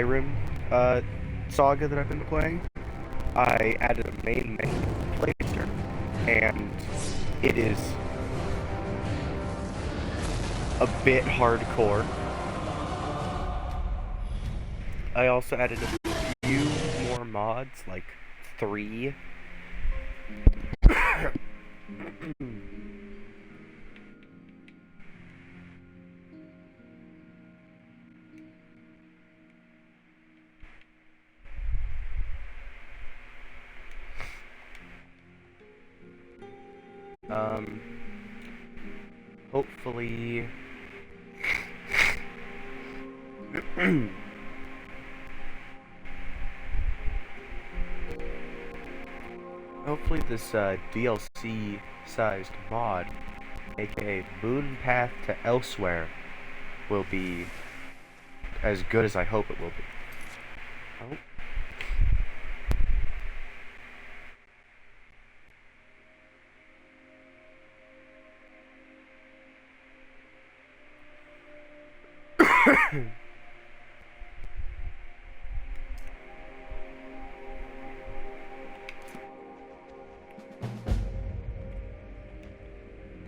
Skyrim saga that I've been playing. I added a main placer, and it is a bit hardcore. I also added a few more mods, like 3. Hopefully... Hopefully this DLC-sized mod, aka Moon Path to Elsewhere, will be as good as I hope it will be. Oh.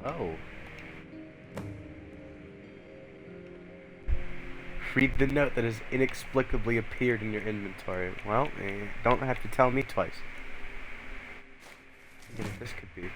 Oh. Read the note that has inexplicably appeared in your inventory. Well, don't have to tell me twice. I wonder what this could be.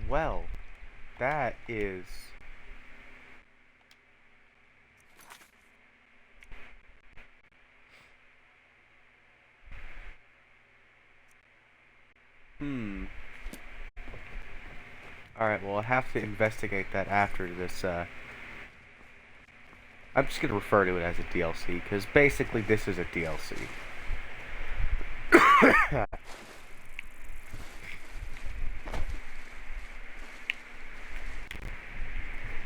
Well, that is... Alright, well, I'll have to investigate that after this, I'm just gonna refer to it as a DLC, because basically this is a DLC.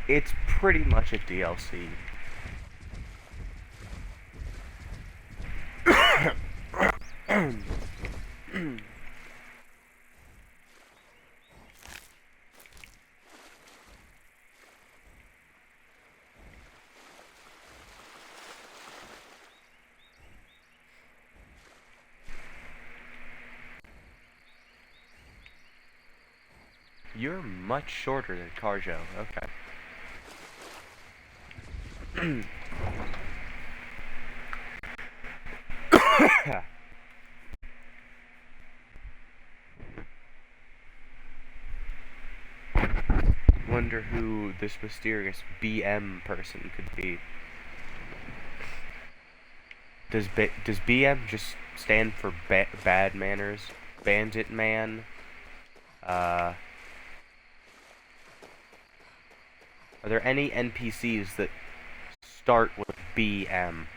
It's pretty much a DLC. You're much shorter than Carjo. Okay. Wonder who this mysterious BM person could be. Does BM just stand for bad manners? Bandit man? Are there any NPCs that start with BM?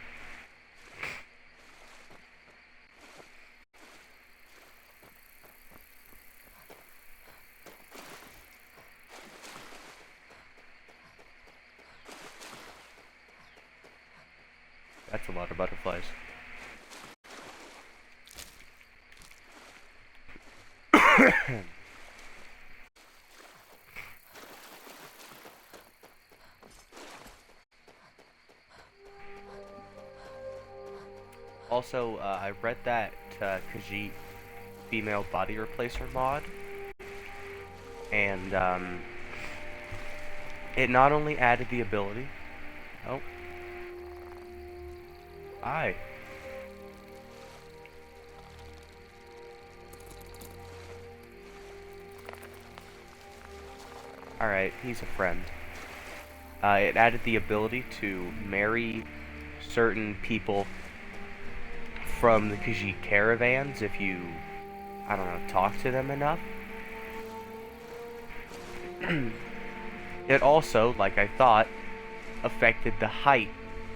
That's a lot of butterflies. Also, I read that Khajiit female body replacer mod, and it not only added the ability. Oh. Hi. Alright, he's a friend. It added the ability to marry certain people from the Khajiit caravans if you, I don't know, talk to them enough. It also, like I thought, affected the height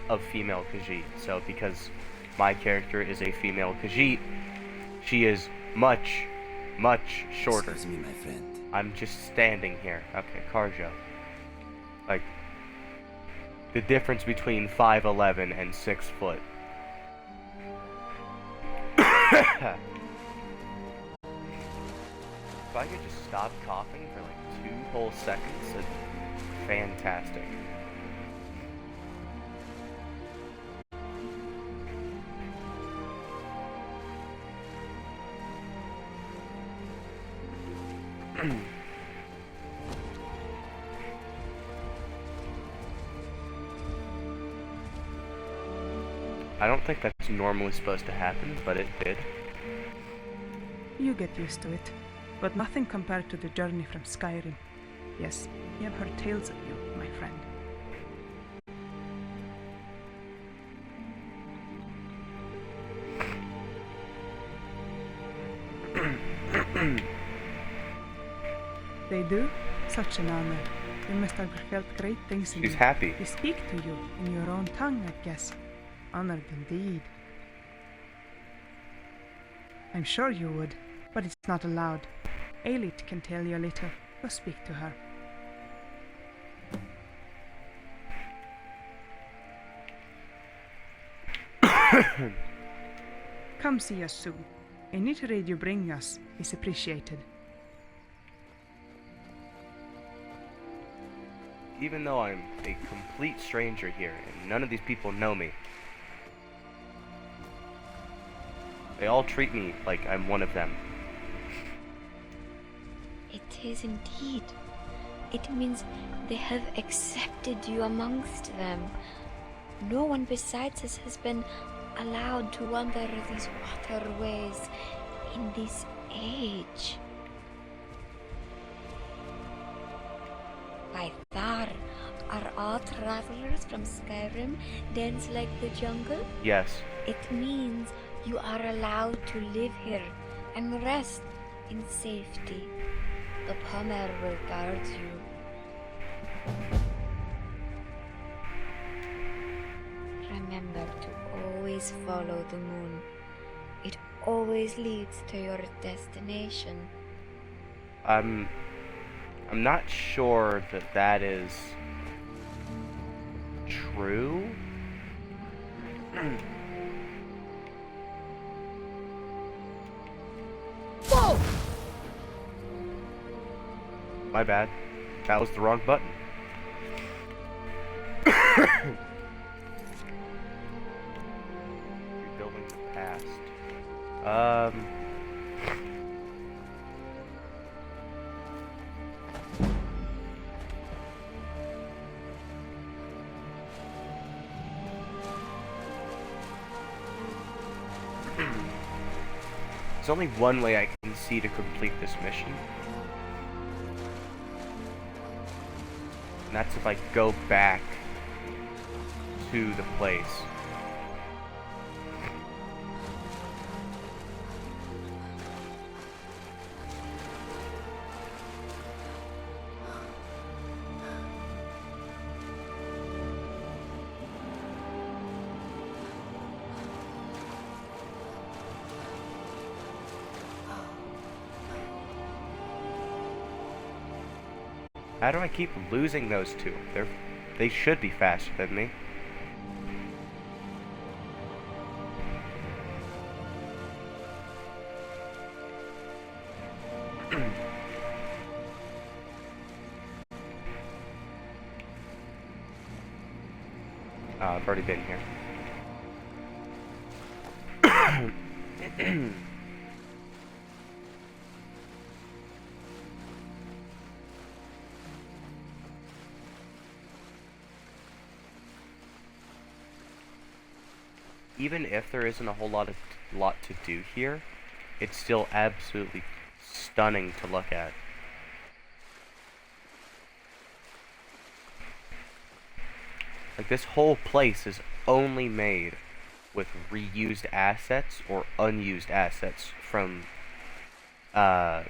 of female Khajiit. So because my character is a female Khajiit, she is much, much shorter. Excuse me, my friend. I'm just standing here. Okay, Karjo. Like, the difference between 5'11" and 6 foot. If I could just stop coughing for like 2 whole seconds, it'd be fantastic. I don't think that's normally supposed to happen, but it did. You get used to it, but nothing compared to the journey from Skyrim. Yes, I have heard tales of you, my friend. They do? Such an honor. You must have felt great things in She's you. happy. They speak to you in your own tongue, I guess. Honored indeed. I'm sure you would, but it's not allowed. Aelith can tell you a little. Go speak to her. Come see us soon. Any trade you bring us is appreciated. Even though I'm a complete stranger here and none of these people know me, they all treat me like I'm one of them. It is indeed. It means they have accepted you amongst them. No one besides us has been allowed to wander these waterways in this age. By Thar, are all travelers from Skyrim dense like the jungle? Yes. It means you are allowed to live here and rest in safety. The Pomer will guard you. Remember to always follow the moon. It always leads to your destination. I'm not sure that is true. Whoa! My bad. That was the wrong button. Rebuilding the past. There's only one way I can see to complete this mission. And that's if I go back to the place. How do I keep losing those two? They should be faster than me. I've already been here. Even if there isn't a whole lot to do here, it's still absolutely stunning to look at. Like, this whole place is only made with reused assets or unused assets from the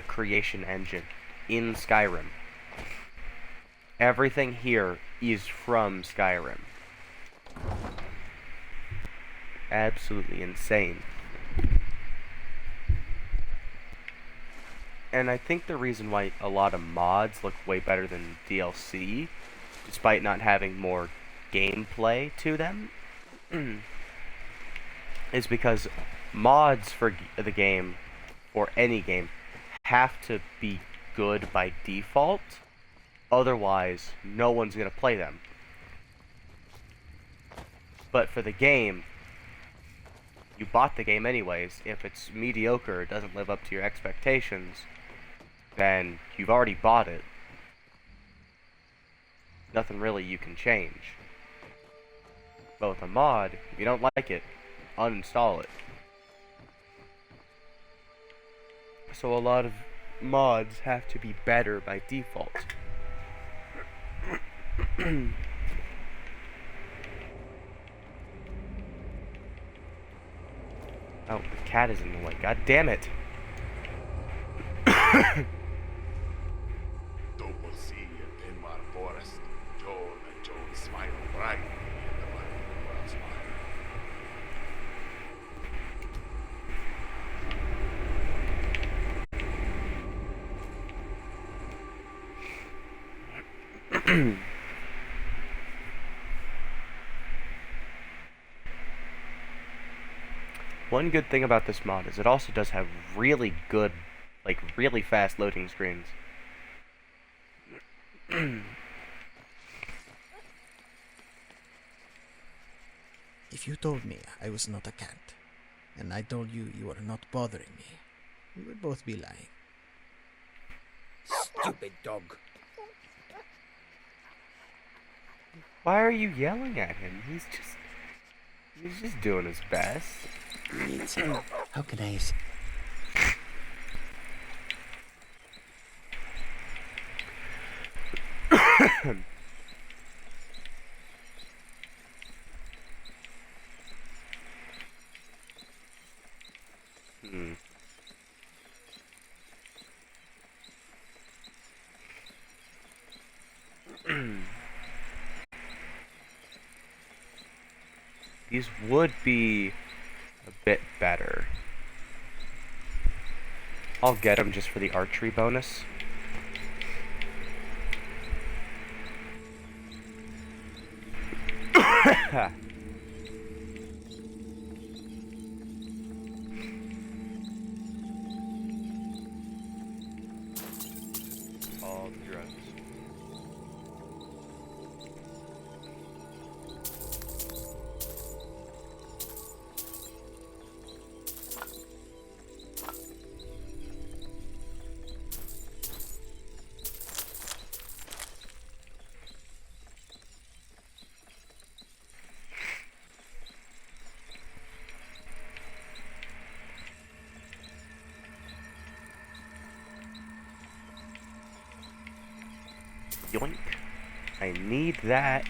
creation engine. in Skyrim. Everything here is from Skyrim. Absolutely insane. And I think the reason why a lot of mods look way better than DLC, despite not having more gameplay to them, is because mods for the game, or any game, have to be good by default. Otherwise, no one's going to play them. But for the game, you bought the game anyways. If it's mediocre, it doesn't live up to your expectations, then you've already bought it. Nothing really you can change. But with a mod, if you don't like it, uninstall it. So a lot of mods have to be better by default. Oh, the cat is in the way. God damn it! One good thing about this mod is it also does have really good, like, really fast loading screens. If you told me I was not a cat, and I told you you are not bothering me, we would both be lying. Stupid dog. Why are you yelling at him? He's just doing his best. How can I say? These would be a bit better. I'll get them just for the archery bonus. All the drugs. Yoink. I need that.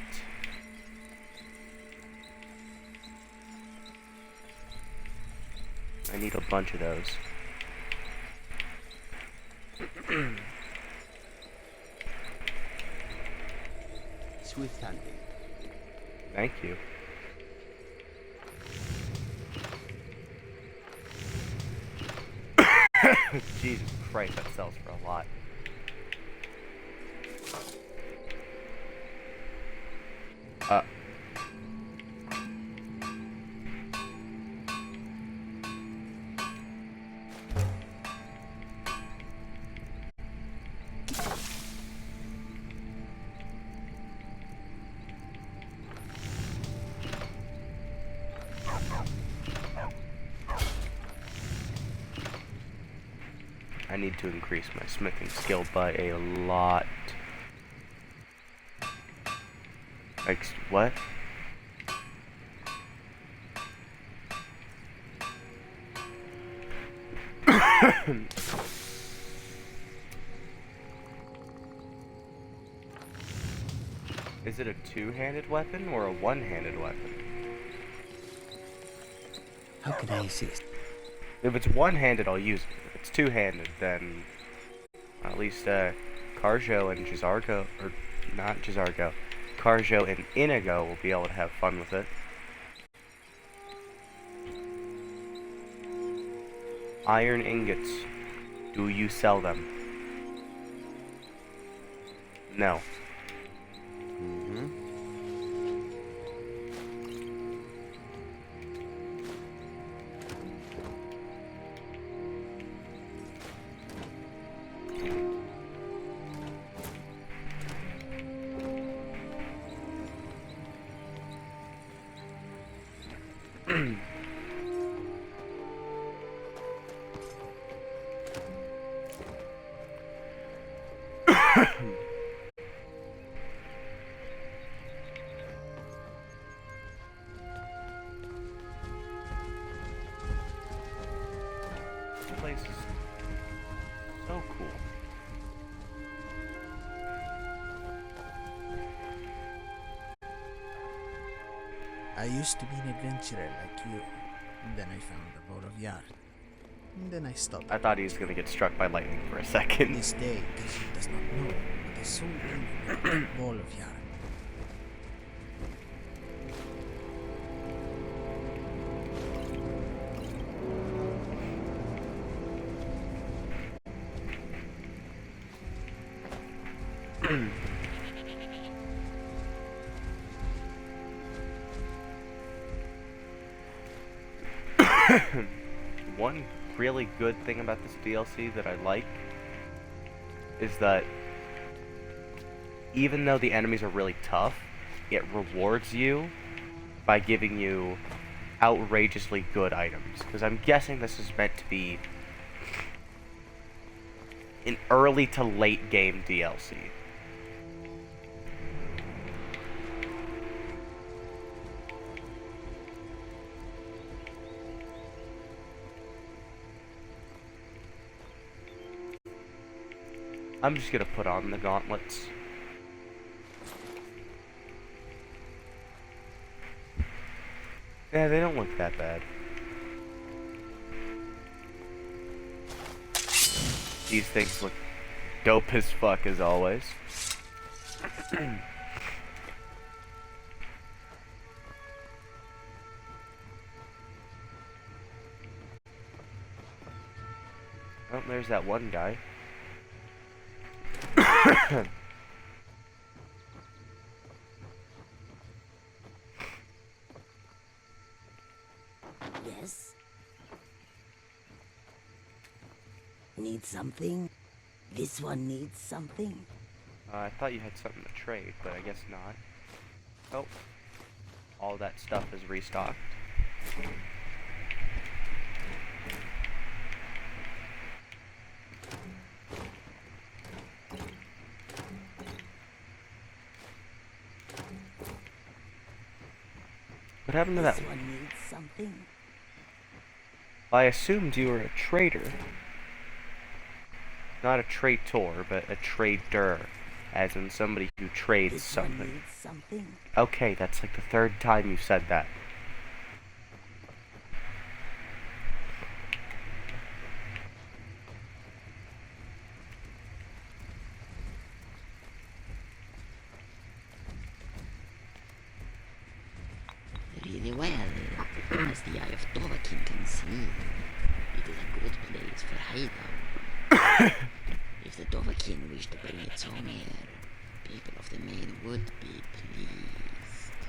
I need a bunch of those. Swift hunting. Thank you. Jesus Christ, that sells for a lot. I need to increase my smithing skill by a lot. What? Is it a two-handed weapon or a one-handed weapon? How can I assist? If it's one-handed, I'll use it. If it's two-handed, then At least Carjo and Jizargo, or not Jizargo, Carjo and Inigo will be able to have fun with it. Iron ingots. Do you sell them? No. This place is so cool. I used to be an adventurer like you, and then I found a bowl of yarn. And then I stopped. I thought he was gonna get struck by lightning for a second. This day, Khajiit does not know what is so in that bowl of yarn. One really good thing about this DLC that I like is that even though the enemies are really tough, it rewards you by giving you outrageously good items. Because I'm guessing this is meant to be an early to late game DLC. I'm just gonna put on the gauntlets. Yeah, they don't look that bad. These things look dope as fuck as always. Oh, there's that one guy. Yes? Need something? This one needs something? I thought you had something to trade, but I guess not. Oh. All that stuff is restocked. What happened to that? This one needs something. I assumed you were a trader. Not a traitor, but a trader. As in somebody who trades This one something. needs something. Okay, that's like the third time you've said that. Really well, as the Eye of Dovahkiin can see. It is a good place for hideout. If the Dovahkiin wish to bring its home here, people of the Main would be pleased.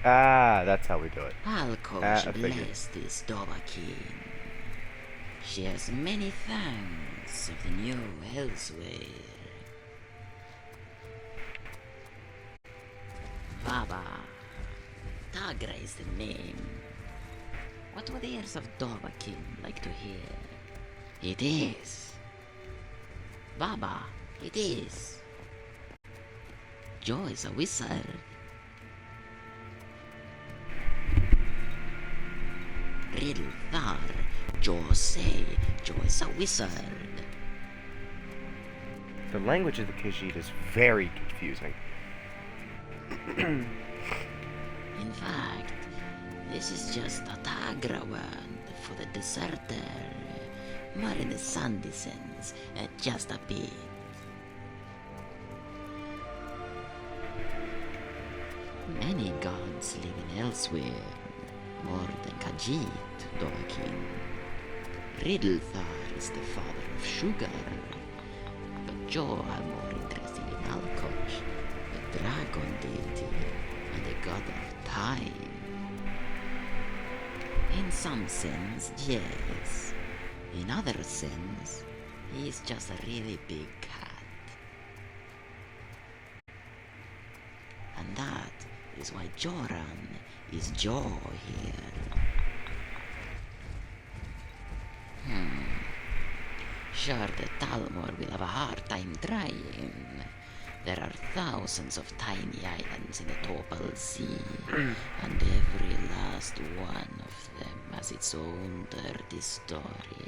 Ah, that's how we do it. I'll coach I figured. bless this Dovahkiin. She has many thanks of the new elsewhere. Baba. Tagra is the name. What would the heirs of Dovahkiin like to hear? It is. Baba, it is. Joe is a wizard. Riddle Thar, Joe say, Joe is a wizard. The language of the Khajiit is very confusing. In fact, this is just a Tagra word for the deserter More in the sandy sense, just a bit. Many gods living elsewhere, more than Khajiit, Dovahkiin. Riddlethar is the father of sugar, but Joe are more interested in Alkosh, the dragon deity, and the god of time. In some sense, yes. In other sense, he's just a really big cat. And that is why Joran is Joe here. Sure, the Talmor will have a hard time trying. There are thousands of tiny islands in the Topal Sea, and every last one of them has its own dirty story.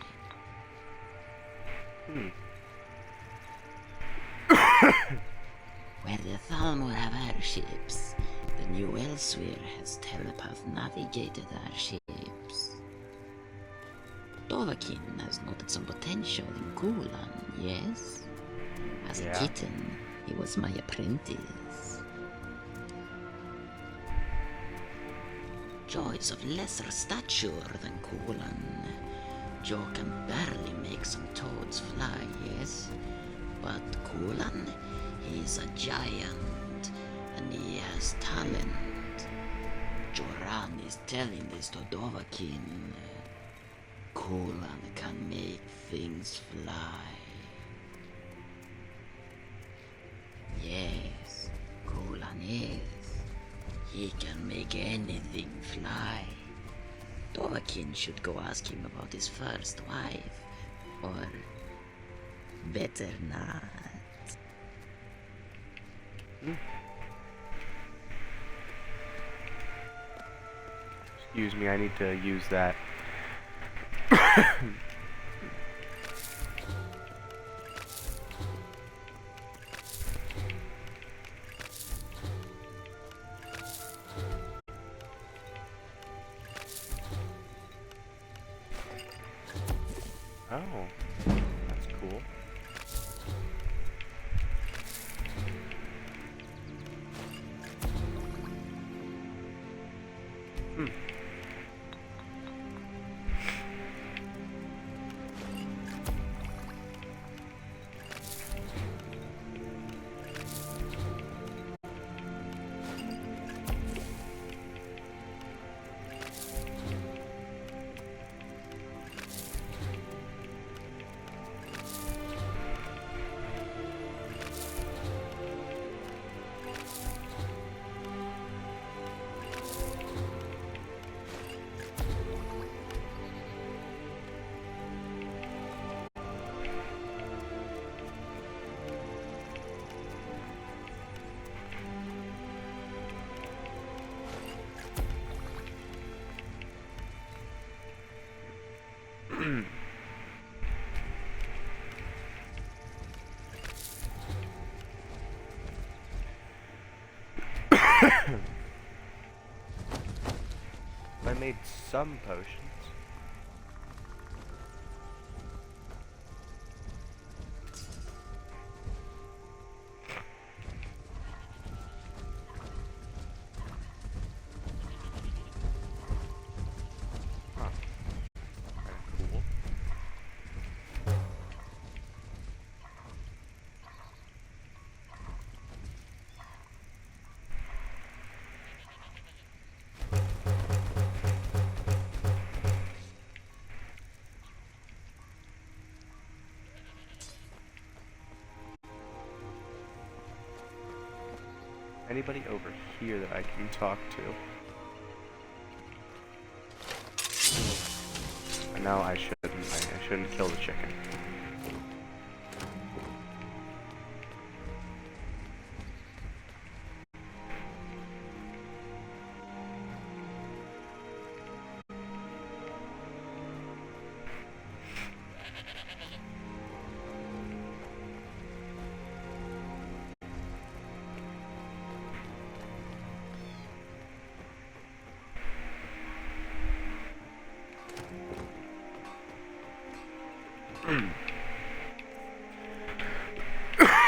Where the Thalmor have airships, the new Elsewhere has telepath navigated airships. Dovahkiin has noted some potential in Kulan, yes? As a kitten, he was my apprentice. Joe is of lesser stature than Kulan. Joe can barely make some toads fly, yes? But Kulan, he's a giant, and he has talent. Joran is telling this to Dovahkiin. Kulan can make things fly. Yes, Kulan is. He can make anything fly. Dovahkiin should go ask him about his first wife, or better not. Excuse me, I need to use that. Oh, that's cool. I made some potions. Huh. Kinda cool. Anybody over here that I can talk to? And now I shouldn't kill the chicken.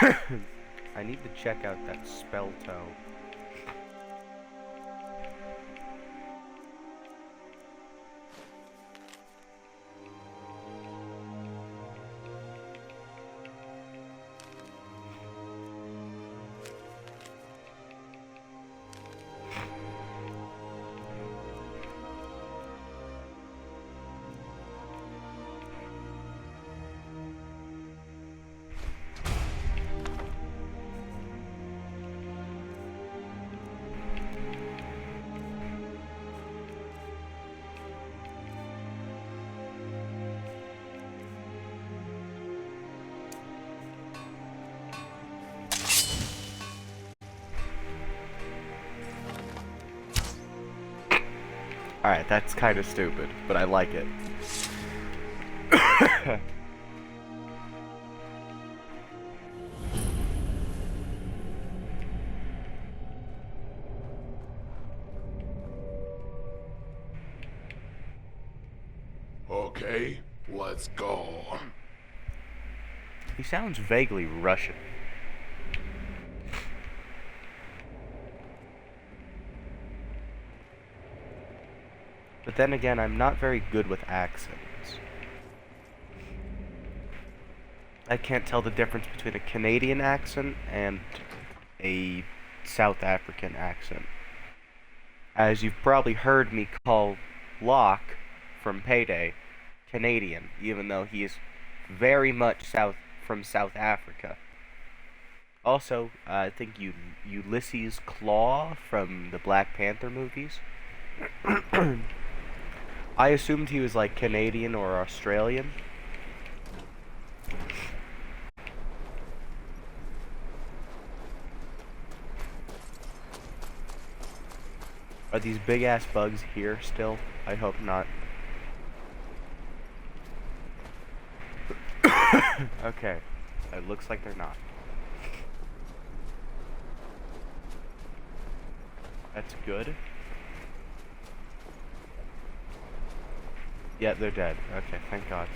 I need to check out that spell toe. Alright, that's kind of stupid, but I like it. Okay, let's go. He sounds vaguely Russian. But then again, I'm not very good with accents. I can't tell the difference between a Canadian accent and a South African accent. As you've probably heard me call Locke from Payday Canadian, even though he is very much from South Africa. Also, I think Ulysses Claw from the Black Panther movies. I assumed he was like Canadian or Australian. Are these big ass bugs here still? I hope not. Okay, it looks like they're not. That's good. Yeah, they're dead. Okay, thank God.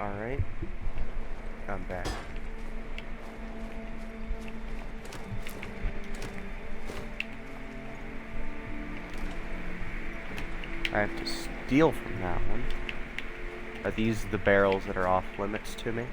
Alright. I'm back. I have to steal from that one. Are these the barrels that are off limits to me?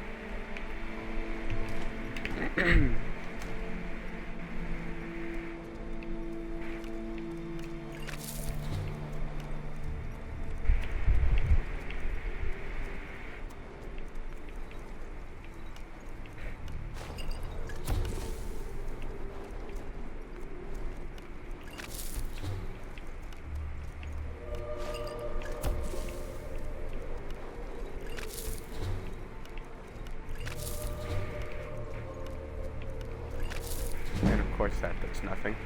And of course that does nothing.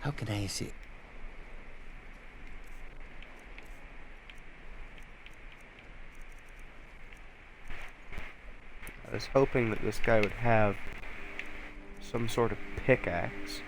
How can I see? I was hoping that this guy would have some sort of pickaxe.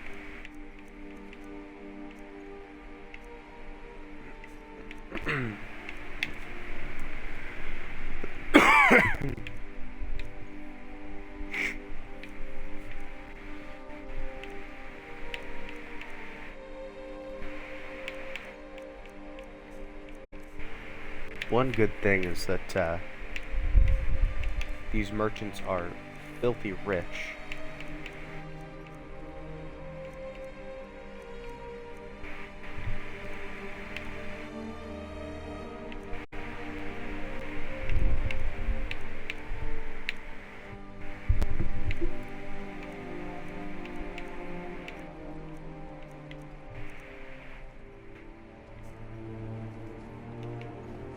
One good thing is that these merchants are filthy rich.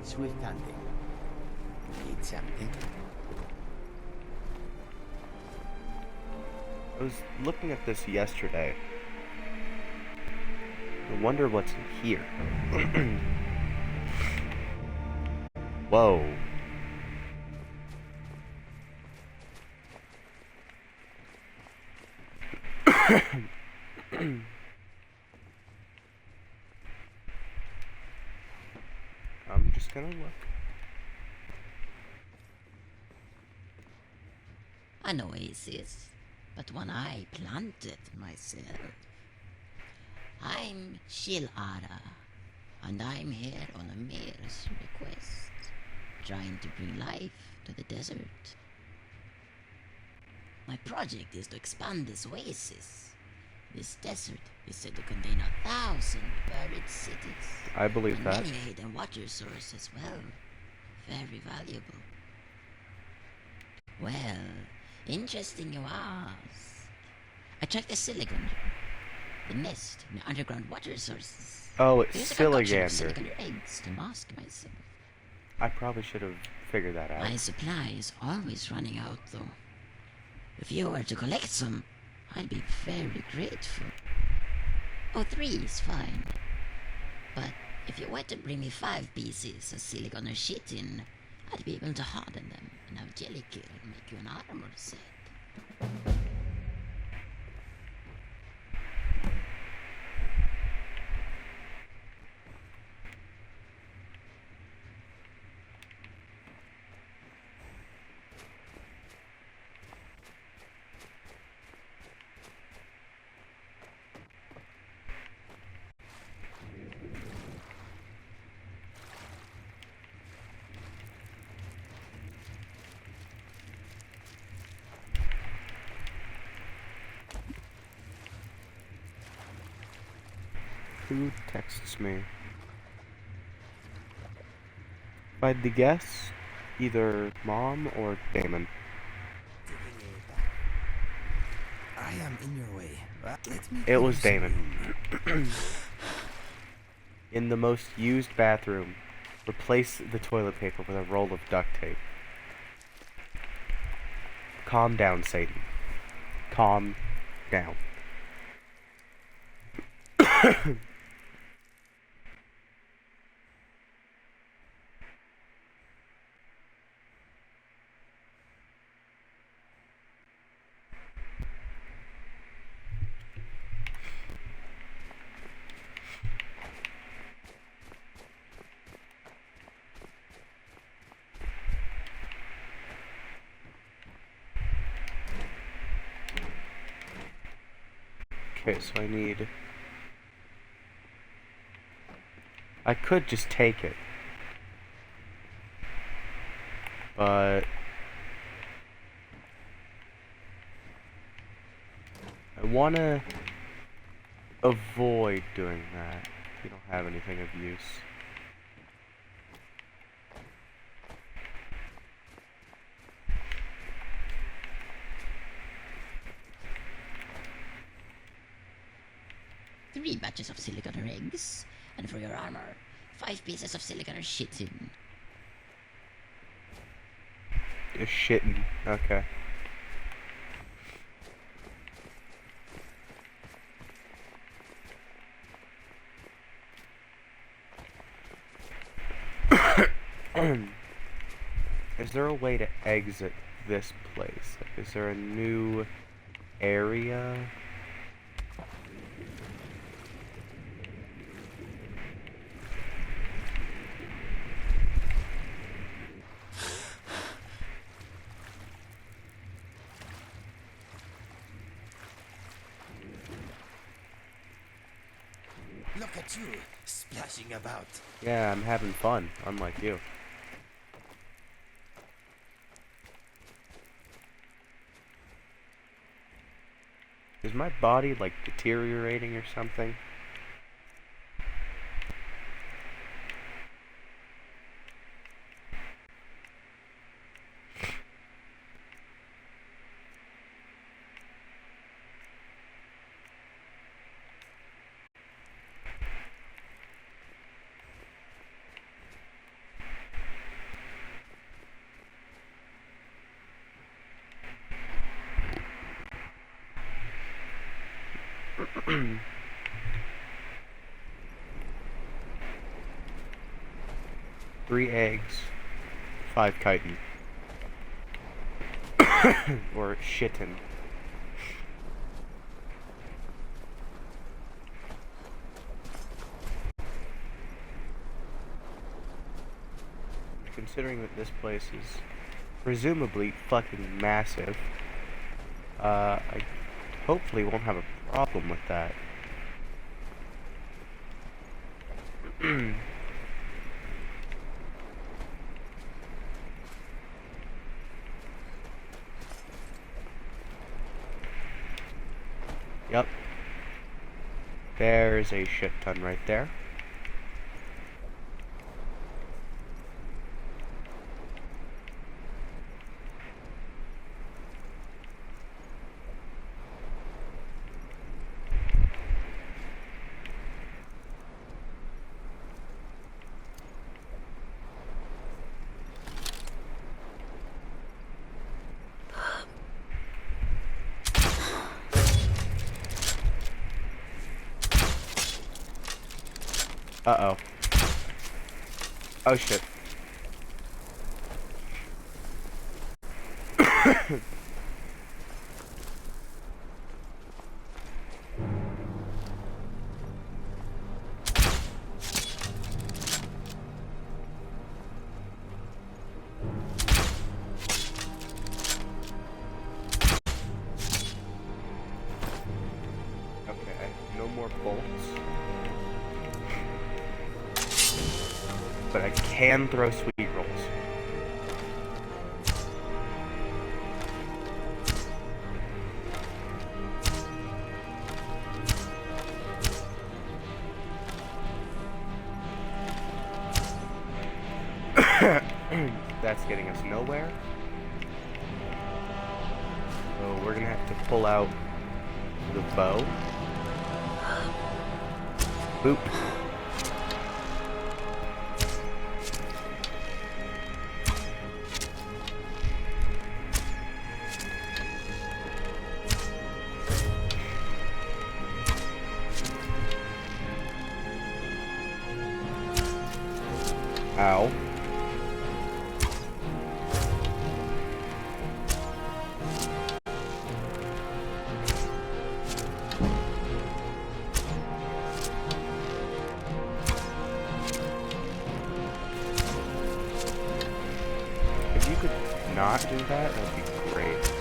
Sweet candy. Need something? I was looking at this yesterday. I wonder what's in here. Whoa. I'm just gonna look. An oasis, but one I planted myself. I'm Shilara, and I'm here on a mayor's request, trying to bring life to the desert. My project is to expand this oasis. This desert is said to contain 1,000 buried cities. I believe and that. many hidden water sources as well. Very valuable. Well, interesting you ask. I tracked the silicon, the nest in the underground water sources. Oh, it's Here's a concoction of Siligander. silicon eggs to mask myself. I probably should have figured that out. My supply is always running out, though. If you were to collect some, I'd be very grateful. Oh, 3 is fine. But if you were to bring me 5 pieces of silicon or chitin, I'd be able to harden them and have Jellicle make you an armor set. Who texts me? If I had to guess, either Mom or Damon. I am in your way. Let me It was give you some Damon. room. In the most used bathroom, replace the toilet paper with a roll of duct tape. Calm down, Sadie. calm down. Okay, so I could just take it. But I want to avoid doing that if you don't have anything of use. Three batches of silicon rings, and for your armor, 5 pieces of silicon shitting. Just shitting. Okay. Is there a way to exit this place? Like, is there a new area? Look at you, splashing about. Yeah, I'm having fun, unlike you. Is my body, like, deteriorating or something? Three eggs, 5 chitin. Or shitten. Considering that this place is presumably fucking massive, I hopefully won't have a problem with that. Yep. There's a shit ton right there. Uh-oh. Oh shit. Okay, no more bolts. But I can throw sweet rolls. That's getting us nowhere. So we're gonna have to pull out the bow. Boop. Ow. If you could not do that, that'd be great.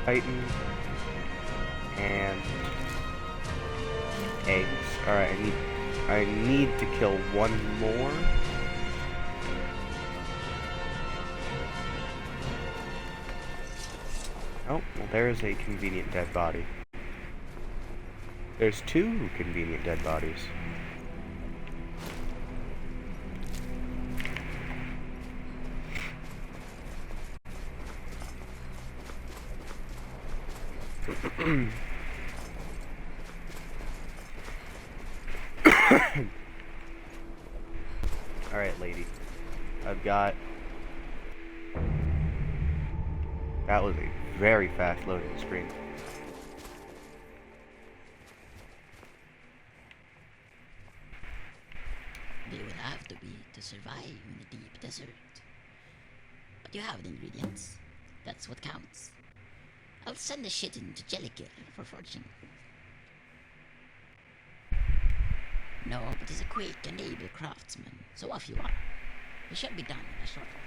Titan and eggs. Alright, I need to kill one more. Oh, well there's a convenient dead body. There's two convenient dead bodies. Alright, lady. I've got... That was a very fast loading screen. They would have to be to survive in the deep desert. But you have the ingredients. That's what counts. I'll send the shit into Jelliker for fortune. No, but he's a quick and able craftsman, so off you are. It should be done in a short while.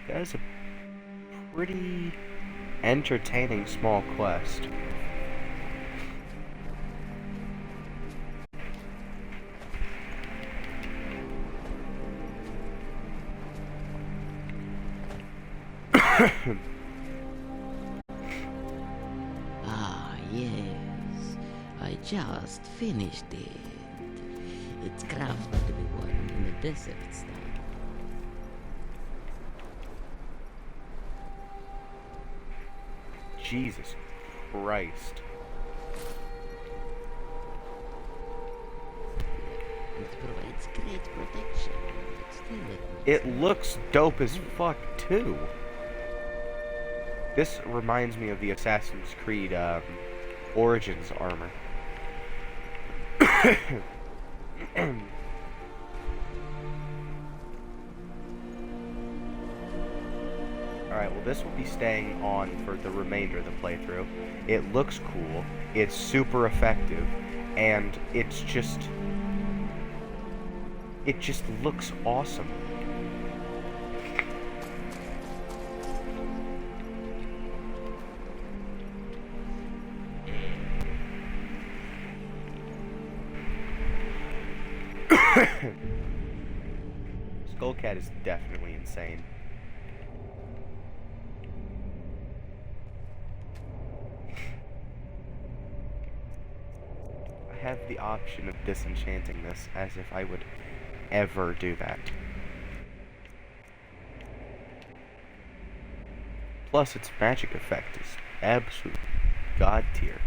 That is a pretty entertaining small quest. Ah, yes. I just finished it. It's crafted to be worn in the desert style. Jesus Christ. It provides great protection, but still It looks dope as fuck, too. This reminds me of the Assassin's Creed, Origins armor. Alright, well this will be staying on for the remainder of the playthrough. It looks cool, it's super effective, and it's just... It just looks awesome. Skullcat is definitely insane. I have the option of disenchanting this, as if I would ever do that. Plus, its magic effect is absolute god tier.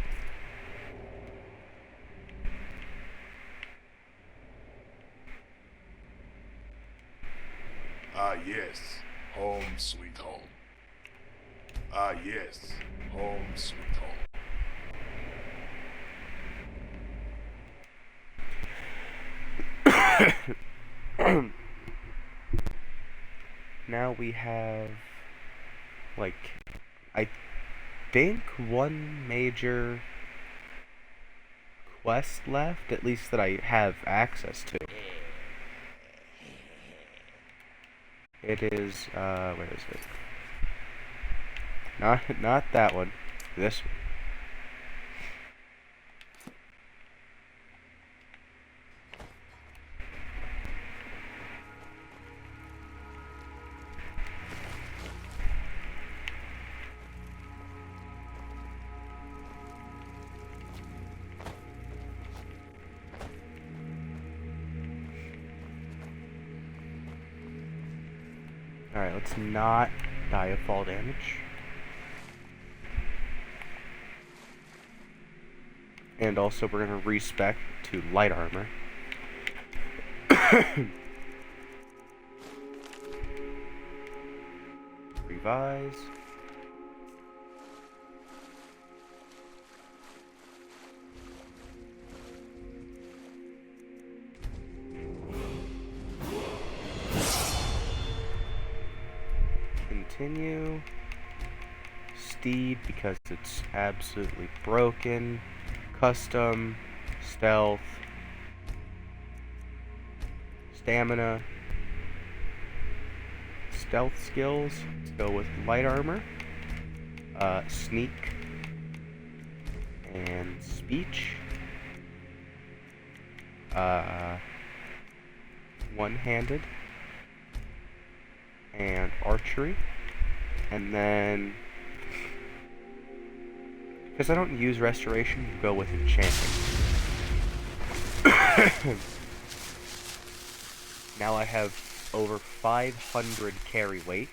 Ah, yes, home sweet home. Ah, yes, home sweet home. Now we have, like, I think one major quest left, at least that I have access to. It is, where is it? Not that one. This one. Alright, let's not die of fall damage. And also we're going to respec to light armor. Revise. Continue. Steed because it's absolutely broken. Custom. Stealth. Stamina. Stealth skills. Let's go with light armor. Sneak. And speech. One-handed. And archery. And then, because I don't use restoration, we'll go with enchanting. Now I have over 500 carry weight.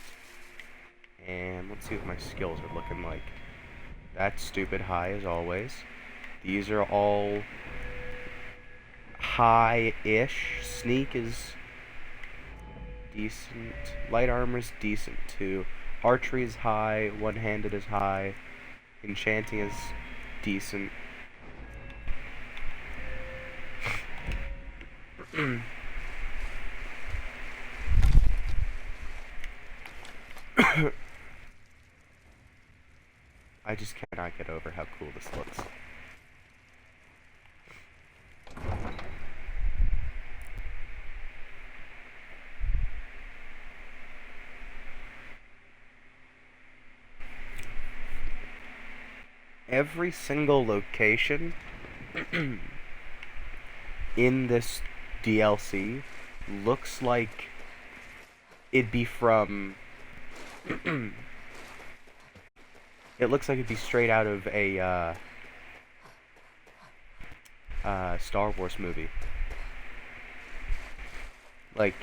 And let's see what my skills are looking like. That's stupid high as always. These are all high-ish. Sneak is decent. Light armor is decent too. Archery is high. One-handed is high. Enchanting is decent. I just cannot get over how cool this looks. Every single location in this DLC looks like it'd be from it looks like it'd be straight out of a Star Wars movie. Like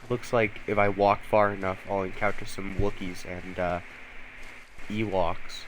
looks like if I walk far enough I'll encounter some Wookiees and Ewoks.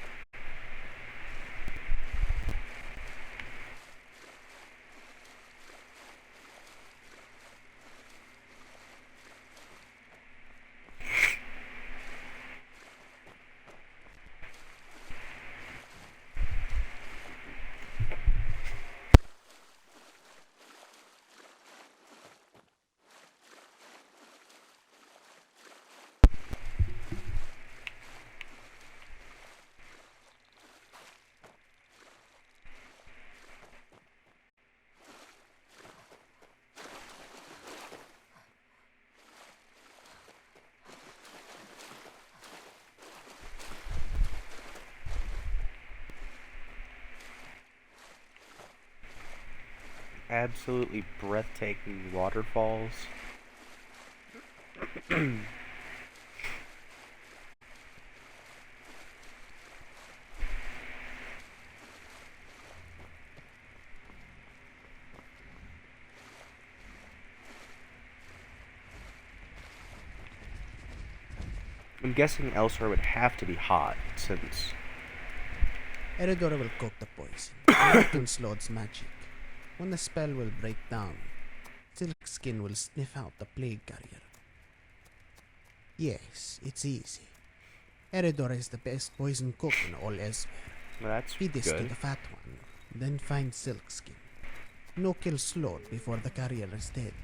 Absolutely breathtaking waterfalls. I'm guessing elsewhere would have to be hot, since Eredora will cook the poison. It Lord's magic. When the spell will break down, Silkskin will sniff out the plague carrier. Yes, it's easy. Eredora is the best poison cook in all elsewhere. well, that's Feed this to good. the fat one, then find Silkskin. No kill Slode before the carrier is dead.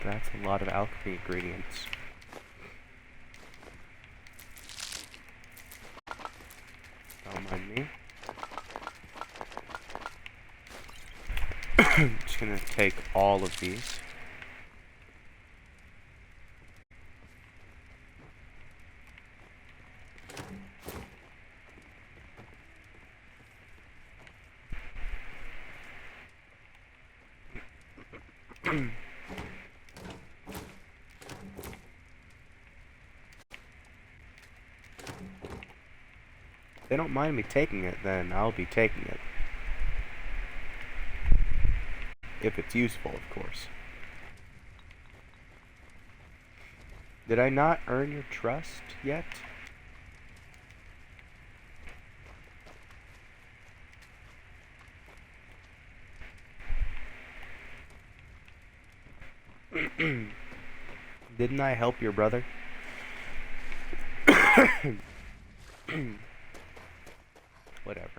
That's a lot of alchemy ingredients. Don't mind me. I'm just gonna take all of these. If they don't mind me taking it, then I'll be taking it. If it's useful, of course. Did I not earn your trust yet? Didn't I help your brother? Whatever.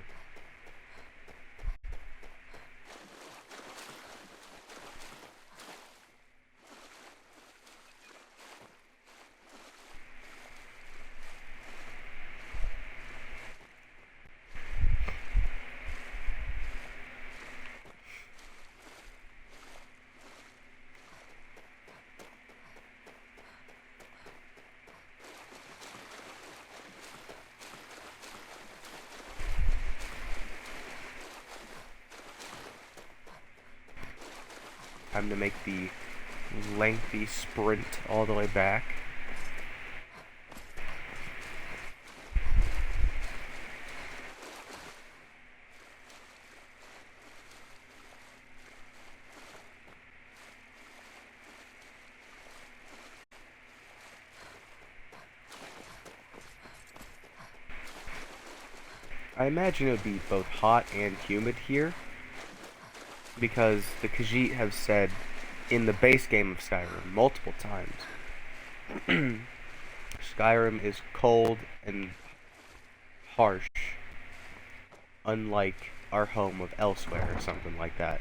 Time to make the lengthy sprint all the way back. I imagine it would be both hot and humid here, because the Khajiit have said in the base game of Skyrim multiple times, Skyrim is cold and harsh, unlike our home of Elsewhere or something like that.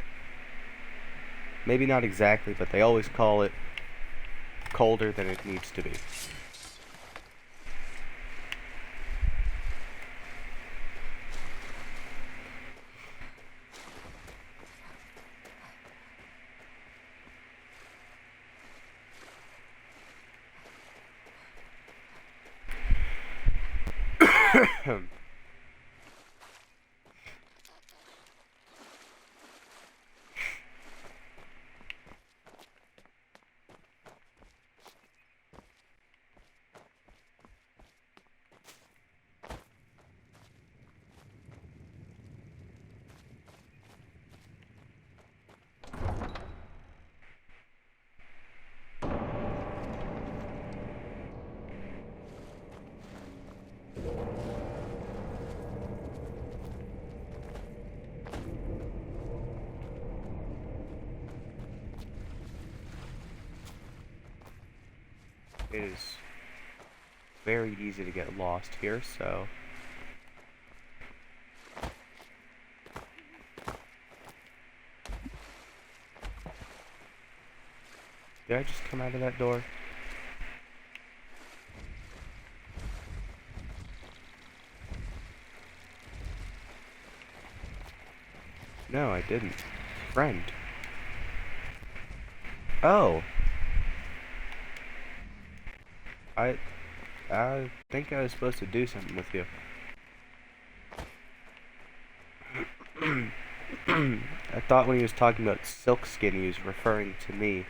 Maybe not exactly, but they always call it colder than it needs to be. It is very easy to get lost here, so... Did I just come out of that door? No, I didn't. Friend. Oh! I think I was supposed to do something with you. I thought when he was talking about silk skin, he was referring to me.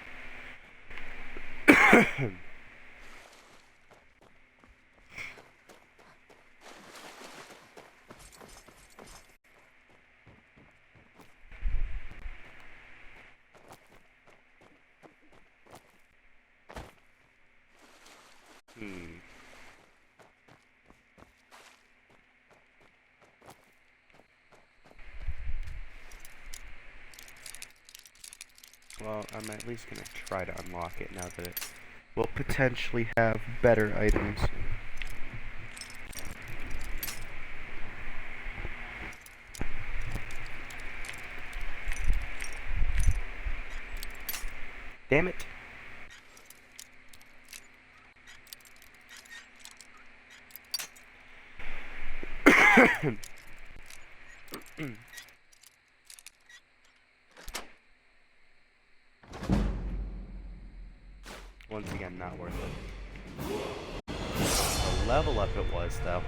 Well, I'm at least gonna try to unlock it now that it will potentially have better items. Damn it. Once again, not worth it. A level up it was, though.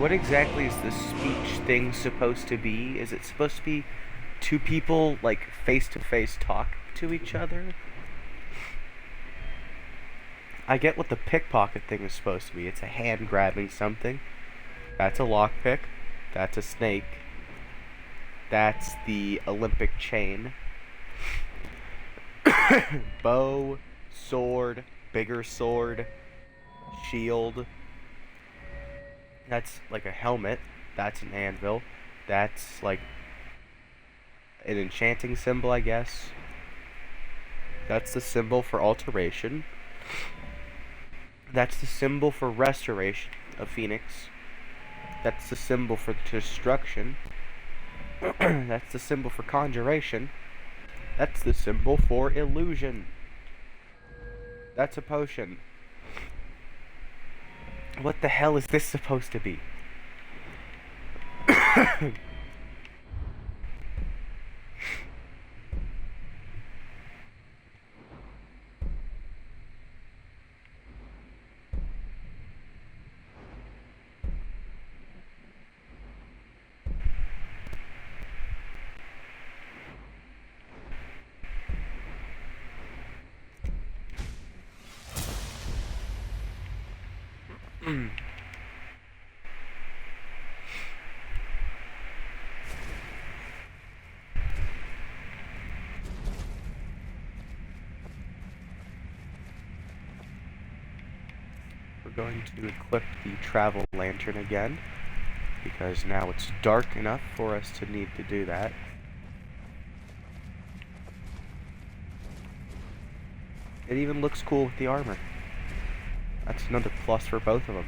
What exactly is this speech thing supposed to be? Is it supposed to be two people, like, face-to-face talk to each other? I get what the pickpocket thing is supposed to be. It's a hand grabbing something. That's a lockpick. That's a snake. That's the Olympic chain. Bow, sword, bigger sword, shield. That's like a helmet. That's an anvil. That's like an enchanting symbol, I guess. That's the symbol for alteration. That's the symbol for restoration of Phoenix. That's the symbol for destruction. That's the symbol for conjuration. That's the symbol for illusion. That's a potion. What the hell is this supposed to be? We're going to equip the travel lantern again, because now it's dark enough for us to need to do that. It even looks cool with the armor. That's another plus for both of them.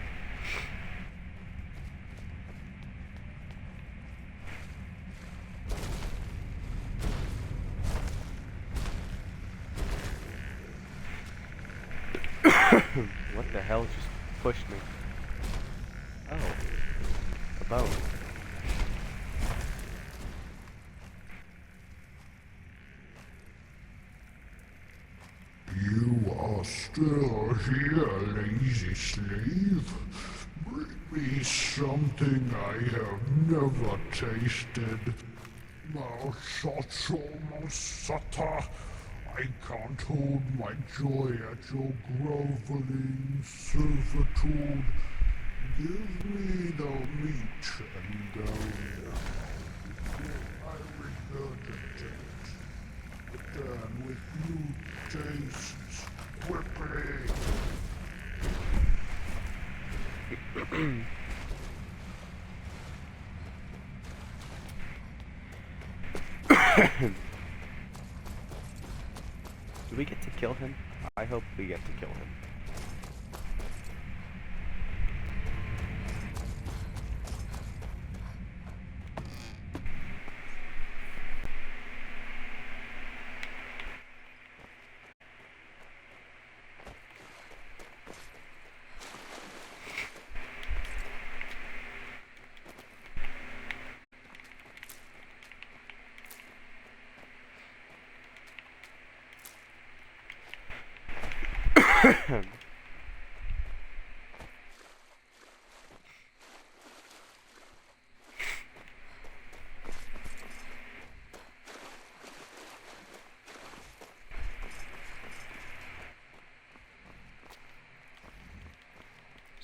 What the hell just pushed me? Oh. A boat. You are still here, lazy slave. Bring me something I have never tasted. Malsatso Malsata. I can't hold my joy at your groveling servitude. Give me the meat and I regurgitate. Return with new tastes quickly. Do we get to kill him? I hope we get to kill him.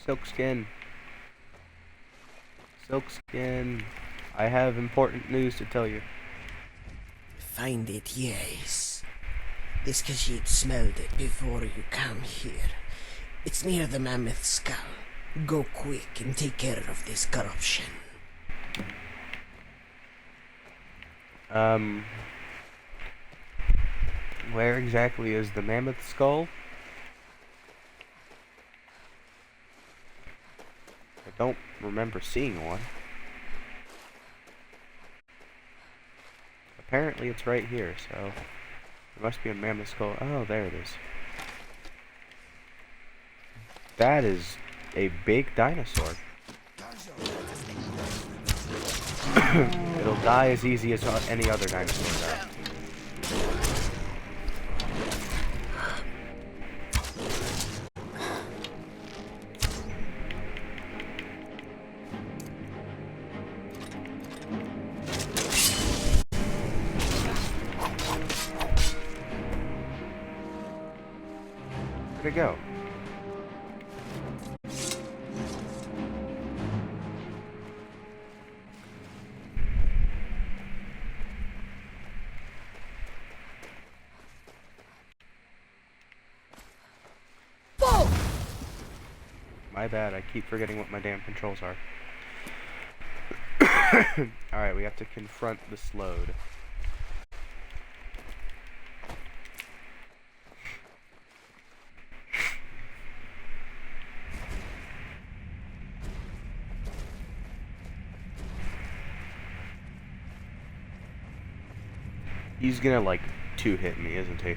Silkskin. Silkskin. I have important news to tell you. Find it, yes. This Khajiit smelled it before you come here. It's near the mammoth skull. Go quick and take care of this corruption. Where exactly is the mammoth skull? I don't remember seeing one. Apparently it's right here, so there must be a mammoth skull. Oh, there it is. That is a big dinosaur. It'll die as easy as any other dinosaur does. Where'd it go? My bad, I keep forgetting what my damn controls are. Alright, we have to confront this load. He's gonna, like, two-hit me, isn't he?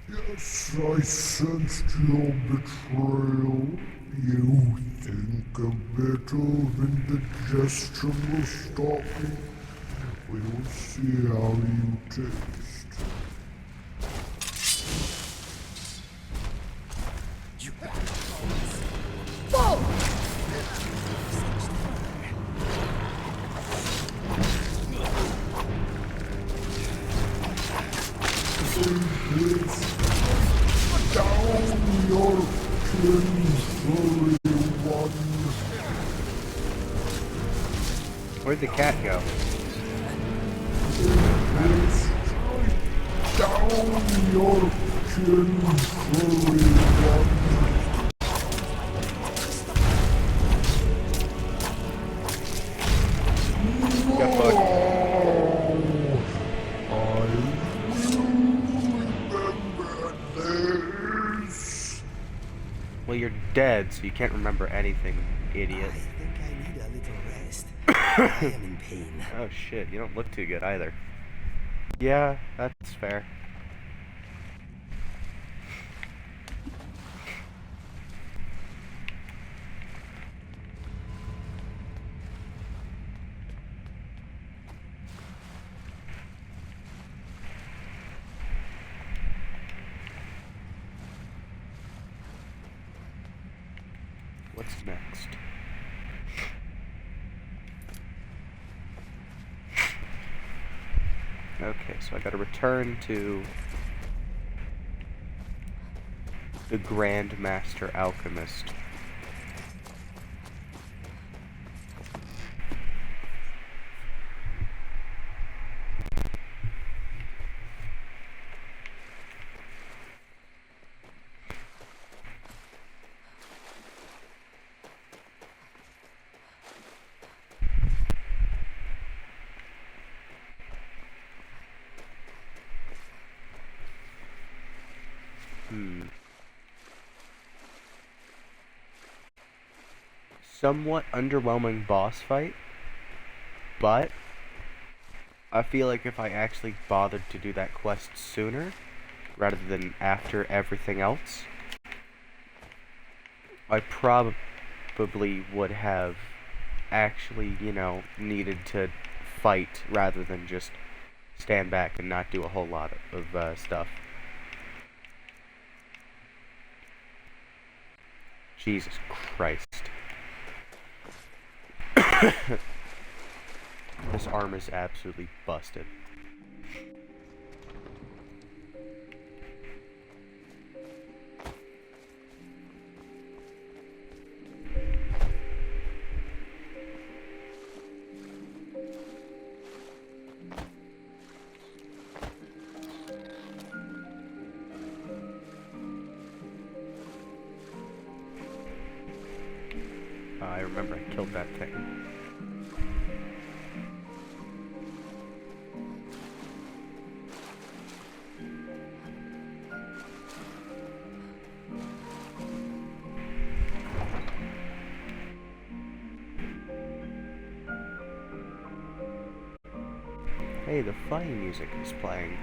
Yes, I sensed your betrayal. You think a bit of indigestion will stop me? We'll see how you taste. Down your furry one. Where'd the cat go? Down your furry one. Got fucked. Well, you're dead, so you can't remember anything, idiot. I think I need a little rest. I am in pain. Oh shit, you don't look too good either. Yeah, that's fair. What's next? Okay, so I gotta return to the Grand Master Alchemist. Somewhat underwhelming boss fight, but I feel like if I actually bothered to do that quest sooner, rather than after everything else, I probably would have actually, you know, needed to fight rather than just stand back and not do a whole lot of stuff. Jesus Christ. This arm is absolutely busted. I remember I killed that thing. Hey, the funny music is playing.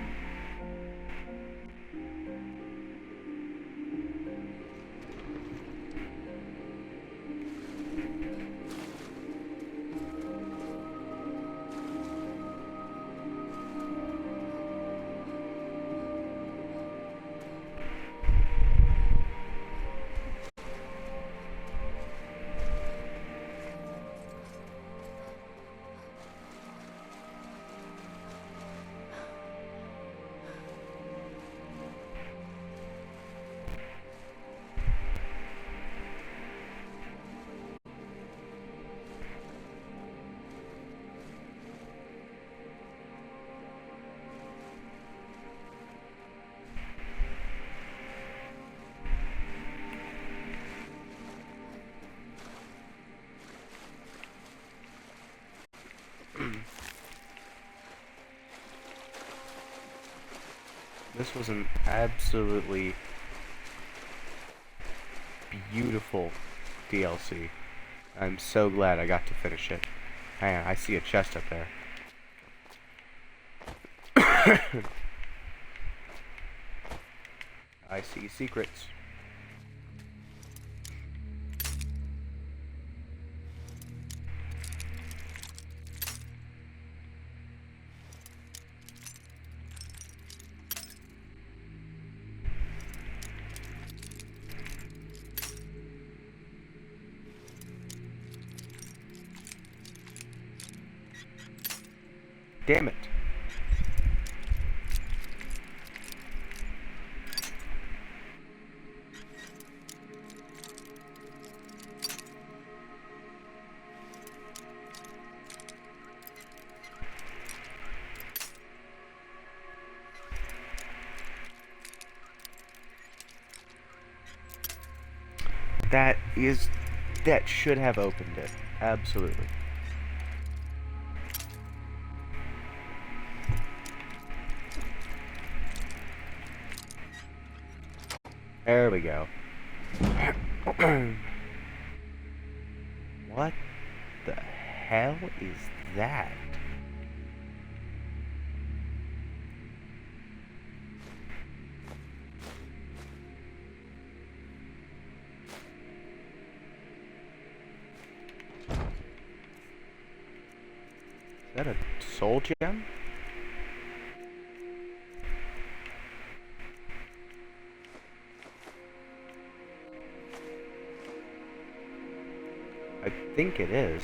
This was an absolutely beautiful DLC. I'm so glad I got to finish it. Man, I see a chest up there. I see secrets. Damn it. That should have opened it. Absolutely. There we go. What the hell is that? Is that a soul gem? I think it is.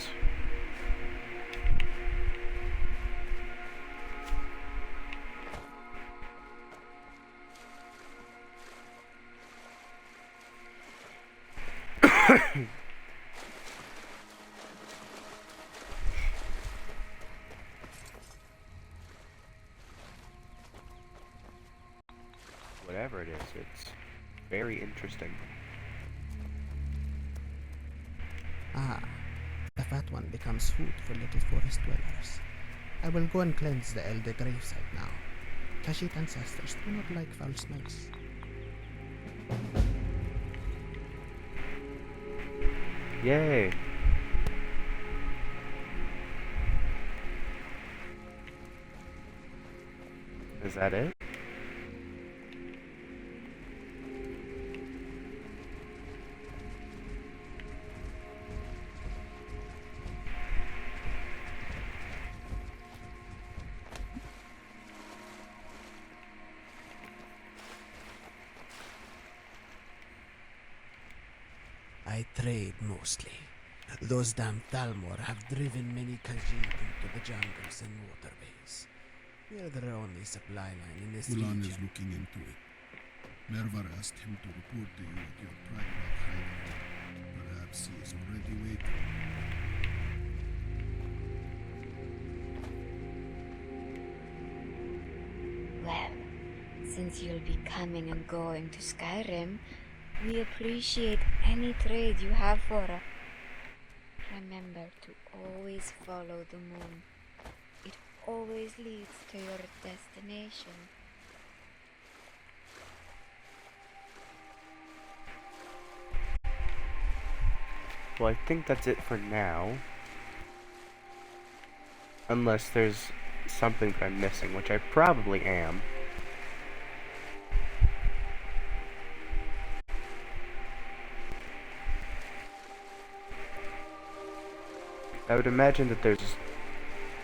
Whatever it is, it's very interesting. Ah, the fat one becomes food for little forest dwellers. I will go and cleanse the elder gravesite now. Khajiit ancestors do not like foul smells. Yay! Is that it? I trade mostly. Those damn Thalmor have driven many Khajiit into the jungles and waterways. We are their only supply line in this Ulan is region. looking into it. Mervar asked him to report to you at your private hideout. Perhaps he is already waiting. Well, since you'll be coming and going to Skyrim, we appreciate any trade you have for us. Remember to always follow the moon. It always leads to your destination. Well, I think that's it for now. Unless there's something that I'm missing, which I probably am. I would imagine that there's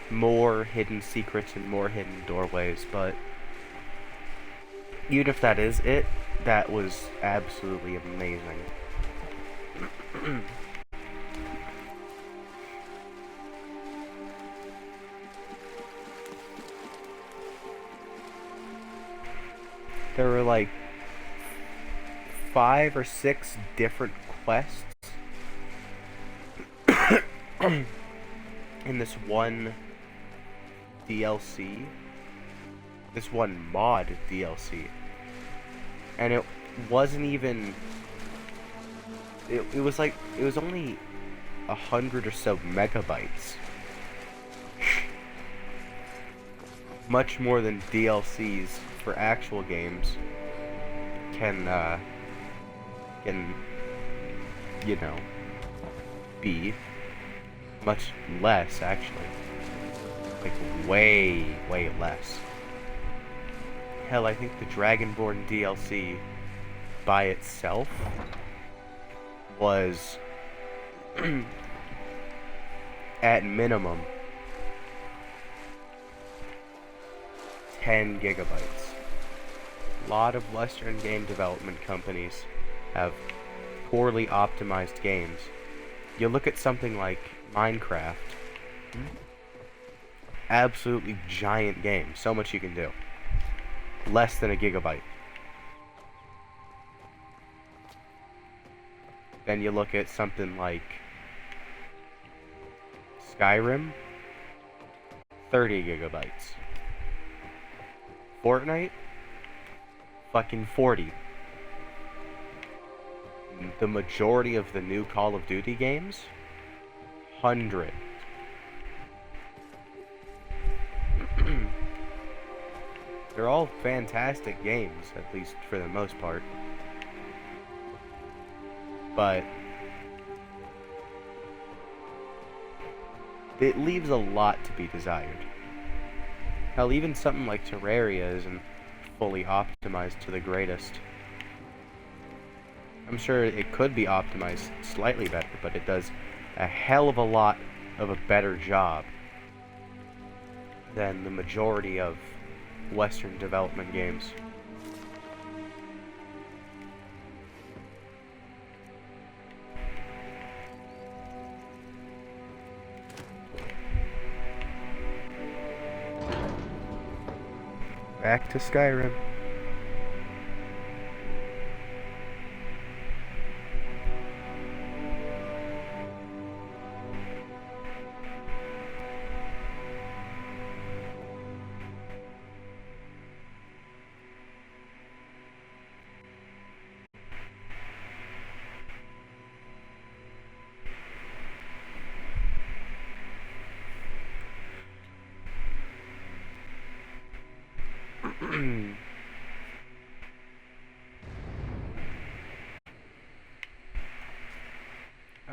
more hidden secrets and more hidden doorways, but even if that is it, that was absolutely amazing. There were like 5 or 6 different quests in this one DLC, this one mod DLC, and it wasn't even, it was like, it was only 100 or so megabytes. Much more than DLCs for actual games can, you know, be much less, actually. Like, way, way less. Hell, I think the Dragonborn DLC by itself was at minimum 10 gigabytes. A lot of Western game development companies have poorly optimized games. You look at something like Minecraft, absolutely giant game, so much you can do. Less than a gigabyte. Then you look at something like Skyrim, 30 gigabytes. Fortnite, fucking 40. The majority of the new Call of Duty games, 100. They're all fantastic games, at least for the most part. But it leaves a lot to be desired. Hell, even something like Terraria isn't fully optimized to the greatest. I'm sure it could be optimized slightly better, but it does a hell of a lot of a better job than the majority of Western development games. Back to Skyrim.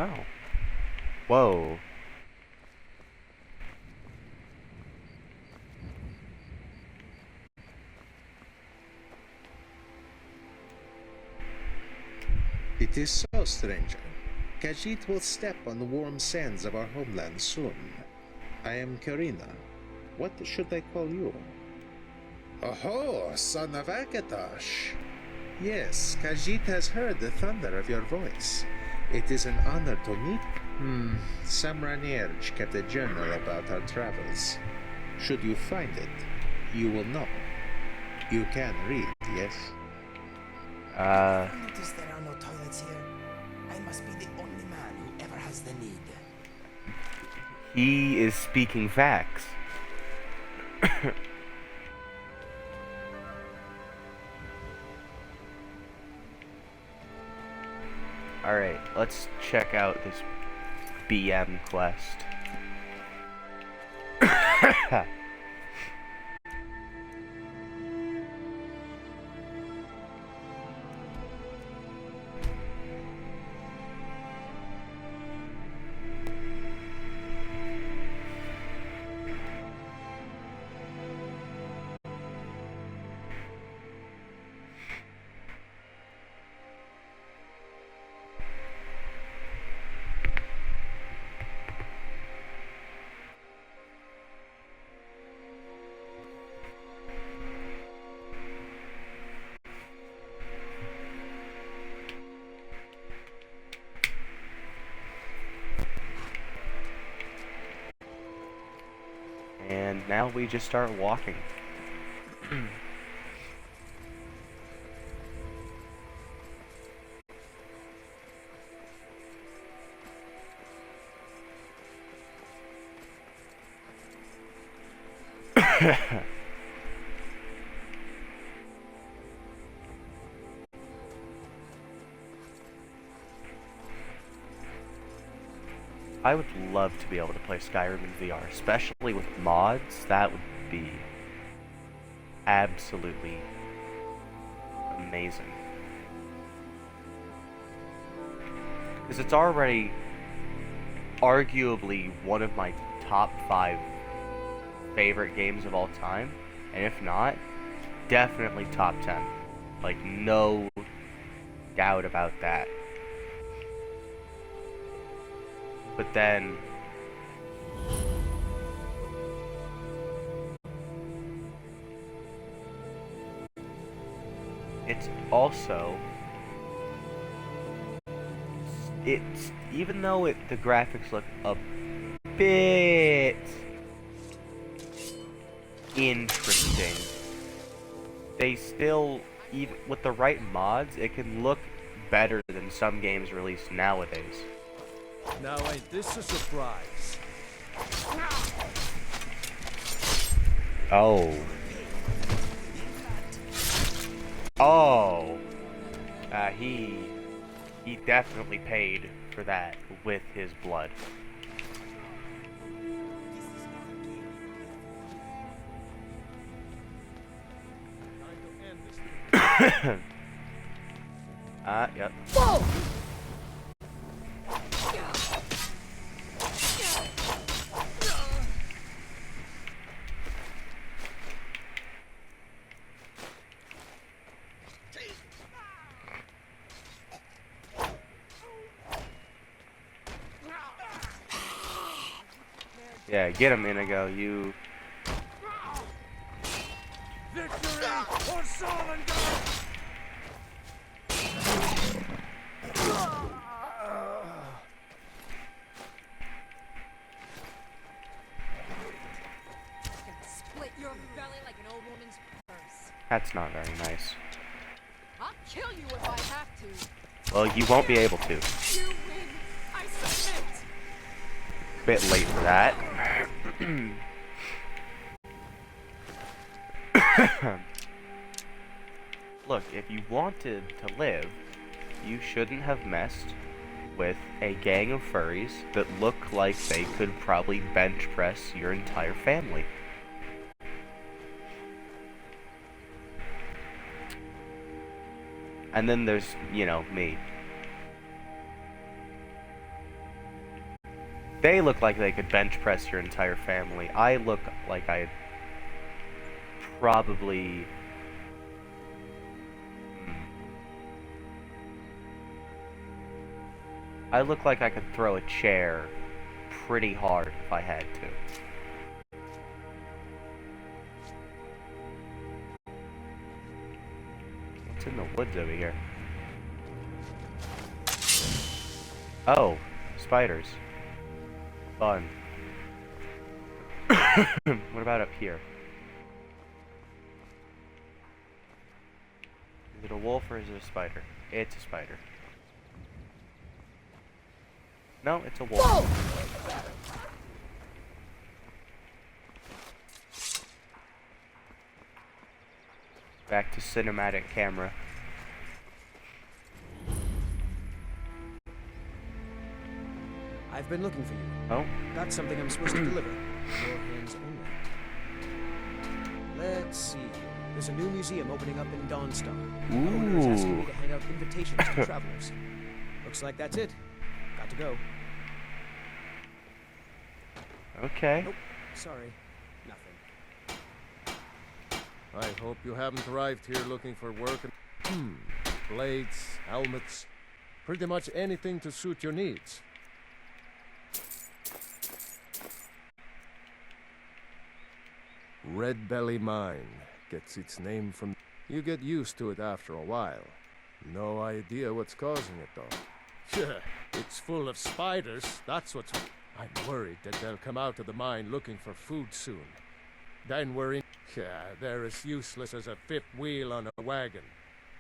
Oh. Whoa. It is so, stranger. Khajiit will step on the warm sands of our homeland soon. I am Karina. What should I call you? Oho, son of Akatosh. Yes, Khajiit has heard the thunder of your voice. It is an honor to meet. Samran Erj kept a journal about our travels. Should you find it, you will know. You can read, yes? Notice there are no toilets here. I must be the only man who ever has the need. He is speaking facts. Alright, let's check out this BM quest. And now we just start walking. I would love to be able to play Skyrim in VR, especially with mods. That would be absolutely amazing. Because it's already arguably one of my top 5 favorite games of all time, and if not, definitely top 10. Like, no doubt about that. But then it's also, it's, even though the graphics look a bit interesting, they still, even with the right mods, it can look better than some games released nowadays. Now ain't this a surprise? Oh. Oh. He definitely paid for that with his blood. Yep. Whoa! Yeah, get him, Inigo. You. Victory or Solengard! Split your belly like an old woman's purse. That's not very nice. I'll kill you if I have to. Well, you won't be able to. You win. I submit. Bit late for that. Look, if you wanted to live, you shouldn't have messed with a gang of furries that look like they could probably bench press your entire family. And then there's, you know, me. They look like they could bench press your entire family. I look like I'd probably... I look like I could throw a chair pretty hard if I had to. What's in the woods over here? Oh, spiders. Fun. What about up here? Is it a wolf or is it a spider? It's a spider. No, it's a wolf. Whoa! Back to cinematic camera. I've been looking for you. Oh? Got something I'm supposed to deliver. Your hands only. Let's see here. There's a new museum opening up in Dawnstar. The owner is asking me to hand out invitations to travelers. Looks like that's it. Got to go. Okay. Nope. Sorry. Nothing. I hope you haven't arrived here looking for work and blades, helmets, pretty much anything to suit your needs. Red Belly Mine gets its name from... You get used to it after a while. No idea what's causing it, though. Yeah, it's full of spiders, that's what's... I'm worried that they'll come out of the mine looking for food soon. Then we're in... Yeah, they're as useless as a fifth wheel on a wagon.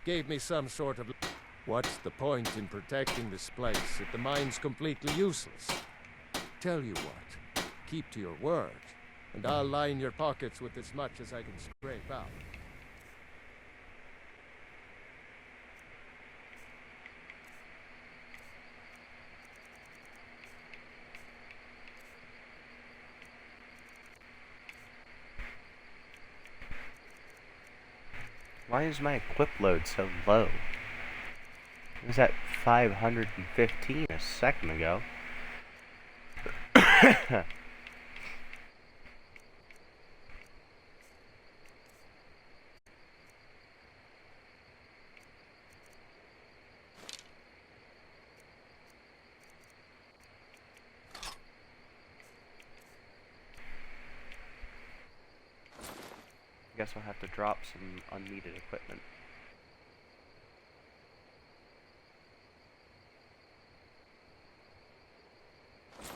Gave me some sort of... What's the point in protecting this place if the mine's completely useless? Tell you what, keep to your word, and I'll line your pockets with as much as I can scrape out. Why is my equip load so low? It was at 515 a second ago. Guess I'll have to drop some unneeded equipment.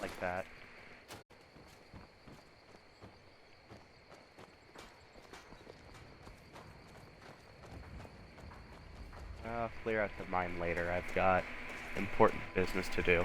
Like that. I'll clear out the mine later. I've got important business to do.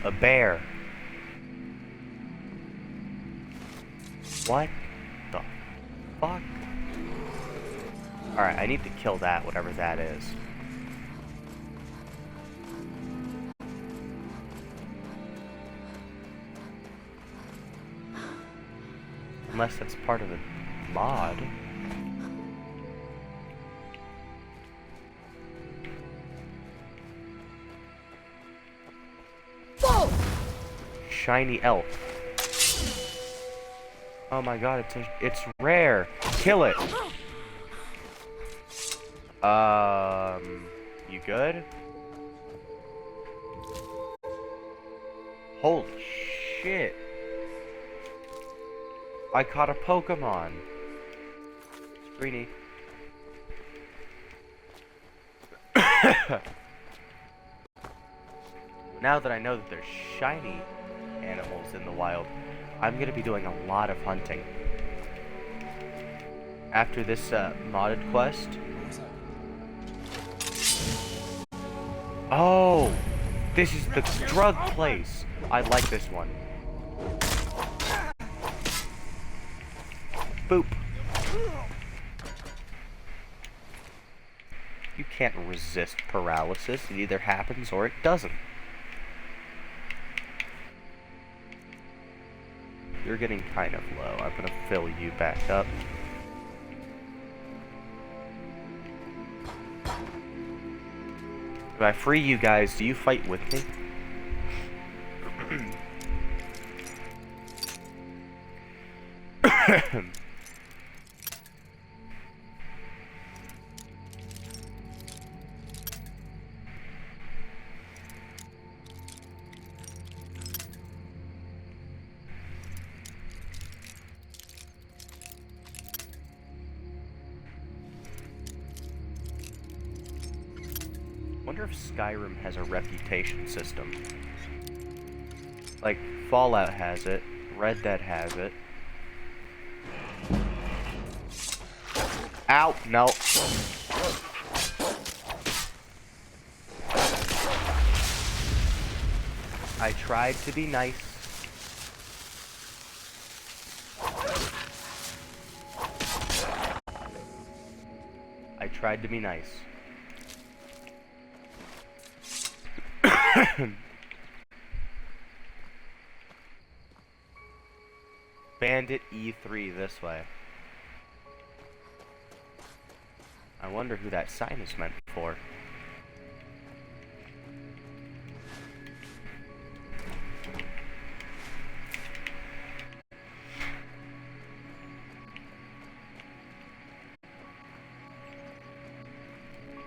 A bear. What the fuck? Alright, I need to kill that, whatever that is. Unless that's part of the mod. Shiny elf. Oh my god, it's rare. Kill it. You good? Holy shit. I caught a Pokemon. Greenie. Now that I know that there's shiny animals in the wild, I'm gonna be doing a lot of hunting. After this modded quest. Oh! This is the drug place! I like this one. Boop. You can't resist paralysis. It either happens or it doesn't. You're getting kind of low. I'm gonna fill you back up. If I free you guys, do you fight with me? Wonder if Skyrim has a reputation system. Like, Fallout has it, Red Dead has it. Ow! No. I tried to be nice. I tried to be nice. Bandit E3 this way. I wonder who that sign is meant for.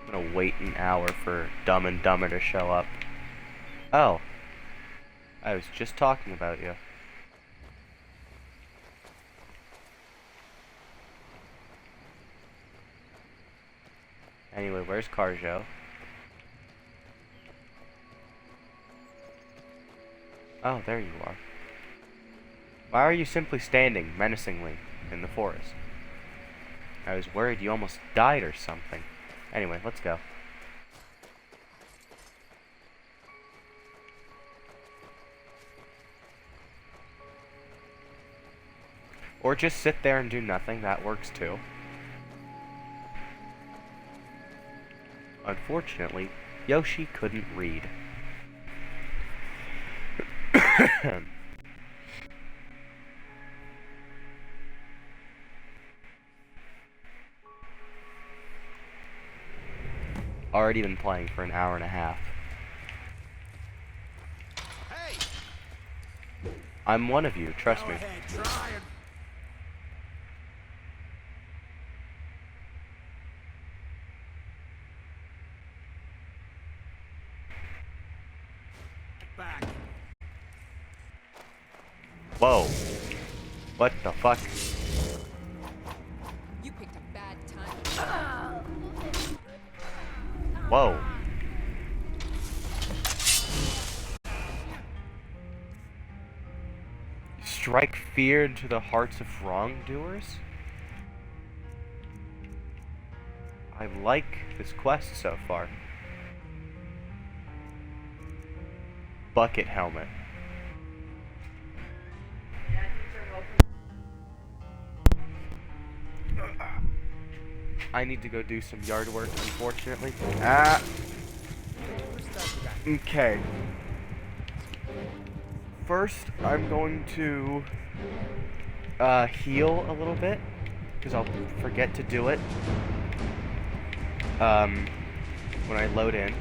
I'm gonna wait an hour for Dumb and Dumber to show up. Oh. I was just talking about you. Anyway, where's Carjo? Oh, there you are. Why are you simply standing menacingly in the forest? I was worried you almost died or something. Anyway, let's go. Or just sit there and do nothing, that works too. Unfortunately, Yoshi couldn't read. Already been playing for an hour and a half. Hey! I'm one of you, trust me. Back. Whoa. What the fuck? You picked a bad time. Whoa. Strike fear into the hearts of wrongdoers? I like this quest so far. Bucket helmet. I need to go do some yard work, unfortunately. Ah. Okay. First, I'm going to heal a little bit, because I'll forget to do it when I load in.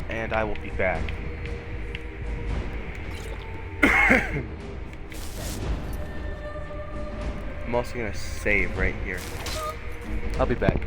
And I will be back. I'm also gonna save right here. I'll be back.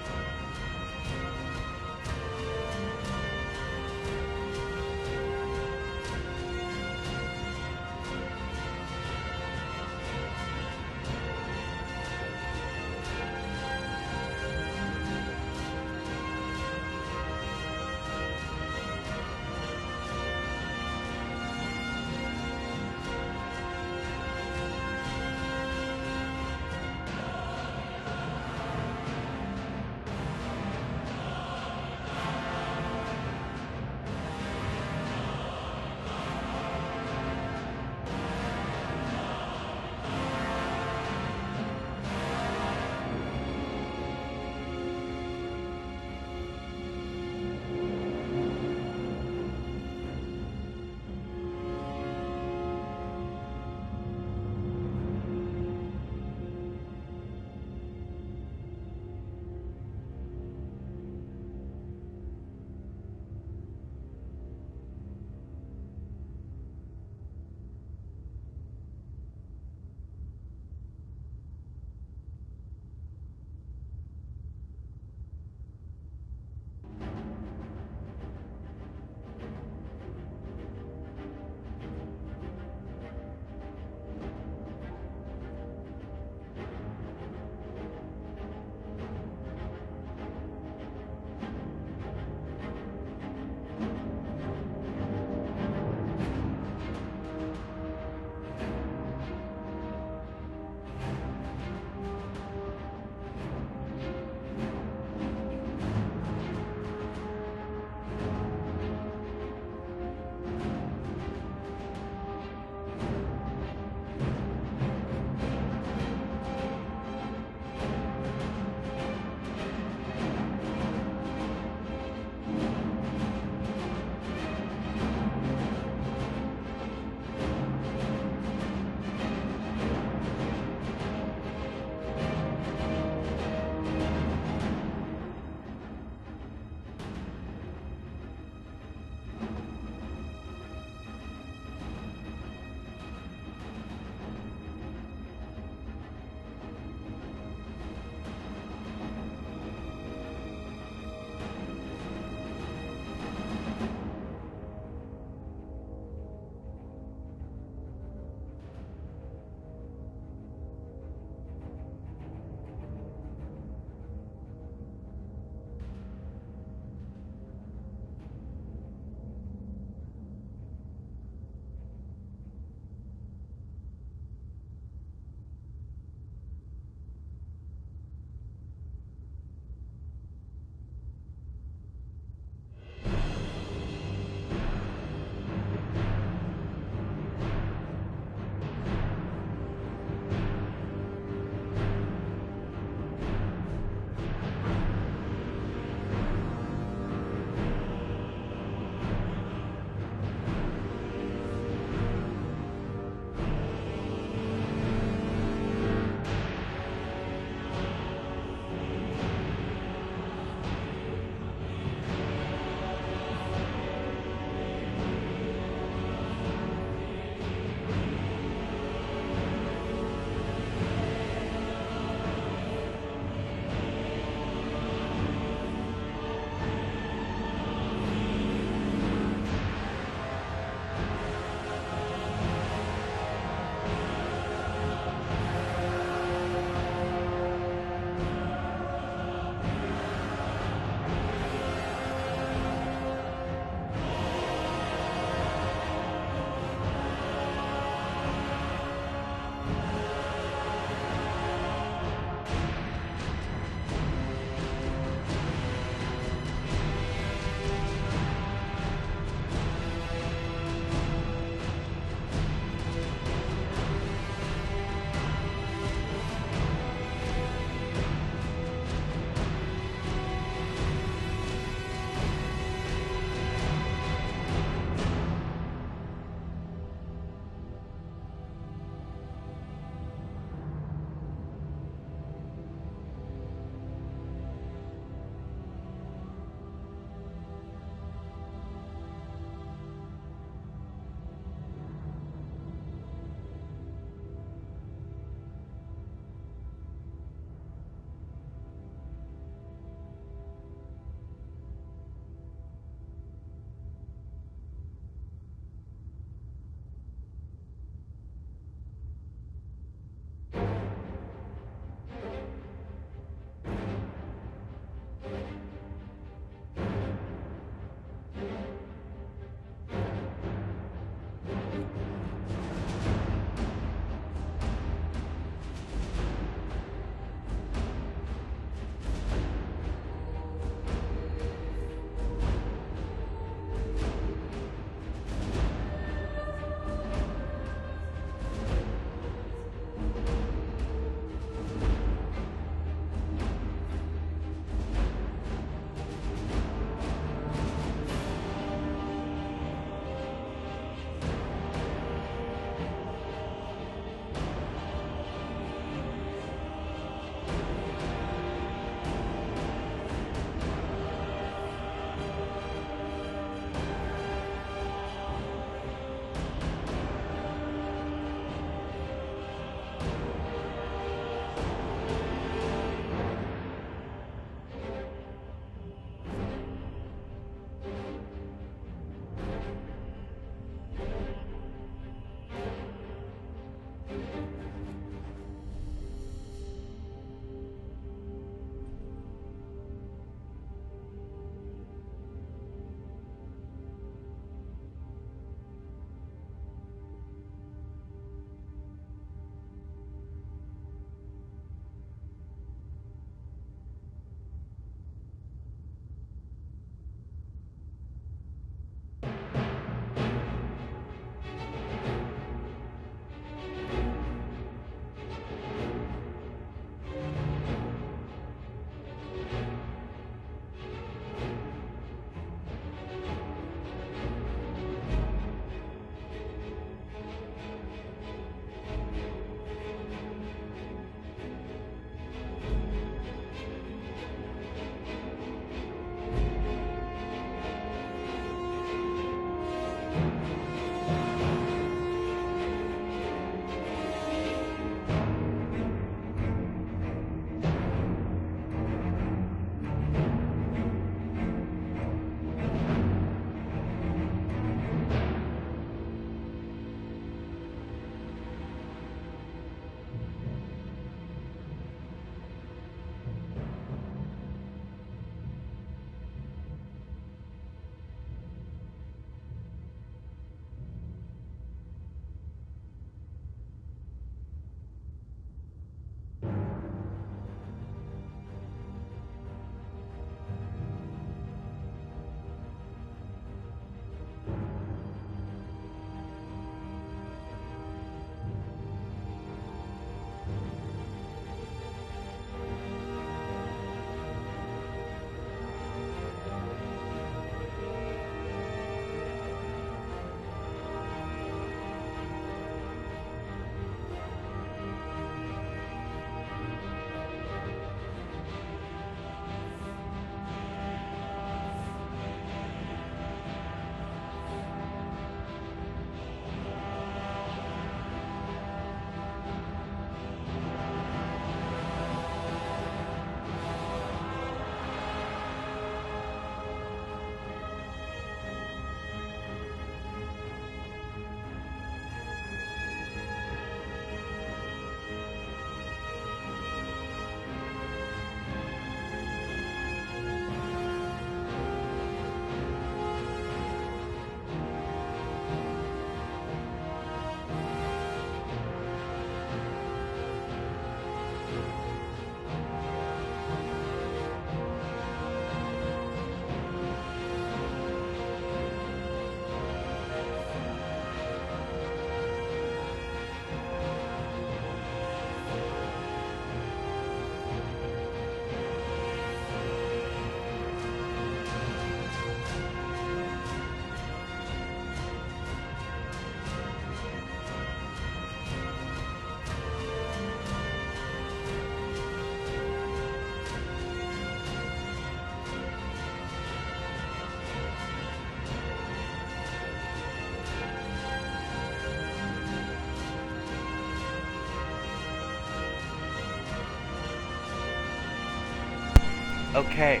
Okay,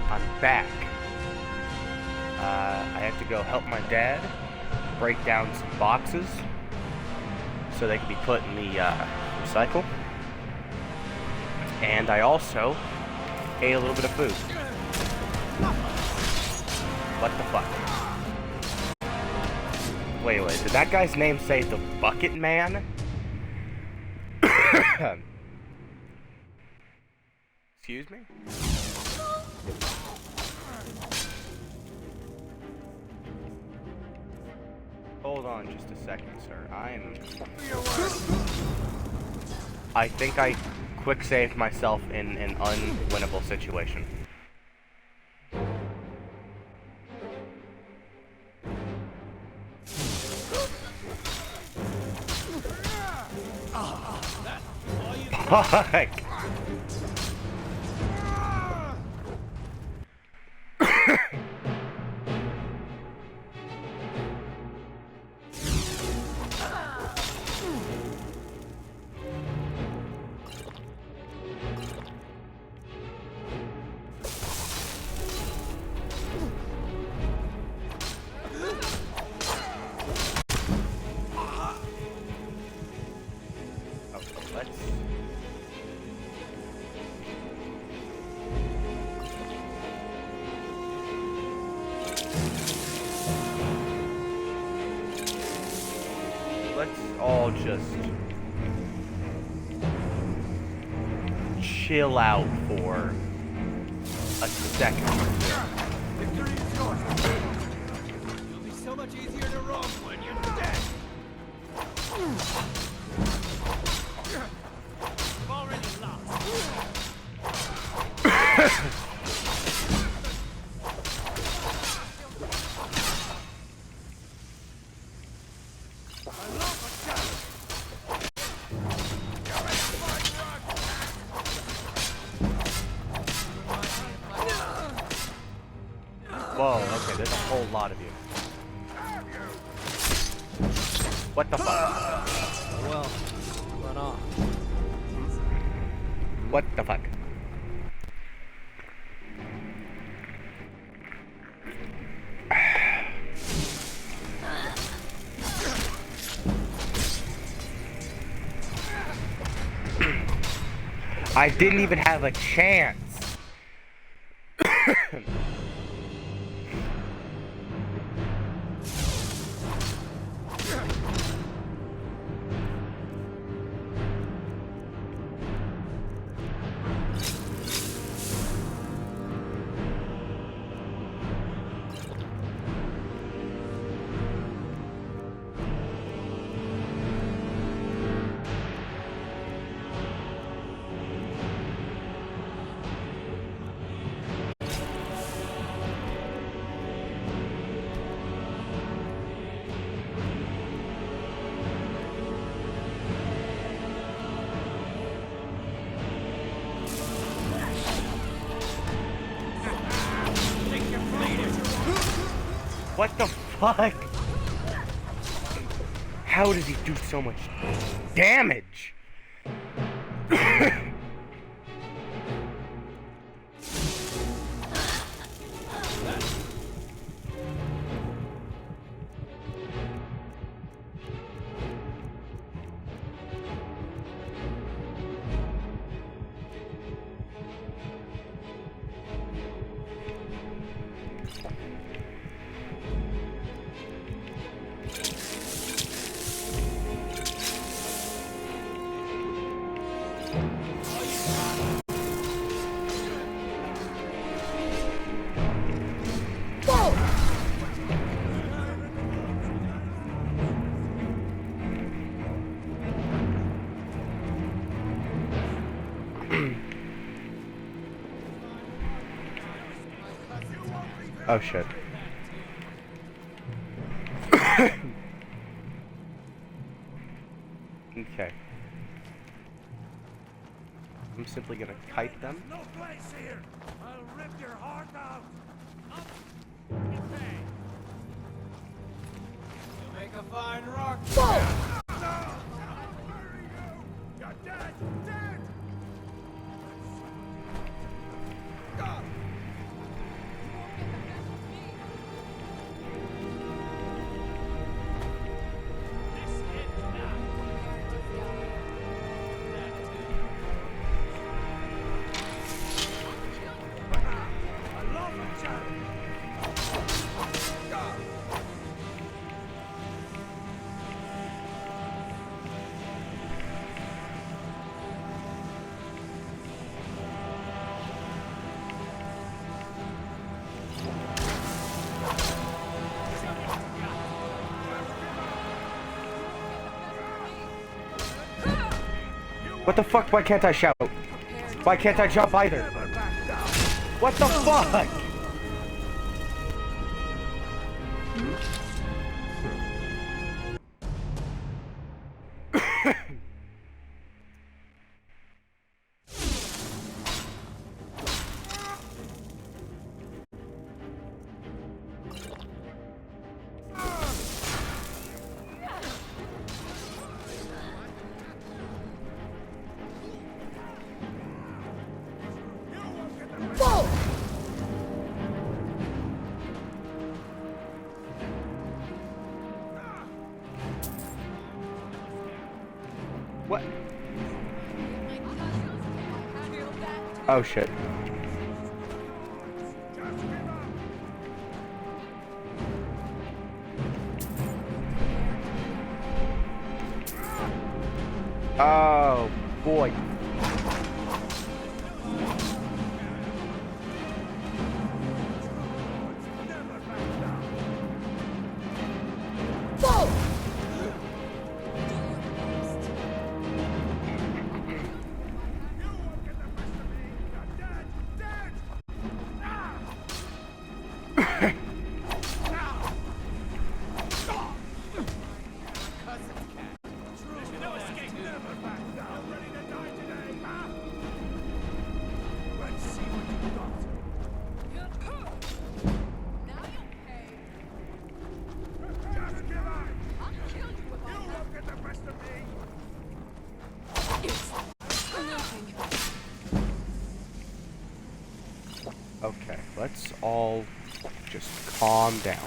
I'm back. I have to go help my dad break down some boxes so they can be put in the recycle. And I also ate a little bit of food. What the fuck? Wait, did that guy's name say the Bucket Man? Excuse me? Hold on just a second, sir. I think I quick saved myself in an unwinnable situation. Fuck! Let's all just chill out for a second. Victory is yours. You'll be so much easier to roam when you're dead. You've already lost. Whoa, okay, there's a whole lot of you. What the fuck? Well, run off. What the fuck? I didn't even have a chance. What the fuck? How does he do so much damage? Oh shit. Okay. I'm simply gonna kite them. No place here. I'll rip your heart out. You'll make a fine rock. You're dead. Dead. What the fuck? Why can't I shout? Why can't I jump either? What the fuck? What? Oh shit. Oh boy. Okay, let's all just calm down.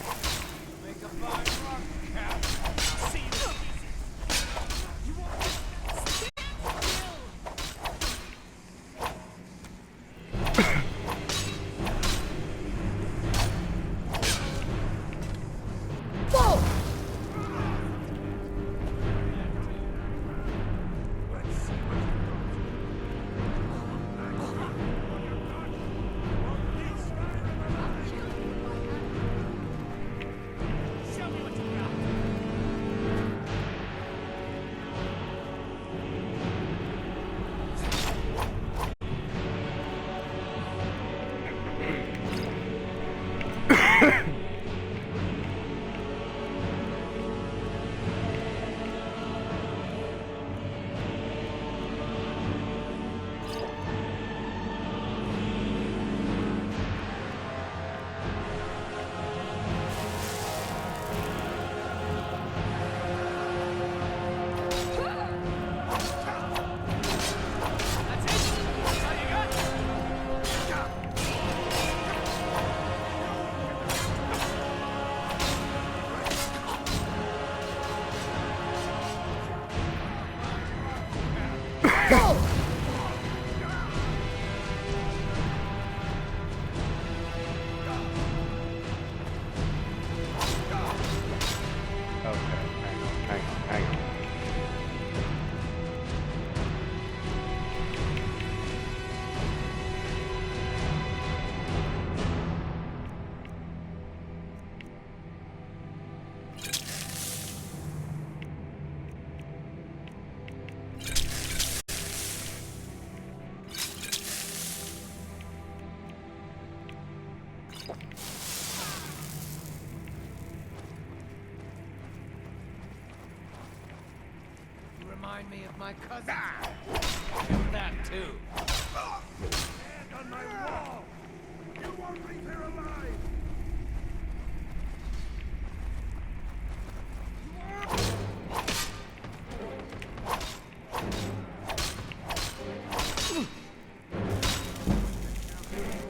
Remind me of my cousin. And that too. Stand on my wall. You won't leave here alive.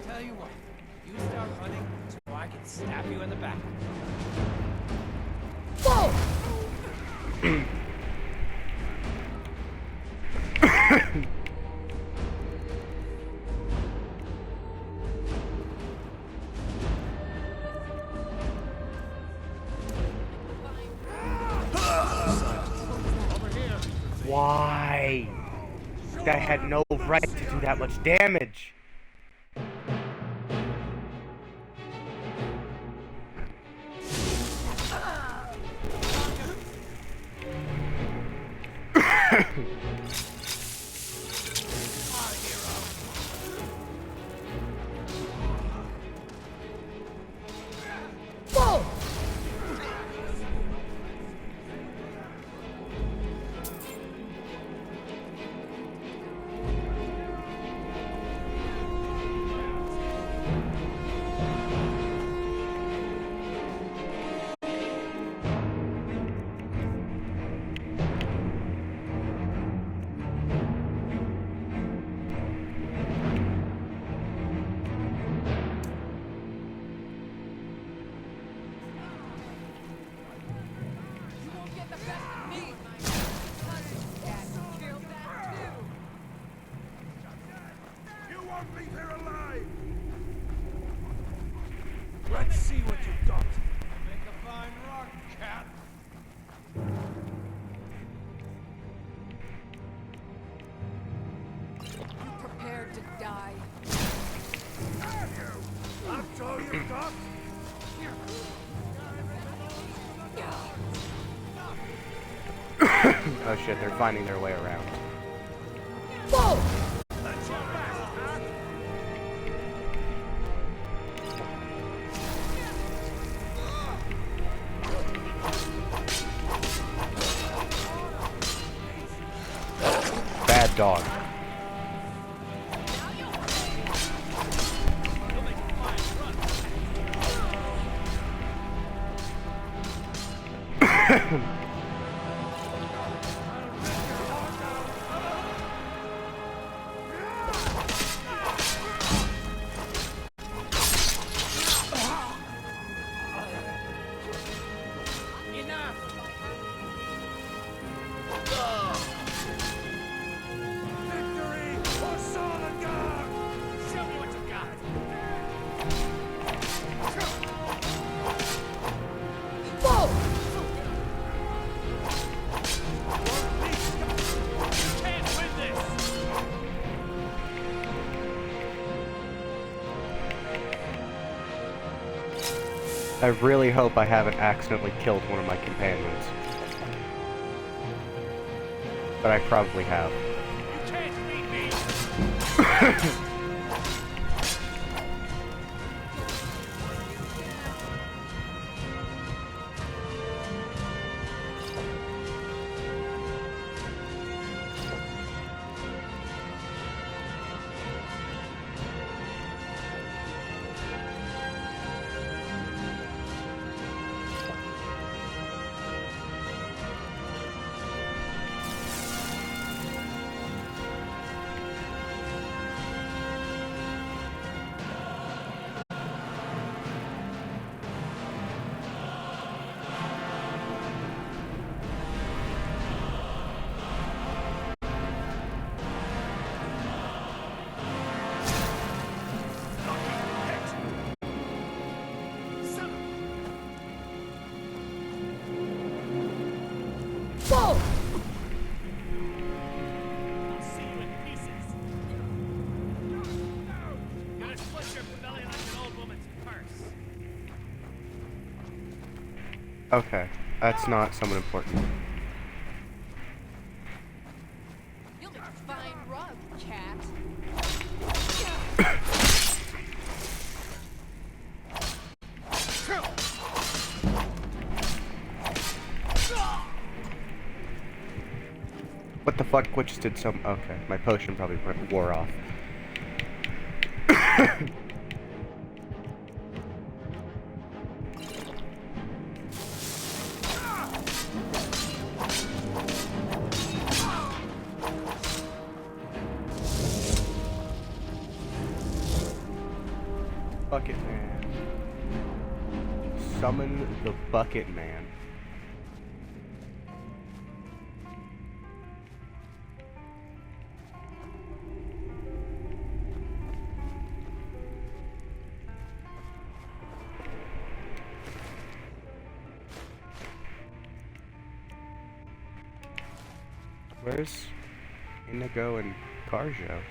Tell you what, you start running so I can stab you in the back. Why? That had no right to do that much damage. Let's see what you got. Make a fine rock, cat. You prepared to die. That's all you got? Oh shit, they're finding their way around. That's your last, cat. Bad dog. Victory or Solidar! Show me what you got. You can't win this! I really hope I haven't accidentally killed one of my companions. But I probably have. You can't beat me! I'll see you in pieces. Gonna split your belly like an old woman's purse. Okay, that's not someone important. You'll make a fine rug, cat. What the fuck? Which did some? Okay, my potion probably wore off. Bucket Man. Summon the Bucket Man. Where's Inigo and Carjo?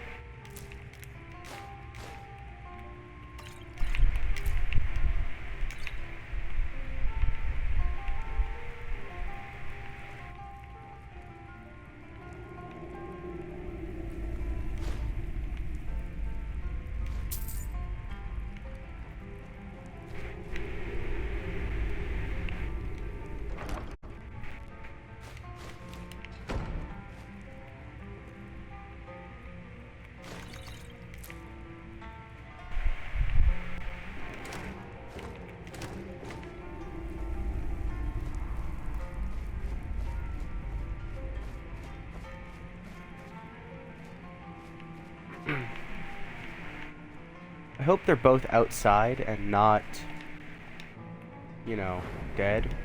I hope they're both outside and not, you know, dead.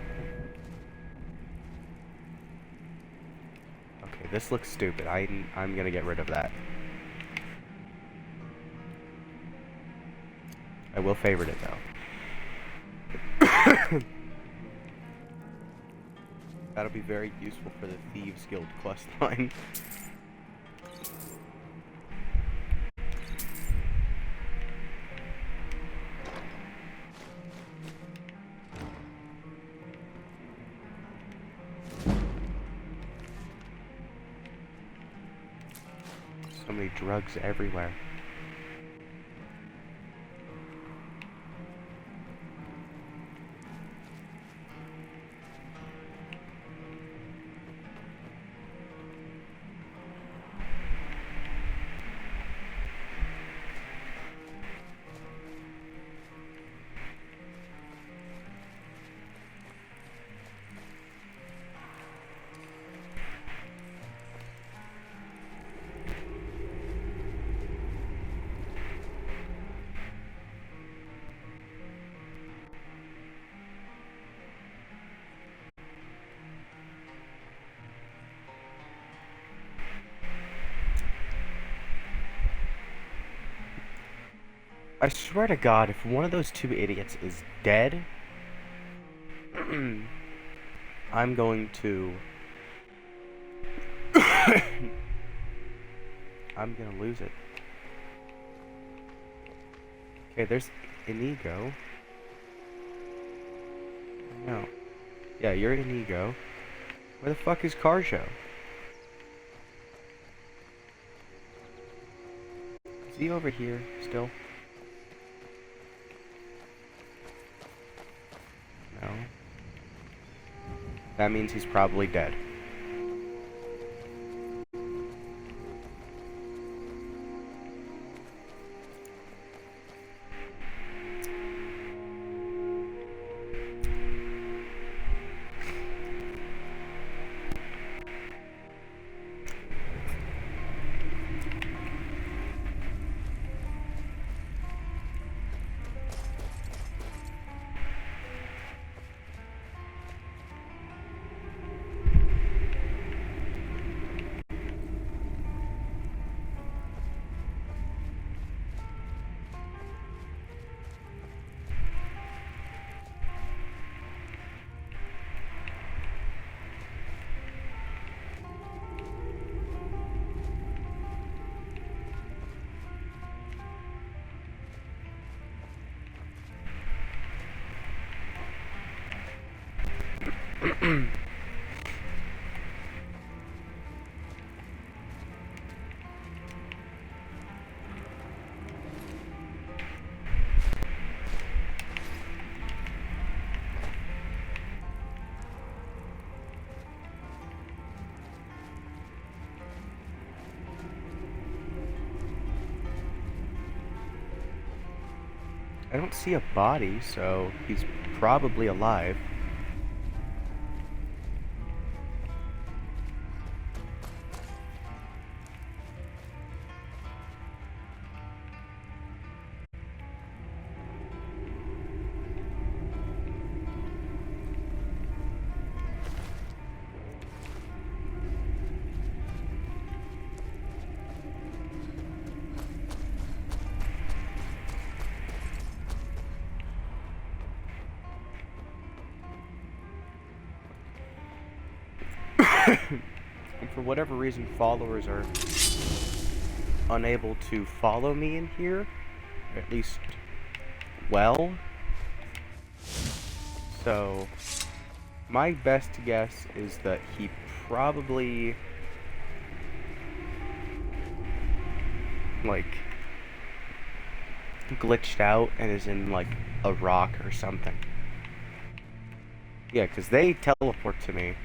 Okay, this looks stupid. I'm gonna get rid of that. I will favorite it though. That'll be very useful for the Thieves Guild quest line. So many drugs everywhere. I swear to God, if one of those two idiots is dead, I'm going to... I'm gonna lose it. Okay, there's Inigo. No. Yeah, you're Inigo. Where the fuck is Carjo? Is he over here still? No. That means he's probably dead. I don't see a body, so he's probably alive. I'm for whatever reason, followers are unable to follow me in here. At least, well. So, my best guess is that he probably, like, glitched out and is in, like, a rock or something. Yeah, because they teleport to me.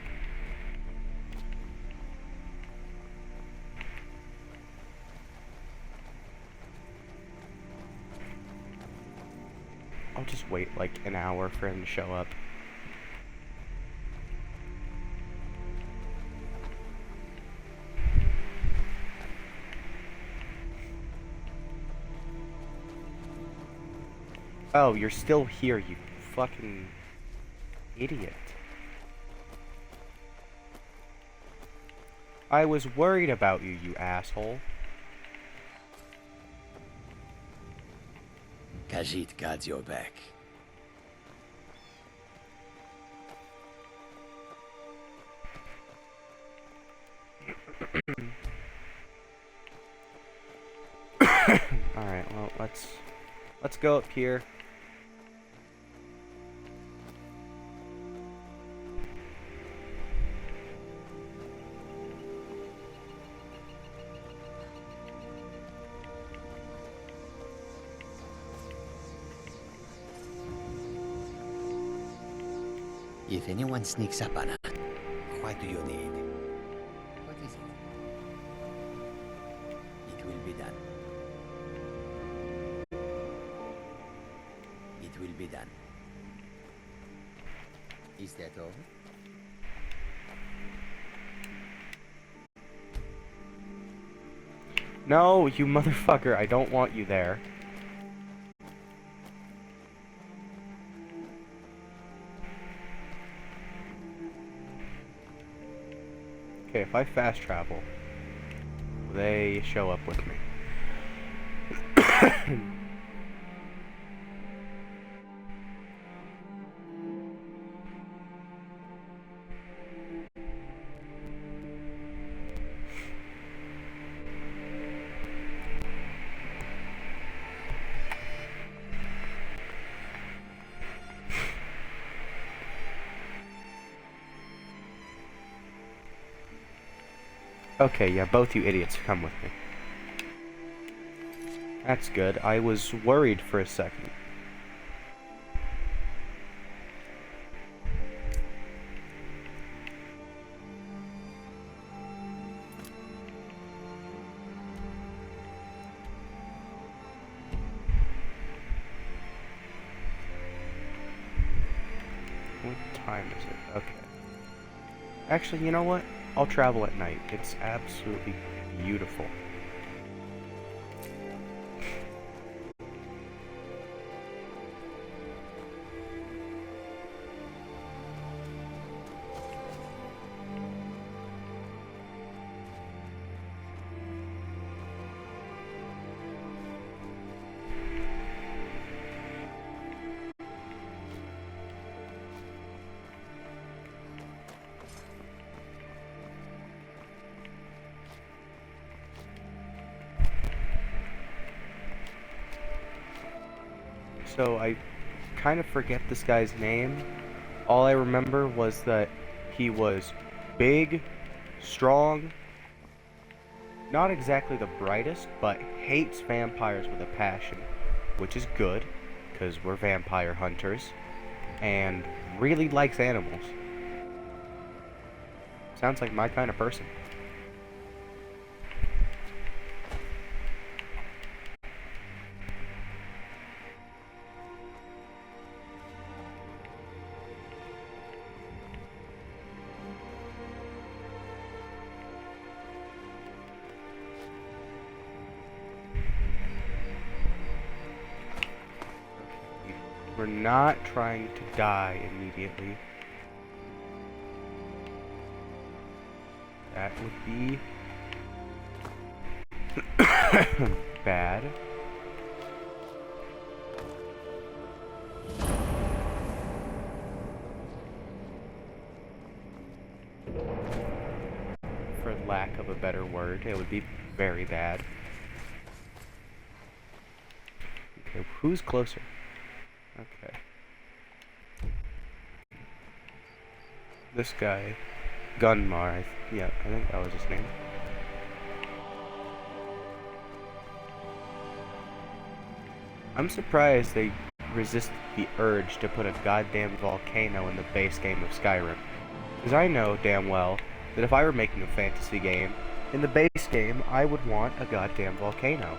I'll just wait like an hour for him to show up. Oh, you're still here, you fucking idiot. I was worried about you, you asshole. Khajiit got your back. Alright, well, let's go up here. If anyone sneaks up on us, what do you need? What is it? It will be done. It will be done. Is that all? No, you motherfucker, I don't want you there. Okay, if I fast travel, they show up with me. Okay, yeah, both you idiots come with me. That's good. I was worried for a second. What time is it? Okay. Actually, you know what? I'll travel at night. It's absolutely beautiful. So I kind of forget this guy's name. All I remember was that he was big, strong, not exactly the brightest, but hates vampires with a passion, which is good, because we're vampire hunters, and really likes animals. Sounds like my kind of person. We're not trying to die immediately. That would be bad. For lack of a better word. It would be very bad. Okay, who's closer? Okay. This guy, Gunmar, yeah, I think that was his name. I'm surprised they resist the urge to put a goddamn volcano in the base game of Skyrim. Because I know damn well that if I were making a fantasy game, in the base game, I would want a goddamn volcano.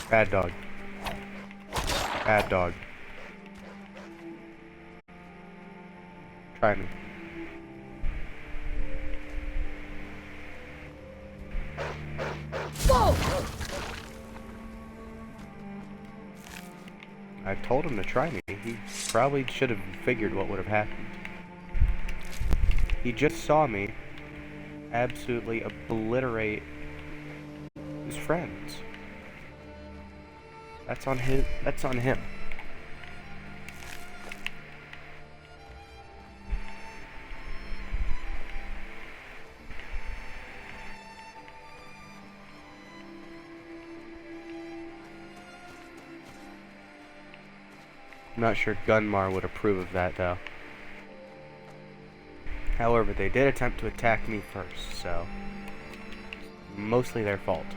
Bad dog. Bad dog. Try me. Whoa! I told him to try me. He probably should have figured what would have happened. He just saw me absolutely obliterate his friends. That's on his. That's on him. I'm not sure Gunmar would approve of that, though. However, they did attempt to attack me first, so mostly their fault.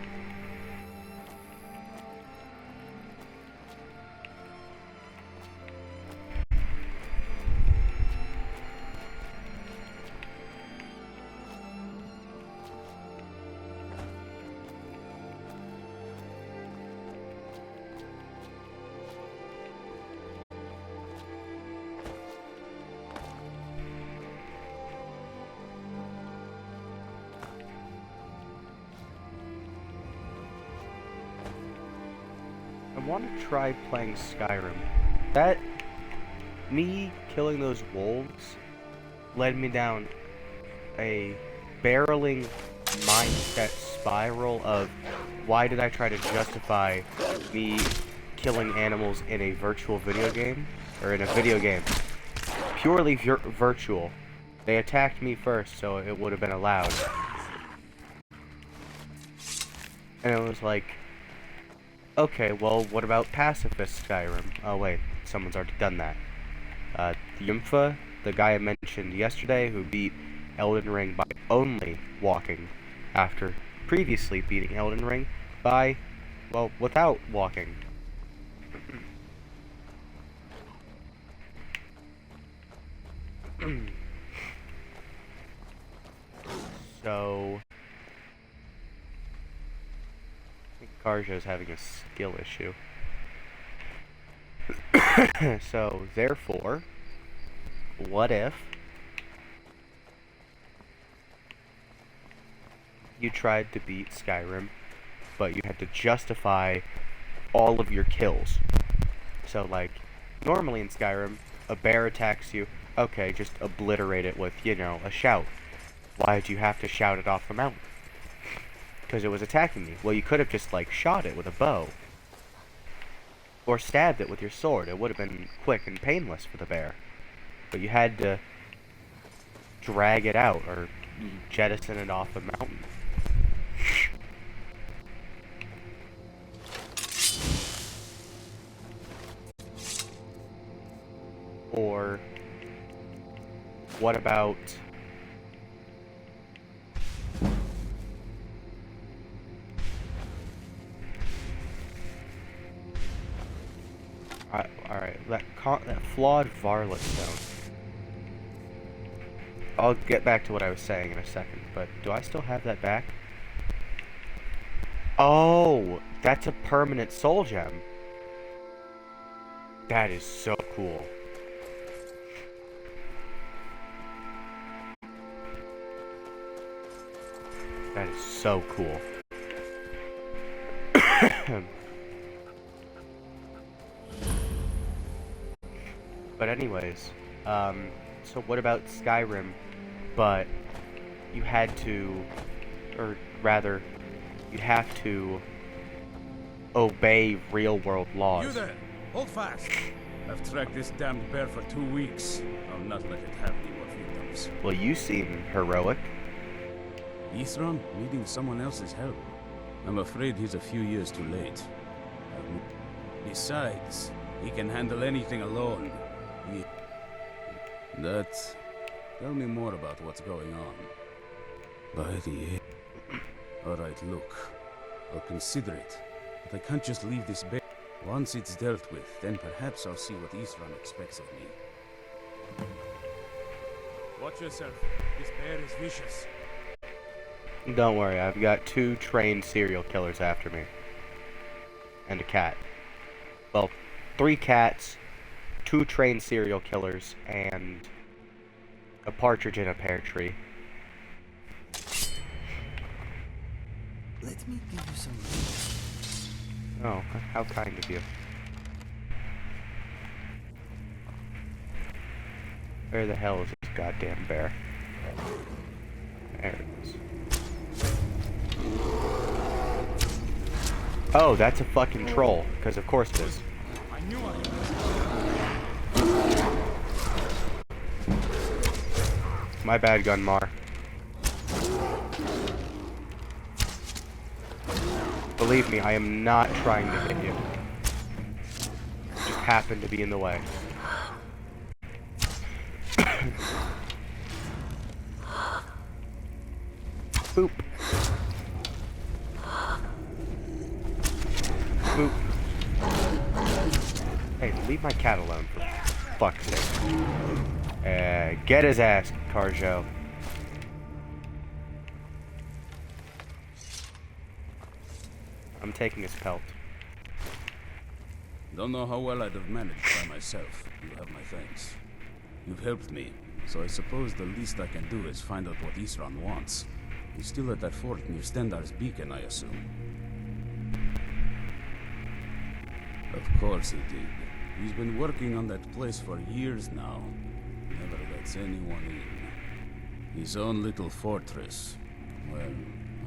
I want to try playing Skyrim. Me killing those wolves led me down a barreling mindset spiral of why did I try to justify me killing animals in a virtual video game, or in a video game. Purely virtual. They attacked me first, so it would have been allowed. And it was like, okay, well, what about pacifist Skyrim? Oh wait, someone's already done that. Yumfa, the guy I mentioned yesterday who beat Elden Ring by only walking, after previously beating Elden Ring by, well, without walking. So Karja's having a skill issue. So, therefore, what if you tried to beat Skyrim, but you had to justify all of your kills? So, like, normally in Skyrim, a bear attacks you, okay, just obliterate it with, you know, a shout. Why'd you have to shout it off the mountain? Because it was attacking me. Well, you could have just, like, shot it with a bow. Or stabbed it with your sword. It would have been quick and painless for the bear. But you had to drag it out, or jettison it off the mountain. Or what about alright, that flawed varlet stone. I'll get back to what I was saying in a second, but do I still have that back? Oh, that's a permanent soul gem. That is so cool. That is so cool. But anyways, so what about Skyrim? But you had to, or rather, you'd have to obey real-world laws. You there! Hold fast! I've tracked this damned bear for 2 weeks. I'll not let it have any more victims. Well, you seem heroic. Ithram needing someone else's help. I'm afraid he's a few years too late. Besides, he can handle anything alone. Tell me more about what's going on. By the... Alright, look. I'll consider it. But I can't just leave this bear. Once it's dealt with, then perhaps I'll see what Ithram expects of me. Watch yourself. This bear is vicious. Don't worry, I've got 2 trained serial killers after me. And a cat. Well, 3 cats, 2 trained serial killers, and a partridge in a pear tree. Let me give you some. Oh, how kind of you. Where the hell is this goddamn bear? There it is. Oh, that's a fucking troll, because of course it is. I knew I My bad, Gunmar. Believe me, I am not trying to hit you. Just happened to be in the way. Boop. Boop. Hey, leave my cat alone, for fuck's sake. Get his ass, Carjo. I'm taking his pelt. don't know how well I'd have managed by myself. You have my thanks. You've helped me, so I suppose the least I can do is find out what Ithram wants. He's still at that fort near Stendar's beacon, I assume. Of course he did. He's been working on that place for years now. Never lets anyone in. His own little fortress. Well,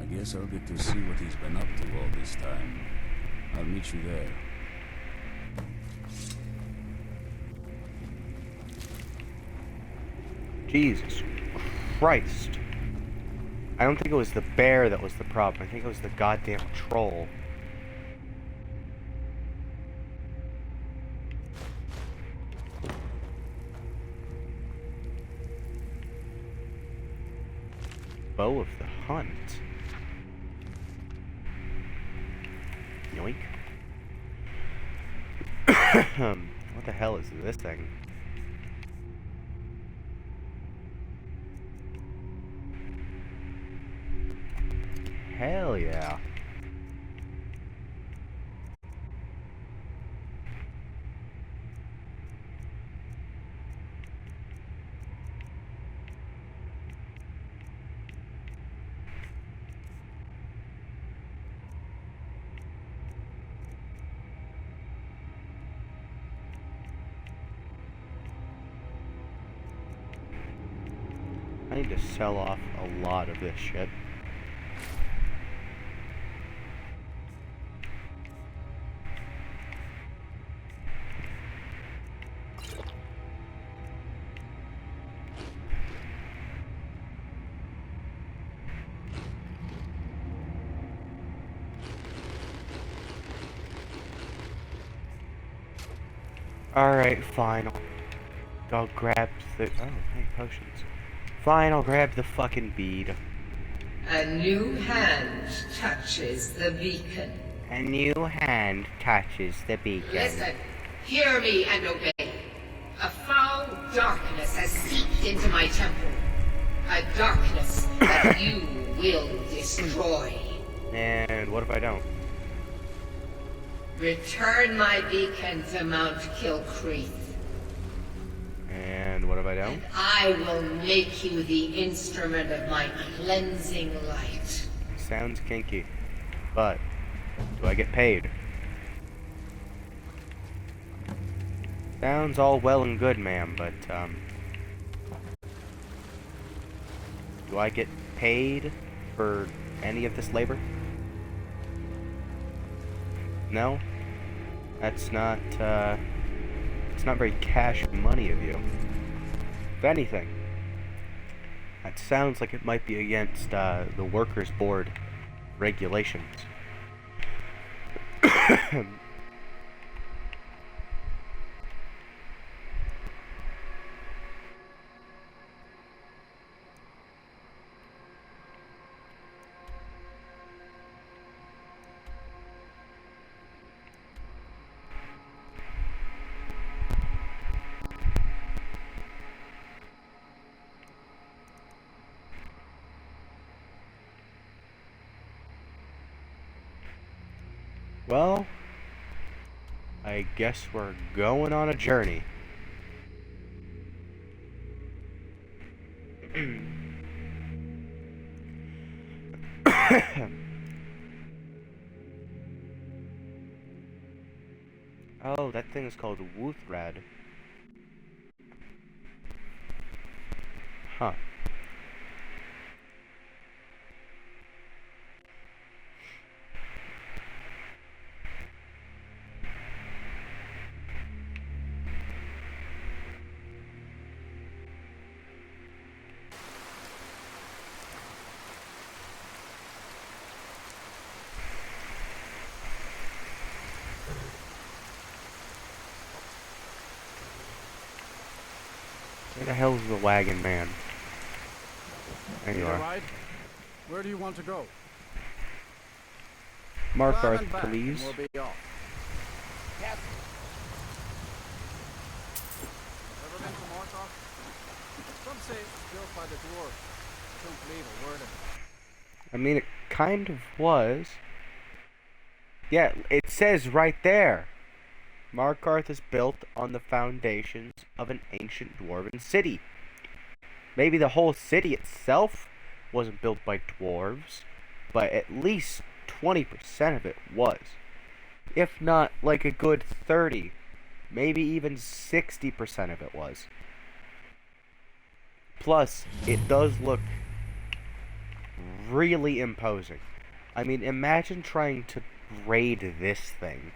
I guess I'll get to see what he's been up to all this time. I'll meet you there. Jesus Christ. I don't think it was the bear that was the problem. I think it was the goddamn troll. Bow of the Hunt. Yoink. What the hell is this thing? Hell yeah. I need to sell off a lot of this shit. Alright, fine. I'll grab the... Oh, hey, potions. Fine, I'll grab the fucking bead. A new hand touches the beacon. A new hand touches the beacon. Listen, hear me and obey. A foul darkness has seeped into my temple. A darkness that you will destroy. And what if I don't? Return my beacon to Mount Kilcreath. And what if I don't? I will make you the instrument of my cleansing light. Sounds kinky. But, do I get paid? Sounds all well and good, ma'am, but, do I get paid for any of this labor? No? That's not, it's not very cash money of you. If anything, that sounds like it might be against, the Workers' Board regulations. Well, I guess we're going on a journey. Oh, that thing is called Wuthrad. Huh. Where the hell's the wagon man? There you are. Ride? Where do you want to go? Mark Climb Arth, and back, please. and we'll be off. Ever been to Markarth? Some say it's built by the dwarves. I don't believe a word of it. I mean, it kind of was. Yeah, it says right there. Markarth is built on the foundations of an ancient dwarven city. Maybe the whole city itself wasn't built by dwarves, but at least 20% of it was. If not like a good 30, maybe even 60% of it was. Plus, it does look really imposing. I mean, imagine trying to raid this thing.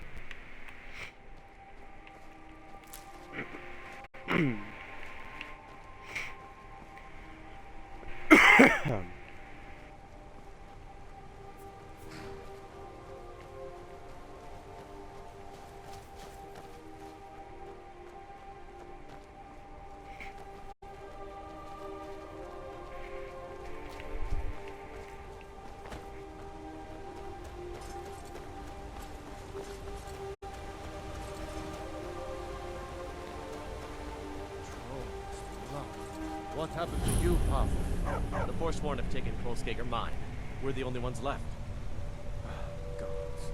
What happened to you, Puff? The Forsworn have taken Kolskager mine. We're the only ones left. Gods.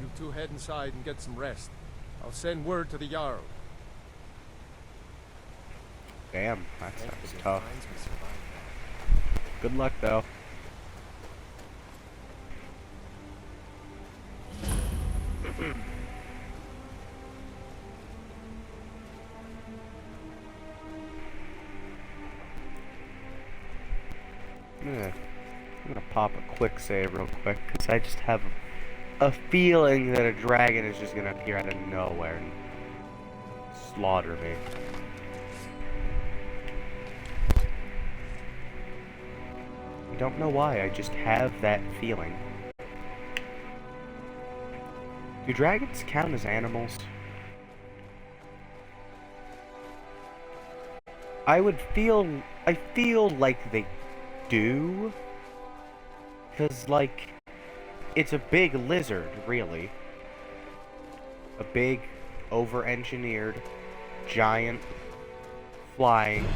You two head inside and get some rest. I'll send word to the Jarl. Damn, that sounds tough. Good luck, though. I'm gonna pop a quick save real quick, because I just have a feeling that a dragon is just gonna appear out of nowhere and slaughter me. I don't know why, I just have that feeling. Do dragons count as animals? I feel like they do, because, like, it's a big lizard, really. A big, over-engineered, giant, flying...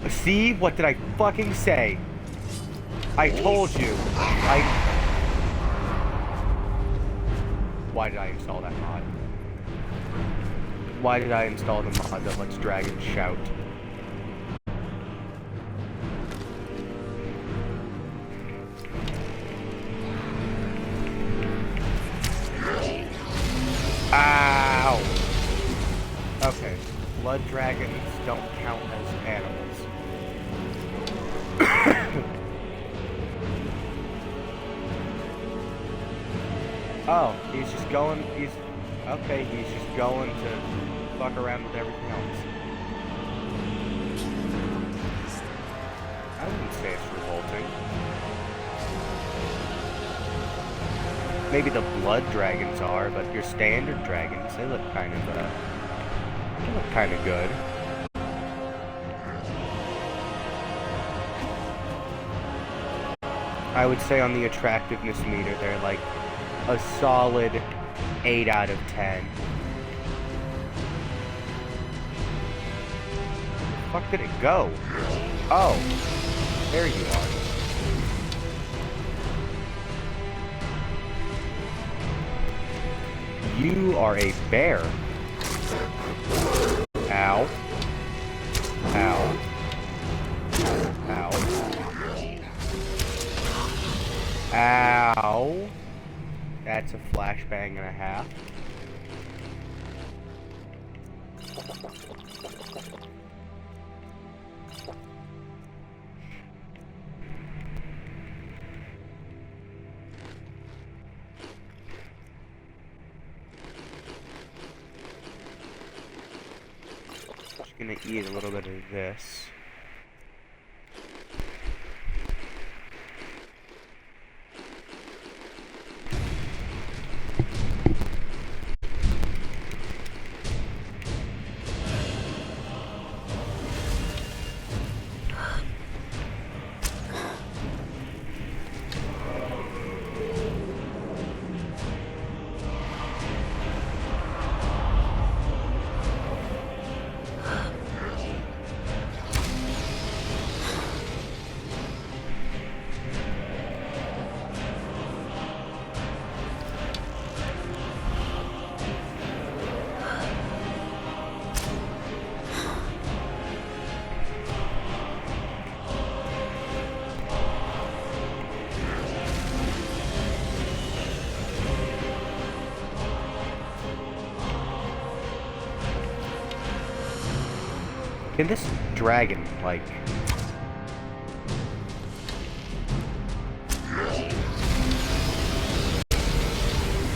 See? What did I fucking say? I told you. Why did I install that mod? Why did I install the mod that lets dragons shout? Ow! Okay, blood dragons don't count as animals. Oh, he's just going, he's just going to fuck around with everything else. I wouldn't say it's revolting. Maybe the blood dragons are, but your standard dragons, they look kind of good. I would say on the attractiveness meter, they're like a solid 8 out of 10. Where the fuck did it go? Oh, there you are. You are a bear. Ow. Ow. Ow. Ow. That's a flashbang and a half. Just gonna eat a little bit of this. Can this dragon, like...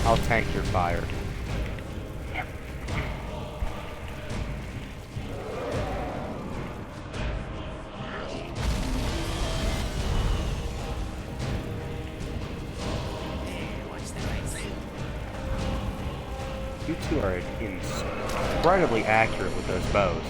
I'll tank your fire. You two are incredibly accurate with those bows.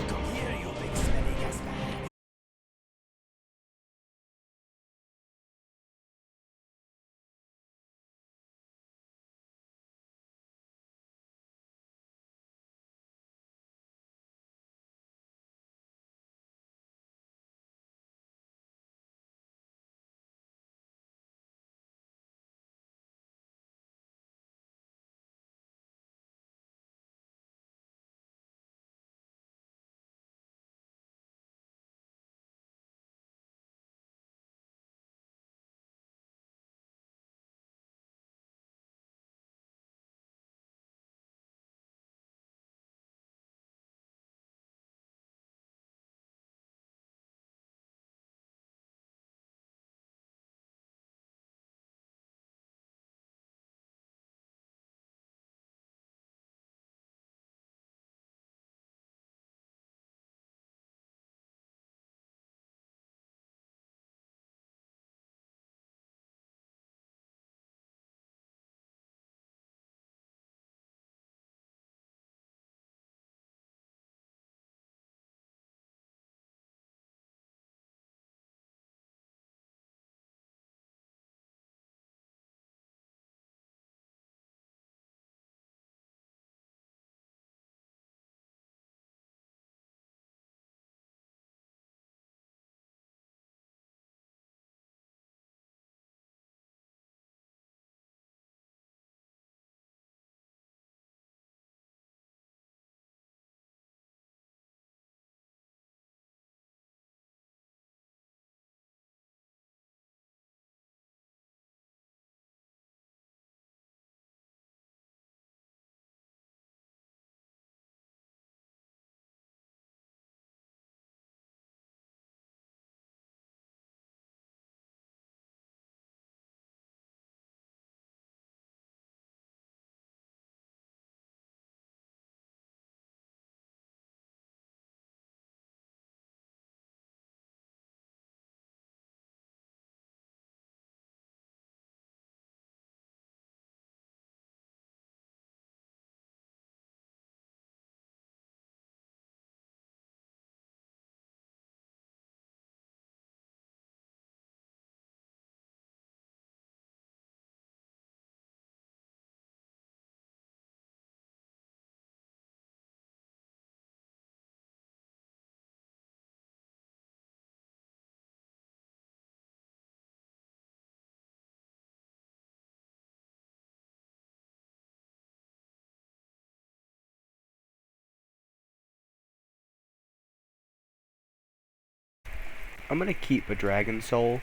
I'm gonna keep a dragon soul,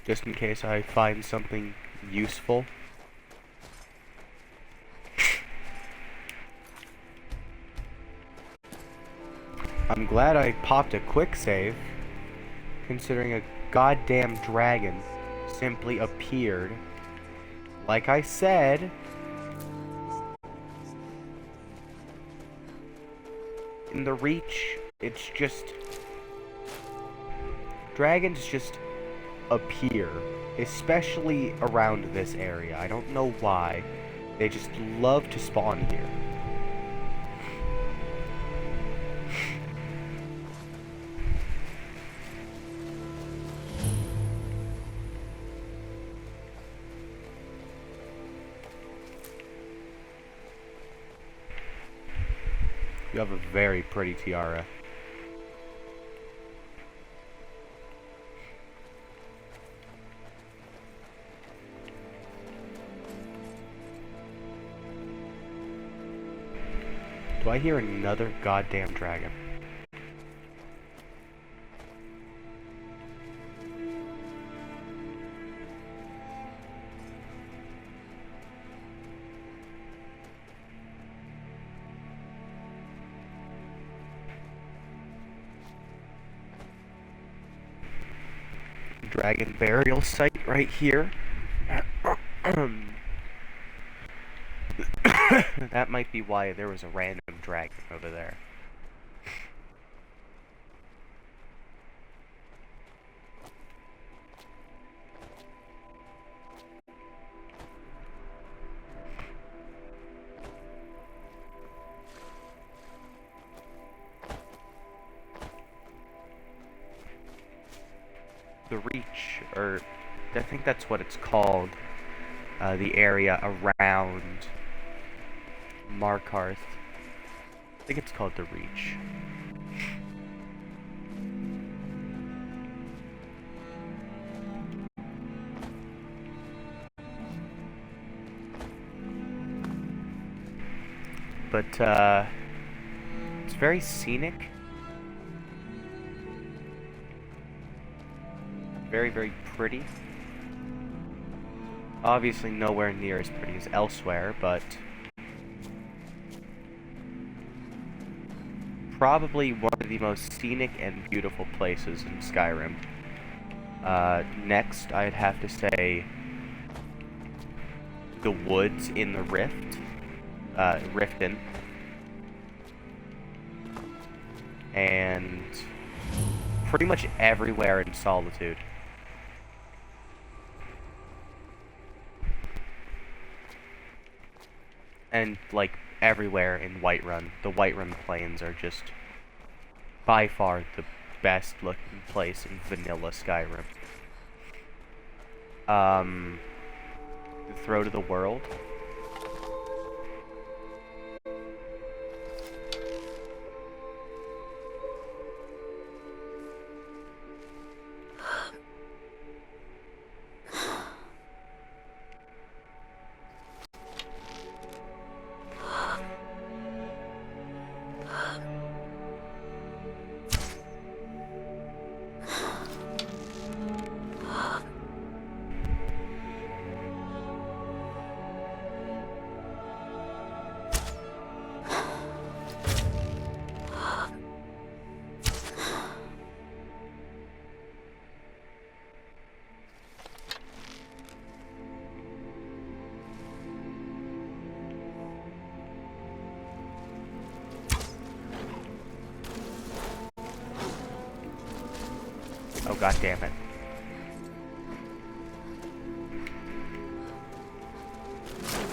just in case I find something useful. I'm glad I popped a quick save, considering a goddamn dragon simply appeared. Like I said, in the Reach, it's just... dragons just appear, especially around this area. I don't know why. They just love to spawn here. You have a very pretty tiara. Do I hear another goddamn dragon? Dragon burial site right here. That might be why there was a random dragon over there. The Reach, or I think that's what it's called, the area around Markarth. I think it's called the Reach. But, it's very scenic. Very, very pretty. Obviously nowhere near as pretty as elsewhere, but probably one of the most scenic and beautiful places in Skyrim. Next, I'd have to say the woods in the Rift, Riften, and pretty much everywhere in Solitude. And, like, everywhere in Whiterun. The Whiterun Plains are just by far the best looking place in vanilla Skyrim. Throw to the world. Oh, god damn it.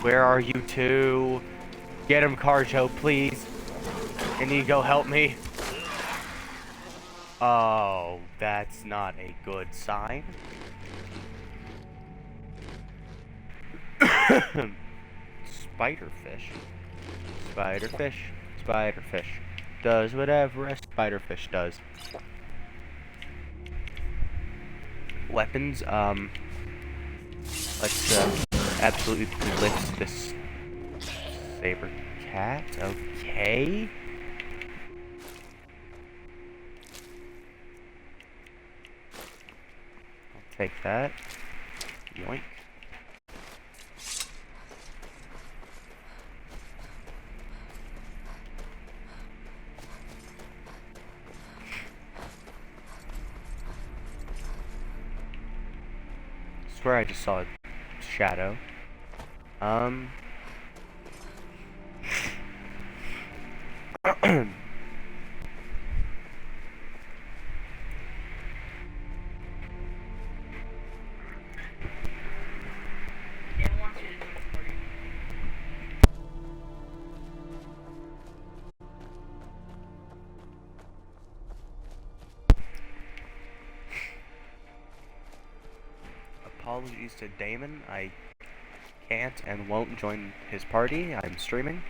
Where are you two? Get him, Carjo, please. Can you go help me? Oh, that's not a good sign. Spiderfish. Spiderfish. Spiderfish. Does whatever a spiderfish does. Weapons, let's, absolutely blitz this saber cat. Okay. Take that. Yoink. Swear I just saw a shadow. Apologies to Damon, I can't and won't join his party. I'm streaming.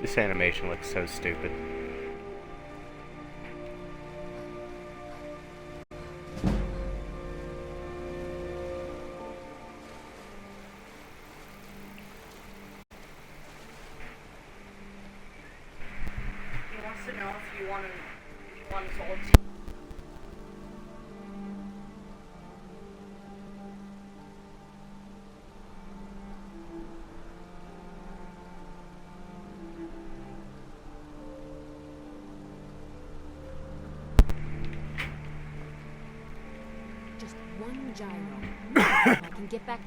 This animation looks so stupid. He wants to know if you want to solve. One gyro. I can get back.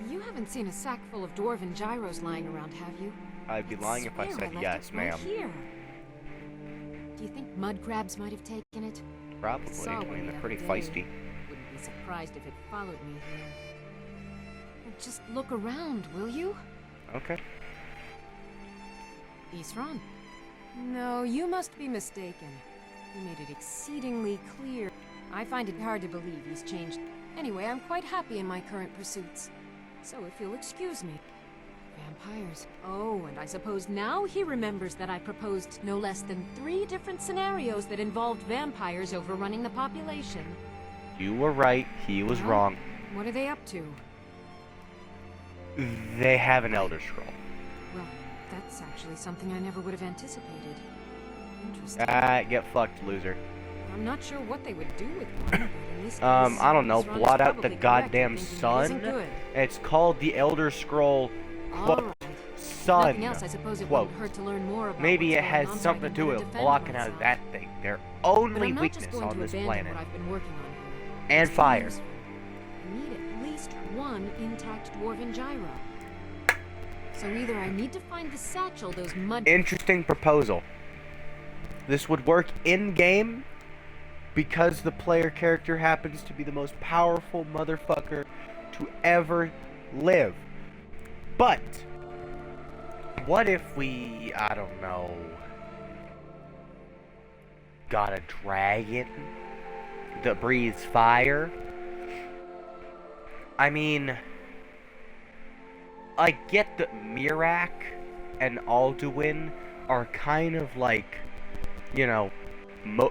You haven't seen a sack full of dwarven gyros lying around, have you? I'd be lying if I said yes, ma'am. Here. Do you think mud crabs might have taken it? Probably. I mean, they're pretty feisty. Wouldn't be surprised if it followed me here. Well, just look around, will you? Okay. Isran? No, you must be mistaken. You made it exceedingly clear. I find it hard to believe he's changed. Anyway, I'm quite happy in my current pursuits. So if you'll excuse me. Vampires. Oh, and I suppose now he remembers that I proposed no less than 3 different scenarios that involved vampires overrunning the population. You were right, he was wrong. What are they up to? They have an Elder Scroll. Well, that's actually something I never would have anticipated. Interesting. Get fucked, loser. I'm not sure what they would do with one, but in this case, I don't know, Isran's blot out the probably correct goddamn in thinking it sun? isn't good. It's called the Elder Scroll, quote, Alright. sun, Nothing else, I suppose it quote. wouldn't hurt to learn more about Maybe what's it has going on, so I something to can do better with defend blocking out myself. that thing. Their But only I'm not weakness just going on to this abandon planet. what I've been working on here. And It fire. seems I need at least 1 intact dwarven gyro. So either I need to find the satchel those mud... Interesting proposal. This would work in-game because the player character happens to be the most powerful motherfucker to ever live. But what if we, I don't know, got a dragon that breathes fire? I mean, I get that Mirak and Alduin are kind of like, you know,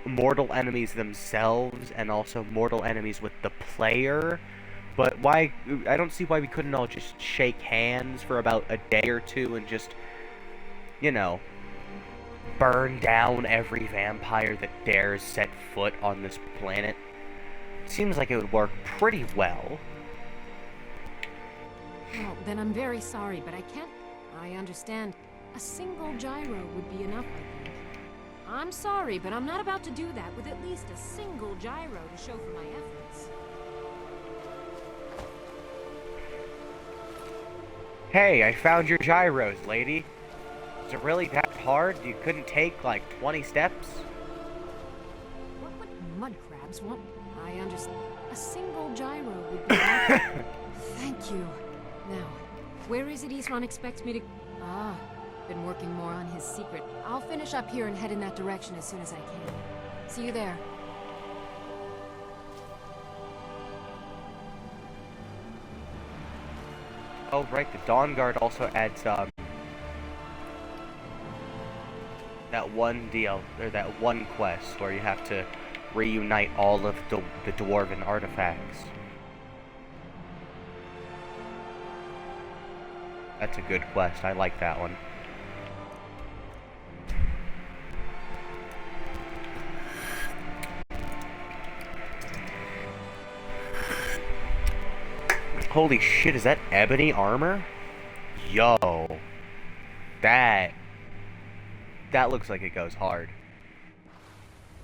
mortal enemies themselves and also mortal enemies with the player. But why, I don't see why we couldn't all just shake hands for about a day or two and just, you know, burn down every vampire that dares set foot on this planet. Seems like it would work pretty well. Well, then I'm very sorry, but I can't... I understand. A single gyro would be enough, I think. I'm sorry, but I'm not about to do that with at least a single gyro to show for my efforts. Hey, I found your gyros, lady. Is it really that hard? You couldn't take, like, 20 steps? What would mud crabs want? I understand. A single gyro would be enough. Thank you. Now, where is it Isran expects me to... Ah, Been working more on his secret. I'll finish up here and head in that direction as soon as I can. See you there. Oh, right, the Dawn Guard also adds, that one quest where you have to reunite all of the dwarven artifacts. That's a good quest, I like that one. Holy shit, is that ebony armor? Yo. That looks like it goes hard.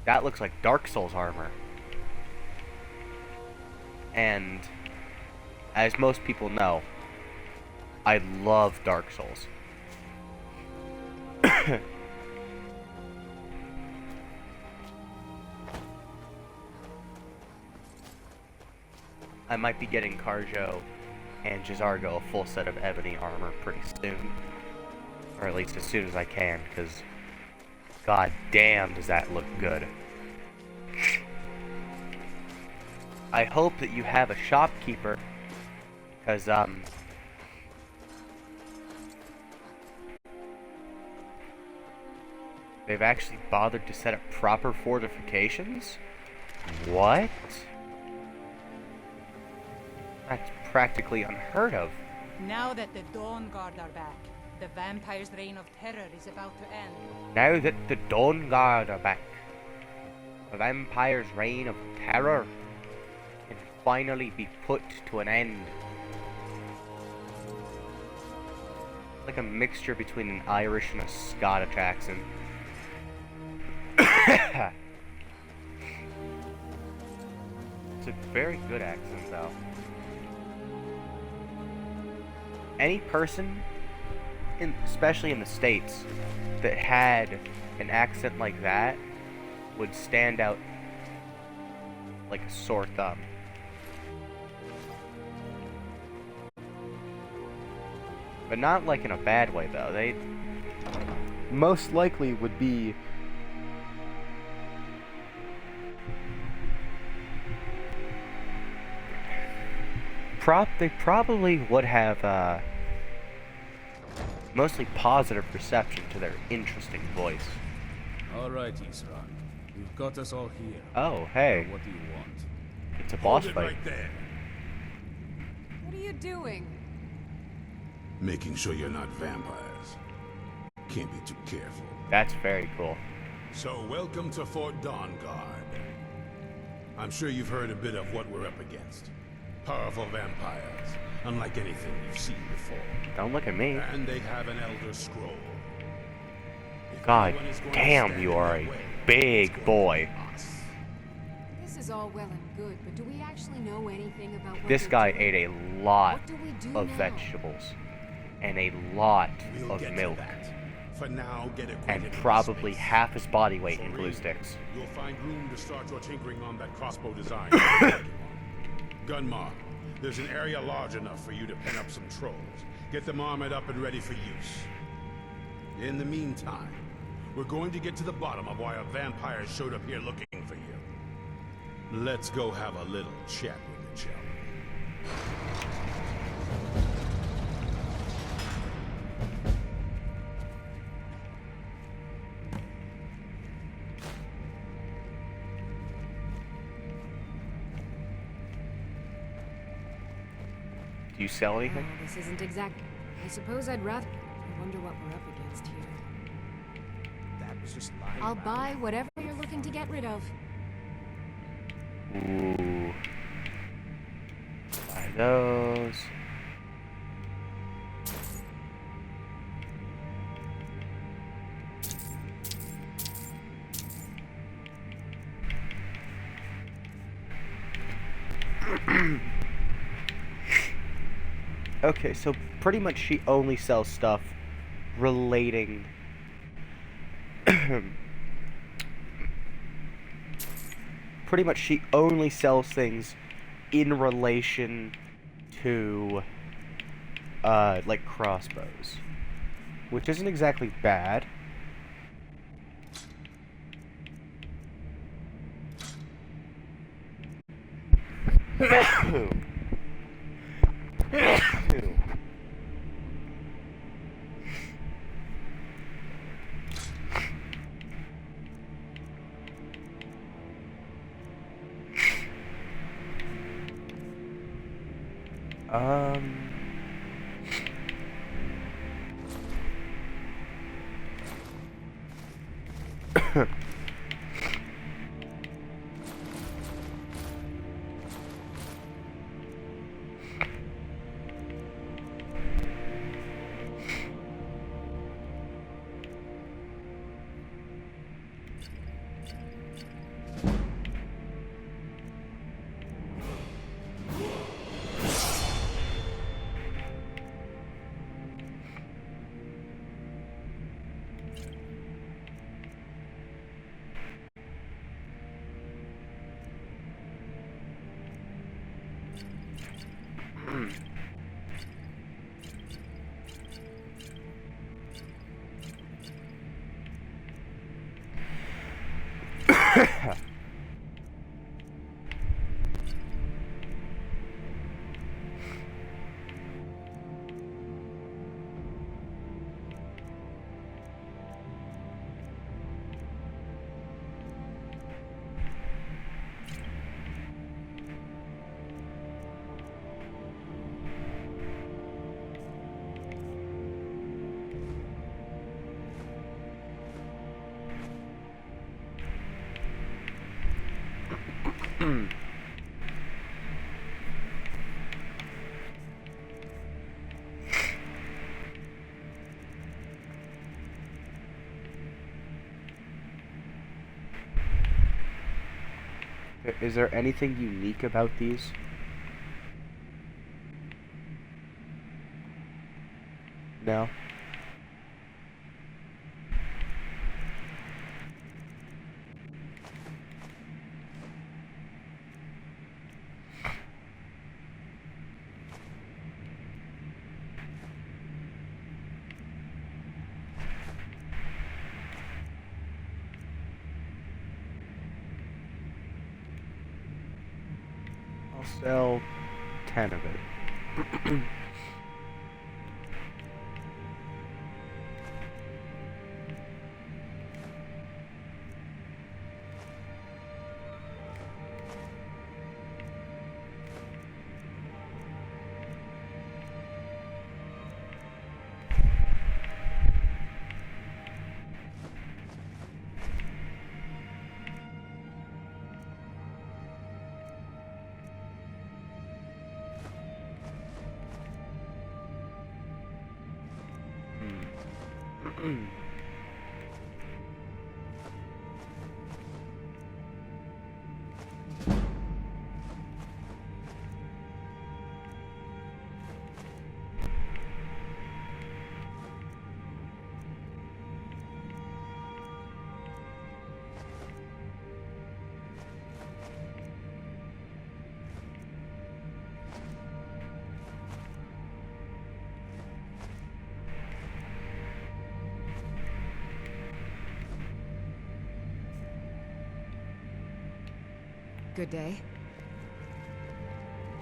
That looks like Dark Souls armor. And, as most people know, I love Dark Souls. I might be getting Carjo and Jizargo a full set of ebony armor pretty soon. Or at least as soon as I can, because god damn does that look good. I hope that you have a shopkeeper, because they've actually bothered to set up proper fortifications? What? That's practically unheard of. Now that the Dawn Guard are back, the vampire's reign of terror is about to end. Now that the Dawn Guard are back, the vampire's reign of terror can finally be put to an end. Like a mixture between an Irish and a Scottish accent. It's a very good accent, though. Any person, especially in the States, that had an accent like that would stand out like a sore thumb. But not like in a bad way, though. They most likely would be they probably would have mostly positive reception to their interesting voice. Alright, Isran. You've got us all here. Oh, hey. Now what do you want? It's a boss Hold it fight. right there. What are you doing? Making sure you're not vampires. Can't be too careful. That's very cool. So, welcome to Fort Dawnguard. I'm sure you've heard a bit of what we're up against. Powerful vampires, unlike anything you've seen before. Don't look at me. And they have an Elder Scroll. If God anyone is going to damn, stand you in are our a way, big boy. This is all well and good, but do we actually know anything about what This they're guy doing? ate a lot What do we do of now? vegetables and a lot We'll of get to milk that. For now, get acquainted and with probably space. half his body weight For in glue real, sticks. You'll find room to start your tinkering on that crossbow design. Gunmar, there's an area large enough for you to pen up some trolls. Get them armored up and ready for use. In the meantime, we're going to get to the bottom of why a vampire showed up here looking for you. Let's go have a little chat with each other. Do you sell anything? Oh, this isn't exact. I suppose I'd rather. I wonder what we're up against here. That was just lying. I'll buy whatever you're looking to get rid of. Ooh. Buy those. Okay, so pretty much she only sells stuff relating pretty much she only sells things in relation to like crossbows. which isn't exactly bad. Is there anything unique about these? No? I'll sell 10 of it. Good day.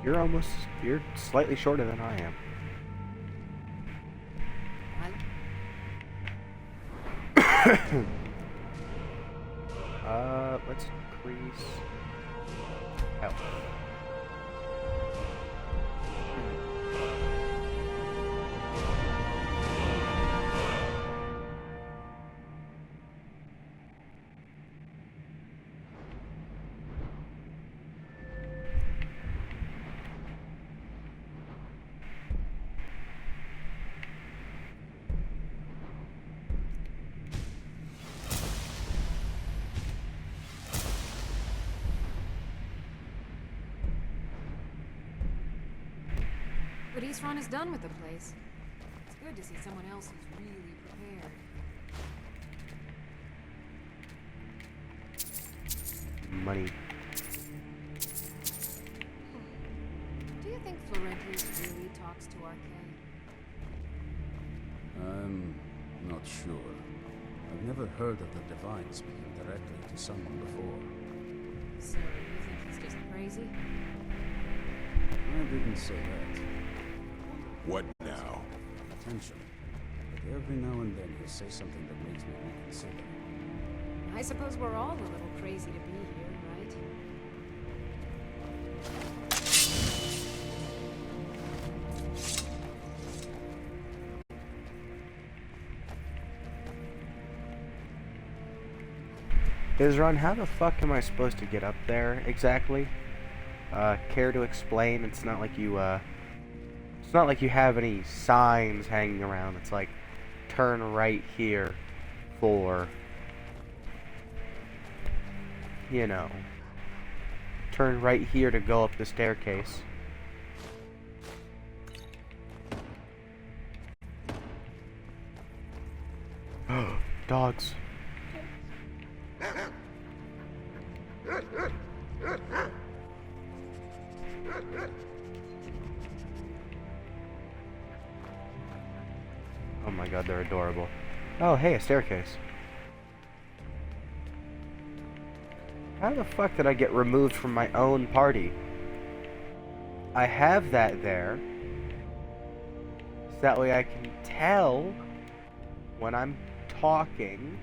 You're slightly shorter than I am. Let's increase health. But Eastron is done with the place. It's good to see someone else who's really prepared. Money. Do you think Florentius really talks to Arcane? I'm never heard of the Divine speaking directly to someone before. So, you think he's just crazy? I didn't say that. What now? Attention. But every now and then he'll say something that makes me reconsider. I suppose we're all a little crazy to be here, right? Isran, how the fuck am I supposed to get up there exactly? Care to explain? It's not like you have any signs hanging around. It's like, turn right here for, you know, turn right here to go up the staircase. Dogs. Oh my god, they're adorable. Oh, hey, a staircase. How the fuck did I get removed from my own party? I have that there, so that way I can tell when I'm talking,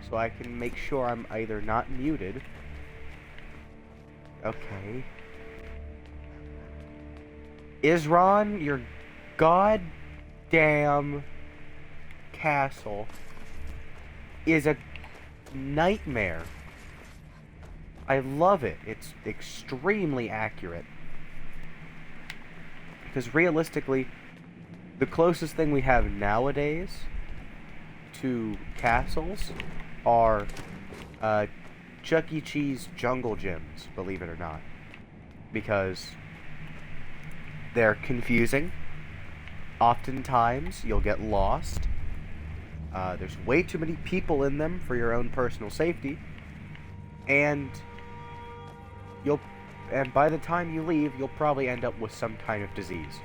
so I can make sure I'm either not muted. Okay. Isran, your goddamn castle is a nightmare. I love it. It's extremely accurate. Because realistically, the closest thing we have nowadays to castles are Chuck E. Cheese jungle gyms, believe it or not. Because they're confusing. Oftentimes, you'll get lost. There's way too many people in them for your own personal safety. And by the time you leave, you'll probably end up with some kind of disease.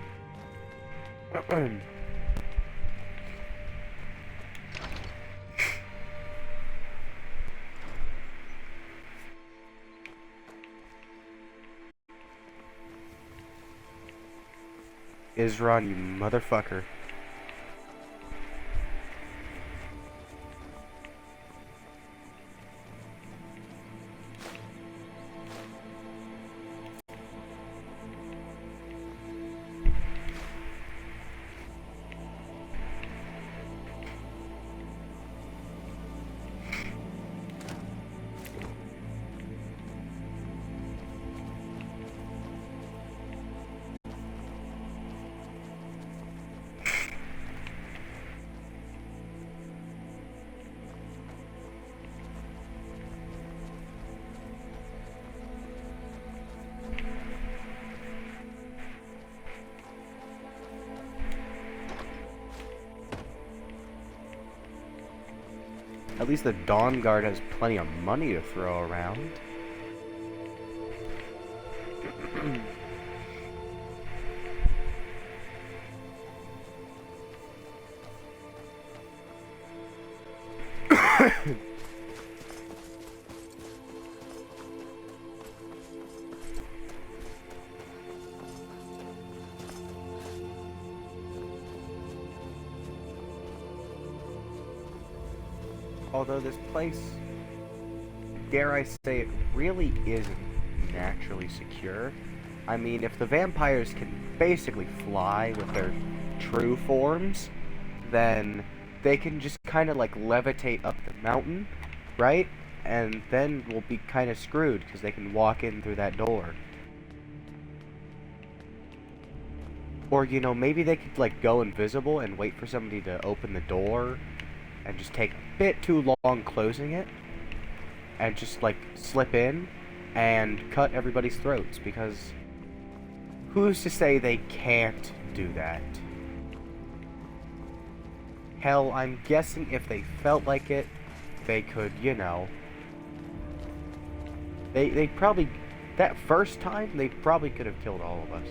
Isran, you motherfucker. At least the Dawn Guard has plenty of money to throw around. Although this place, dare I say it, really isn't naturally secure. I mean, if the vampires can basically fly with their true forms, then they can just kind of like levitate up the mountain, right? And then we'll be kind of screwed because they can walk in through that door. Or, you know, maybe they could like go invisible and wait for somebody to open the door and just take a bit too long closing it, and just like slip in and cut everybody's throats, because who's to say they can't do that? Hell, I'm guessing if they felt like it, they could, you know, they probably, that first time, they probably could have killed all of us.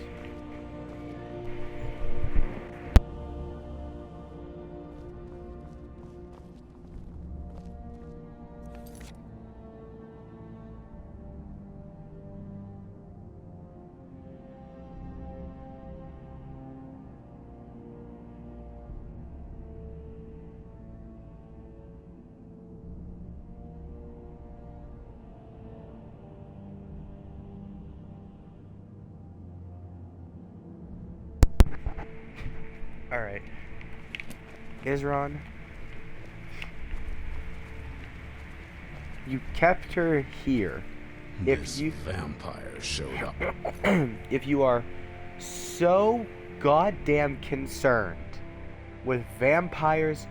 Alright. Isron, you kept her here. This vampire showed up. If you are so goddamn concerned with vampires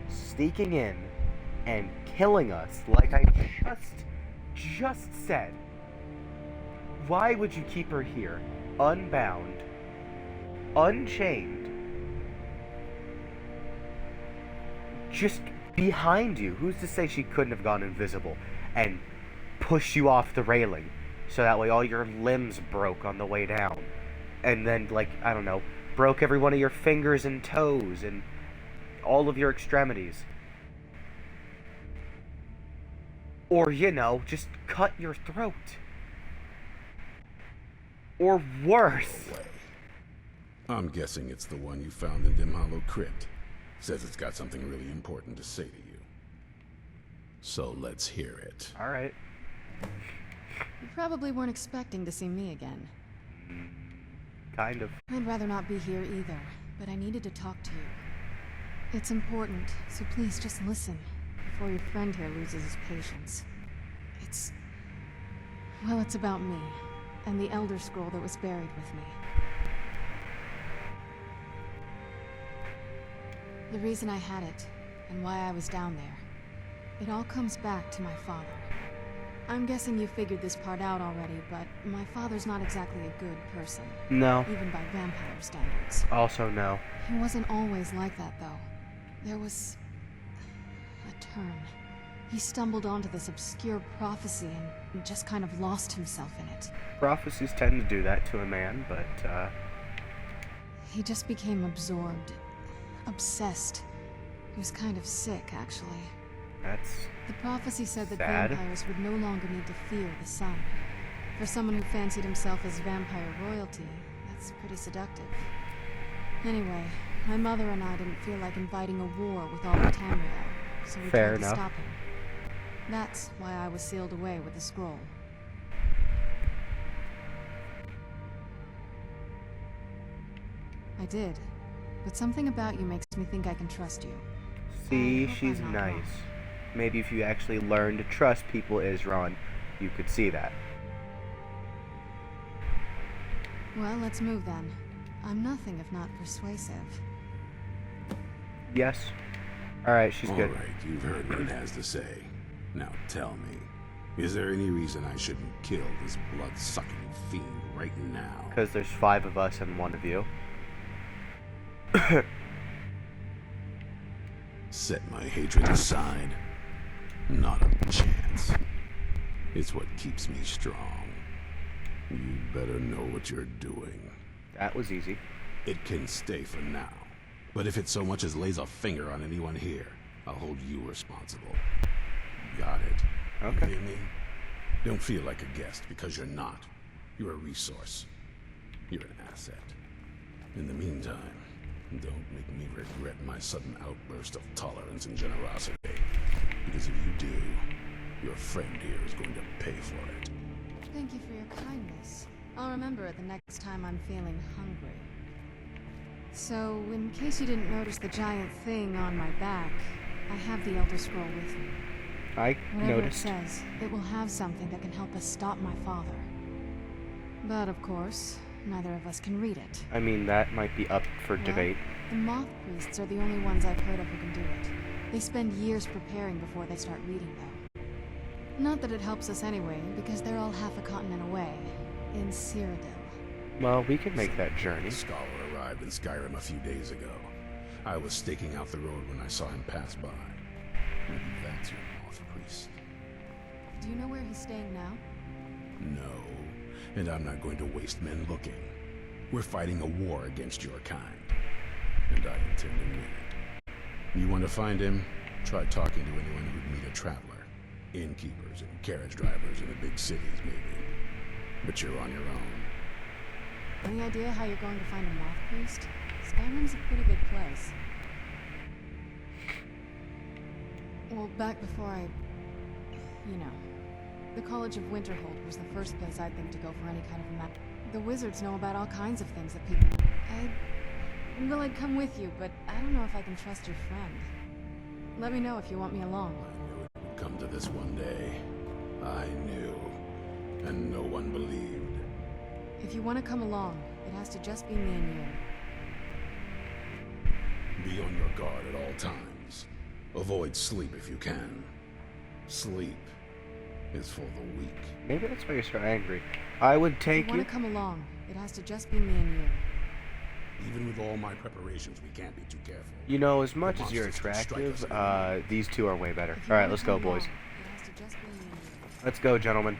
sneaking in and killing us, like I just said, why would you keep her here, unbound, unchained, just behind you? Who's to say she couldn't have gone invisible and pushed you off the railing so that way all your limbs broke on the way down, and then, like, I don't know, broke every one of your fingers and toes and all of your extremities? Or, you know, just cut your throat. Or worse. No way. I'm guessing it's the one you found in Dim Hollow Crypt. Says it's got something really important to say to you. So let's hear it. Alright. You probably weren't expecting to see me again. Kind of. I'd rather not be here either, but I needed to talk to you. It's important, so please just listen before your friend here loses his patience. Well, it's about me, and the Elder Scroll that was buried with me. The reason I had it, and why I was down there, it all comes back to my father. I'm guessing you figured this part out already, but my father's not exactly a good person. No. Even by vampire standards. Also no. He wasn't always like that, though. There was a turn. He stumbled onto this obscure prophecy and just kind of lost himself in it. Prophecies tend to do that to a man, but, He just became absorbed. Obsessed. He was kind of sick, actually. That's The prophecy said that sad. vampires would no longer need to fear the sun. For someone who fancied himself as vampire royalty, that's pretty seductive. Anyway, my mother and I didn't feel like inviting a war with all of Tamriel, so we Fair tried enough. to stop him. That's why I was sealed away with the scroll. I did, but something about you makes me think I can trust you. See, I hope she's I'm not nice. wrong. Maybe if you actually learn to trust people, Isron, you could see that. Well, let's move then. I'm nothing if not persuasive. Yes. Alright, she's good. All right, you've heard what it has to say. Now tell me, is there any reason I shouldn't kill this blood-sucking fiend right now? Because there's 5 of us and 1 of you. Set my hatred aside. Not a chance. It's what keeps me strong. You better know what you're doing. That was easy. It can stay for now. But if it so much as lays a finger on anyone here, I'll hold you responsible. Got it? Okay. You hear me? Don't feel like a guest, because you're not. You're a resource. You're an asset. In the meantime, don't make me regret my sudden outburst of tolerance and generosity. Because if you do, your friend here is going to pay for it. Thank you for your kindness. I'll remember it the next time I'm feeling hungry. So, in case you didn't notice the giant thing on my back, I have the Elder Scroll with me. I Whatever noticed. it says, it will have something that can help us stop my father. But of course, neither of us can read it. I mean, that might be up for Well, debate. The moth priests are the only ones I've heard of who can do it. They spend years preparing before they start reading, though. Not that it helps us anyway, because they're all half a continent away, in Cyrodiil. Well, we can make that journey. The scholar arrived in Skyrim a few days ago. I was staking out the road when I saw him pass by. Maybe that's your moth priest. Do you know where he's staying now? No, and I'm not going to waste men looking. We're fighting a war against your kind, and I intend to win it. You want to find him? Try talking to anyone who'd meet a traveler. Innkeepers and carriage drivers in the big cities, maybe. But you're on your own. Any idea how you're going to find a moth priest? Skyrim's a pretty big place. Well, back before I... you know. The College of Winterhold was the first place I'd think to go for any kind of map. The wizards know about all kinds of things that people... Well, I'd come with you, but I don't know if I can trust your friend. Let me know if you want me along. I knew it would come to this one day. I knew. And no one believed. If you want to come along, it has to just be me and you. Be on your guard at all times. Avoid sleep if you can. Sleep is for the weak. Maybe that's why you're so angry. I would take If you want to come along, it has to just be me and you. Even with all my preparations, we can't be too careful. You know, as much The as you're monsters can strike attractive, us these two are way better. If you Alright, wanna let's go, come boys. along, it has to just be me and you. Let's go, gentlemen.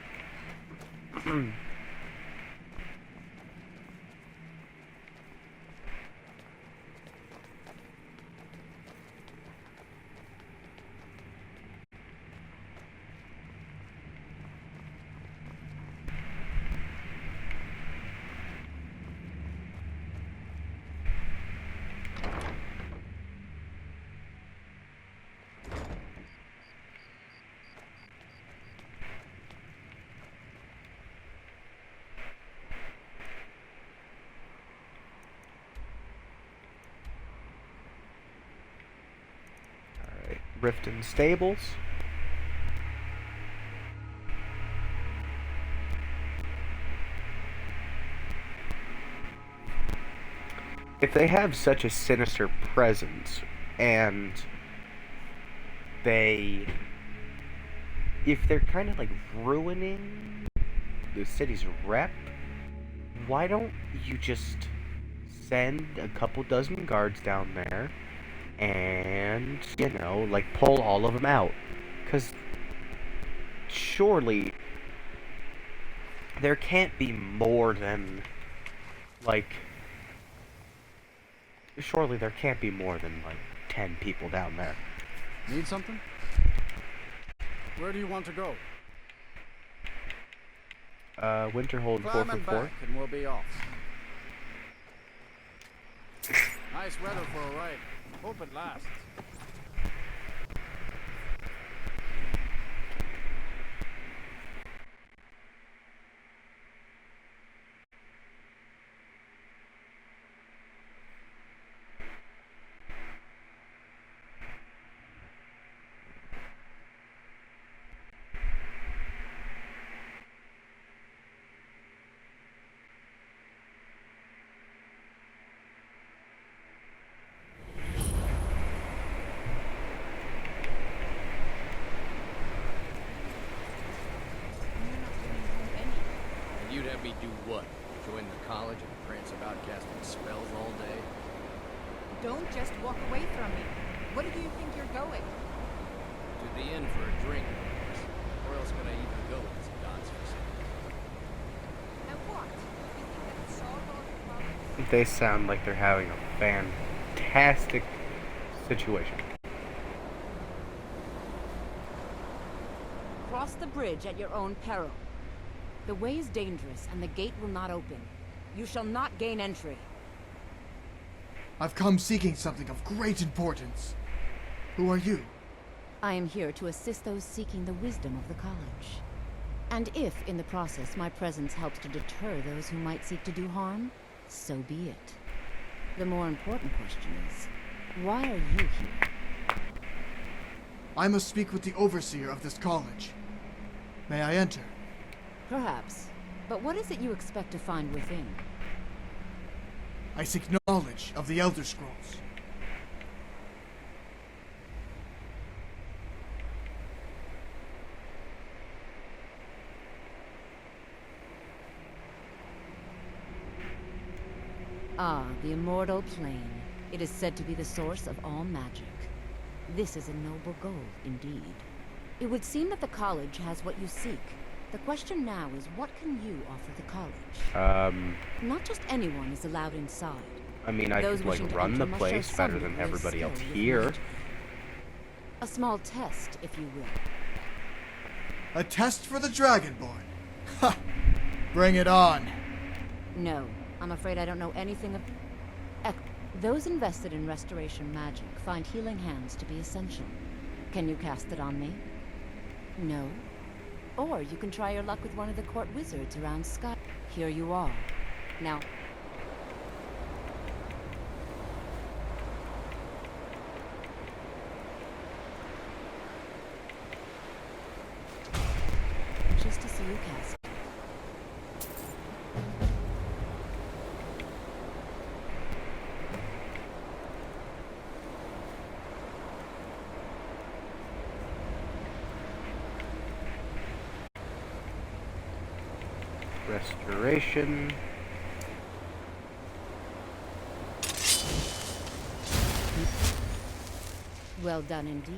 Riften Stables. If they have such a sinister presence, and if they're kind of like ruining the city's rep, why don't you just send a couple dozen guards down there and, you know, like, pull all of them out? Because surely there can't be more than, like, 10 people down there. Need something? Where do you want to go? Winterhold Climb and 444. back and we'll be off. Nice weather for a ride. Hope it lasts. And you'd have me do what? Join the college and prance about casting spells all day? Don't just walk away from me. Where do you think you're going? To the inn for a drink, or else can I even go if it's God's facility? And what? You think that it's all about They sound like they're having a fantastic situation. Cross the bridge at your own peril. The way is dangerous, and the gate will not open. You shall not gain entry. I've come seeking something of great importance. Who are you? I am here to assist those seeking the wisdom of the college. And if, in the process, my presence helps to deter those who might seek to do harm, so be it. The more important question is, why are you here? I must speak with the overseer of this college. May I enter? Perhaps. But what is it you expect to find within? I seek knowledge of the Elder Scrolls. Ah, the immortal plane. It is said to be the source of all magic. This is a noble goal, indeed. It would seem that the college has what you seek. The question now is, what can you offer the college? Not just anyone is allowed inside. I mean, I Those could, like, wishing to run enter the must place show better some than degree of everybody else skill with here. magic. A small test, if you will. A test for the Dragonborn. Ha! Bring it on. No, I'm afraid I don't know anything of... Those invested in restoration magic find healing hands to be essential. Can you cast it on me? No? Or you can try your luck with one of the court wizards around Sky. Here you are. Now... do you cast? Restoration. Well done indeed.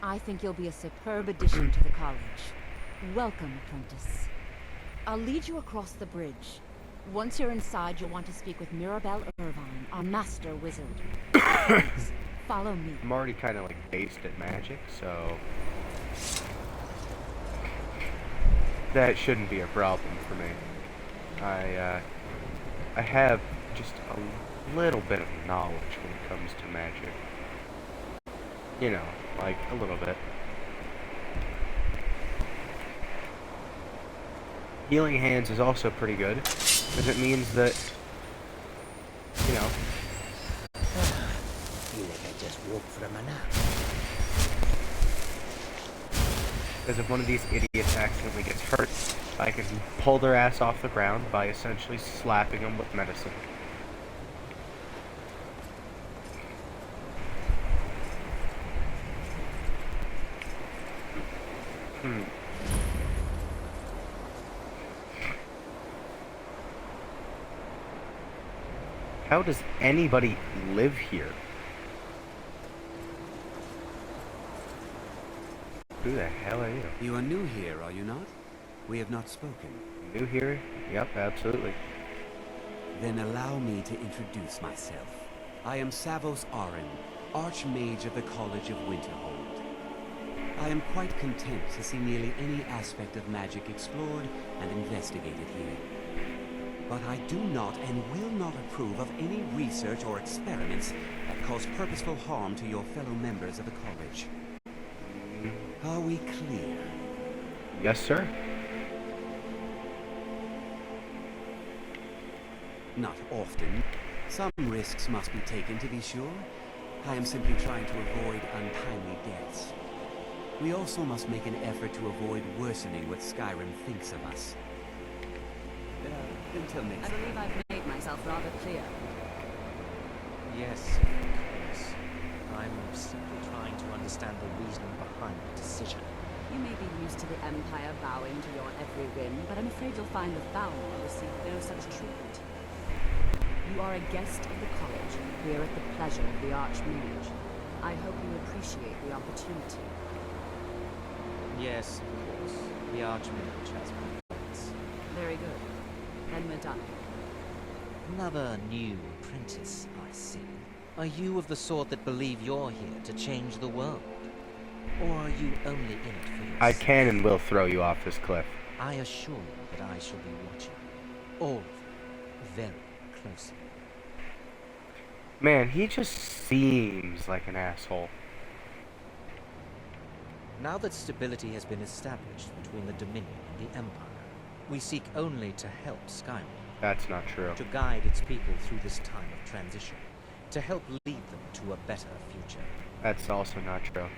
I think you'll be a superb addition to the college. Welcome, apprentice. I'll lead you across the bridge. Once you're inside, you'll want to speak with Mirabelle Irvine, our master wizard. Please, follow me. I'm already kind of like based at magic, so that shouldn't be a problem for me. I have just a little bit of knowledge when it comes to magic. You know, like a little bit. Healing Hands is also pretty good, because it means that, you know... feel like I just woke from a nap. Because if one of these idiots accidentally gets hurt, I can pull their ass off the ground by essentially slapping them with medicine. How does anybody live here? Who the hell are you? You are new here, are you not? We have not spoken. New here? Yep, absolutely. Then allow me to introduce myself. I am Savos Arin, Archmage of the College of Winterhold. I am quite content to see nearly any aspect of magic explored and investigated here. But I do not and will not approve of any research or experiments that cause purposeful harm to your fellow members of the college. Are we clear? Yes, sir. Not often. Some risks must be taken, to be sure. I am simply trying to avoid untimely deaths. We also must make an effort to avoid worsening what Skyrim thinks of us. Until next time. I believe I've made myself rather clear. Yes, of course. I'm simply trying to understand the reasoning behind the decision. You may be used to the Empire bowing to your every whim, but I'm afraid you'll find the Thalmor receive no such treatment. You are a guest of the college, here at the pleasure of the Archmage. I hope you appreciate the opportunity. Yes, of course. The Archmage has my thanks. Very good. Then we're done. Another new apprentice, I see. Are you of the sort that believe you're here to change the world? Or are you only in it for yourself? I can and will throw you off this cliff. I assure you that I shall be watching you, all of you, very closely. Man, he just seems like an asshole. Now that stability has been established between the Dominion and the Empire, we seek only to help Skyrim. That's not true. To guide its people through this time of transition. To help lead them to a better future. That's also not true.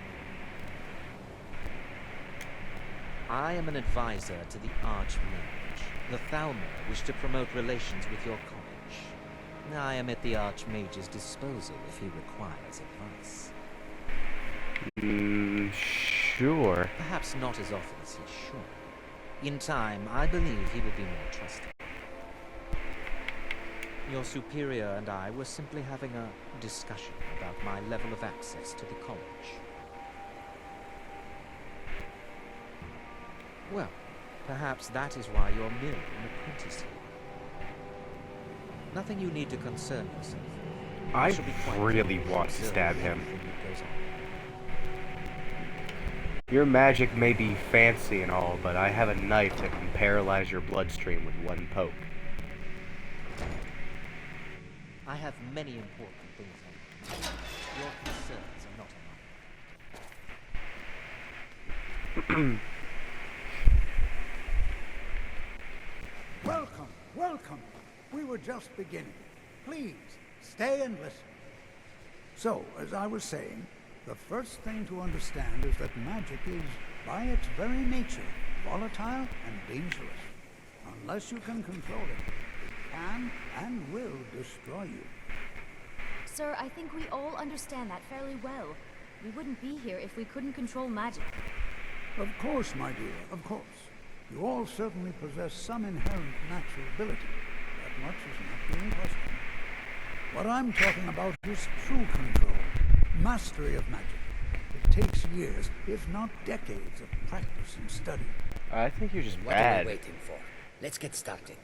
I am an advisor to the Archmage. The Thalmor wish to promote relations with your college. I am at the Archmage's disposal if he requires advice. Sure. Perhaps not as often as he should. In time, I believe he will be more trusted. Your superior and I were simply having a discussion about my level of access to the college. Well, perhaps that is why you're merely an apprentice here. Nothing you need to concern yourself with. I shall be quite really willing want to observe stab him. everything that goes on. Your magic may be fancy and all, but I have a knife that can paralyze your bloodstream with one poke. I have many important things on mind. Your concerns are not enough. Welcome, welcome. We were just beginning. Please, stay and listen. So, as I was saying, the first thing to understand is that magic is, by its very nature, volatile and dangerous. Unless you can control it, it can and will destroy you. Sir, I think we all understand that fairly well. We wouldn't be here if we couldn't control magic. Of course, my dear, of course. You all certainly possess some inherent natural ability. That much is not being questioned. What I'm talking about is true control, mastery of magic. It takes years, if not decades, of practice and study. I think you're just What bad. are we waiting for? Let's get started.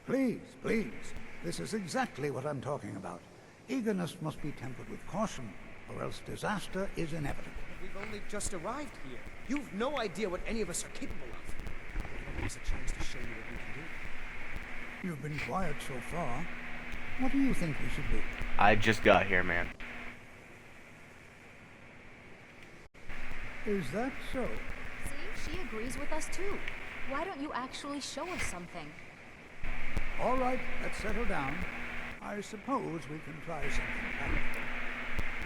Please, please. This is exactly what I'm talking about. Eagerness must be tempered with caution, or else disaster is inevitable. We've only just arrived here. You've no idea what any of us are capable of. Give us a chance to show you what we can do. You've been quiet so far. What do you think we should do? I just got here, man. Is that so? See, she agrees with us too. Why don't you actually show us something? All right, let's settle down. I suppose we can try something practical.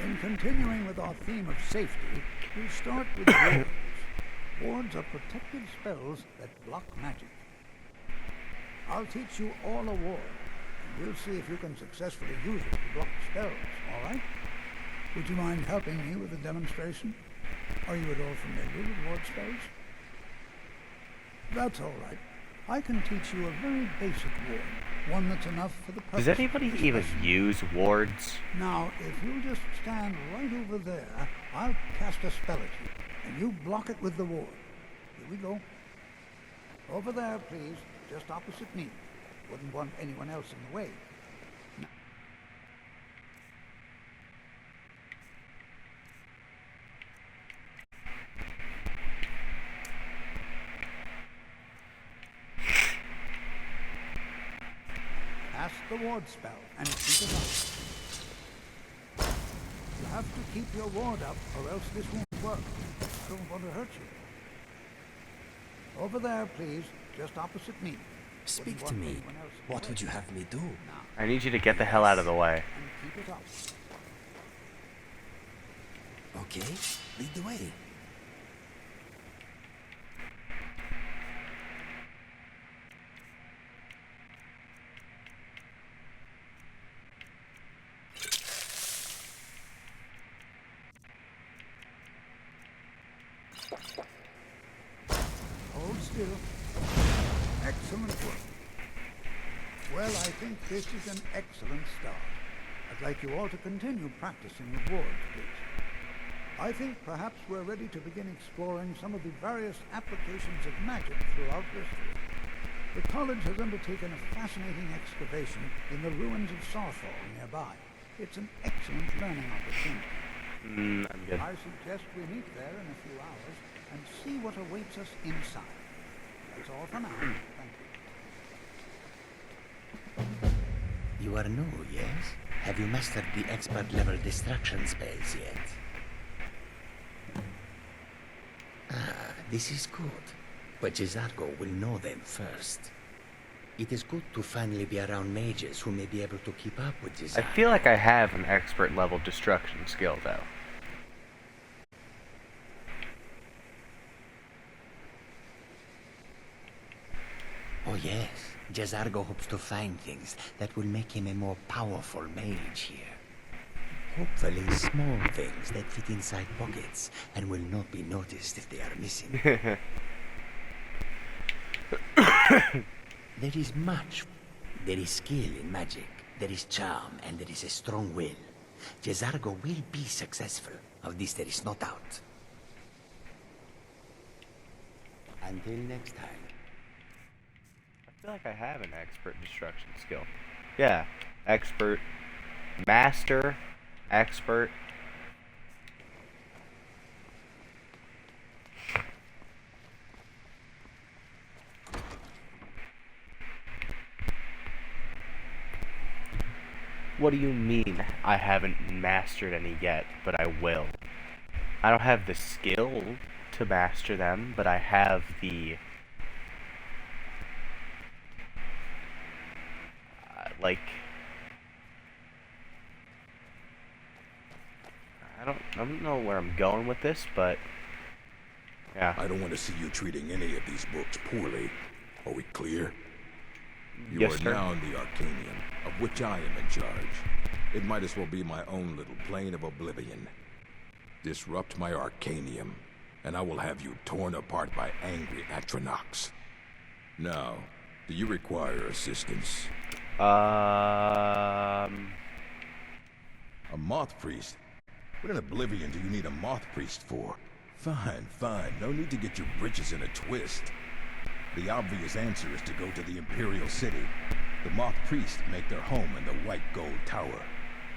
In continuing with our theme of safety, we start with wards. Wards are protective spells that block magic. I'll teach you all a ward, and we'll see if you can successfully use it to block spells, all right? Would you mind helping me with the demonstration? Are you at all familiar with ward spells? That's all right. I can teach you a very basic ward, one that's enough for the purpose. Does anybody even use wards? Now, if you'll just stand right over there, I'll cast a spell at you, and you block it with the ward. Here we go. Over there, please, just opposite me. Wouldn't want anyone else in the way. Cast the ward spell and keep it up. You have to keep your ward up or else this won't work. I don't want to hurt you. Over there, please, just opposite me. Speak to me. What would you have me do? I need you to get the hell out of the way. And keep it up. Okay, lead the way. Hold still. Excellent work. Well, I think this is an excellent start. I'd like you all to continue practicing with wards, please. I think perhaps we're ready to begin exploring some of the various applications of magic throughout history. The college has undertaken a fascinating excavation in the ruins of Sarfall nearby. It's an excellent learning opportunity. I'm good. I suggest we meet there in a few hours and see what awaits us inside. That's all for now. Thank you. You are new, yes? Have you mastered the expert level distraction spells yet? Ah, this is good. But Jizargo will know them first. It is good to finally be around mages who may be able to keep up with Jizargo. I feel like I have an expert level destruction skill, though. Oh yes, Jazargo hopes to find things that will make him a more powerful mage here. Hopefully small things that fit inside pockets and will not be noticed if they are missing. There is much. There is skill in magic, there is charm, and there is a strong will. Jazargo will be successful. Of this there is no doubt. Until next time. I feel like I have an expert destruction skill. Yeah, expert, master, expert. What do you mean I haven't mastered any yet, but I will? I don't have the skill to master them, but I have the I don't know where I'm going with this, but Yeah. I don't want to see you treating any of these books poorly. Are we clear? You Yes, are sir. now in the Arcanium, of which I am in charge. It might as well be my own little plane of oblivion. Disrupt my Arcanium, and I will have you torn apart by angry Atronachs. Now, do you require assistance? A moth priest? What in oblivion do you need a moth priest for? Fine, fine. No need to get your britches in a twist. The obvious answer is to go to the Imperial City. The moth priests make their home in the White Gold Tower.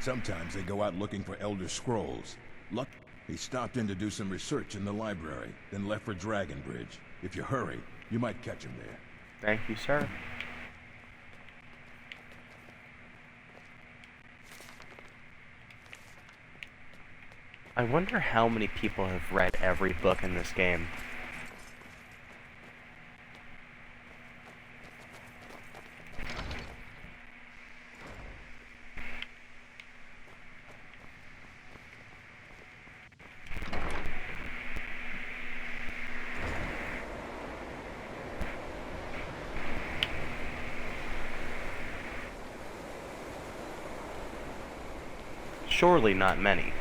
Sometimes they go out looking for Elder Scrolls. He stopped in to do some research in the library, then left for Dragonbridge. If you hurry, you might catch him there. Thank you, sir. I wonder how many people have read every book in this game. Surely not many.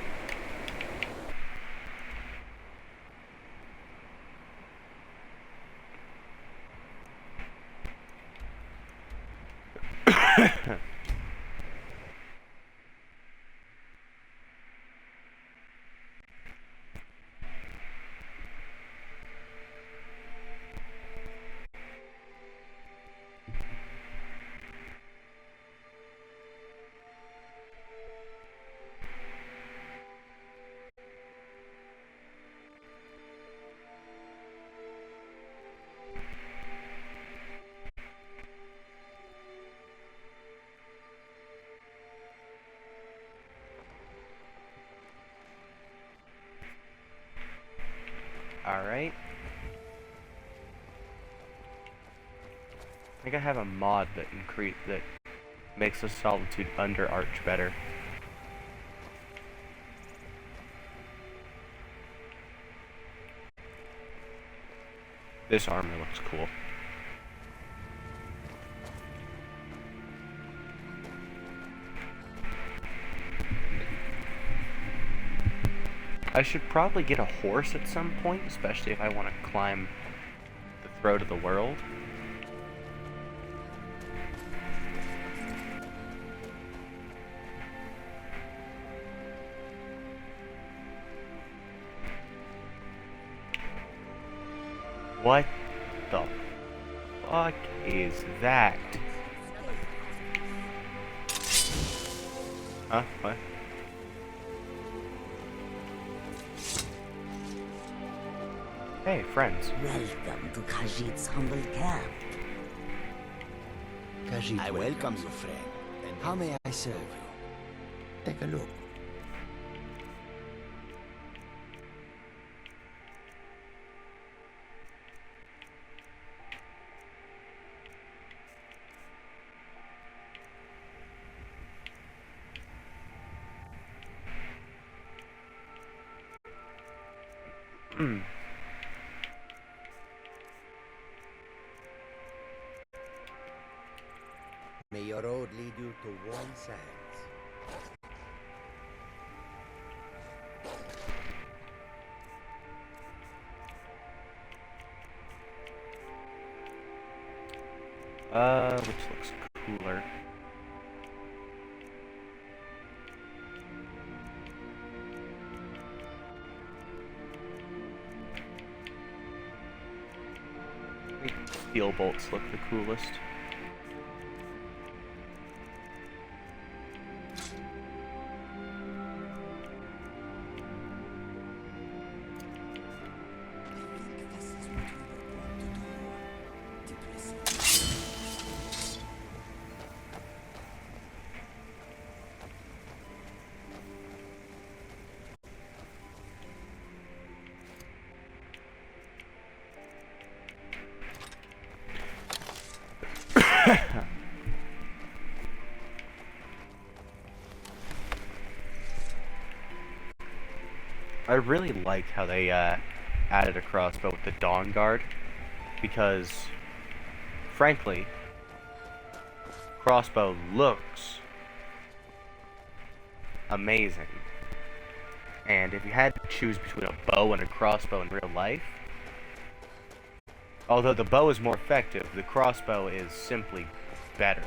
Alright. I think I have a mod that makes the Solitude Under Arch better. This armor looks cool. I should probably get a horse at some point, especially if I want to climb the throat of the world. What the fuck is that? Huh? What? Hey, friends. Welcome to Khajiit's humble camp. Khajiit, I welcome you, friend. How may I serve you? Take a look. May your road lead you to warm sands. Which looks cooler. I think steel bolts look the coolest. I really like how they added a crossbow with the Dawn Guard, because, frankly, crossbow looks amazing. And if you had to choose between a bow and a crossbow in real life, although the bow is more effective, the crossbow is simply better.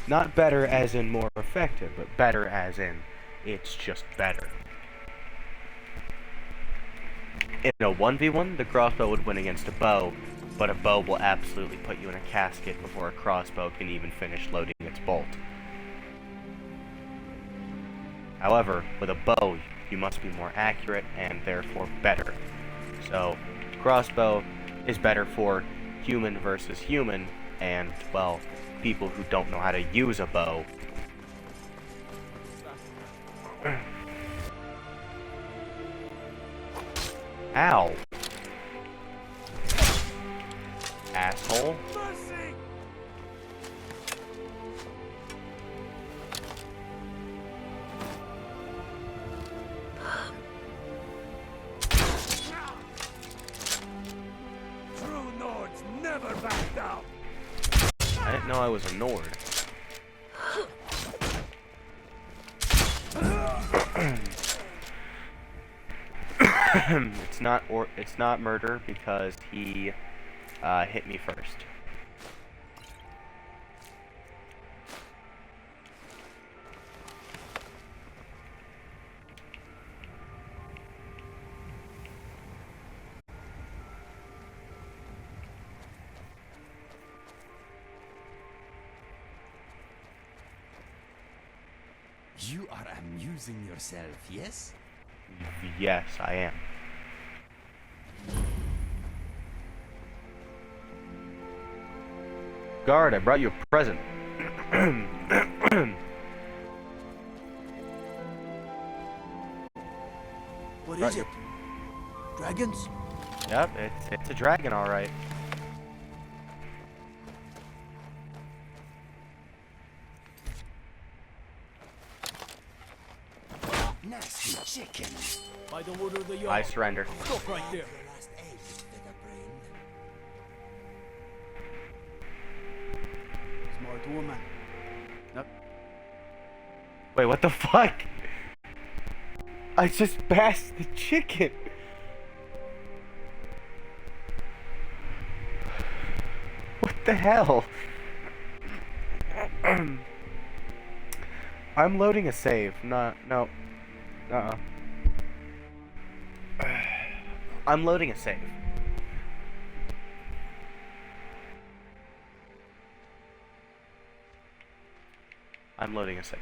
Not better as in more effective, but better as in it's just better. In a 1v1, the crossbow would win against a bow, but a bow will absolutely put you in a casket before a crossbow can even finish loading its bolt. However, with a bow, you must be more accurate and therefore better. So, crossbow is better for human versus human, and, well, people who don't know how to use a bow. Ow. Asshole. True Nords never back down. I didn't know I was a Nord. It's not murder because he hit me first. You are amusing yourself, yes? Yes, I am. Guard, I brought you a present. What is it? Dragons? Yep, it's a dragon, all right. Nasty chicken. By the order of the I Jarl. surrender. Stop right there. Smart woman. Nope. Wait, what the fuck? I just bashed the chicken. What the hell? I'm loading a save. No. I'm loading a save. I'm loading a save.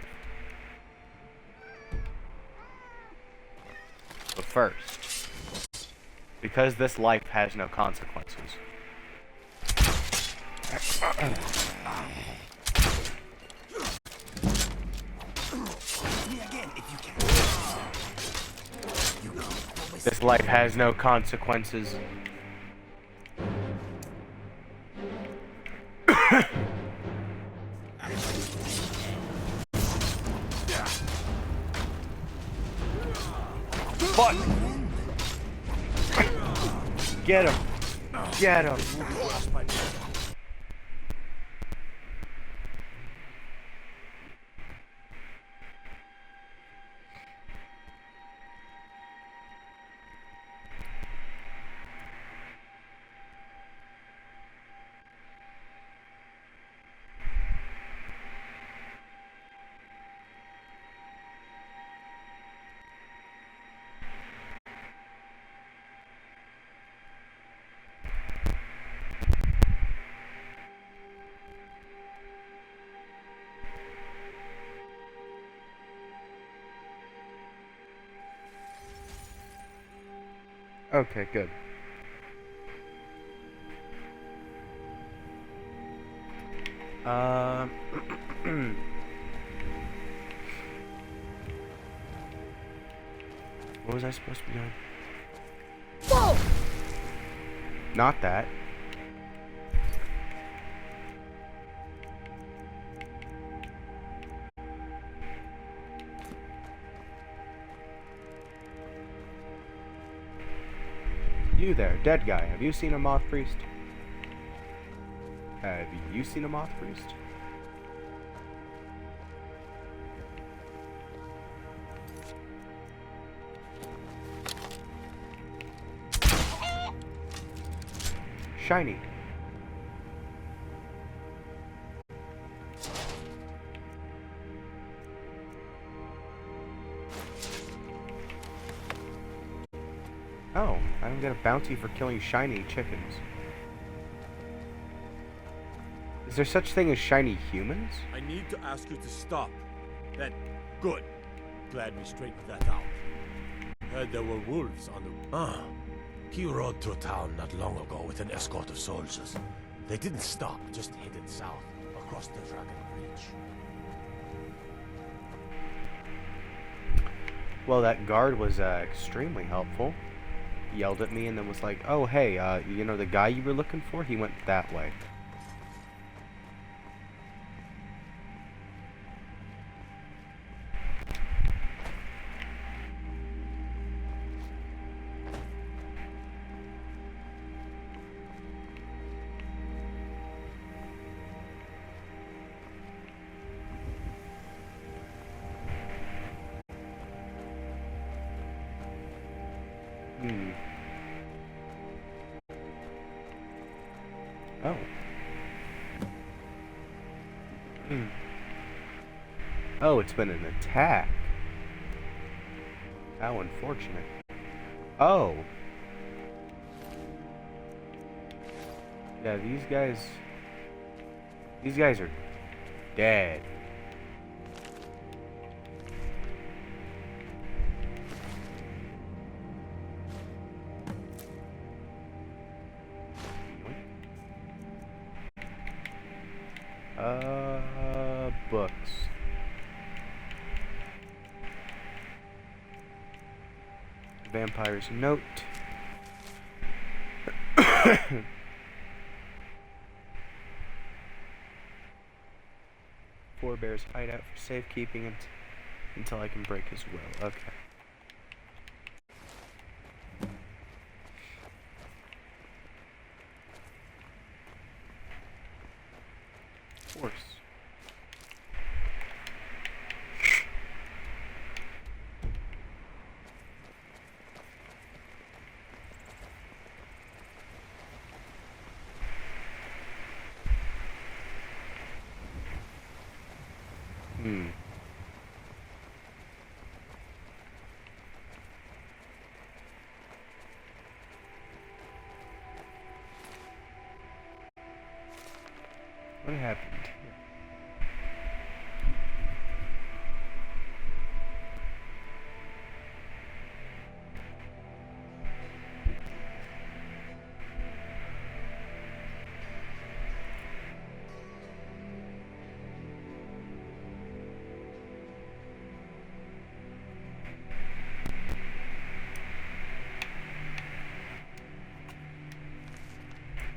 But first, because this life has no consequences. This life has no consequences. Fuck! Get him! Get him! Okay, good. What was I supposed to be doing? Whoa! Not that. You there, dead guy. Have you seen a moth priest? Have you seen a moth priest? Shiny. Oh, I don't get a bounty for killing shiny chickens. Is there such thing as shiny humans? I need to ask you to stop. Then, good. Glad we straightened that out. Heard there were wolves on the... Ah. He rode to a town not long ago with an escort of soldiers. They didn't stop, just headed south, across the Dragon Bridge. Well, that guard was extremely helpful. He yelled at me and then was like, oh, hey, you know the guy you were looking for? He went that way. Oh. Oh, it's been an attack. How unfortunate. Oh. Yeah, these guys are dead. Books. Vampire's Note. Forebear's hideout for safekeeping until I can break his will. Okay. Horse. What happened here?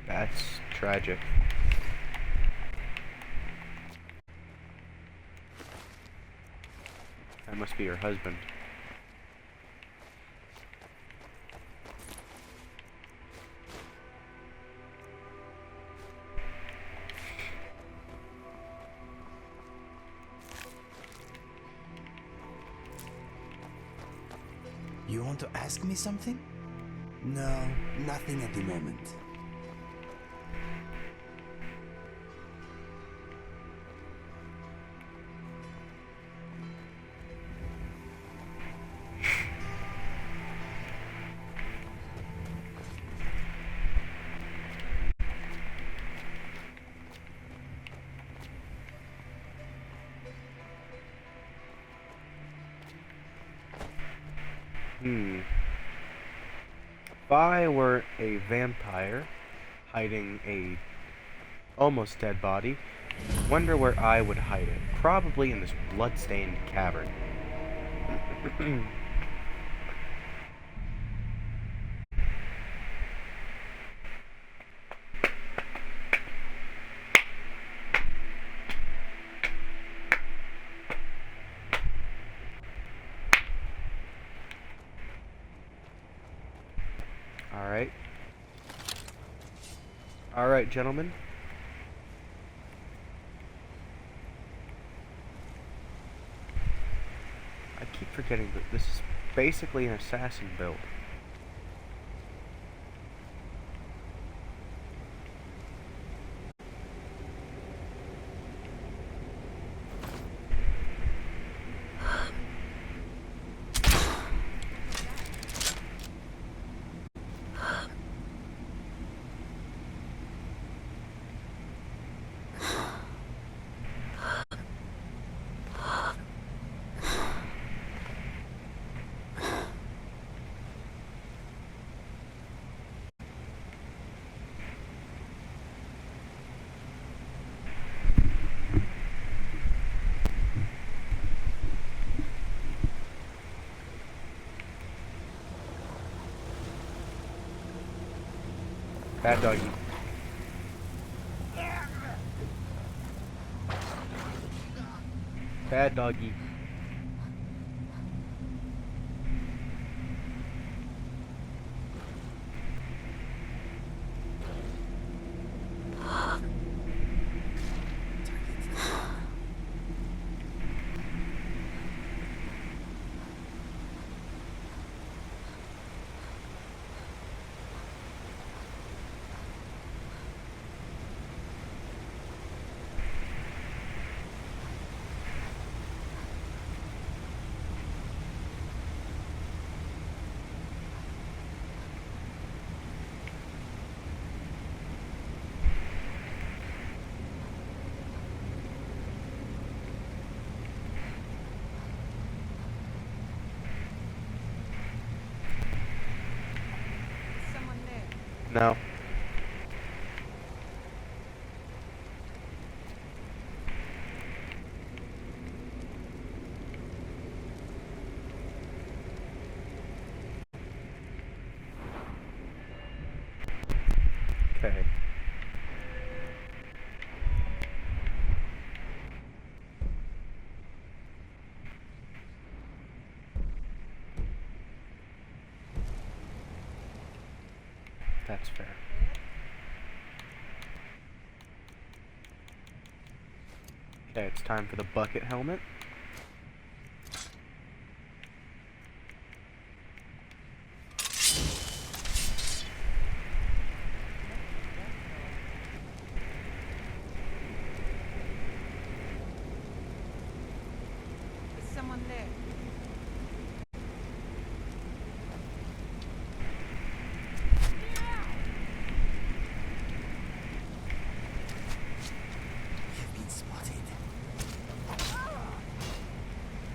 That's tragic. That must be your husband. You want to ask me something? No, nothing at the moment. If I were a vampire hiding a almost dead body, wonder where I would hide it. Probably in this blood-stained cavern. Alright. Alright, gentlemen. I keep forgetting that this is basically an assassin build. Bad doggy. Bad doggy. No. Okay. That's fair. Okay, it's time for the bucket helmet. Is someone there?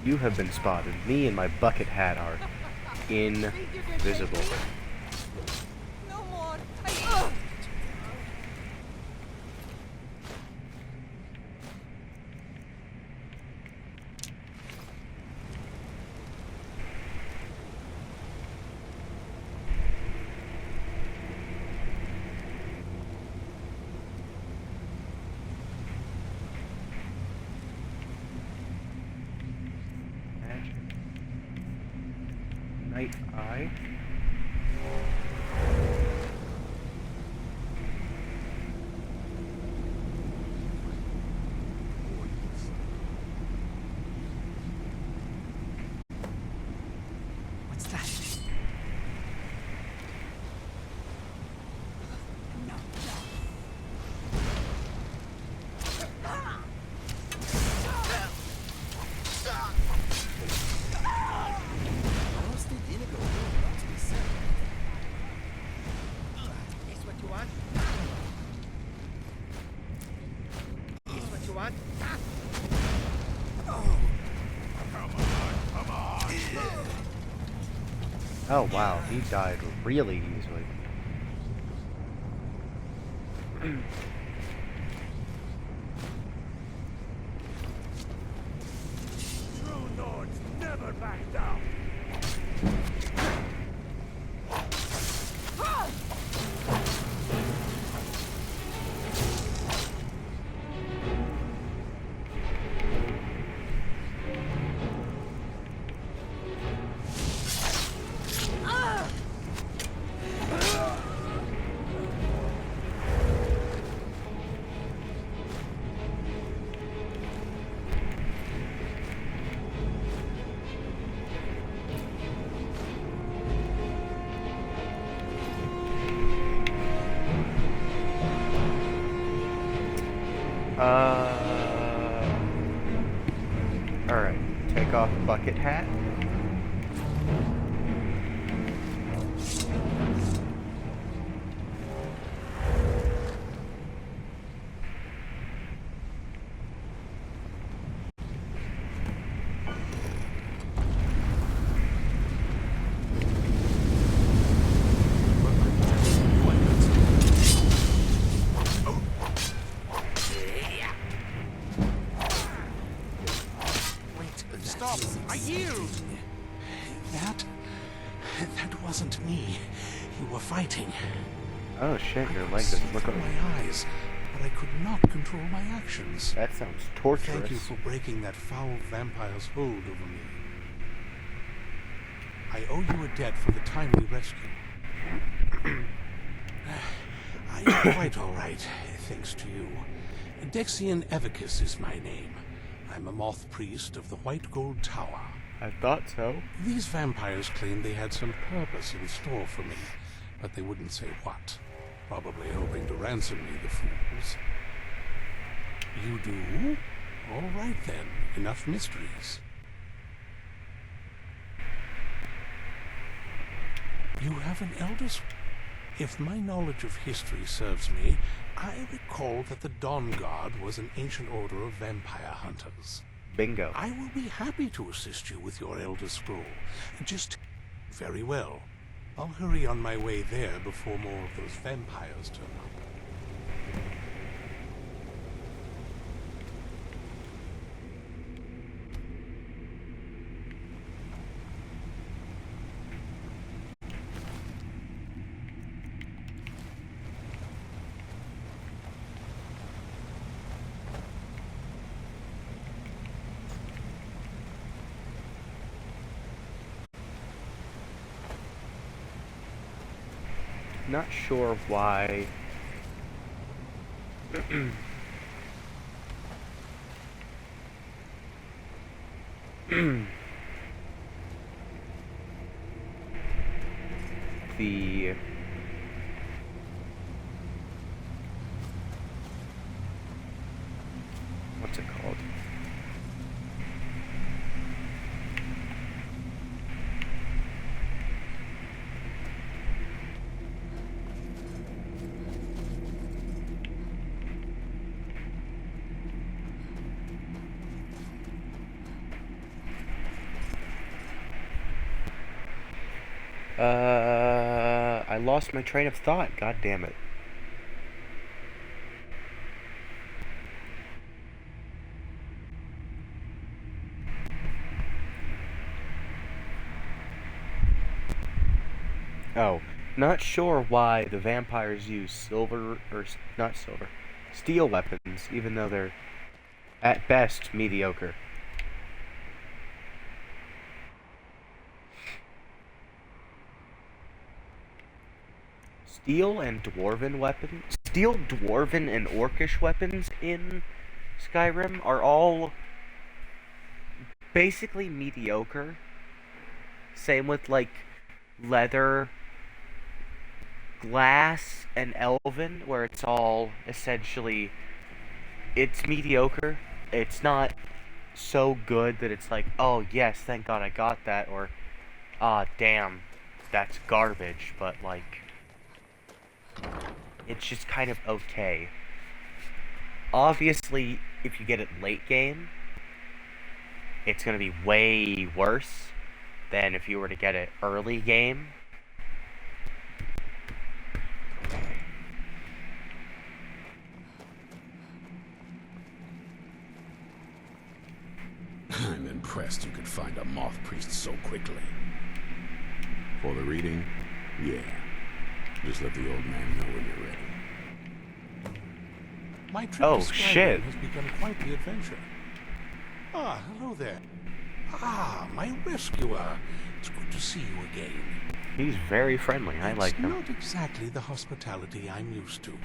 You have been spotted. Me and my bucket hat are invisible. No more. Night eye. What's that? Oh wow, he died really easily. True Nords never back down. Alright. Take off bucket hat. Stop! I yield! That wasn't me. You were fighting. Oh shit, your leg doesn't look through okay. my eyes, but I could not control my actions. That sounds torturous. Thank you for breaking that foul vampire's hold over me. I owe you a debt for the timely rescue. I am quite all right, thanks to you. Dexian Evicus is my name. I'm a moth priest of the White Gold Tower. I thought so. These vampires claimed they had some purpose in store for me, but they wouldn't say what. Probably hoping to ransom me, the fools. You do? All right then, enough mysteries. You have an eldest... If my knowledge of history serves me, I recall that the Dawn Guard was an ancient order of vampire hunters. Bingo. I will be happy to assist you with your Elder Scroll. Just... Very well. I'll hurry on my way there before more of those vampires turn up. Not sure why. The what's it called? I lost my train of thought. God damn it. Oh, not sure why the vampires use silver, or not silver, steel weapons, even though they're at best mediocre. Steel and dwarven weapons, steel, dwarven, and orcish weapons in Skyrim are all basically mediocre. Same with like leather, glass, and elven, where it's all essentially, it's mediocre. It's not so good that it's like, oh yes, thank God I got that, or ah damn, that's garbage, but like, it's just kind of okay. Obviously, if you get it late game, it's going to be way worse than if you were to get it early game. I'm impressed you could find a moth priest so quickly. For the reading? Yeah. Just let the old man know when you're ready. My trip Oh, to Skyrim shit. has become quite the adventure. Ah, hello there. Ah, my rescuer. It's good to see you again. He's very friendly. I like him. Not exactly the hospitality I'm used to,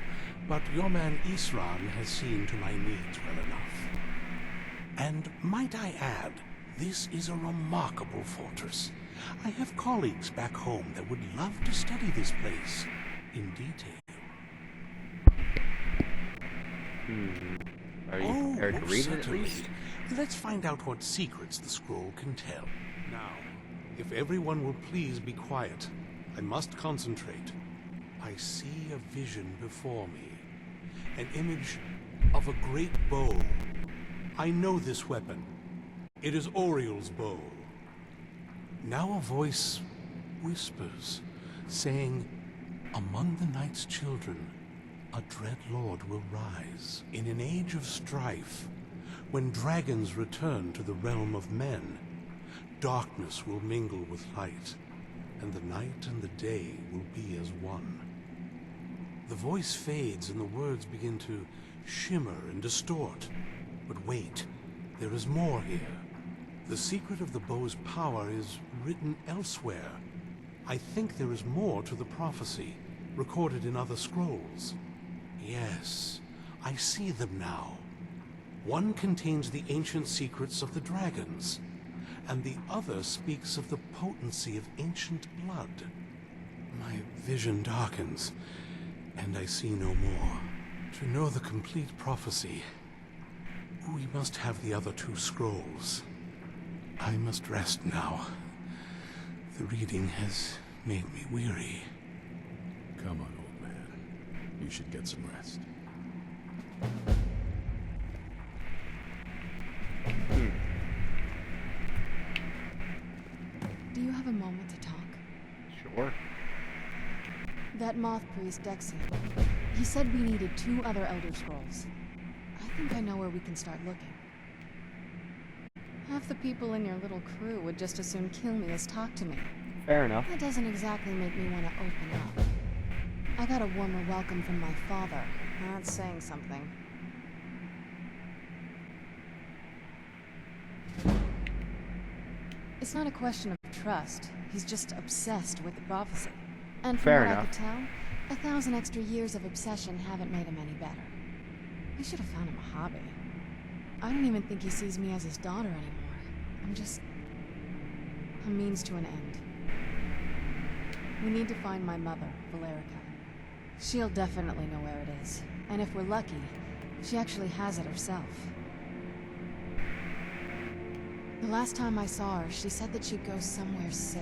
but your man Isran has seen to my needs well enough. And might I add, this is a remarkable fortress. I have colleagues back home that would love to study this place in detail. Or to read it, at certainly. least? Let's find out what secrets the scroll can tell. Now, if everyone will please be quiet, I must concentrate. I see a vision before me. An image of a great bow. I know this weapon. It is Oriel's bow. Now a voice whispers, saying, among the night's children, a dread lord will rise. In an age of strife, when dragons return to the realm of men, darkness will mingle with light, and the night and the day will be as one. The voice fades and the words begin to shimmer and distort. But wait, there is more here. The secret of the bow's power is written elsewhere. I think there is more to the prophecy, recorded in other scrolls. Yes, I see them now. One contains the ancient secrets of the dragons, and the other speaks of the potency of ancient blood. My vision darkens, and I see no more. To know the complete prophecy, we must have the other two scrolls. I must rest now. The reading has made me weary. Come on, old man. You should get some rest. Do you have a moment to talk? Sure. That moth priest, Dexian, he said we needed 2 other Elder Scrolls. I think I know where we can start looking. Half the people in your little crew would just as soon kill me as talk to me. Fair enough. That doesn't exactly make me want to open up. I got a warmer welcome from my father. That's saying something. It's not a question of trust. He's just obsessed with the prophecy. And from Fair what enough. I could tell, 1,000 extra years of obsession haven't made him any better. I should have found him a hobby. I don't even think he sees me as his daughter anymore. I'm just a means to an end. We need to find my mother, Valerica. She'll definitely know where it is. And if we're lucky, she actually has it herself. The last time I saw her, she said that she'd go somewhere safe.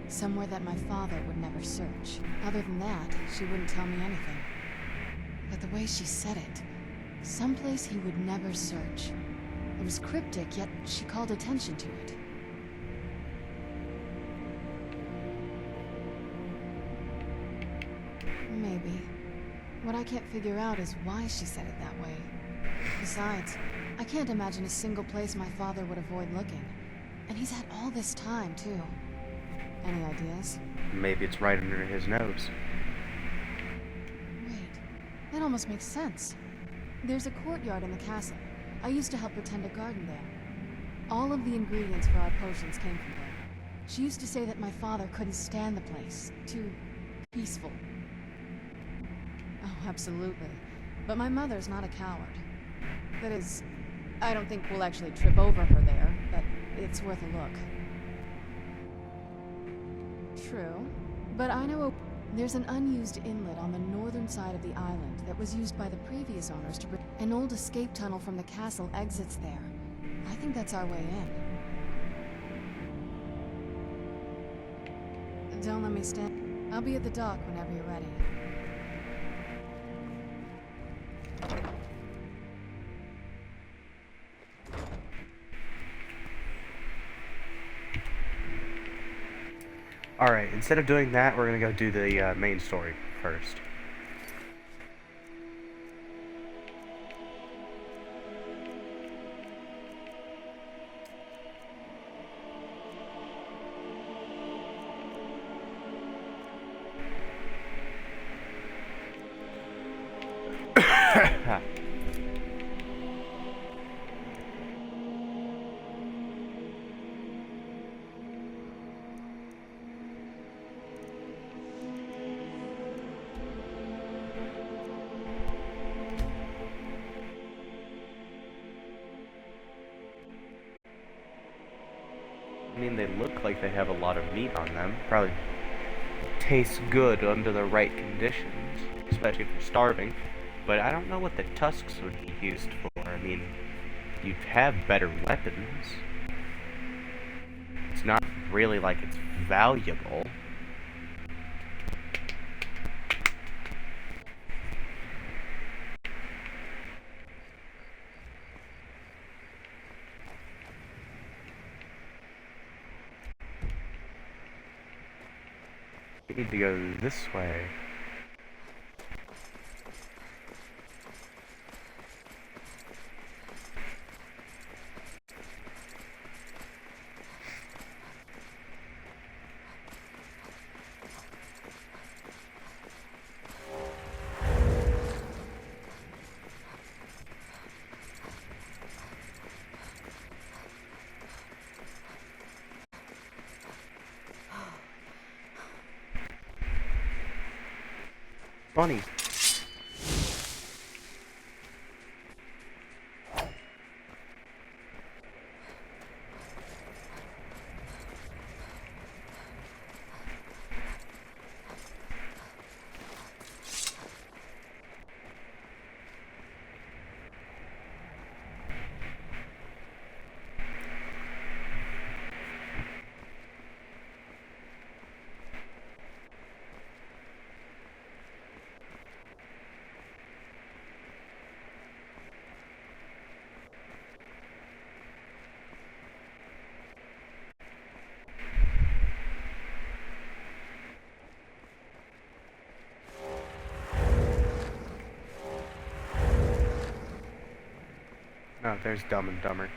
Somewhere that my father would never search. Other than that, she wouldn't tell me anything. But the way she said it, someplace he would never search. It was cryptic, yet she called attention to it. Maybe. What I can't figure out is why she said it that way. Besides, I can't imagine a single place my father would avoid looking. And he's had all this time, too. Any ideas? Maybe it's right under his nose. Wait, that almost makes sense. There's a courtyard in the castle. I used to help her tend a garden there. All of the ingredients for our potions came from there. She used to say that my father couldn't stand the place. Too peaceful. Oh, absolutely. But my mother's not a coward. That is, I don't think we'll actually trip over her there, but it's worth a look. True, but I know there's an unused inlet on the northern side of the island that was used by the previous owners to an old escape tunnel from the castle exits there. I think that's our way in. Don't let me stand. I'll be at the dock whenever you're ready. Alright, instead of doing that, we're gonna go do the main story first. I mean, they look like they have a lot of meat on them. Probably tastes good under the right conditions, especially if you're starving. But I don't know what the tusks would be used for, and mean, you'd have better weapons. It's not really like it's valuable. We need to go this way. Funny. Oh, there's Dumb and Dumber.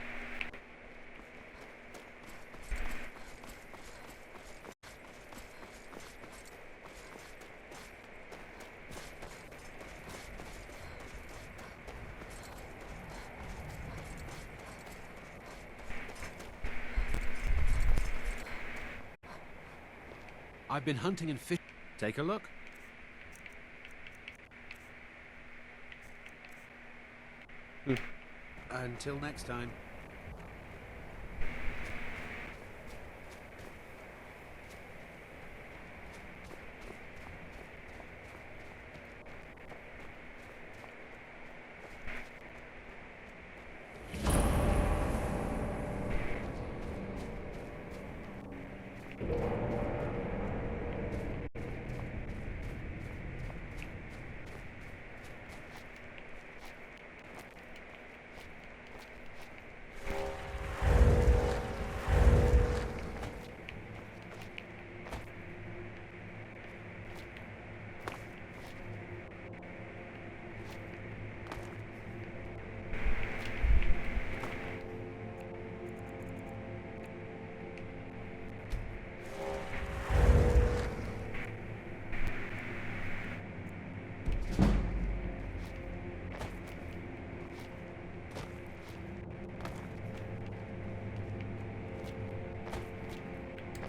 I've been hunting and fishing. Take a look. Until next time.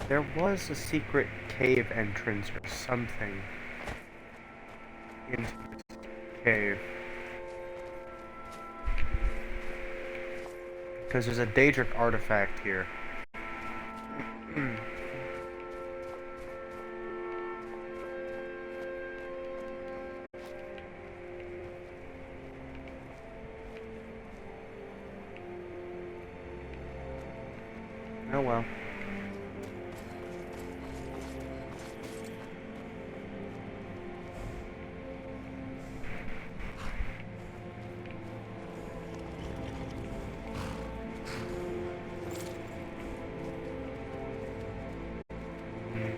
There was a secret cave entrance or something into this cave. Because there's a Daedric artifact here. Oh well.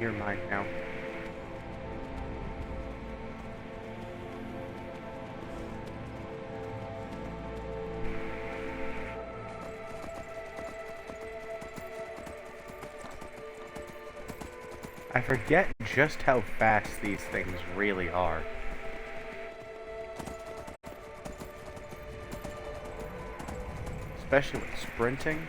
You're mine now. I forget just how fast these things really are. Especially with sprinting.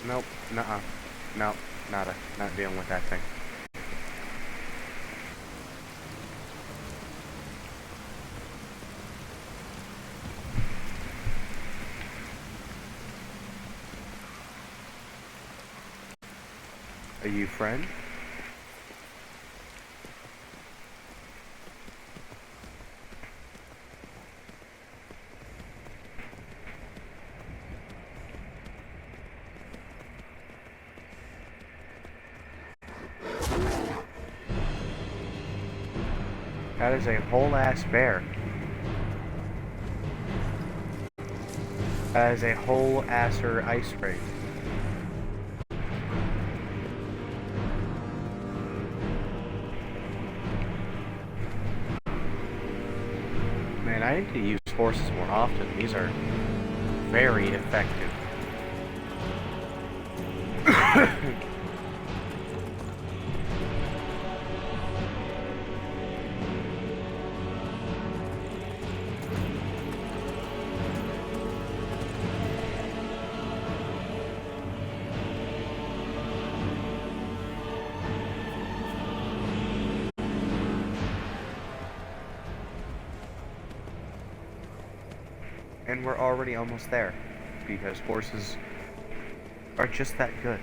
Nope. Nuh-uh. Nope. Nada. Not dealing with that thing. Are you friend? That is a whole ass bear. That is a whole asser ice race. Man, I need to use horses more often. These are very effective. And we're already almost there, because horses are just that good.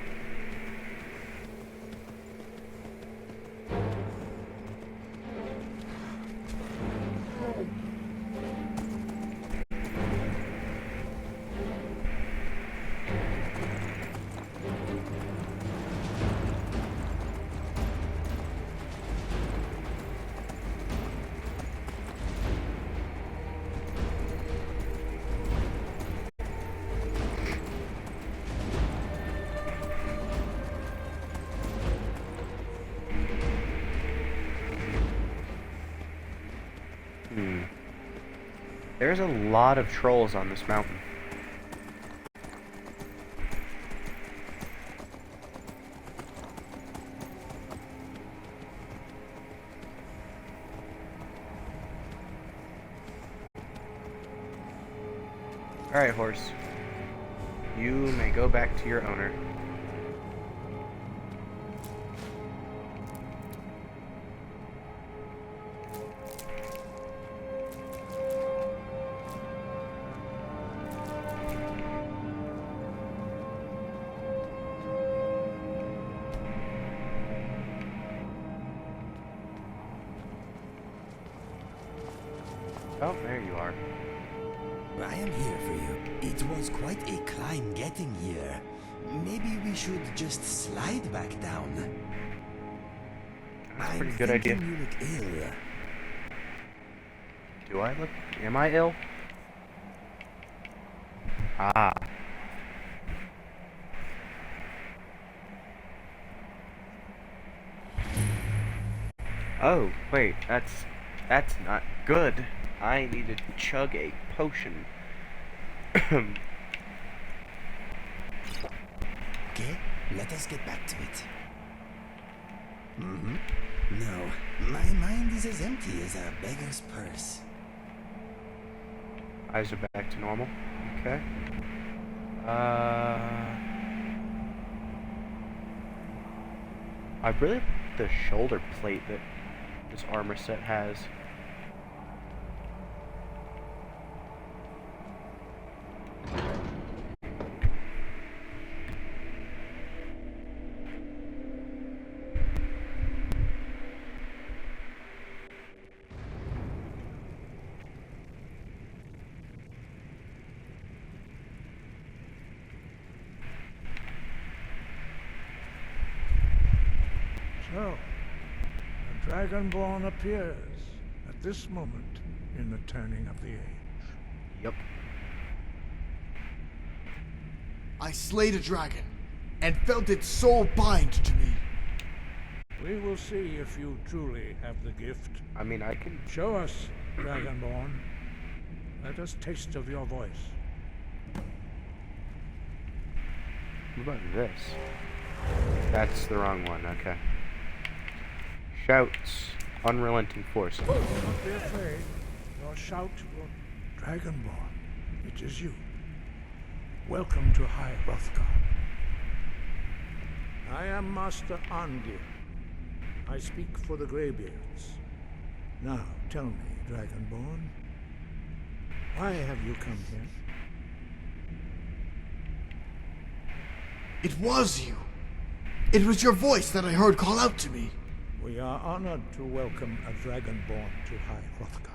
There's a lot of trolls on this mountain. Alright, horse. You may go back to your owner. Oh, there you are. I am here for you. It was quite a climb getting here. Maybe we should just slide back down. That's a pretty good idea. You look ill. Do I look... Am I ill? Ah. Oh, wait, that's not good. I need to chug a potion. Okay, let us get back to it. No, my mind is as empty as a beggar's purse. Eyes are back to normal. Okay. I really like the shoulder plate that this armor set has. So, the Dragonborn appears at this moment in the turning of the age. Yep. I slayed a dragon, and felt its soul bind to me. We will see if you truly have the gift. I mean, I can... Show us, Dragonborn. Let us taste of your voice. What about this? That's the wrong one, okay. Shouts. Unrelenting force. Do not be afraid. Your shout will... Dragonborn, it is you. Welcome to High Hrothgar. I am Master Angir. I speak for the Greybeards. Now, tell me, Dragonborn, why have you come here? It was you! It was your voice that I heard call out to me! We are honored to welcome a Dragonborn to High Hrothgar.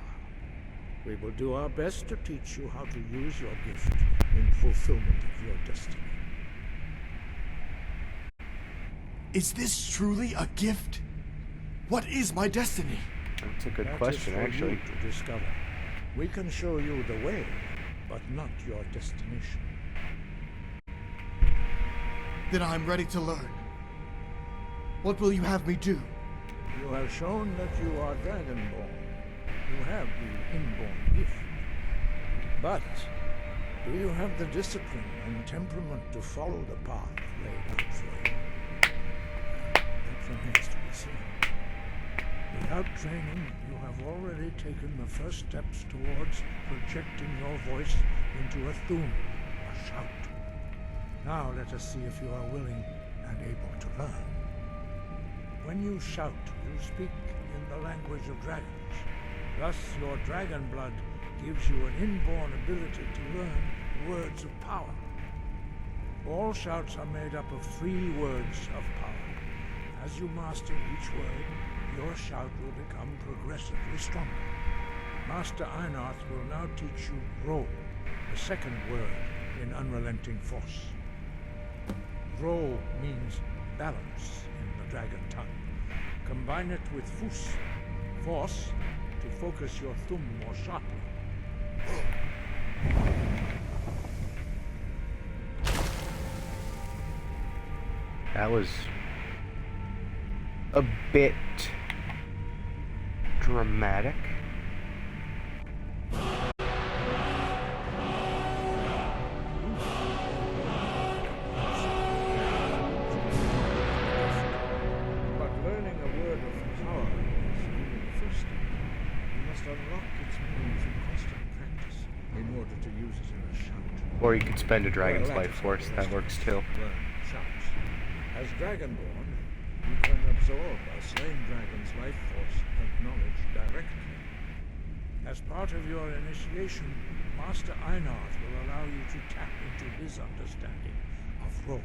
We will do our best to teach you how to use your gift in fulfillment of your destiny. Is this truly a gift? What is my destiny? That's a good question, That is for actually. you to discover. We can show you the way, but not your destination. Then I'm ready to learn. What will you have me do? You have shown that you are Dragonborn. You have the inborn gift. But do you have the discipline and temperament to follow the path laid out for you? That remains to be seen. Without training, you have already taken the first steps towards projecting your voice into a thum, a shout. Now let us see if you are willing and able to learn. When you shout, you speak in the language of dragons. Thus, your dragon blood gives you an inborn ability to learn words of power. All shouts are made up of 3 words of power. As you master each word, your shout will become progressively stronger. Master Einarth will now teach you Ro, the second word in unrelenting force. Ro means balance in the dragon tongue. Combine it with Fus, force, to focus your thumb more sharply. That was a bit dramatic. But learning a word of power is only the first step. You must unlock its meaning through constant practice in order to use it in a shout. Or you could spend a dragon's life force, that works too. Learn shouts. As Dragonborn, you can absorb a slain dragon's life force and knowledge directly. As part of your initiation, Master Einarth will allow you to tap into his understanding of Ro.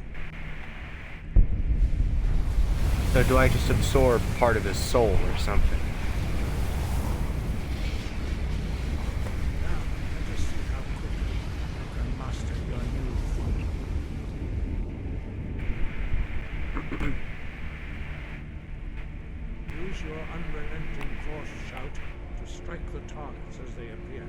So do I just absorb part of his soul or something? Now, let us see how quickly you can master your new form. Use your unrelenting force shout to strike the targets as they appear.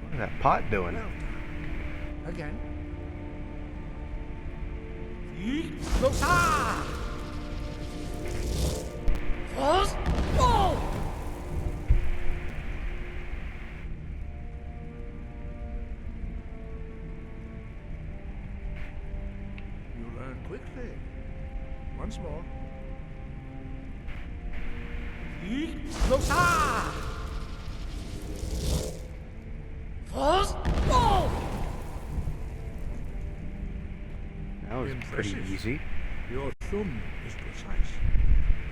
What is that pot doing? Well done. Again. You learn quickly. Once more. That was pretty Impressive. easy. Your thumb is precise.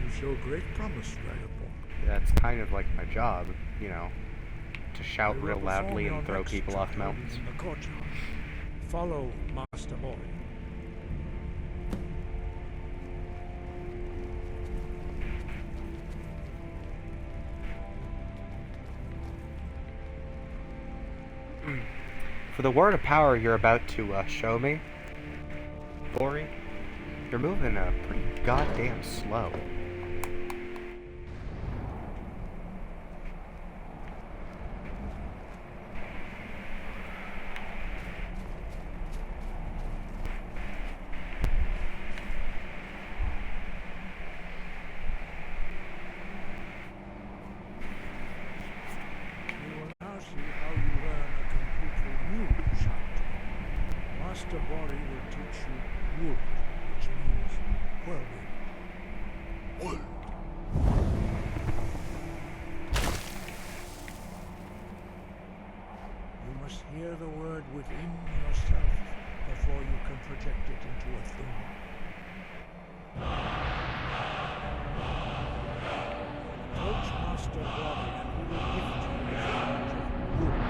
You show great promise, Dragonborn. That's kind of like my job, you know, to shout We will real loudly perform and your throw next people off trial mountains. in the courtyard. Follow Master Mori. For the word of power you're about to show me, Bori, you're moving pretty goddamn slow. You will now see how you learn a completely new shout. Master Bori will teach you wood, which means whirlwind. Wood. hear the word within yourself before you can project it into a thing. Approach Master Body and we will gift you the image of wood.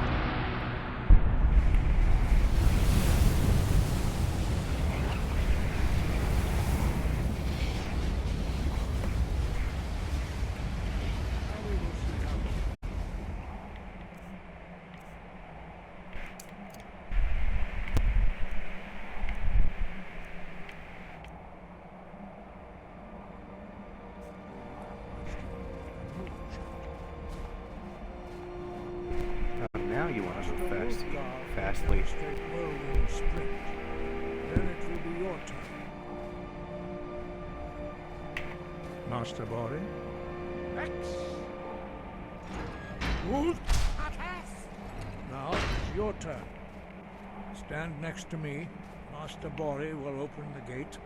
Now you want to move fastly. Whirlwind sprint. Then it will be your turn. Master Body. X. Wood. Now it's your turn. Stand next to me. Master Bori will open the gate.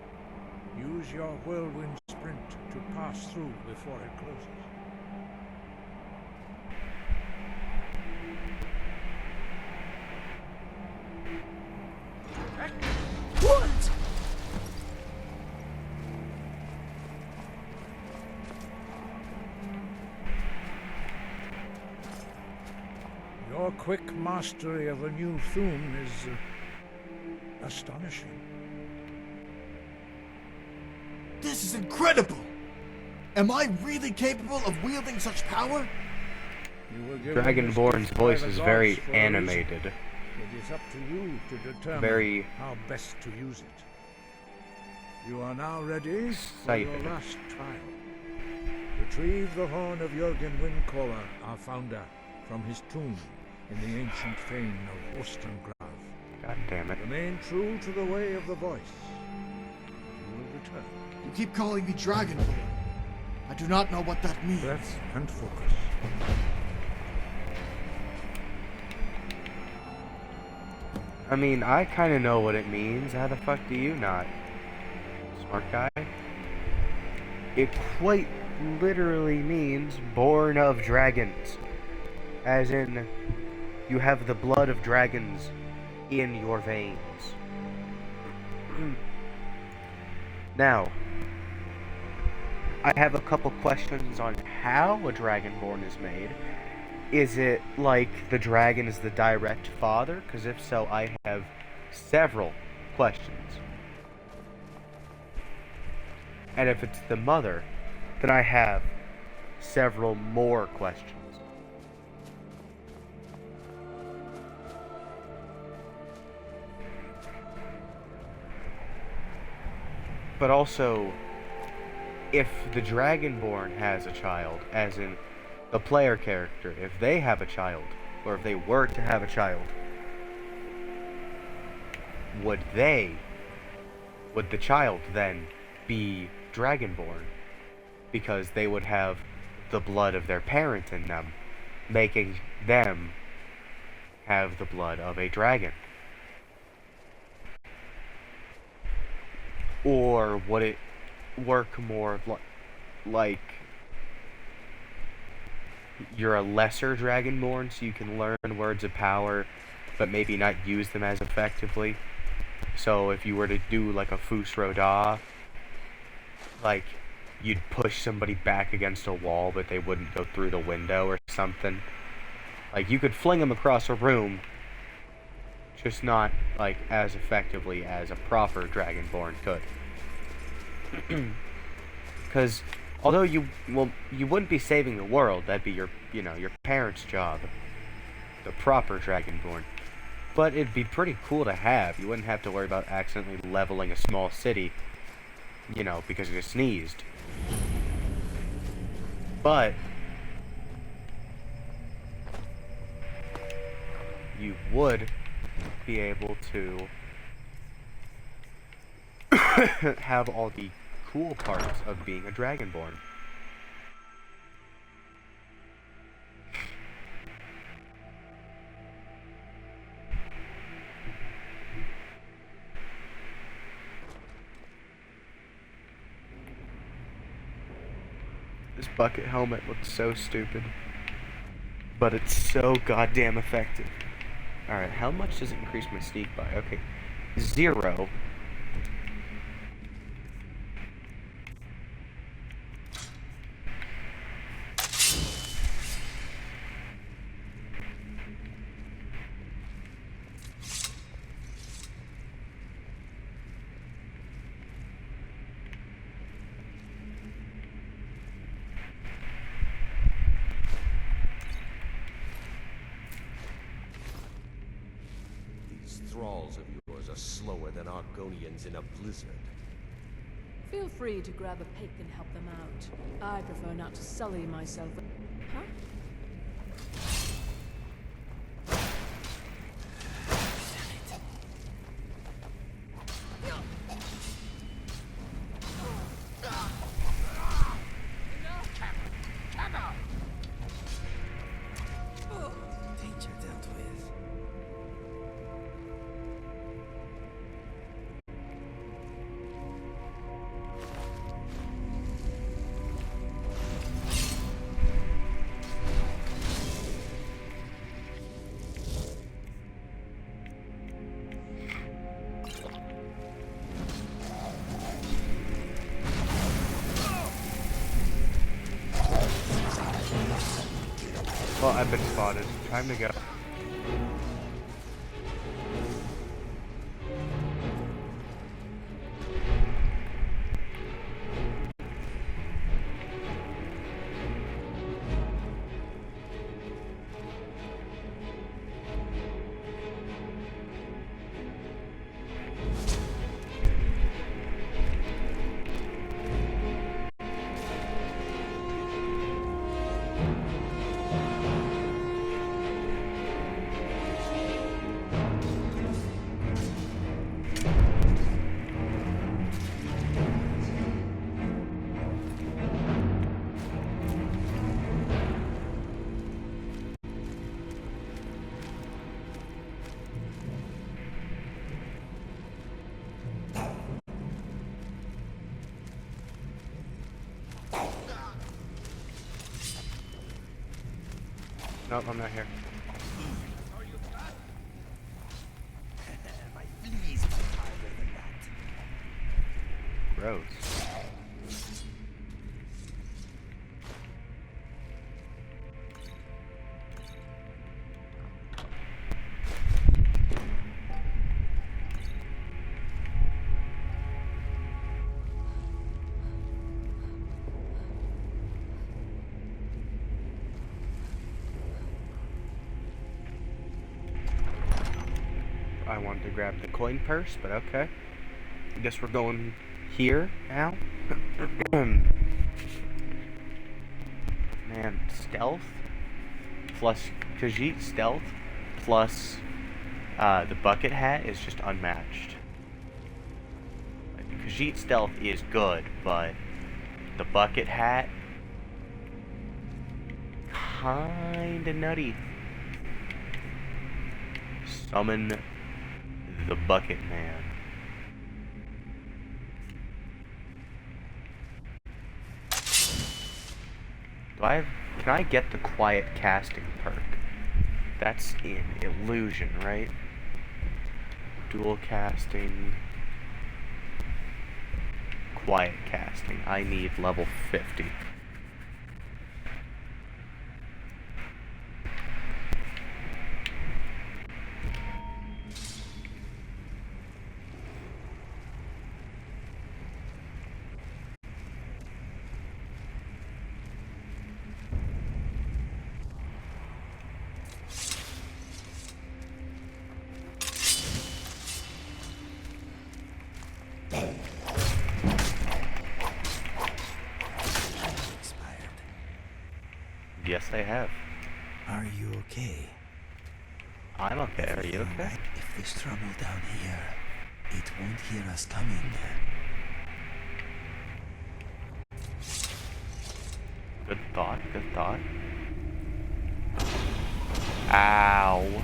Use your whirlwind sprint to pass through before it closes. What? Your quick mastery of a new thum is astonishing. This is incredible! Am I really capable of wielding such power? Dragonborn's voice is very animated. It is up to you to determine Very how best to use it. You are now ready for your excited. last trial. Retrieve the horn of Jürgen Windcaller, our founder, from his tomb in the ancient fane of Ostengrave. God damn it. Remain true to the way of the voice. You will return. You keep calling me Dragonborn. I do not know what that means. Breath and focus. I mean, I kind of know what it means. How the fuck do you not? Smart guy? It quite literally means born of dragons. As in, you have the blood of dragons in your veins. Now, I have a couple questions on how a Dragonborn is made. Is it like the dragon is the direct father? Because if so, I have several questions. And if it's the mother, then I have several more questions. But also, if the Dragonborn has a child, as in the player character, if they have a child, or if they were to have a child, would the child then be Dragonborn? Because they would have the blood of their parent in them, making them have the blood of a dragon. Or would it work more like you're a lesser Dragonborn, so you can learn words of power, but maybe not use them as effectively? So if you were to do like a Fus Roda, like you'd push somebody back against a wall, but they wouldn't go through the window or something. Like you could fling them across a room, just not like as effectively as a proper Dragonborn could. Because although you wouldn't be saving the world, that'd be your parents' job, the proper Dragonborn. But it'd be pretty cool to have. You wouldn't have to worry about accidentally leveling a small city, because you sneezed. But you would be able to have all the cool parts of being a Dragonborn. This bucket helmet looks so stupid, but it's so goddamn effective. Alright, how much does it increase my sneak by? Okay, 0. These thralls of yours are slower than Argonians in a blizzard. Feel free to grab a pick and help them out. I prefer not to sully myself. Huh? Danger dealt with. Well, I've been spotted. Time to go. Nope, I'm not here. My fleas much harder than that. Gross. I wanted to grab the coin purse, but okay. I guess we're going here now. Man, stealth plus Khajiit stealth plus the bucket hat is just unmatched. Khajiit stealth is good, but the bucket hat kinda nutty. Summon the Bucket Man. Can I get the quiet casting perk? That's in illusion, right? Dual casting. Quiet casting. I need level 50. Yes, I have. Are you okay? I'm okay. Are you okay? Like if there's trouble down here, it won't hear us coming. Good thought. Good thought. Ow.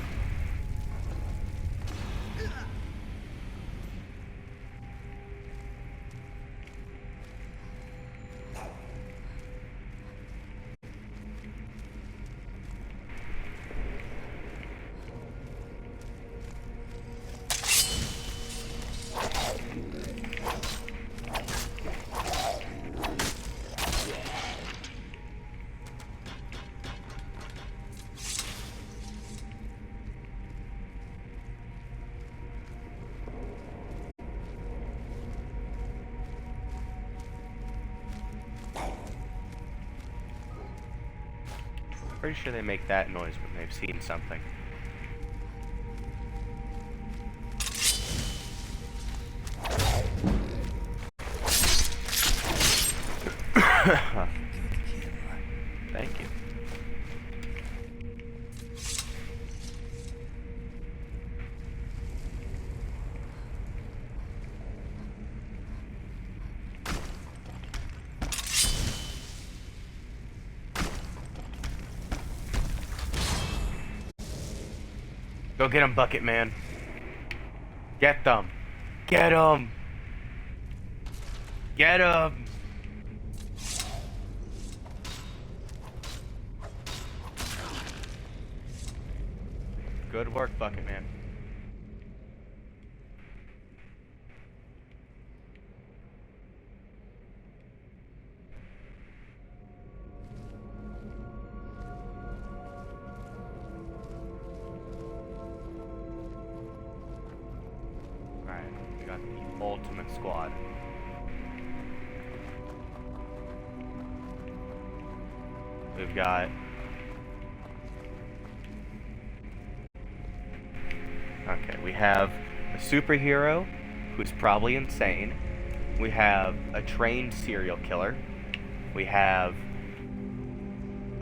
Pretty sure they make that noise when they've seen something. Thank you. Go get him, Bucket Man. Get them. Get him. Get him. Good work, Bucket Man. Alright, we got the ultimate squad. We've got... Okay, we have a superhero who's probably insane. We have a trained serial killer. We have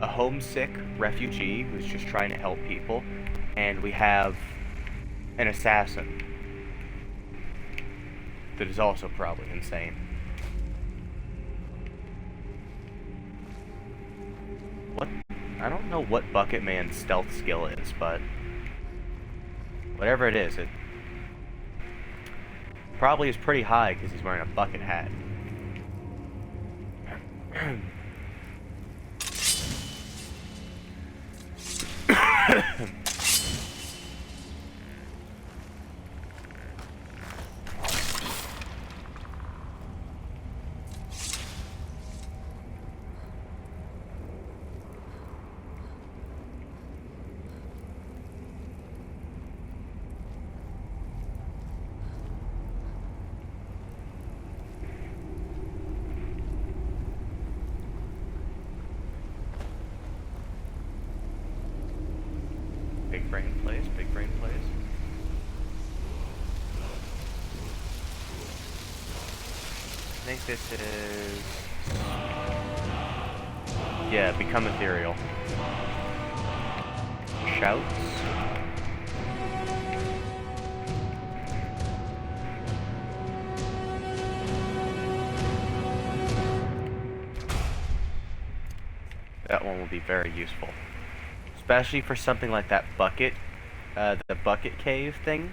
a homesick refugee who's just trying to help people. And we have an assassin that is also probably insane. What? I don't know what Bucket Man's stealth skill is, but whatever it is, it probably is pretty high because he's wearing a bucket hat. Big brain plays, big brain plays. I think this is... yeah, become ethereal. Shouts. That one will be very useful. Especially for something like that bucket, the bucket cave thing.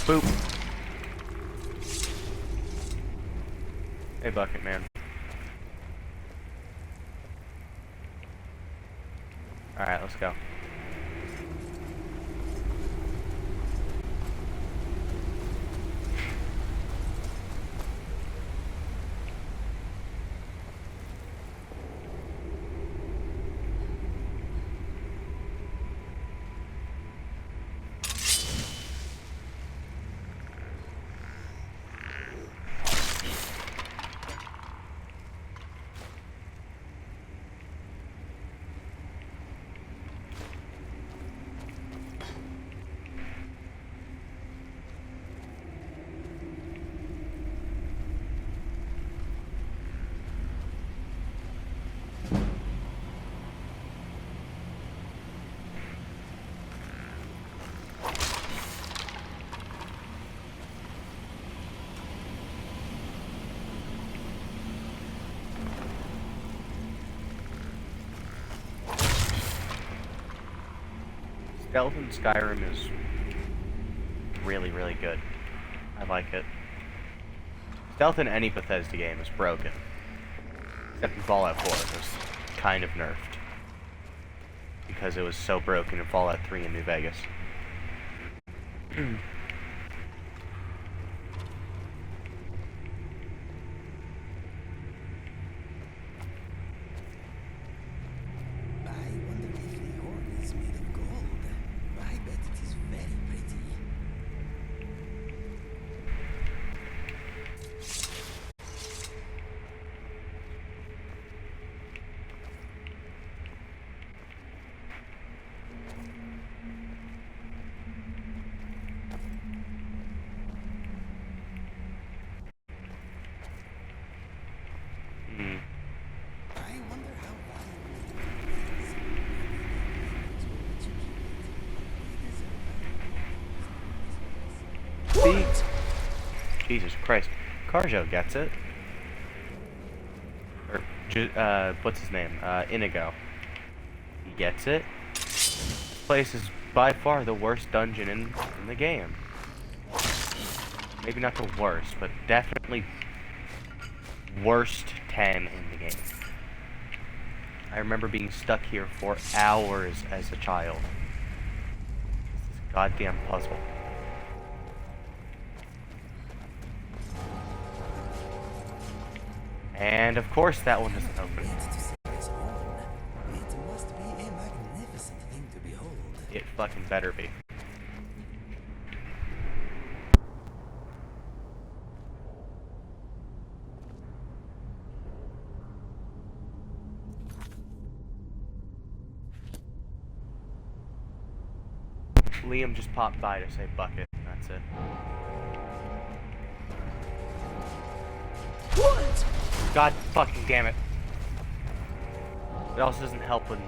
Boop. Hey, Bucket Man. Alright, let's go. Stealth in Skyrim is really, really good. I like it. Stealth in any Bethesda game is broken. Except in Fallout 4, it was kind of nerfed. Because it was so broken in Fallout 3 in New Vegas. See? Jesus Christ. Carjo gets it. Or, what's his name? Inigo. He gets it. This place is by far the worst dungeon in the game. Maybe not the worst, but definitely worst 10 in the game. I remember being stuck here for hours as a child. This is a goddamn puzzle. And of course that one doesn't open. It must be a magnificent thing to behold. It fucking better be. Liam just popped by to say bucket. That's it. What? God fucking damn it. It also doesn't help when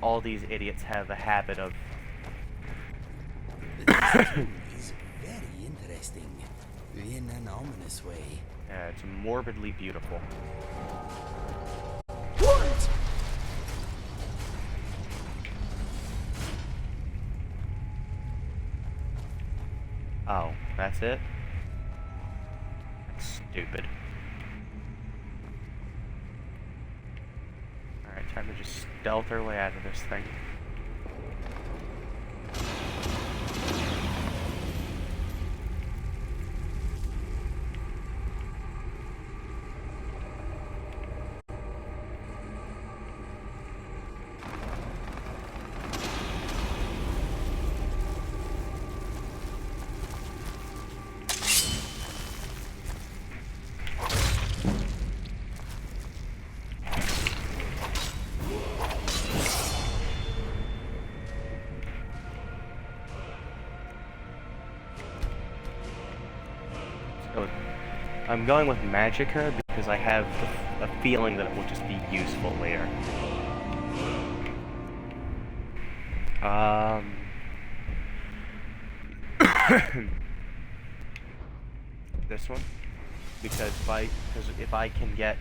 all these idiots have a habit of... Is very interesting, in an ominous way. Yeah, it's morbidly beautiful. What? Oh, that's it? Stupid. Alright, time to just stealth our way out of this thing. I'm going with Magicka because I have a feeling that it will just be useful later. This one, because if I can get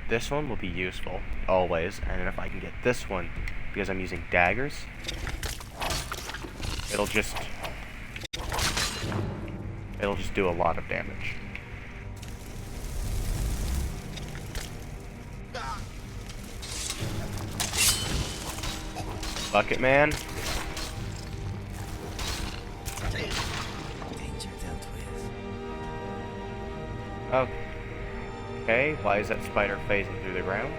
this one will be useful always, and if I can get this one because I'm using daggers, it'll just do a lot of damage. Bucket man. Danger dealt with. Okay, why is that spider phasing through the ground?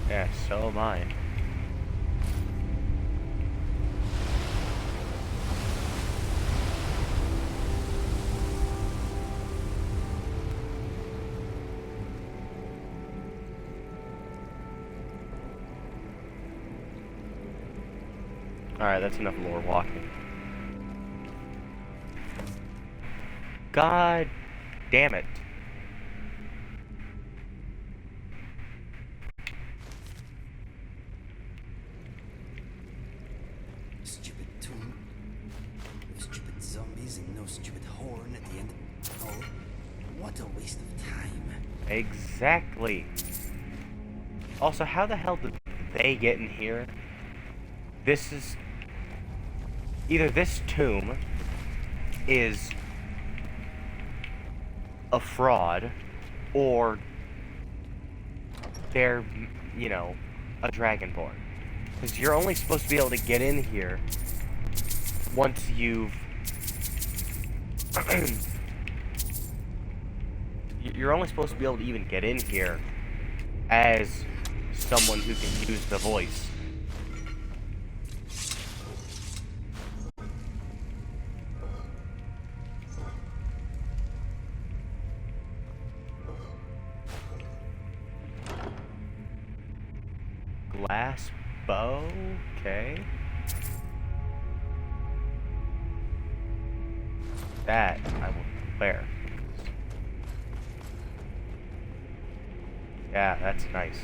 Yeah, so am I. Alright, that's enough lore walking. God damn it. Stupid tomb. With stupid zombies and no stupid horn at the end. Oh, what a waste of time. Exactly. Also, how the hell did they get in here? This is... Either this tomb is a fraud, or they're, you know, a dragonborn. Because you're only supposed to be able to get in here once you've... You're only supposed to be able to even get in here as someone who can use the voice. Glass bow? Okay. That I will wear. Yeah, that's nice.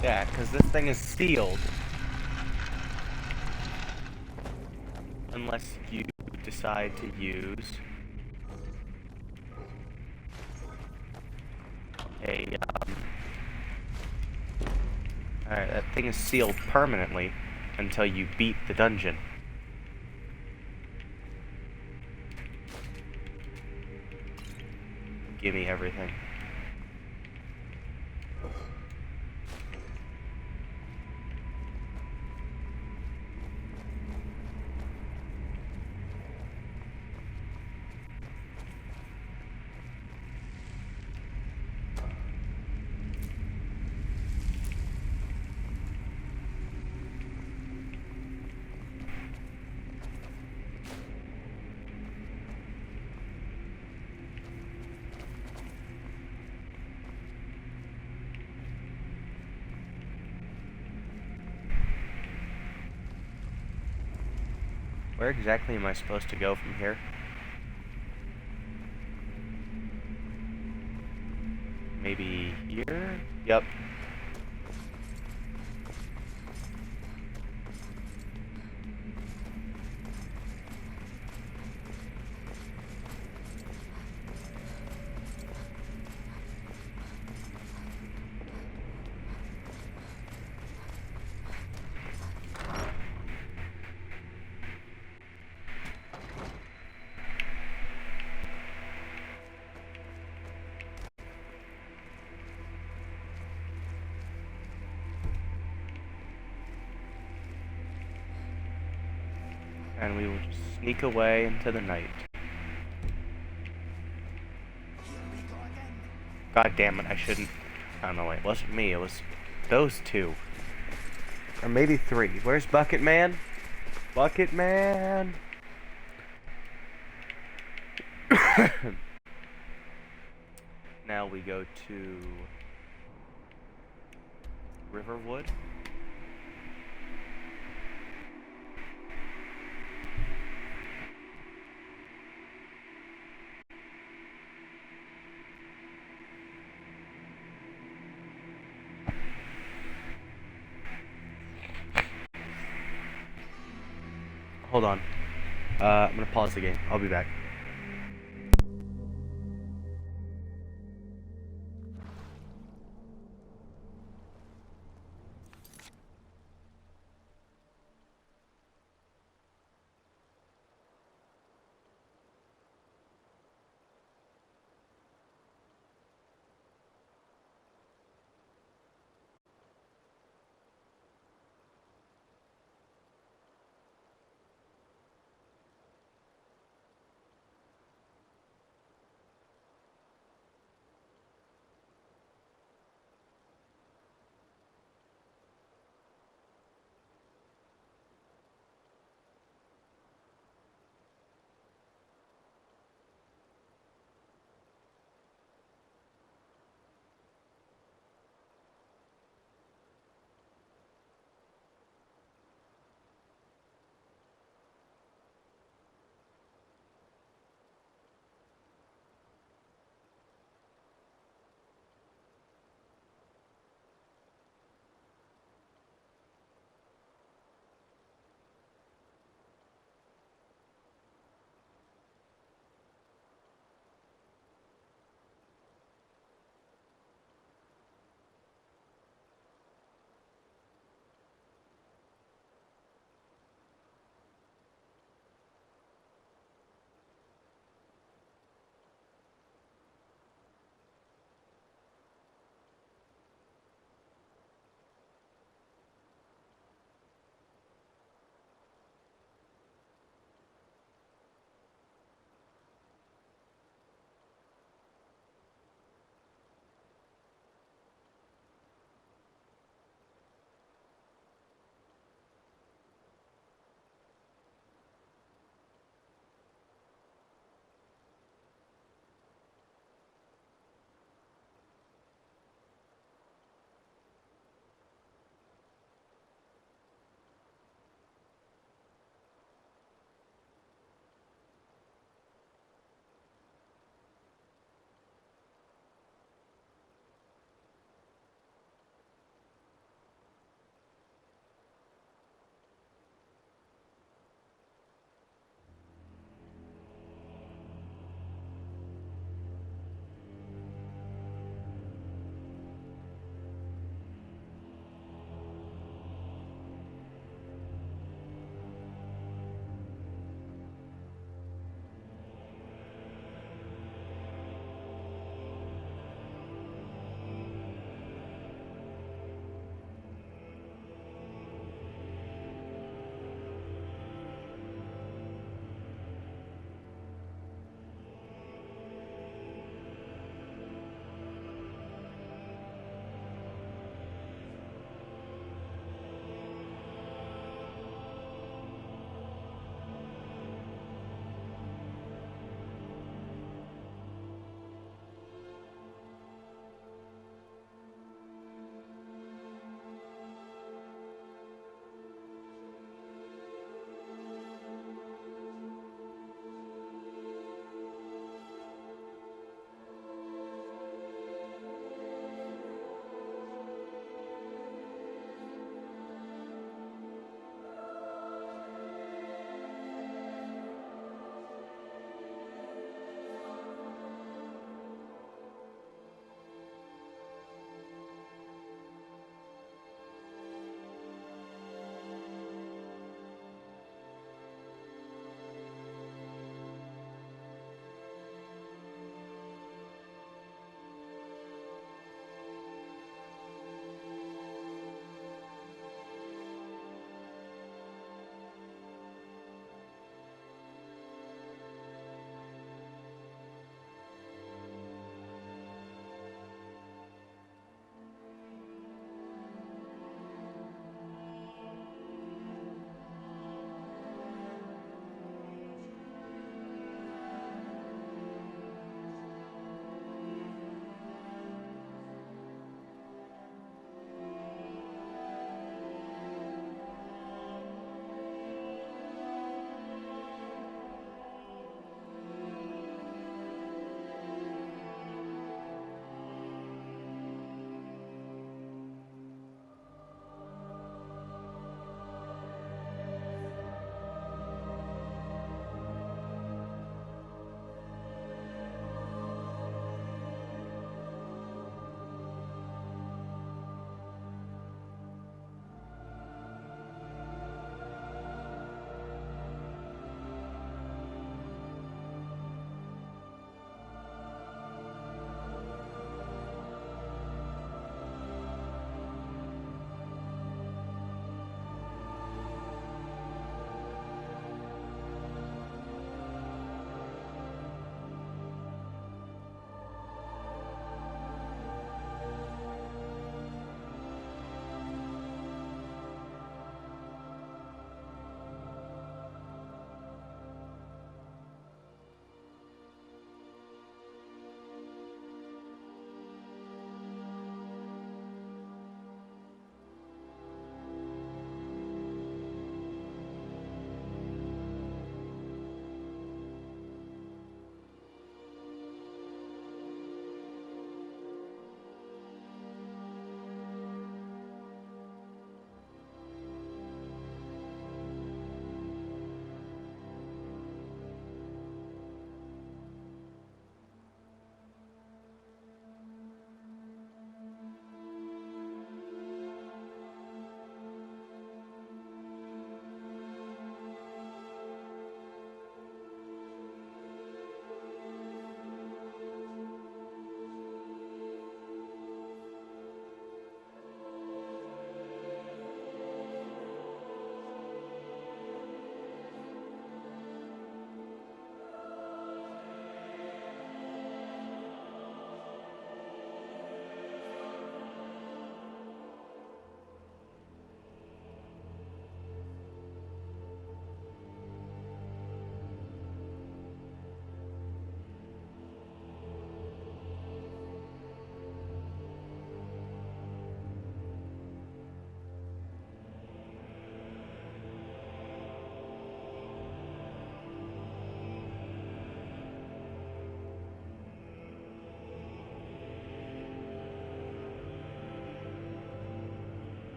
Yeah, because this thing is sealed. Unless you decide to use a, Alright, that thing is sealed permanently until you beat the dungeon. Give me everything. Where exactly am I supposed to go from here? Maybe here? Yep. And we will just sneak away into the night. God damn it, I shouldn't... Oh no, wait, it wasn't me, it was those two. Or maybe three. Where's Bucket Man? Bucket Man! Now we go to... Riverwood. Hold on. I'm gonna pause the game. I'll be back.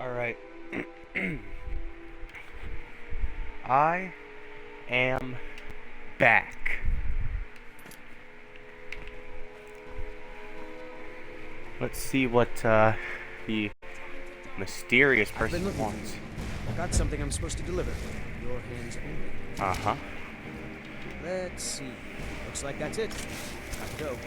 Alright. I am back. Let's see what the mysterious person wants. I got something I'm supposed to deliver. Your hands only. Uh-huh. Let's see. Looks like that's it. Got to go.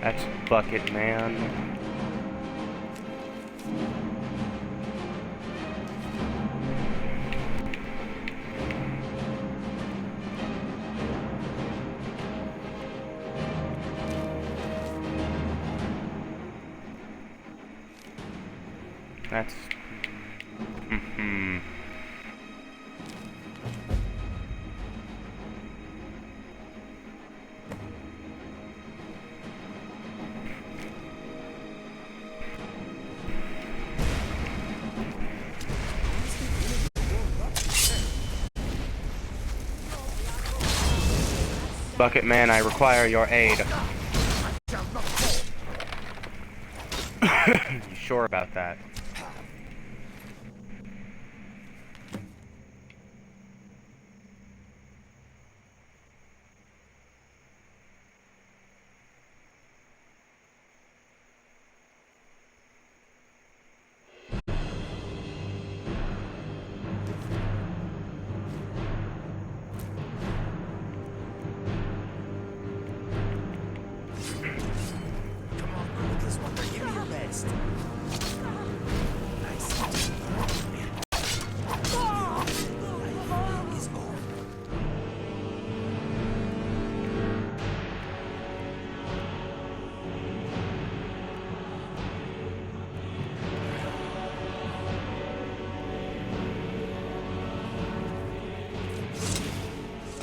That's Bucket Man. That's... Bucket Man, I require your aid. You sure about that?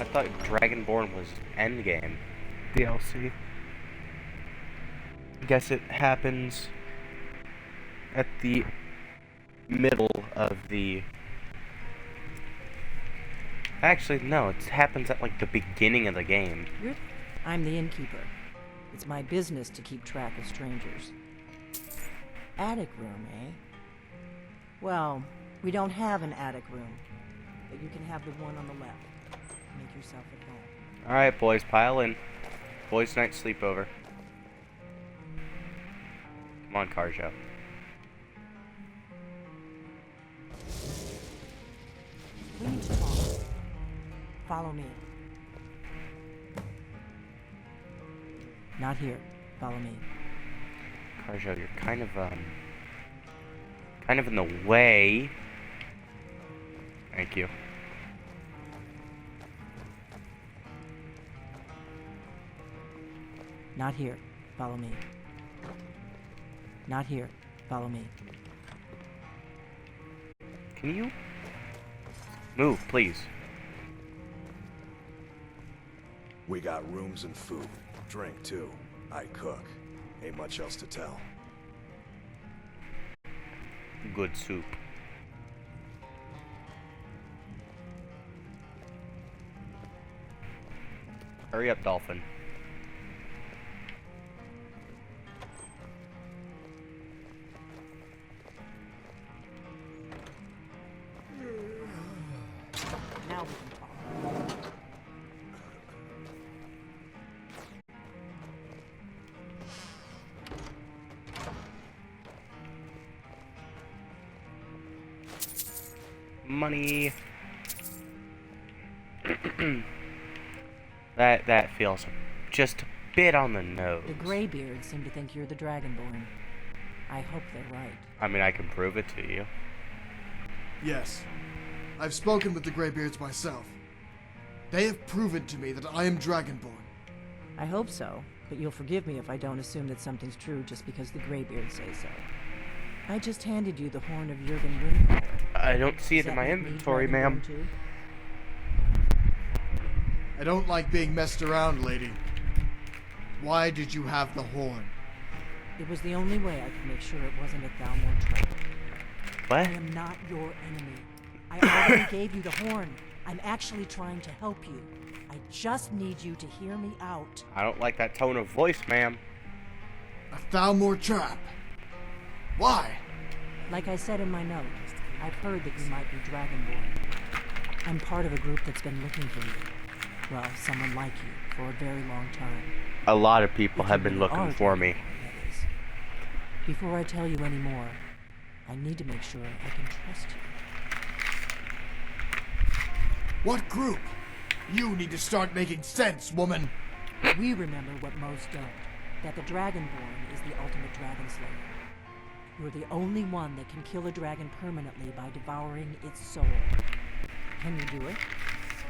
I thought Dragonborn was Endgame DLC. I guess it happens at the middle of the... Actually, no, it happens at like the beginning of the game. I'm the innkeeper. It's my business to keep track of strangers. Attic room, eh? Well, we don't have an attic room, but you can have the one on the left. Make yourself at home. Alright, boys, pile in. Boys' night sleepover. Come on, Carjo. We need to talk. Follow me. Not here. Follow me. Carjo, you're kind of in the way. Thank you. Not here. Follow me. Not here. Follow me. Can you move, please? We got rooms and food. Drink, too. I cook. Ain't much else to tell. Good soup. Hurry up, Dolphin. Now we can talk. Money. That feels just a bit on the nose. The Greybeards seem to think you're the Dragonborn. I hope they're right. I mean, I can prove it to you. Yes. I've spoken with the Greybeards myself. They have proven to me that I am Dragonborn. I hope so. But you'll forgive me if I don't assume that something's true just because the Greybeards say so. I just handed you the horn of Jurgen Windcaller. I don't see it in my inventory, ma'am. I don't like being messed around, lady. Why did you have the horn? It was the only way I could make sure it wasn't a Thalmor trap. What? I am not your enemy. I already gave you the horn. I'm actually trying to help you. I just need you to hear me out. I don't like that tone of voice, ma'am. A Thalmor trap? Why? Like I said in my note, I've heard that you might be Dragonborn. I'm part of a group that's been looking for you. Well, someone like you, for a very long time. A lot of people have been looking for me. That is. Before I tell you any more, I need to make sure I can trust you. What group? You need to start making sense, woman. We remember what most don't. That the Dragonborn is the ultimate dragon slayer. You're the only one that can kill a dragon permanently by devouring its soul. Can you do it?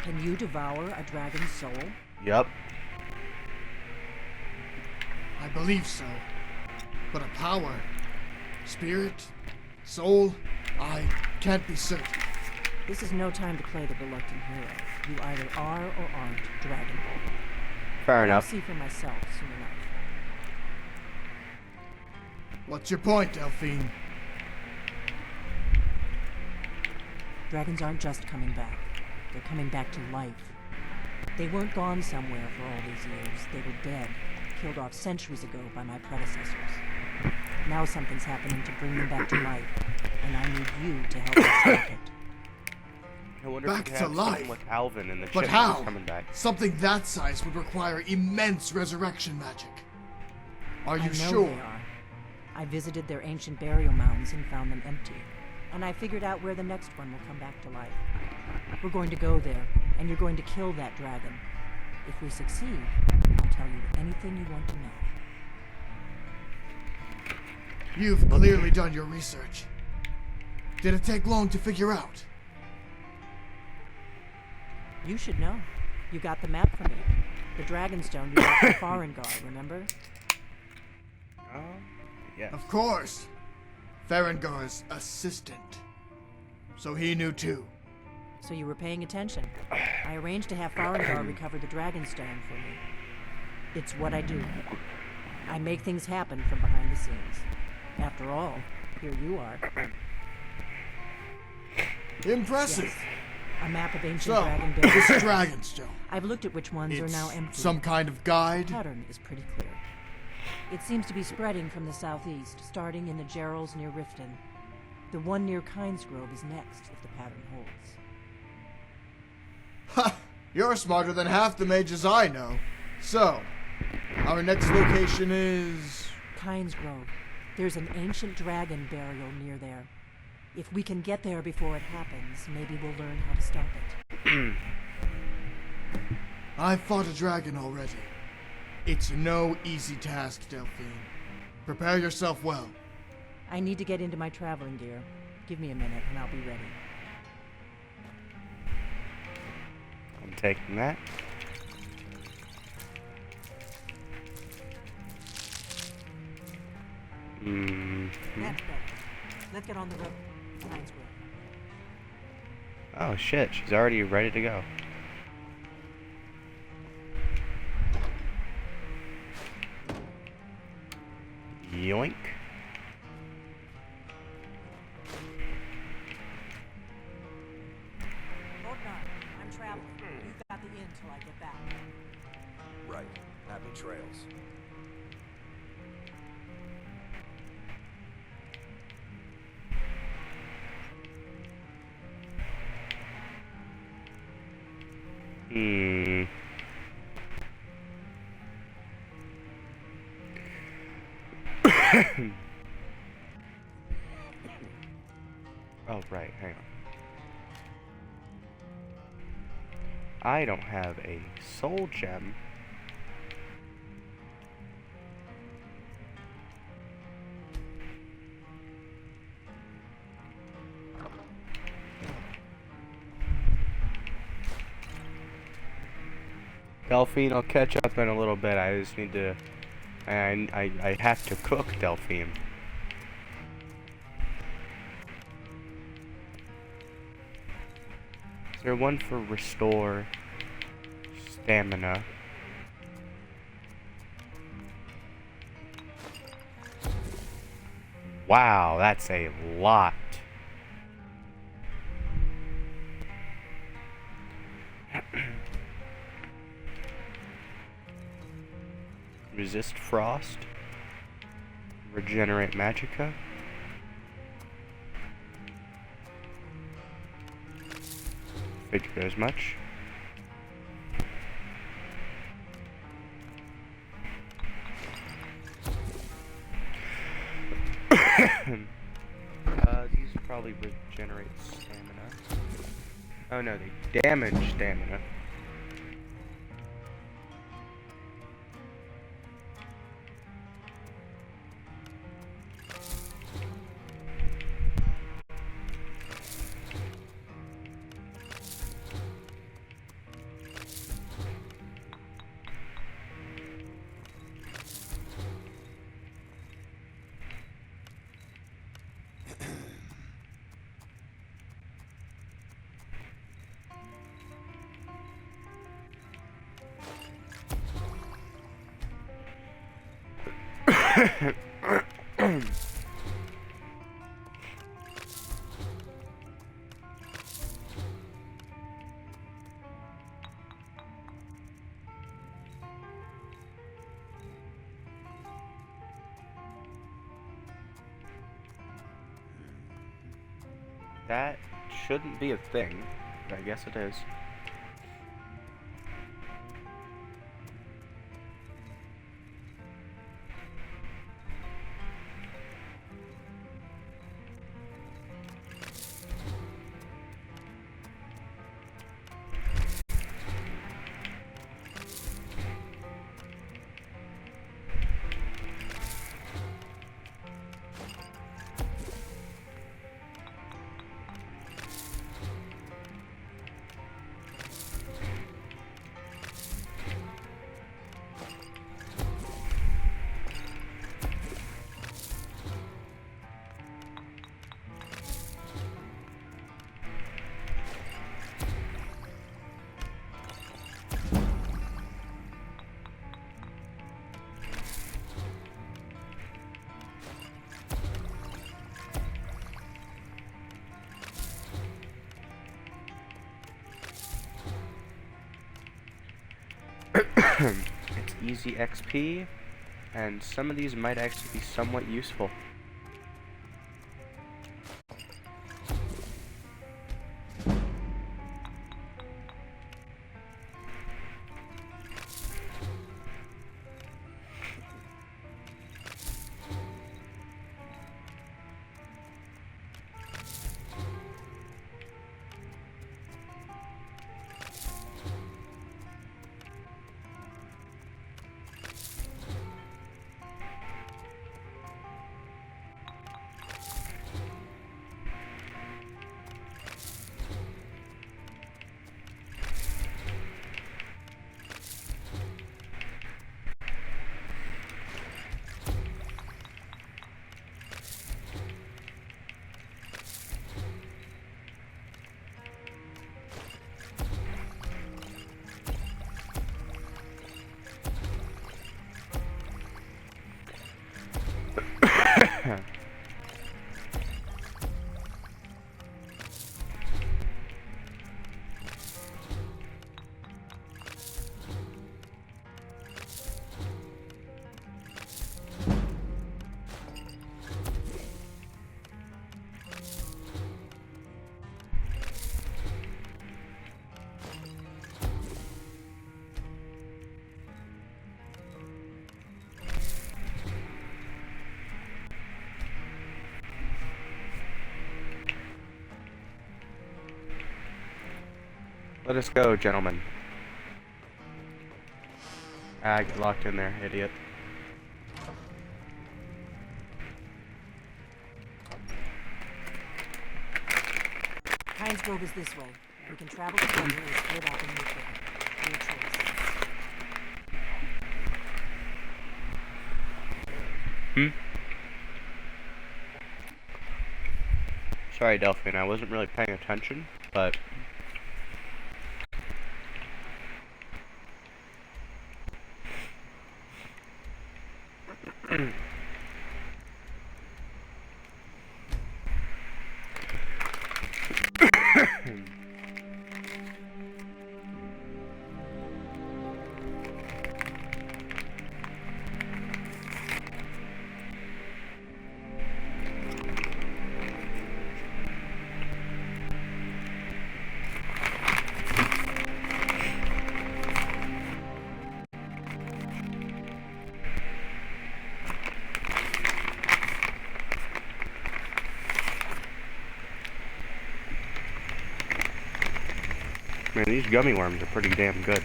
Can you devour a dragon's soul? Yep. I believe so. But a power, spirit, soul, I can't be certain. This is no time to play the reluctant hero. You either are or aren't Dragonborn. Fair enough. I'll see for myself soon enough. What's your point, Delphine? Dragons aren't just coming back. They're coming back to life. They weren't gone somewhere for all these years. They were dead, killed off centuries ago by my predecessors. Now something's happening to bring them back to life, and I need you to help us stop it. I wonder Back if we to have life? something with Alvin and the But chip how? that's coming back. Something that size would require immense resurrection magic. Are you I know sure? they are. I visited their ancient burial mounds and found them empty. And I figured out where the next one will come back to life. We're going to go there, and you're going to kill that dragon. If we succeed, I'll tell you anything you want to know. You've clearly done your research. Did it take long to figure out? You should know. You got the map for me. The Dragonstone you got from Farengar, remember? Yes. Of course. Farengar's assistant. So he knew too. So you were paying attention. I arranged to have Farengar recover the Dragonstone for me. It's what I do. I make things happen from behind the scenes. After all, here you are. Impressive. Yes. A map of ancient So, dragon this buildings. Dragonstone. I've looked at which ones are now empty. Some kind of guide? The pattern is pretty clear. It seems to be spreading from the southeast, starting in the Gerals near Riften. The one near Kinesgrove is next, if the pattern holds. Ha! You're smarter than half the mages I know. So, our next location is... Kinesgrove. There's an ancient dragon burial near there. If we can get there before it happens, maybe we'll learn how to stop it. I've fought a dragon already. It's no easy task, Delphine. Prepare yourself well. I need to get into my traveling gear. Give me a minute and I'll be ready. I'm taking that. That's better. Let's get on the road. Kinesgrove. Oh shit, she's already ready to go. Yoink. Borgnar, I'm traveling. You've got the inn till I get back. Right. Happy trails. Oh, right, hang on. I don't have a soul gem. Delphine, I'll catch up been a little bit. I just need to... I have to cook Delphine. Is there one for restore stamina? Wow, that's a lot. Resist frost. Regenerate magicka. Figured as much. These probably regenerate stamina. Oh no, they damage stamina. That shouldn't be a thing, but I guess it is. It's easy XP, and some of these might actually be somewhat useful. Let us go, gentlemen. Ah, get locked in there, idiot. Heinz Grove is this way. We can travel together or split off and meet there. Your choice. Sorry, Delphine, I wasn't really paying attention, but... Man, these gummy worms are pretty damn good.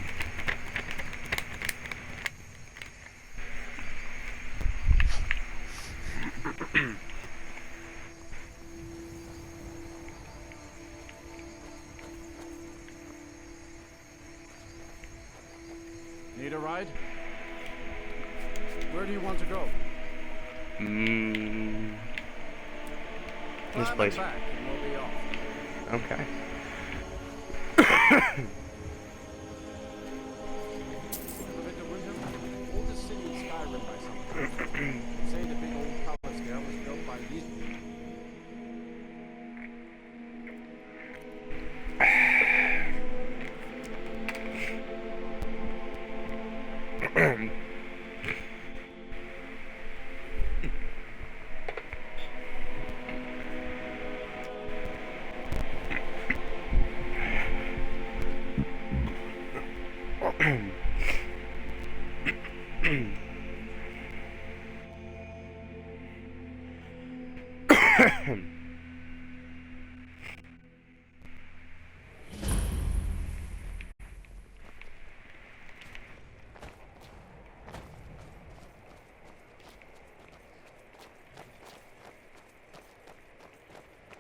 Need a ride? Where do you want to go? This Climb place. back and we'll be off. Okay. Oldest city in Skyrim by some terms. Say the big old palace there was built by these.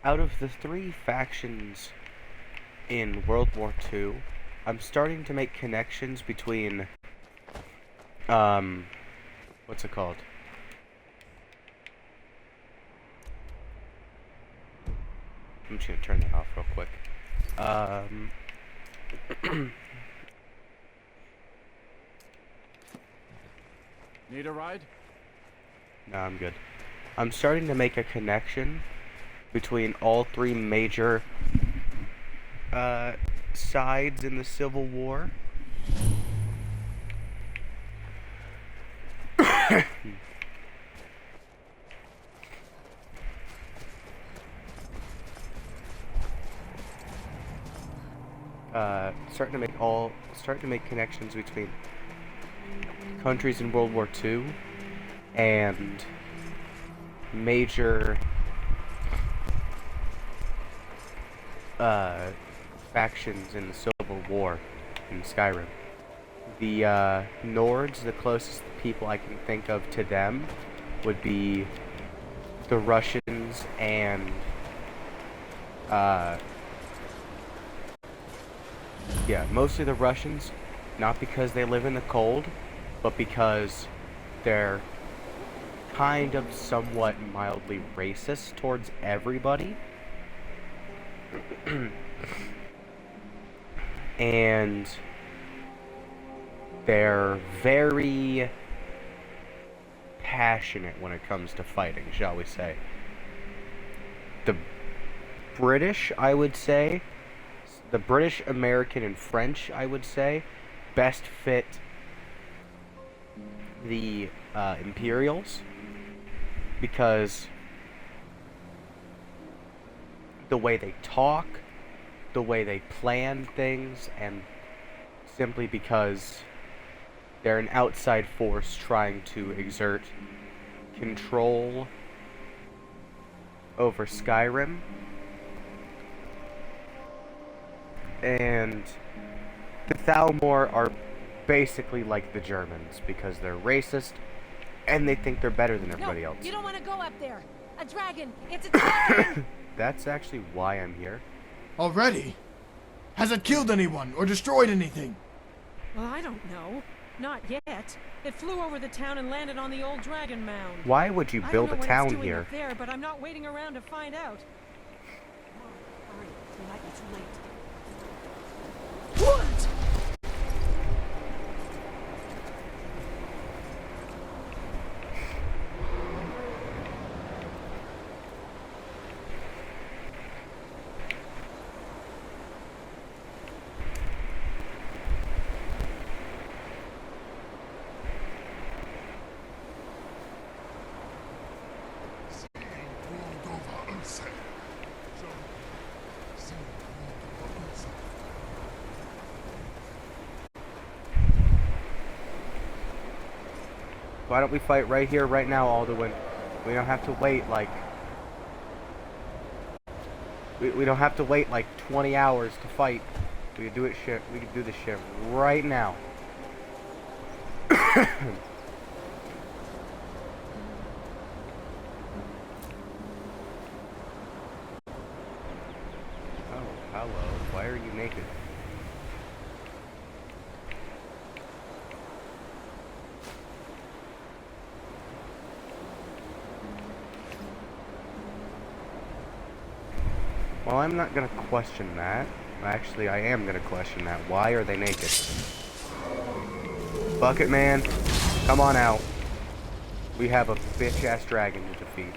Out of the 3 factions in World War II, I'm starting to make connections between, what's it called? I'm just gonna turn that off real quick. Need a ride? No, I'm good. I'm starting to make a connection between all 3 major sides in the Civil War. Starting to make connections between countries in World War II and major factions in the Civil War in Skyrim. The Nords, the closest people I can think of to them, would be the Russians and yeah, mostly the Russians, not because they live in the cold, but because they're kind of somewhat mildly racist towards everybody. And they're very passionate when it comes to fighting, shall we say. The British, I would say, the British, American, and French, I would say, best fit the Imperials, because the way they talk, the way they plan things, and simply because they're an outside force trying to exert control over Skyrim. And the Thalmor are basically like the Germans, because they're racist and they think they're better than everybody else. You don't want to go up there. A dragon. It's a dragon. That's actually why I'm here. Already? Has it killed anyone or destroyed anything? Well, I don't know. Not yet. It flew over the town and landed on the old dragon mound. Why would you build a I don't know what town it's doing here? up there, but I'm not waiting around to find out. Hurry, we might be too late. What? Why don't we fight right here, right now, Alduin? We don't have to wait like... We don't have to wait like 20 hours to fight. We can do it shit. We can do this shit right now. Oh, hello. Why are you naked? Well, I'm not gonna question that. Actually, I am gonna question that. Why are they naked? Bucket Man, come on out. We have a bitch-ass dragon to defeat.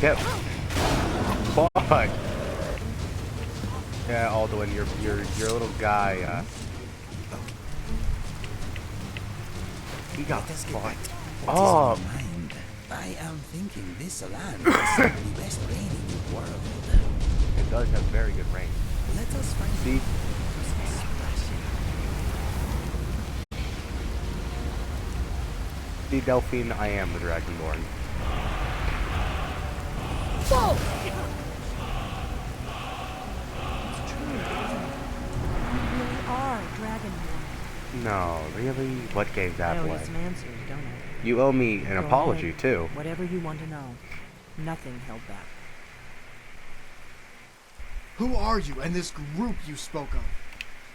Get fuck. Yeah, Alduin, your little guy. He got fucked. Oh. I am thinking this land has the best rain in the world. It does have very good rain. Let us find. See. See, Delphine, I am the Dragonborn. Whoa! It's true, isn't it? You really are Dragonborn. No, really? What gave that I owe away? you some answers, don't I? You owe me an Go apology, ahead. too. Whatever you want to know. Nothing held back. Who are you and this group you spoke of?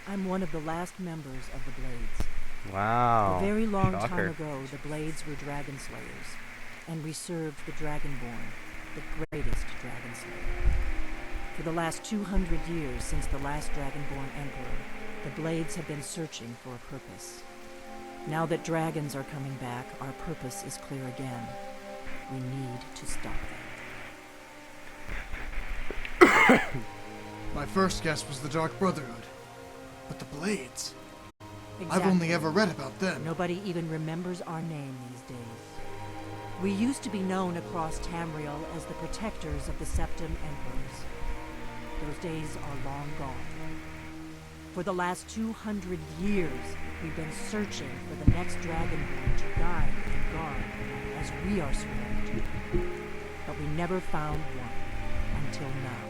I'm one of the last members of the Blades. Wow. A very long Shocker. time ago, the Blades were dragon slayers, and we served the Dragonborn, the greatest dragon slayer. For the last 200 years since the last Dragonborn Emperor, the Blades have been searching for a purpose. Now that dragons are coming back, our purpose is clear again. We need to stop them. My first guess was the Dark Brotherhood. But the Blades? Exactly. I've only ever read about them. Nobody even remembers our name these days. We used to be known across Tamriel as the protectors of the Septim Emperors. Those days are long gone. For the last 200 years, we've been searching for the next Dragonborn to guide and guard, as we are sworn to. But we never found one, until now.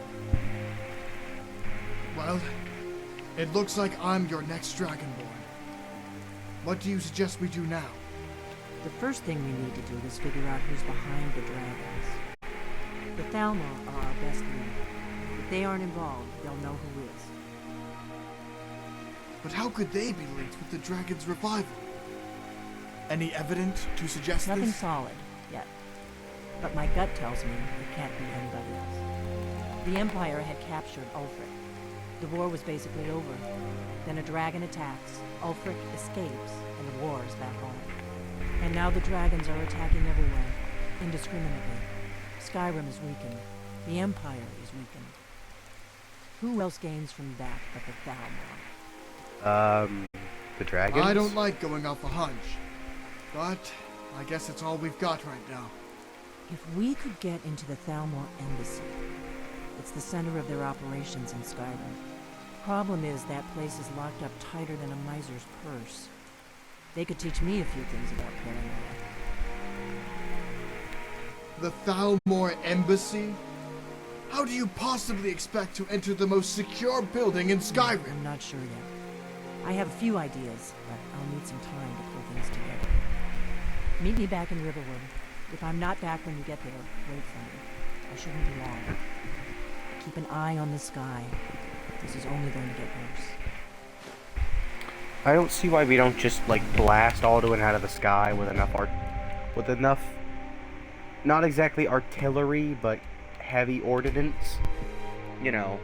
Well, it looks like I'm your next Dragonborn. What do you suggest we do now? The first thing we need to do is figure out who's behind the dragons. The Thalmor are our best lead. If they aren't involved, they'll know who is. But how could they be linked with the dragon's revival? Any evidence to suggest Nothing this? solid, yet. But my gut tells me it can't be anybody else. The Empire had captured Ulfric. The war was basically over. Then a dragon attacks, Ulfric escapes, and the war is back on. And now the dragons are attacking everywhere, indiscriminately. Skyrim is weakened. The Empire is weakened. Who else gains from that but the Thalmor? The dragons? I don't like going off a hunch, but I guess it's all we've got right now. If we could get into the Thalmor embassy, it's the center of their operations in Skyrim. Problem is, that place is locked up tighter than a miser's purse. They could teach me a few things about paranoia. The Thalmor embassy? How do you possibly expect to enter the most secure building in Skyrim? I'm not sure yet. I have a few ideas, but I'll need some time to pull things together. Meet me back in Riverwood. If I'm not back when you get there, wait for me. I shouldn't be long. Keep an eye on the sky. This is only going to get worse. I don't see why we don't just, like, blast Alduin out of the sky with enough, not exactly artillery, but heavy ordnance. You know,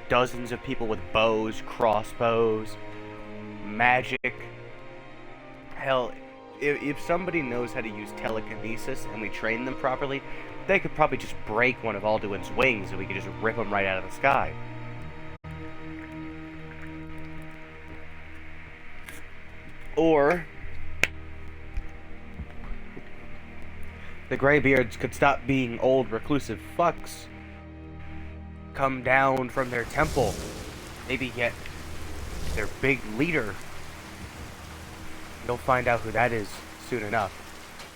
dozens of people with bows, crossbows, magic. Hell, if somebody knows how to use telekinesis and we train them properly, they could probably just break one of Alduin's wings and we could just rip them right out of the sky. Or the Greybeards could stop being old reclusive fucks, come down from their temple, maybe get their big leader. You'll find out who that is soon enough.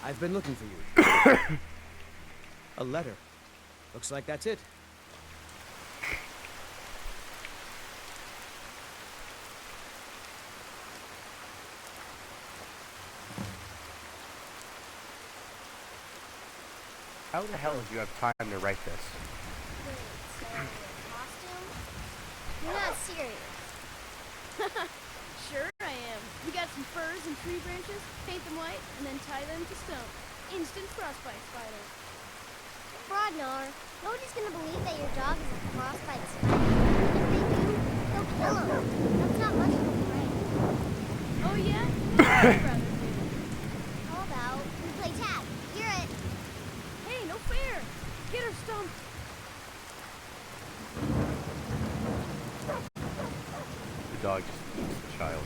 I've been looking for you. A letter. Looks like that's it. How the hell did you have time to write this? Wait, so costume? You're not serious. Sure I am. We got some furs and tree branches, paint them white, and then tie them to stone. Instant frostbite spider. Brodnar, nobody's gonna believe that your dog is a frostbite spider. If they do, they'll kill him. That's not much of a threat. Oh yeah? I'd rather do. How about we play tag? Hear it? Hey, no fair! Get her stumped! The dog just eats the child.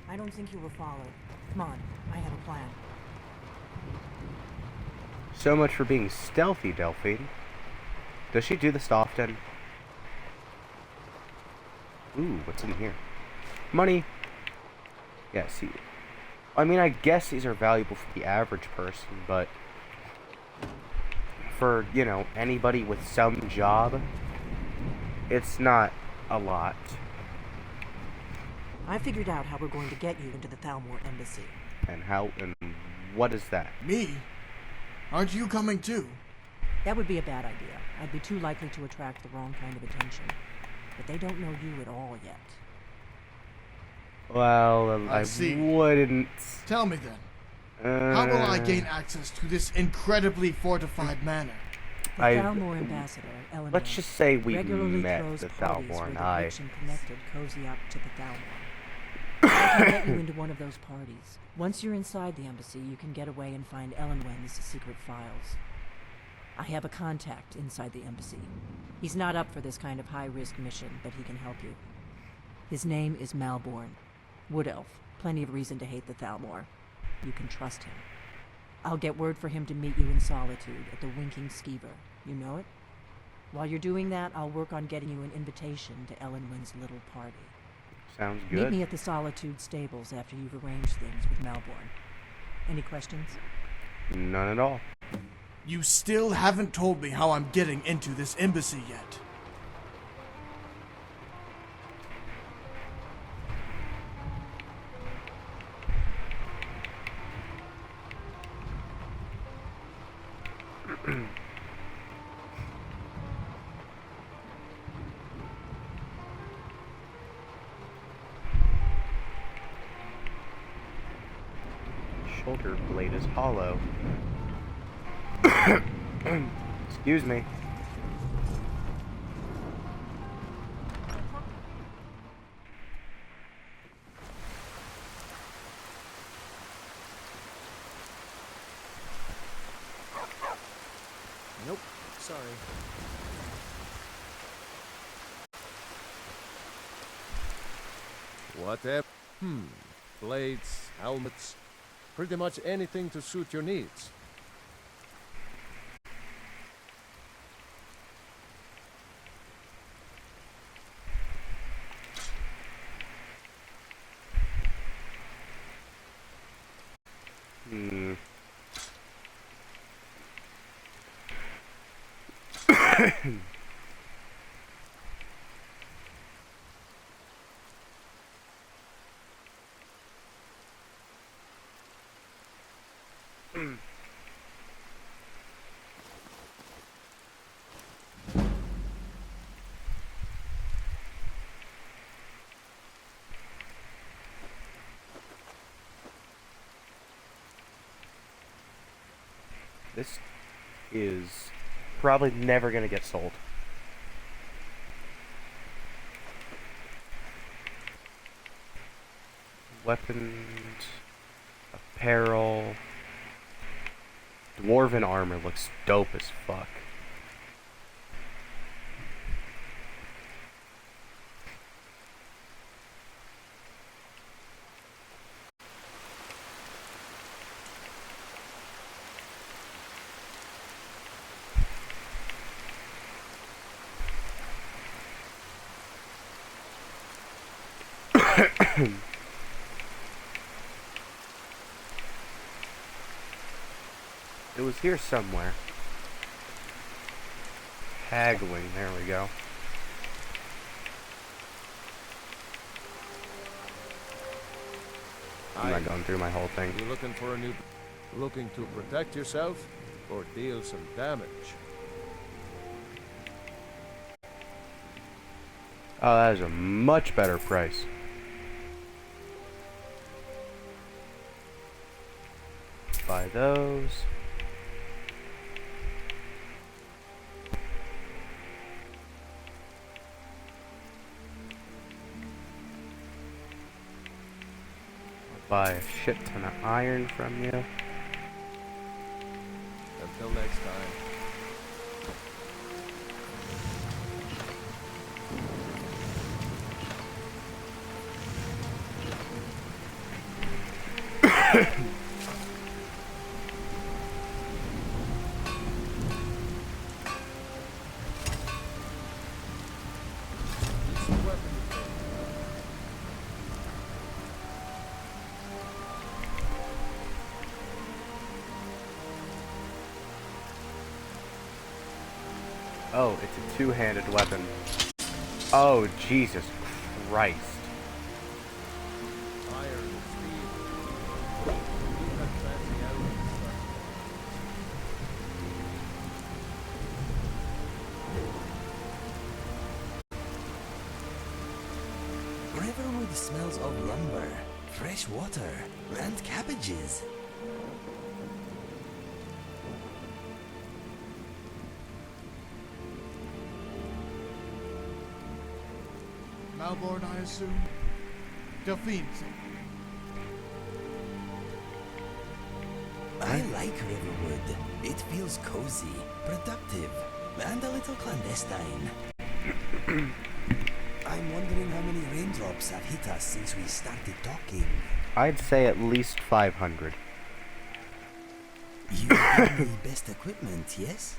I don't think you were followed. Come on, I have a plan. So much for being stealthy, Delphine. Does she do this often? Ooh, what's in here? Money. Yeah, see. I mean, I guess these are valuable for the average person, but for, you know, anybody with some job, it's not a lot. I figured out how we're going to get you into the Thalmor embassy. And what is that? Me? Aren't you coming too? That would be a bad idea. I'd be too likely to attract the wrong kind of attention. But they don't know you at all yet. Well, I see. wouldn't. Tell me then. How will I gain access to this incredibly fortified manor? The Thalmor ambassador, Eleanor, let's just say we regularly met throws the parties Thalmor where and the I. rich and connected cozy up to the Thalmor. I can get you into one of those parties. Once you're inside the embassy, you can get away and find Elenwen's secret files. I have a contact inside the embassy. He's not up for this kind of high-risk mission, but he can help you. His name is Malborn. Wood Elf. Plenty of reason to hate the Thalmor. You can trust him. I'll get word for him to meet you in Solitude at the Winking Skeever. You know it? While you're doing that, I'll work on getting you an invitation to Elenwen's little party. Sounds Meet good. me at the Solitude stables after you've arranged things with Malborn. Any questions? None at all. You still haven't told me how I'm getting into this embassy yet. Shoulder blade is hollow. Excuse me. Nope, sorry. Whatever. Blades, helmets, pretty much anything to suit your needs. This is probably never going to get sold. Weapons, apparel, dwarven armor looks dope as fuck. It was here somewhere. Haggling, there we go. I'm not going through my whole thing. You looking to protect yourself or deal some damage? Oh, that is a much better price. Buy those. I'll buy a shit ton of iron from you. Until next time. Oh, it's a two-handed weapon. Oh, Jesus Christ. Riverwood smells of lumber, fresh water, and cabbages. Malborn, I assume? Delphine. I like Riverwood. It feels cozy, productive, and a little clandestine. I'm wondering how many raindrops have hit us since we started talking. I'd say at least 500. You have the best equipment, yes?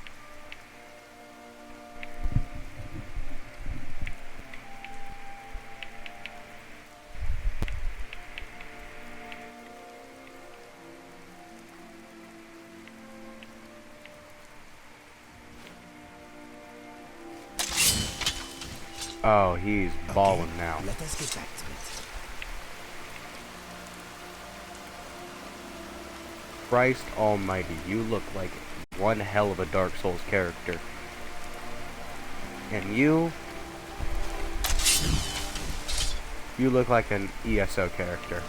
Oh, he's balling now. Let us get back to it. Christ almighty, you look like one hell of a Dark Souls character. And you look like an ESO character.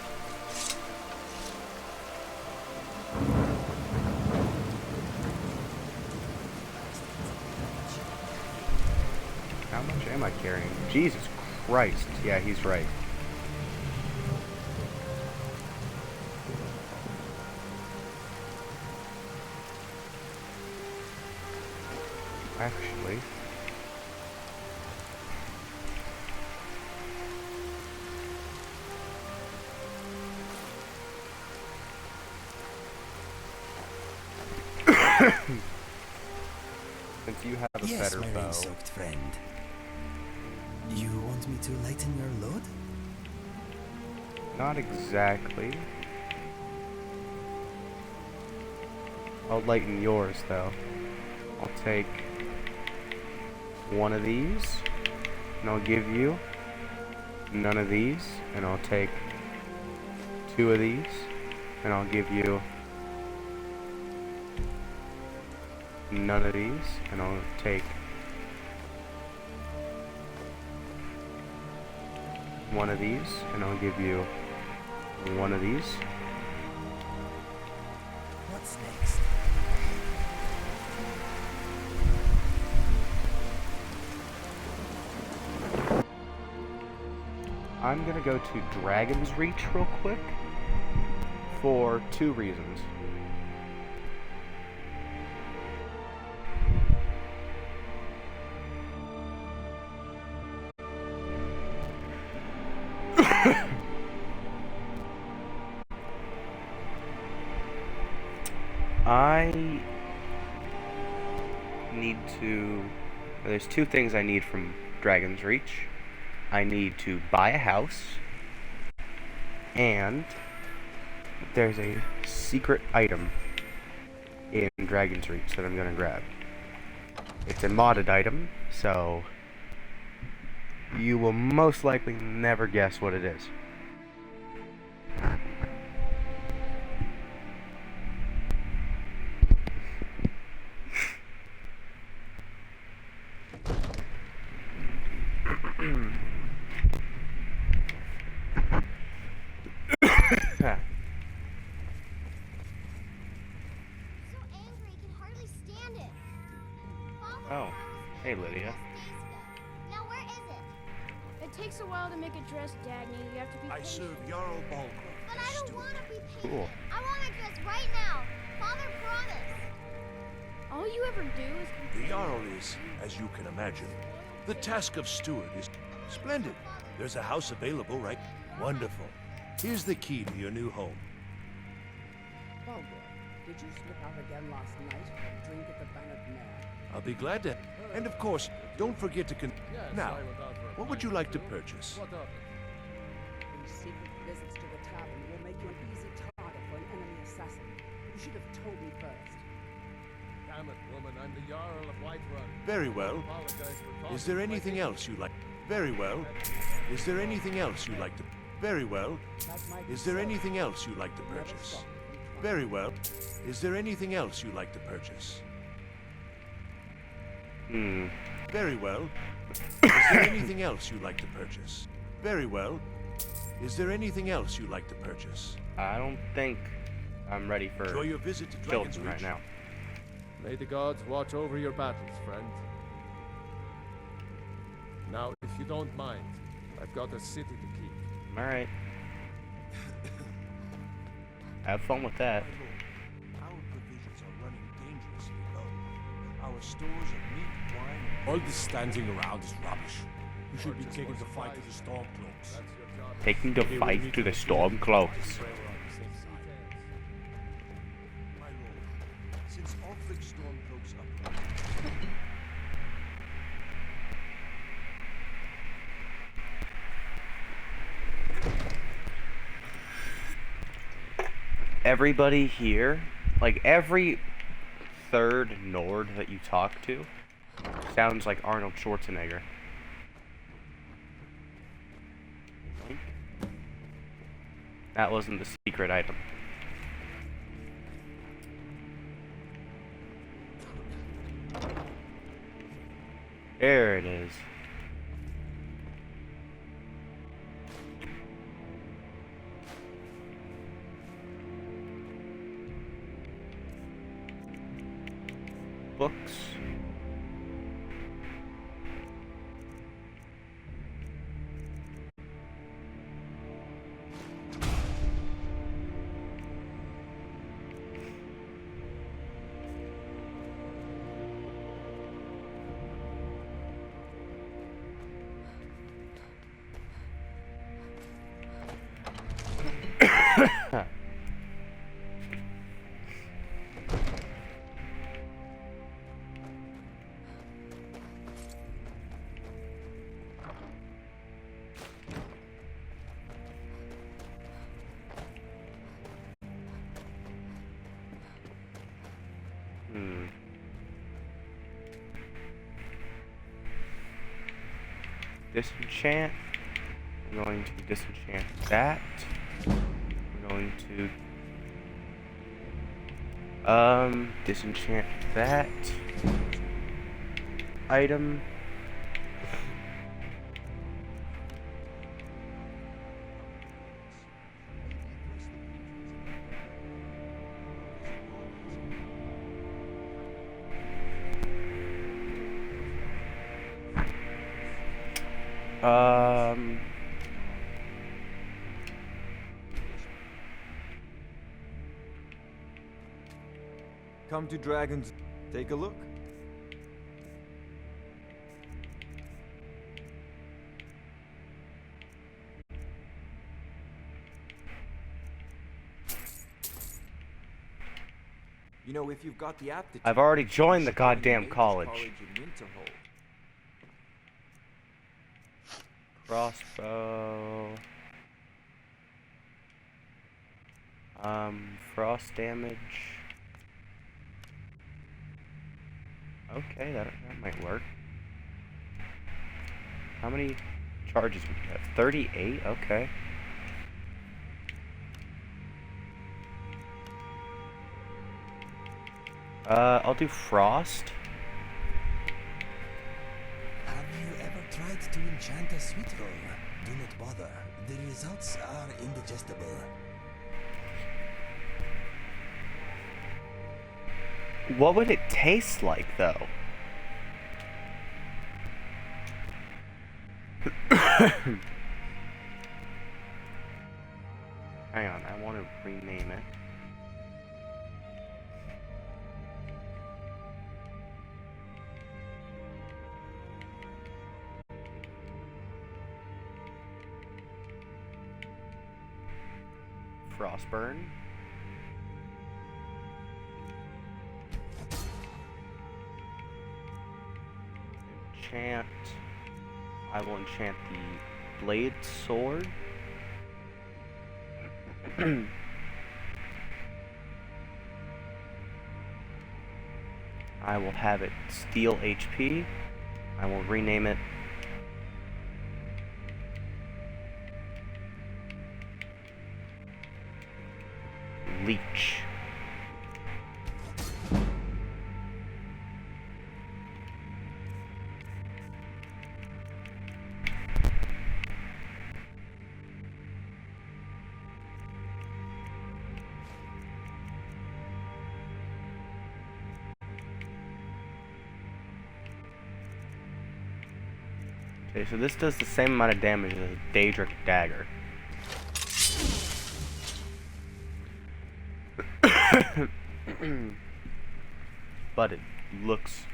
How much am I carrying? Jesus Christ. Yeah, he's right. actually. Since you have a Yes, better my bow. rain-soaked friend. You want me to lighten your load? Not exactly. I'll lighten yours, though. I'll take one of these, and I'll give you none of these, and I'll take two of these, and I'll give you none of these, and I'll take one of these, and I'll give you one of these. What's next? I'm gonna go to Dragon's Reach real quick for two reasons. I need to... There's two things I need from Dragon's Reach. I need to buy a house, and there's a secret item in Dragon's Reach that I'm gonna grab. It's a modded item, so you will most likely never guess what it is. Oh, hey Lydia. Now where is it? It takes a while to make a dress, Dagny. You have to be I patient. serve Jarl Balgruuf. But I don't want to be patient. Cool. I want a dress right now. Father promised. All you ever do is The Jarl is, as you can imagine, the task of steward is splendid. There's a house available, right? Wonderful. Here's the key to your new home. Did you slip out again last night or drink at the Bannered Mare? I'll be glad to. And of course, don't forget to Now, what would you like to purchase? These secret visits to the tavern will make you an easy target for an enemy assassin. You should have told me first. Damn it, woman, I'm the Jarl of Whiterun. Very well. Is there anything else you'd like? Very well. Is there anything else you'd like to? Very well. Is there anything else you'd like to purchase? Very well. Is there anything else you'd like to purchase? Very well. Is there anything else you'd like to purchase? Very well. Is there anything else you'd like to purchase? I don't think I'm ready for Enjoy your visit to Dragon's children right Reach. now. May the gods watch over your battles, friend. Now, if you don't mind, I've got a city to keep. Alright. Have fun with that. Our provisions are running dangerously low. Our stores of meat, wine, All this standing around is rubbish. You should be taking the fight to the Stormcloaks. Taking the fight to the Stormcloaks. My lord, since Ulfric Stormcloaks up. Everybody here, like every third Nord that you talk to, sounds like Arnold Schwarzenegger. That wasn't the secret item. There it is. Books. Disenchant. I'm going to disenchant that. I'm going to disenchant that item. Come to Dragon's. Take a look. You know, if you've got the aptitude, I've already joined the you should join goddamn Mage's college. in Winterhold. Crossbow. Frost damage. Okay, that might work. How many charges would you have? 38? Okay. I'll do frost. Have you ever tried to enchant a sweet roll? Do not bother. The results are indigestible. What would it taste like, though? Hang on, I want to rename it. Frostburn. Enchant. I will enchant the blade sword. I will have it steal HP. I will rename it Leech. Okay, so this does the same amount of damage as a Daedric dagger. But it looks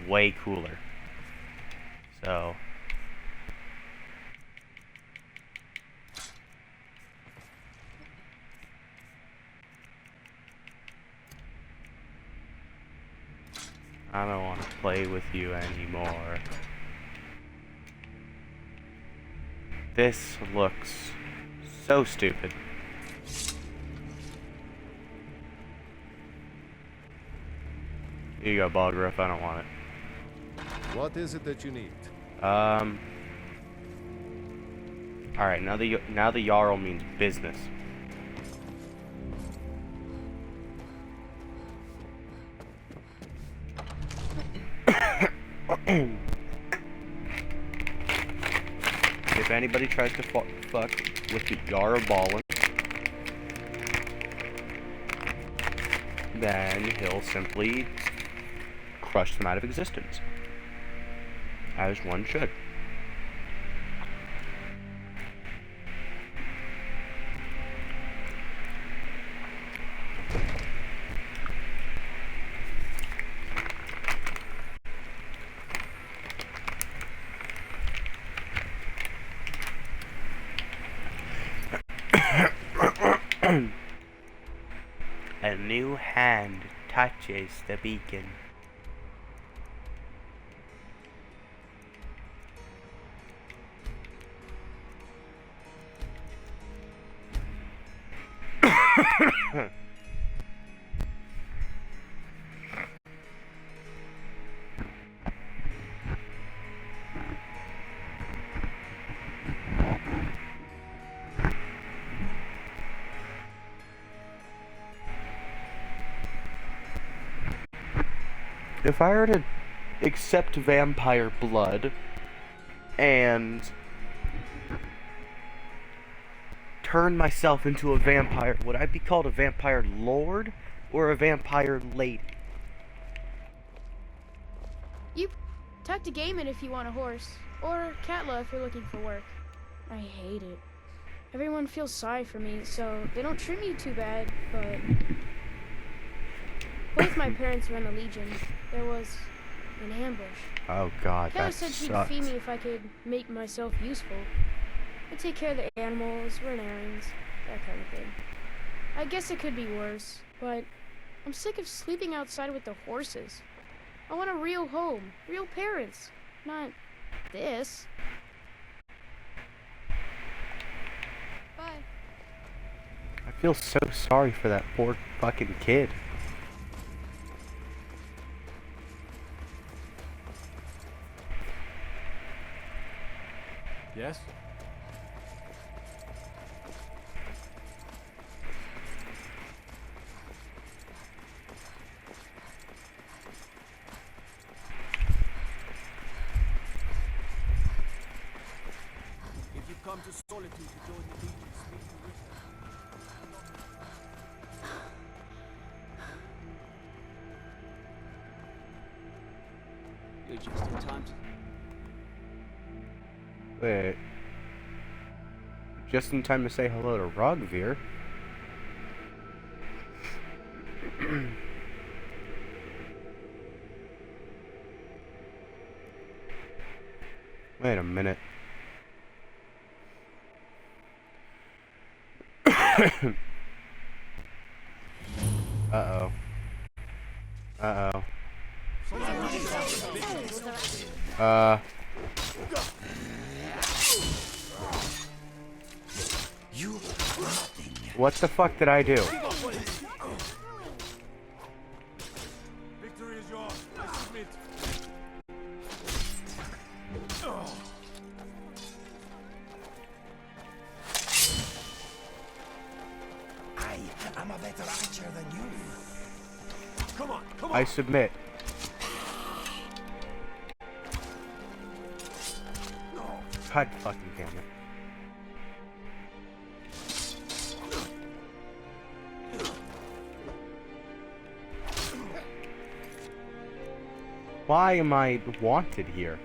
way cooler. So I don't want to play with you anymore. This looks so stupid. Here you go, Balgruuf. I don't want it. What is it that you need? Alright, now the Jarl means business. If anybody tries to fuck with the Jarl Ballin, then he'll simply crush them out of existence. As one should. A new hand touches the beacon. if I were to accept vampire blood and turn myself into a vampire, would I be called a vampire lord or a vampire lady? You talk to Gaiman if you want a horse, or Katla if you're looking for work. I hate it. Everyone feels sorry for me, so they don't treat me too bad, but both my parents were in the Legion. There was an ambush. Oh god, Katla that said she'd sucks. feed me if I could make myself useful. I'd take care of the animals, run errands, that kind of thing. I guess it could be worse, but I'm sick of sleeping outside with the horses. I want a real home, real parents, not this. Bye. I feel so sorry for that poor fucking kid. Yes? If you come to Solitude to join the Legion, speak to Richard. You're just in time to... Wait. Just in time to say hello to Rogvir. Wait a minute. Uh-oh. Uh-oh. You nothing. What the fuck did I do? Victory is yours. I submit. I'm a better archer than you. Come on, come on. I submit. God fucking damn it. Why am I wanted here?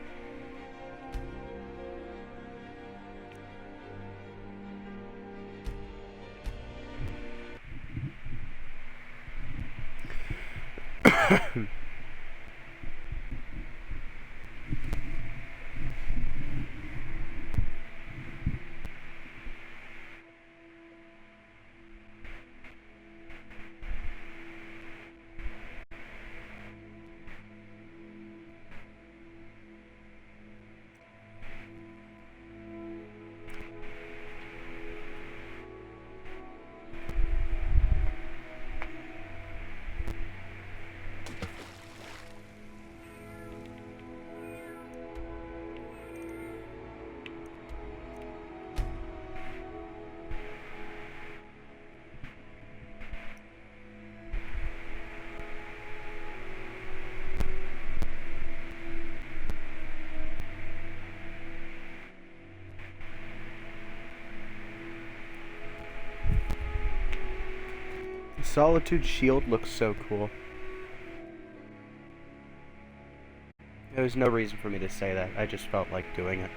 Solitude Shield looks so cool. There was no reason for me to say that. I just felt like doing it.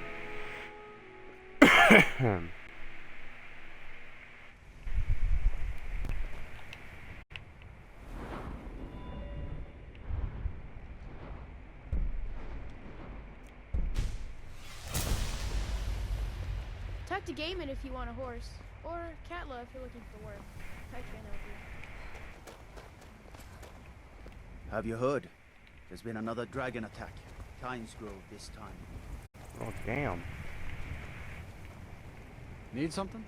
Talk to Gaiman if you want a horse, or Katla if you're looking for work. I can't help you. Have you heard? There's been another dragon attack. Tynes Grove this time. Oh, damn. Need something?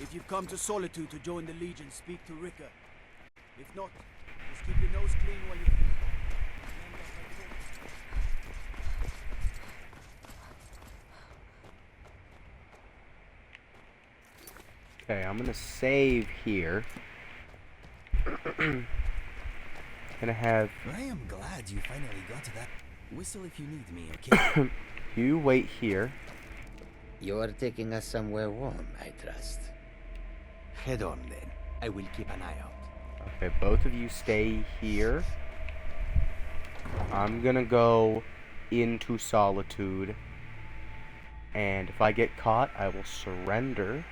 If you've come to Solitude to join the Legion, speak to Rika. If not, just keep your nose clean while you're here. Okay, I'm gonna save here. Gonna have I am glad you finally got to that. Whistle if you need me, okay? you wait here. You are taking us somewhere warm, I trust. Head on then. I will keep an eye out. Okay, both of you stay here. I'm gonna go into Solitude. And if I get caught, I will surrender.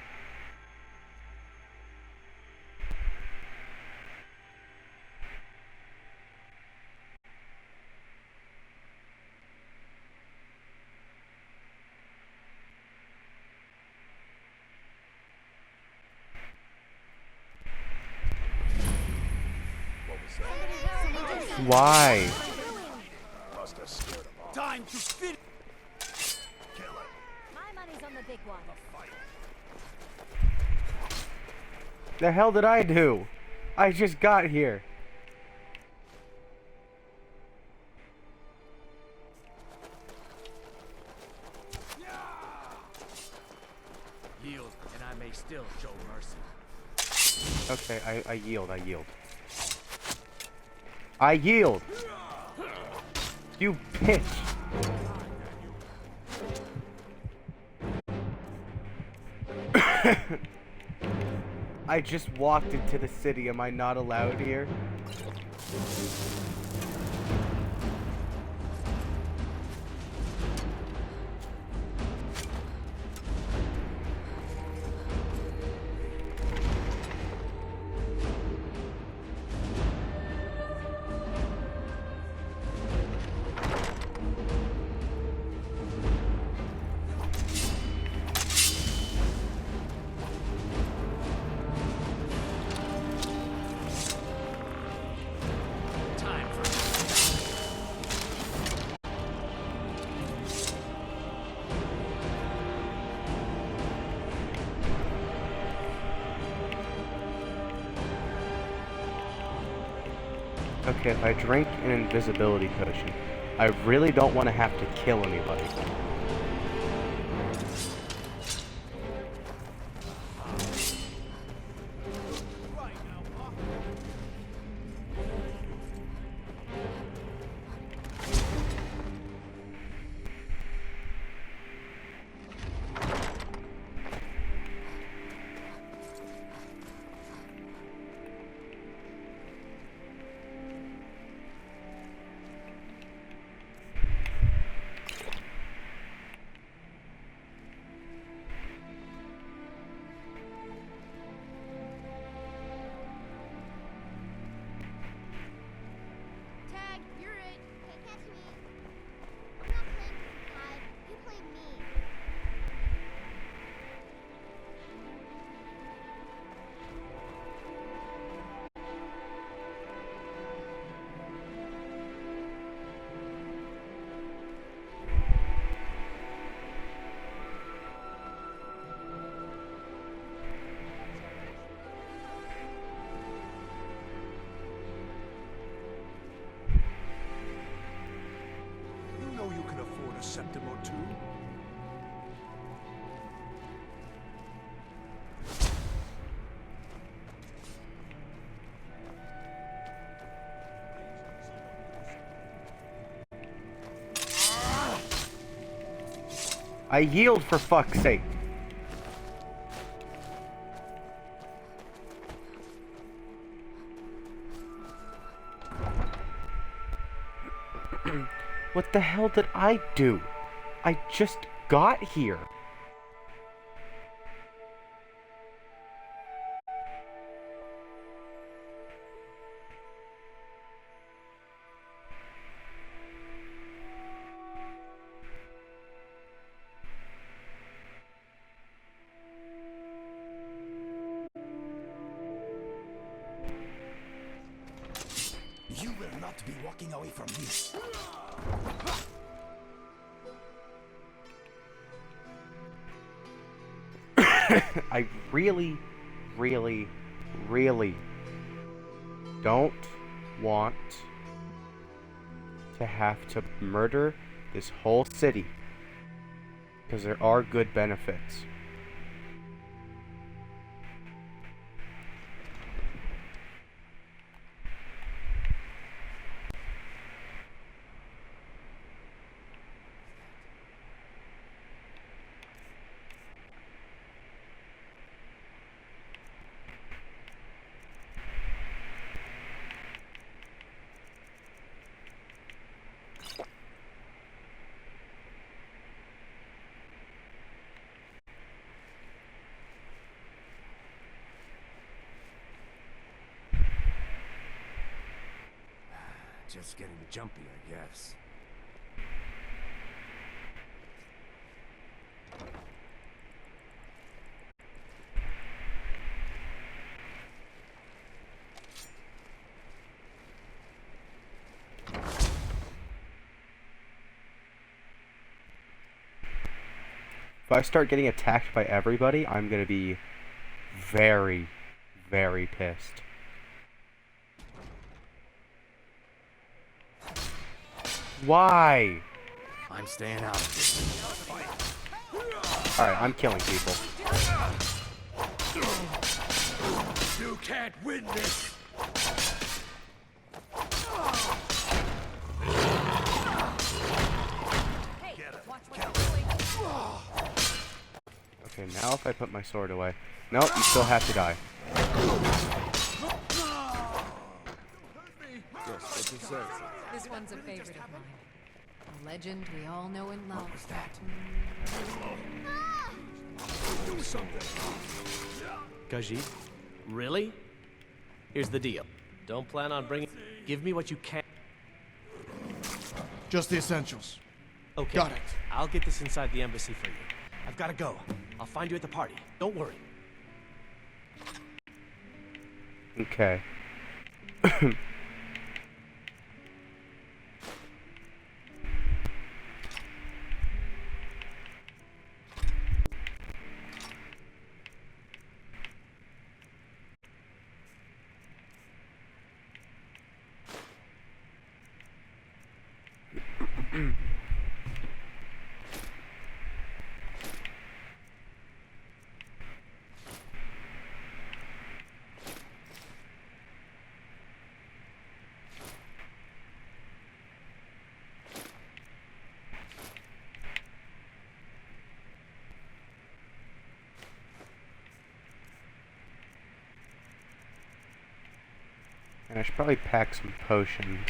Why? Must have scared them all. Time to spin. Kill it. My money's on the big one. The hell did I do? I just got here. Yield, and I may still show mercy. Okay, I yield, I yield. I yield! You bitch! I just walked into the city, am I not allowed here? Okay, if I drink an invisibility potion, I really don't want to have to kill anybody. Tag, you're it. Hey, catch me. I'm not playing with you, Tag. You play me. You know you can afford a septim or two. I yield for fuck's sake. What the hell did I do? I just got here. You will not be walking away from this. I really, really, really don't want to have to murder this whole city, because there are good benefits. Just getting jumpy, I guess. If I start getting attacked by everybody, I'm gonna be very, very pissed. Why? I'm staying out of this. Alright, I'm killing people. You can't win this! Okay, now if I put my sword away. Nope, you still have to die. Yes, what you say? This one's a favorite of mine. A legend we all know and love. What was that? Do something! Khajiit? Really? Here's the deal. Don't plan on bringing... Give me what you can. Just the essentials. Okay. Got it. I'll get this inside the embassy for you. I've gotta go. I'll find you at the party. Don't worry. Okay. And I should probably pack some potions.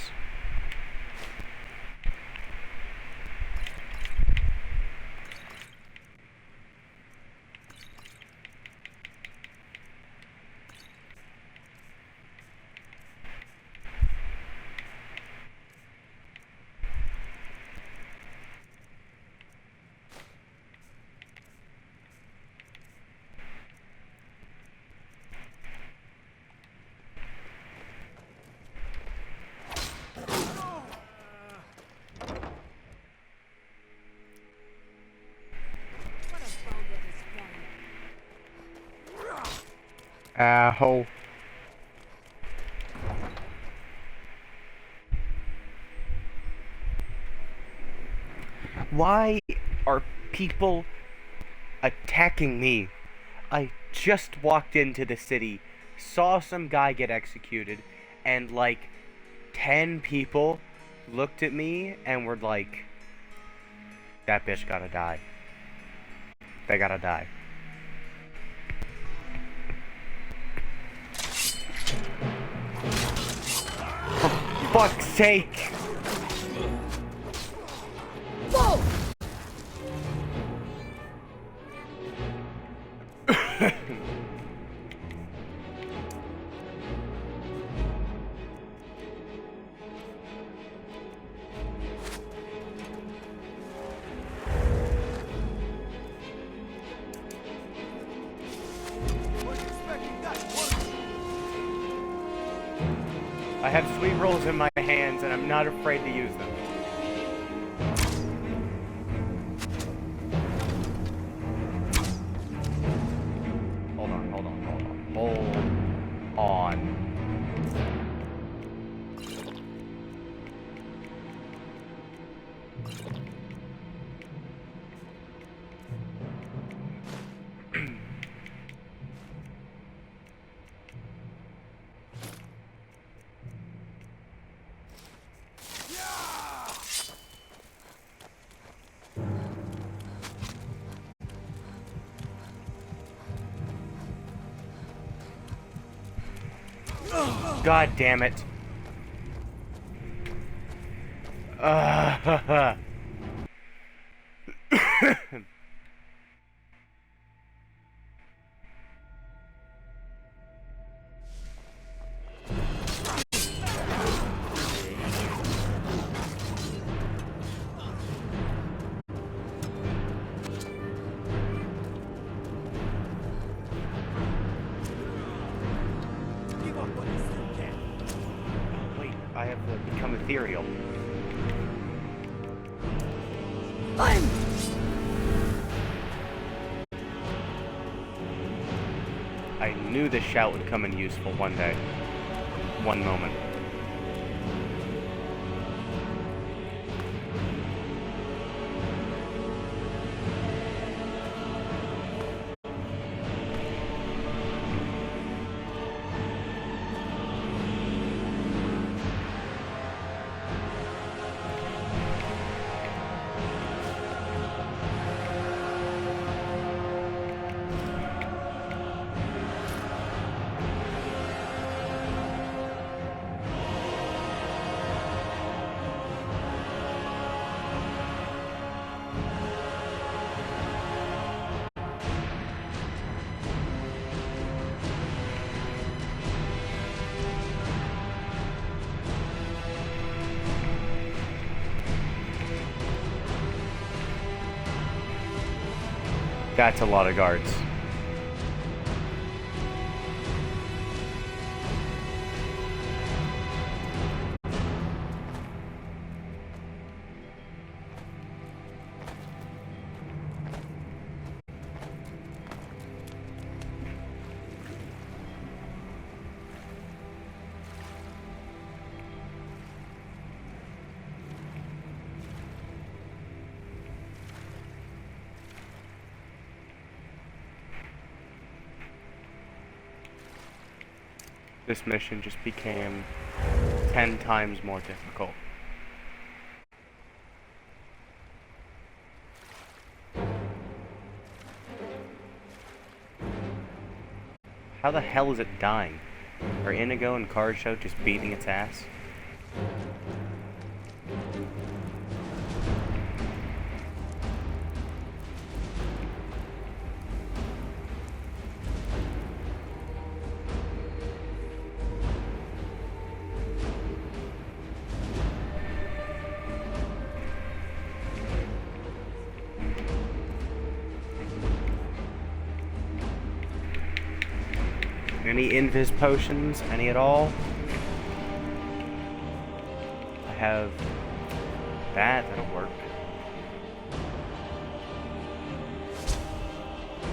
Ow. Why are people attacking me? I just walked into the city, saw some guy get executed, and like 10 people looked at me and were like, that bitch gotta die. They gotta die. For fuck's sake! Whoa! I have sweet rolls in my hands and I'm not afraid to use them. God damn it. Wait, I have to become ethereal. I knew this shout would come in useful one day. One moment. That's a lot of guards. This mission just became 10 times more difficult. How the hell is it dying? Are Inigo and Carshow just beating its ass? Any invis potions? Any at all? I have that. That'll work.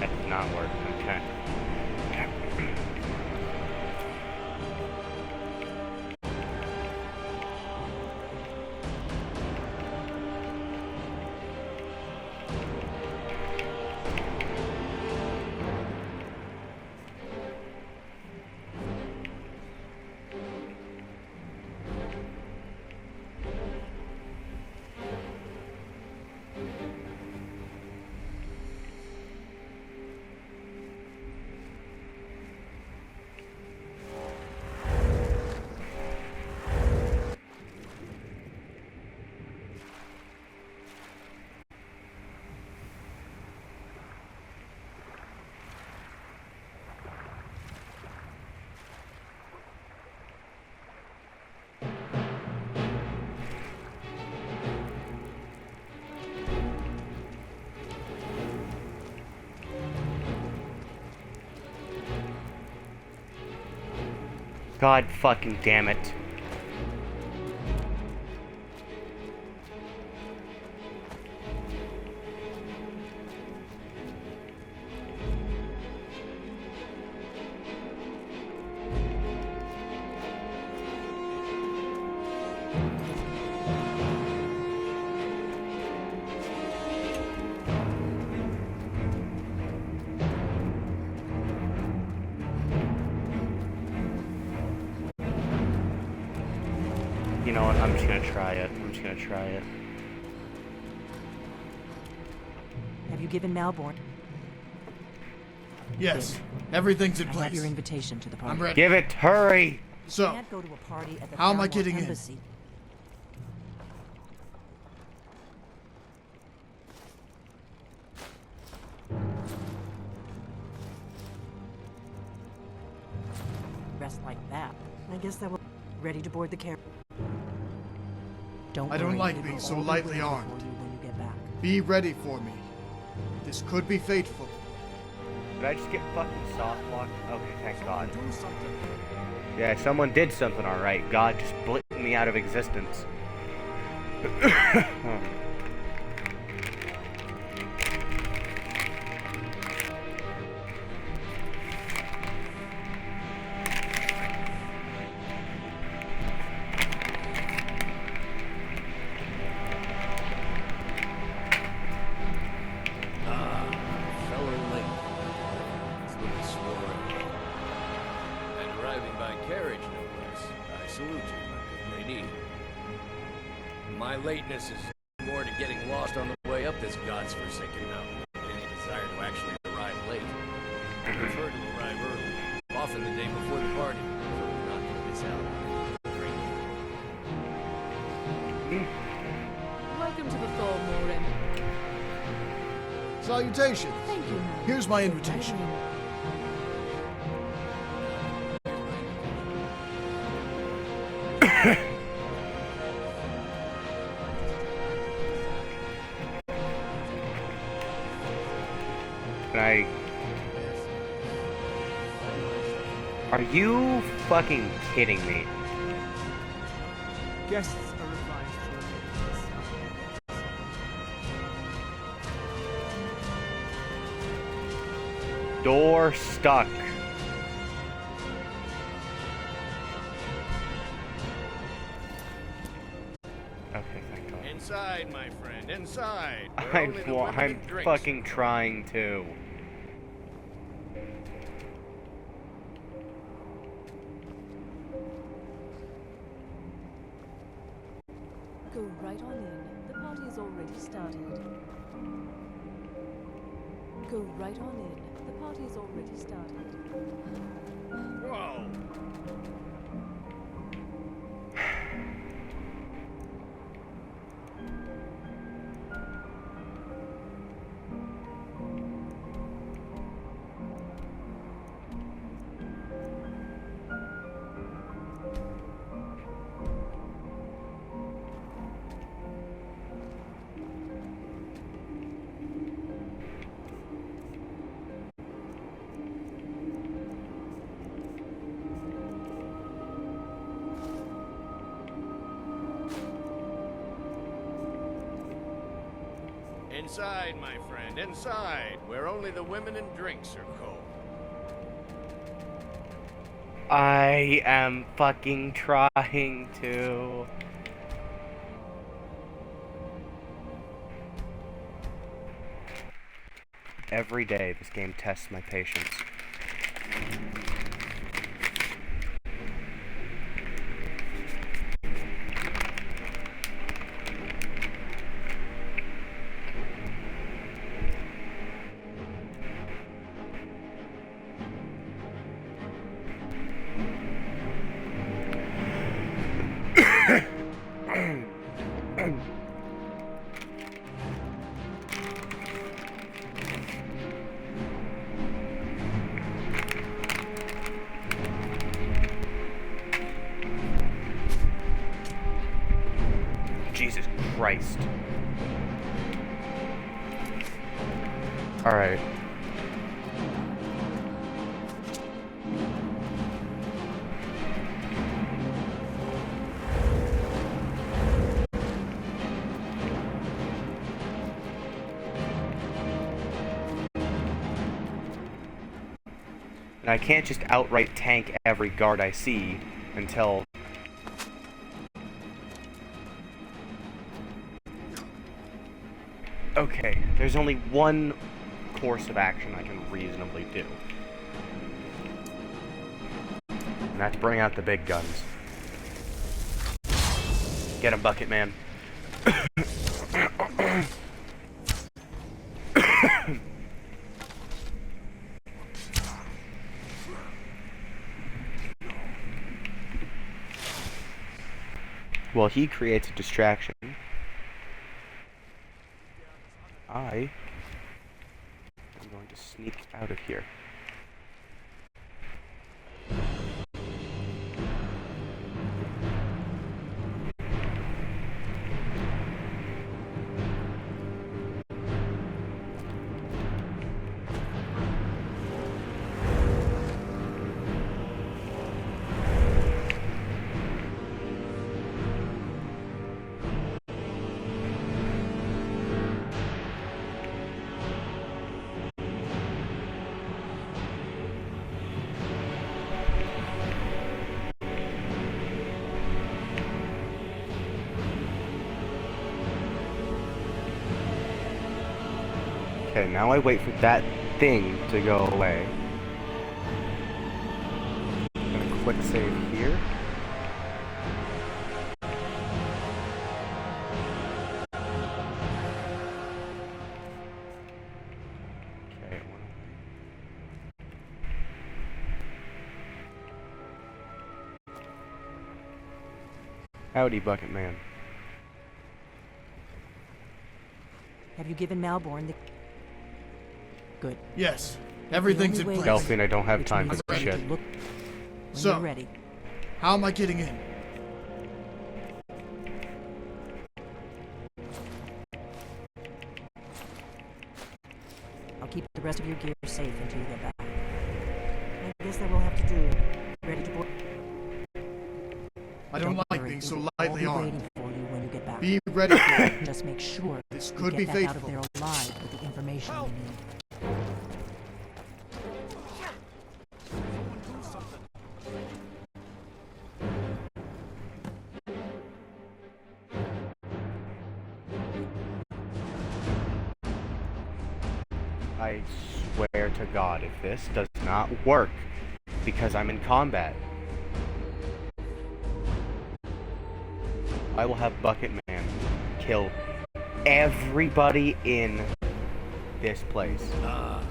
That did not work. Okay. God fucking damn it. You know what? I'm just gonna try it. I'm just gonna try it. Have you given Malborn? Yes, everything's in I place. have your invitation to the party. I'm ready. Give it, hurry! So, can't go to a party at the how am I Paramount getting in? Embassy. Rest like that. I guess that will ready to board the carriage. Don't I don't worry, like it'll being so all be lightly ready armed. for you when you get back. Be ready for me. This could be fateful. Did I just get fucking soft locked? Okay, thank God. Do something. Yeah, someone did something alright. God just blinked me out of existence. Feller late. It's looking swore. And arriving by carriage, no less. I salute you, my good lady. My lateness is more to getting lost on the way up this god's-forsaken mountain than any desire to actually arrive late. I prefer to arrive early, often the day before the party, so as not to miss out on anything. Welcome to the Thornmoor Inn. Salutations. Thank you, ma'am. Here's my invitation. Are you fucking kidding me? Guests are advised to remain inside. Door stuck. Okay, thank God. Inside, my friend, inside. Where only the women I'm and drinks fucking trying to. Go right on in. The party's already started. Go right on in. The party's already started. Whoa! Inside, my friend, inside, where only the women and drinks are cold. I am fucking trying to. Every day, this game tests my patience. Jesus Christ. Alright. And I can't just outright tank every guard I see until... Okay, there's only one course of action I can reasonably do. And that's bring out the big guns. Get him, Bucket Man. Well, he creates a distraction. I am going to sneak out of here. Okay, now I wait for that thing to go away. I'm gonna click save here. Okay, it went away. Howdy, Bucket Man. Have you given Malborn the... Good. Yes, everything's in place. Delphine, I don't have time for this shit. So, ready. How am I getting in? I'll keep the rest of your gear safe until you get back. I guess that we'll have to do. Ready to board? I don't like being so lightly I'll be armed. waiting for you when you get back. Be ready for it. Just make sure This you could get be back fateful. out of there alive with the information you need. I swear to God, if this does not work, because I'm in combat, I will have Bucket Man kill everybody in this place. Ah,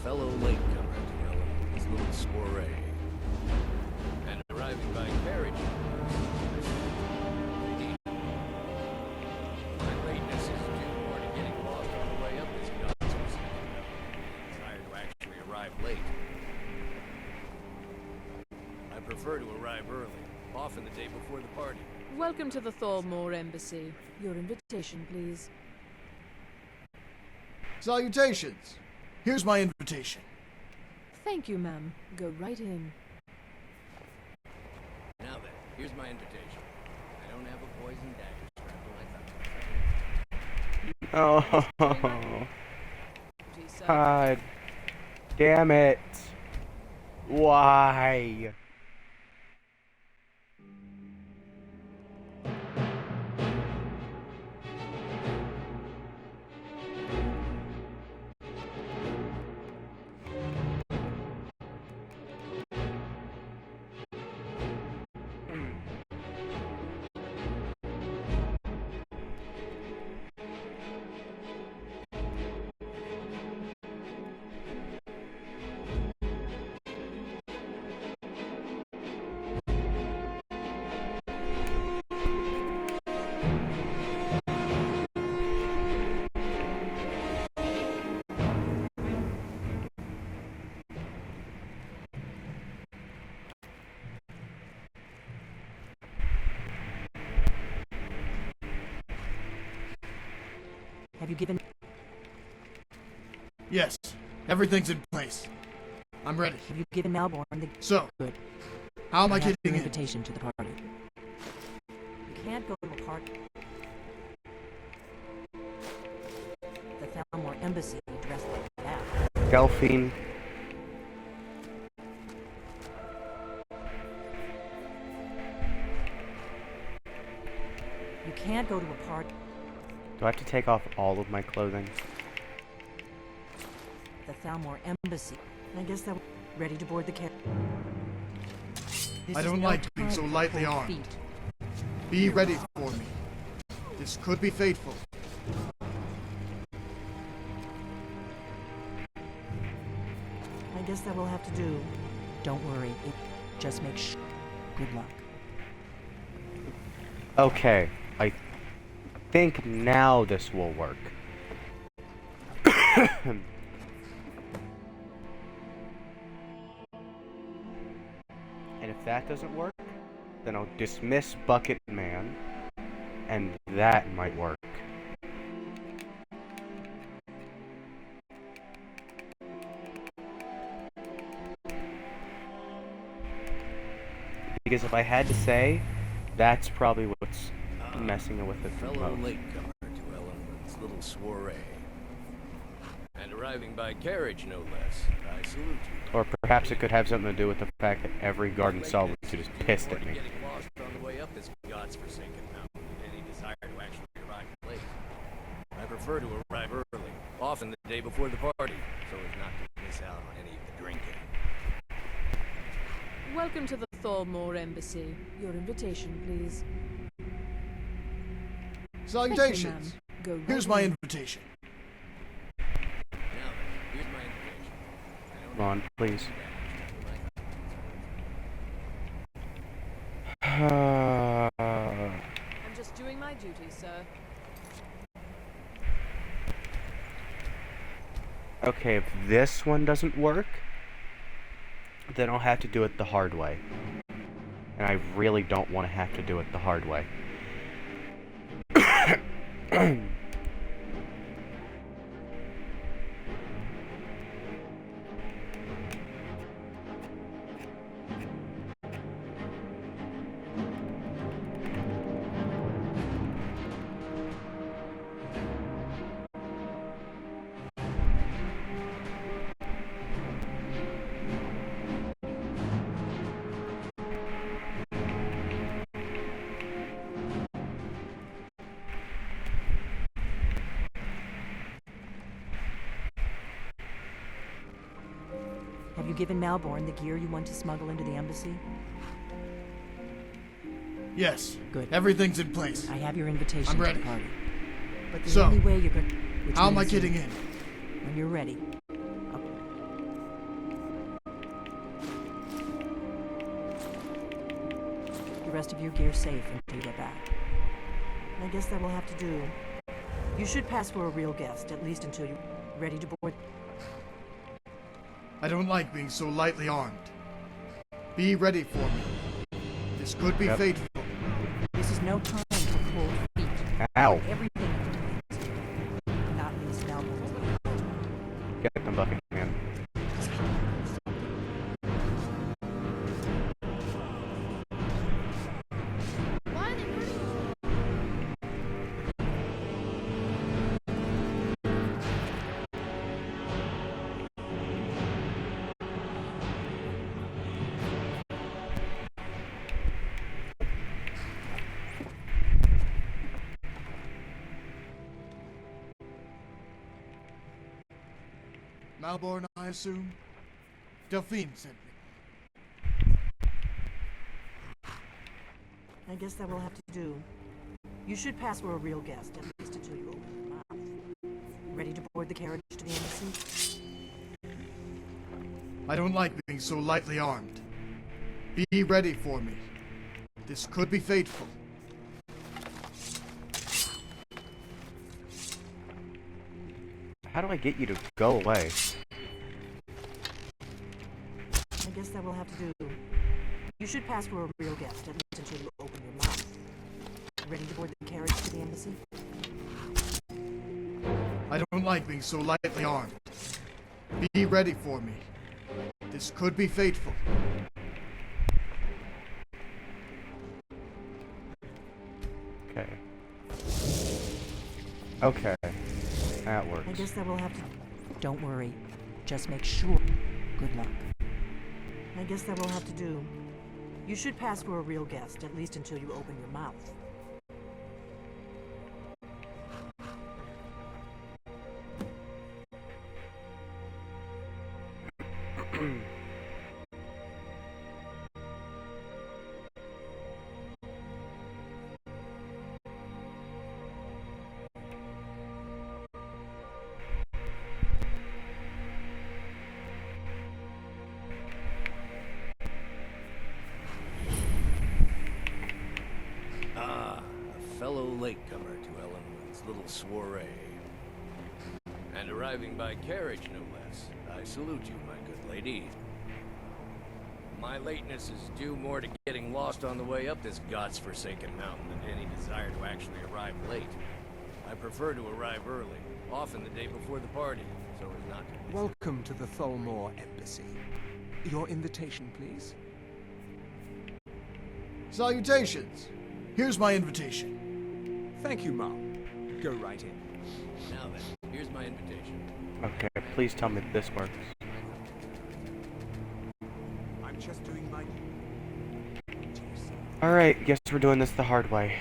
fellow latecomer to this little soiree. And arriving by carriage. My lateness is due more to getting lost on the way up this nonsense. Desire to actually arrive late. I prefer to arrive early, often the day before the party. Welcome to the Thormore Embassy. Your invitation, please. Salutations. Here's my invitation. Thank you, ma'am. Go right in. Now then, here's my invitation. I don't have a poison dagger strapped to my thumb. Oh, God damn it. Why? Have you given... Yes, everyth's in place. I'm ready. Have you given Malborn the... So, Good. how am I have your getting in? invitation to the party. You can't go to a party. The Thalmor Embassy dressed like that. Delphine. You can't go to a party. Do I have to take off all of my clothing? The Thalmor Embassy. I guess that... Ready to board the carriage. I don't like being so lightly armed. Be ready for me. This could be fateful. I guess that will have to do. Don't worry. Just make sure. Good luck. Okay, I think now this will work. And if that doesn't work, then I'll dismiss Bucket Man, and that might work. Because if I had to say, that's probably what's messing with it the Fellow most. latecomer to Ellenwood's little soiree. And arriving by carriage, no less. I salute you. Or perhaps it could have something to do with the fact that every garden solitude is pissed at me. Getting lost on the way up this god's-forsaken mountain. Any desire to actually arrive late. I prefer to arrive early, often the day before the party, so as not to miss out on any of the drinking. Welcome to the Thormore Embassy. Your invitation, please. Salutations. Thank you, ma'am. Go Here's right my in. invitation. Now then, here's my invitation. Come on, please. I'm just doing my duty, sir. Okay, if this one doesn't work, then I'll have to do it the hard way. And I really don't want to have to do it the hard way. Have you given Malborn the gear you want to smuggle into the embassy? Yes. Good. Everything's in place. I have your invitation I'm to ready. the party. But the So, only way you're going to... how am I getting in? When you're ready. The rest of your gear's safe until you get back. I guess that will have to do. You should pass for a real guest, at least until you're ready to board. I don't like being so lightly armed. Be ready for me. This could be fateful. This is no time for cold feet. Ow. Everything not least Malborn's. Get them, Bucket Man. Malborn, I assume? Delphine sent me. I guess that will have to do. You should pass for a real guest, at least until you open your mouth. Ready to board the carriage to the embassy? I don't like being so lightly armed. Be ready for me. This could be fateful. How do I get you to go away? I guess that will have to do. You should pass for a real guest, at least until you open your mouth. Ready to board the carriage to the embassy? I don't like being so lightly armed. Be ready for me. This could be fateful. Okay. Okay. That works. I guess that will have to... Don't worry. Just make sure. Good luck. I guess that will have to do. You should pass for a real guest, at least until you open your mouth. little soiree. And arriving by carriage, no less. I salute you, my good lady. My lateness is due more to getting lost on the way up this god's-forsaken mountain than any desire to actually arrive late. I prefer to arrive early, often the day before the party, so as not to miss. Welcome to the Tholmor Embassy. Your invitation, please. Salutations. Here's my invitation. Thank you, Mom. Go right in. Now then, here's my invitation. Okay, please tell me this works. I'm just doing my... Alright, guess we're doing this the hard way.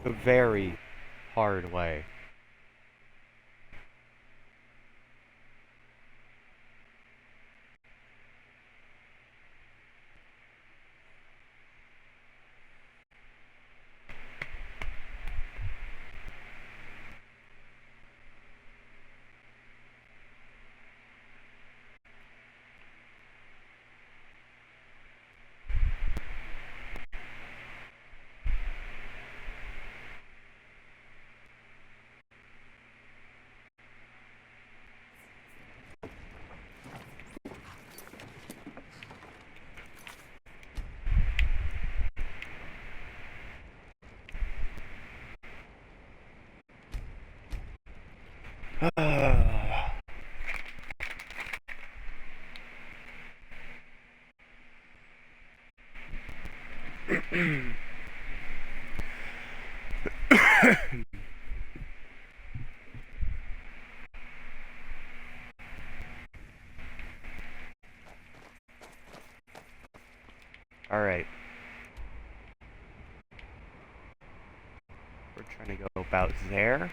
The very hard way. Alright. We're trying to go about there.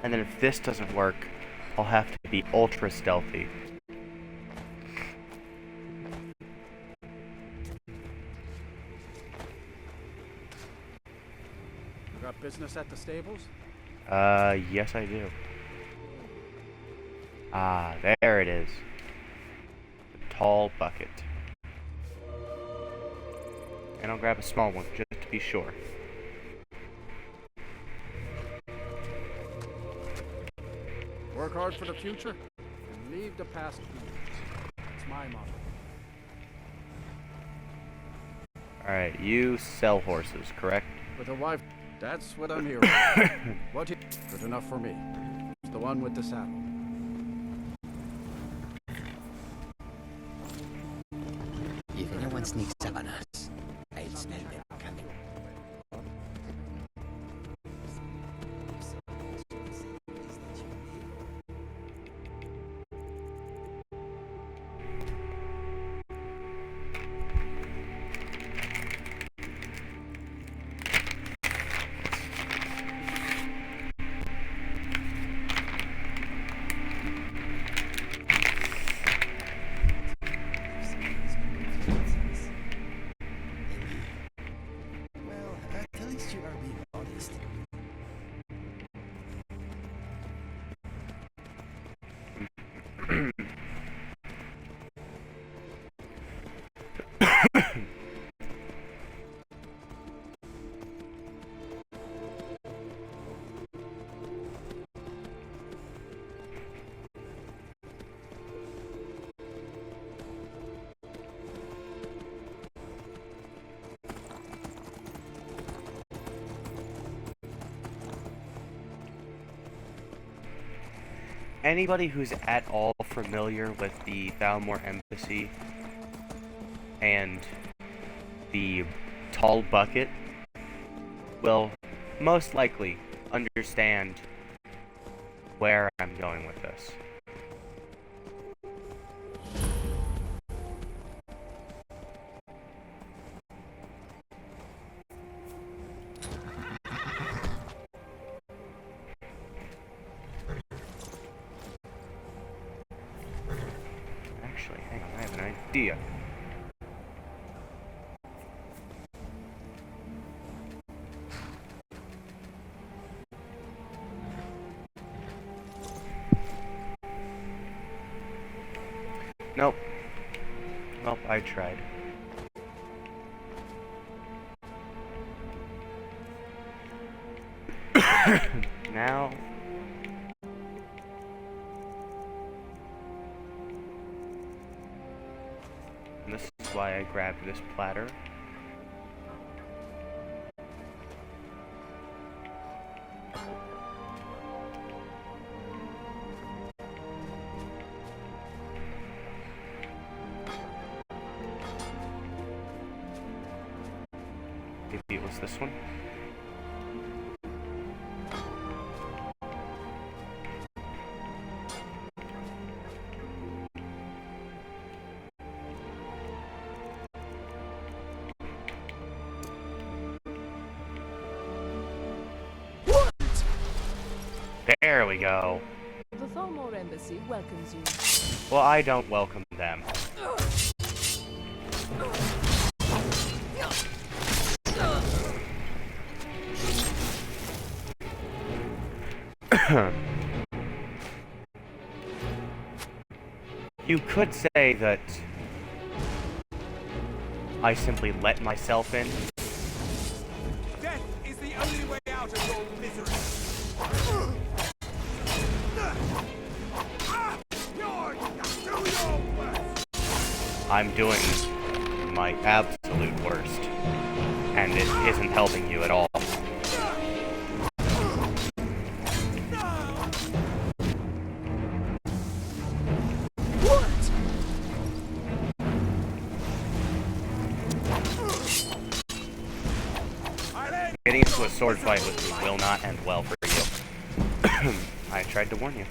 And then if this doesn't work, I'll have to be ultra stealthy. You got business at the stables? Yes I do. Ah, there it is. The tall bucket. And I'll grab a small one, just to be sure. Work hard for the future and leave the past be. It's my motto. Alright, you sell horses, correct? With a wife, that's what I'm here for. What? Good enough for me. It's the one with the saddle. If anyone sneaks up on us, I'll smell them coming. Anybody who's at all familiar with the Thalmor Embassy and the tall bucket will most likely understand where I'm going with this. idea. Nope. Nope, I tried. Now... And this is why I grabbed this platter. Maybe it was this one. There we go. The Thalmor Embassy welcomes you. Well, I don't welcome them. You could say that I simply let myself in. Death is the only way out of your misery. I'm doing my absolute worst, and it isn't helping you at all. Getting into a sword fight with me will not end well for you. I tried to warn you.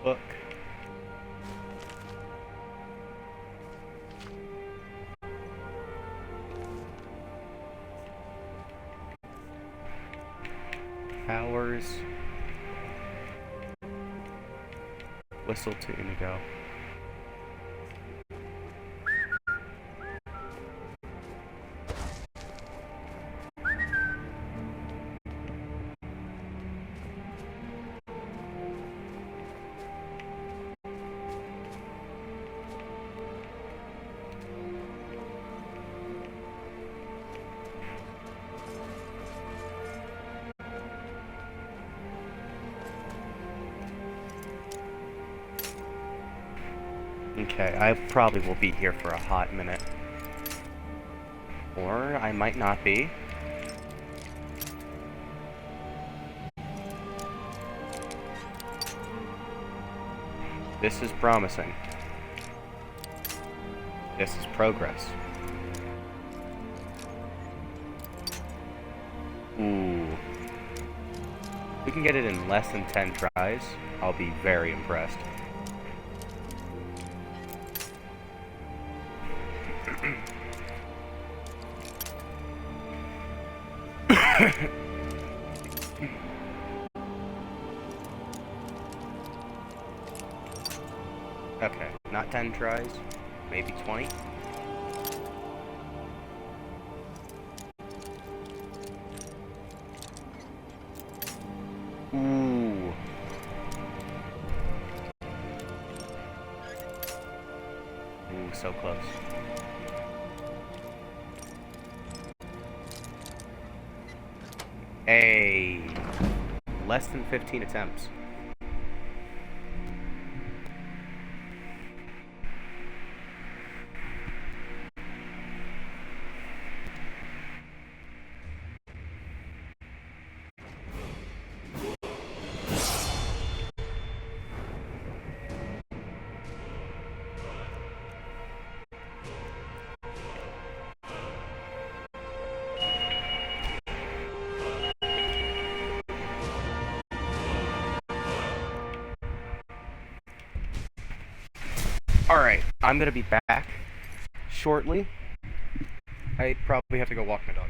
Book. Powers. Whistle to Inigo. Okay, I probably will be here for a hot minute. Or I might not be. This is promising. This is progress. Ooh. If we can get it in less than 10 tries, I'll be very impressed. Okay, not 10 tries, maybe 20. Ooh. Ooh, so close. Hey, less than 15 attempts. Alright, I'm gonna be back shortly. I probably have to go walk my dog.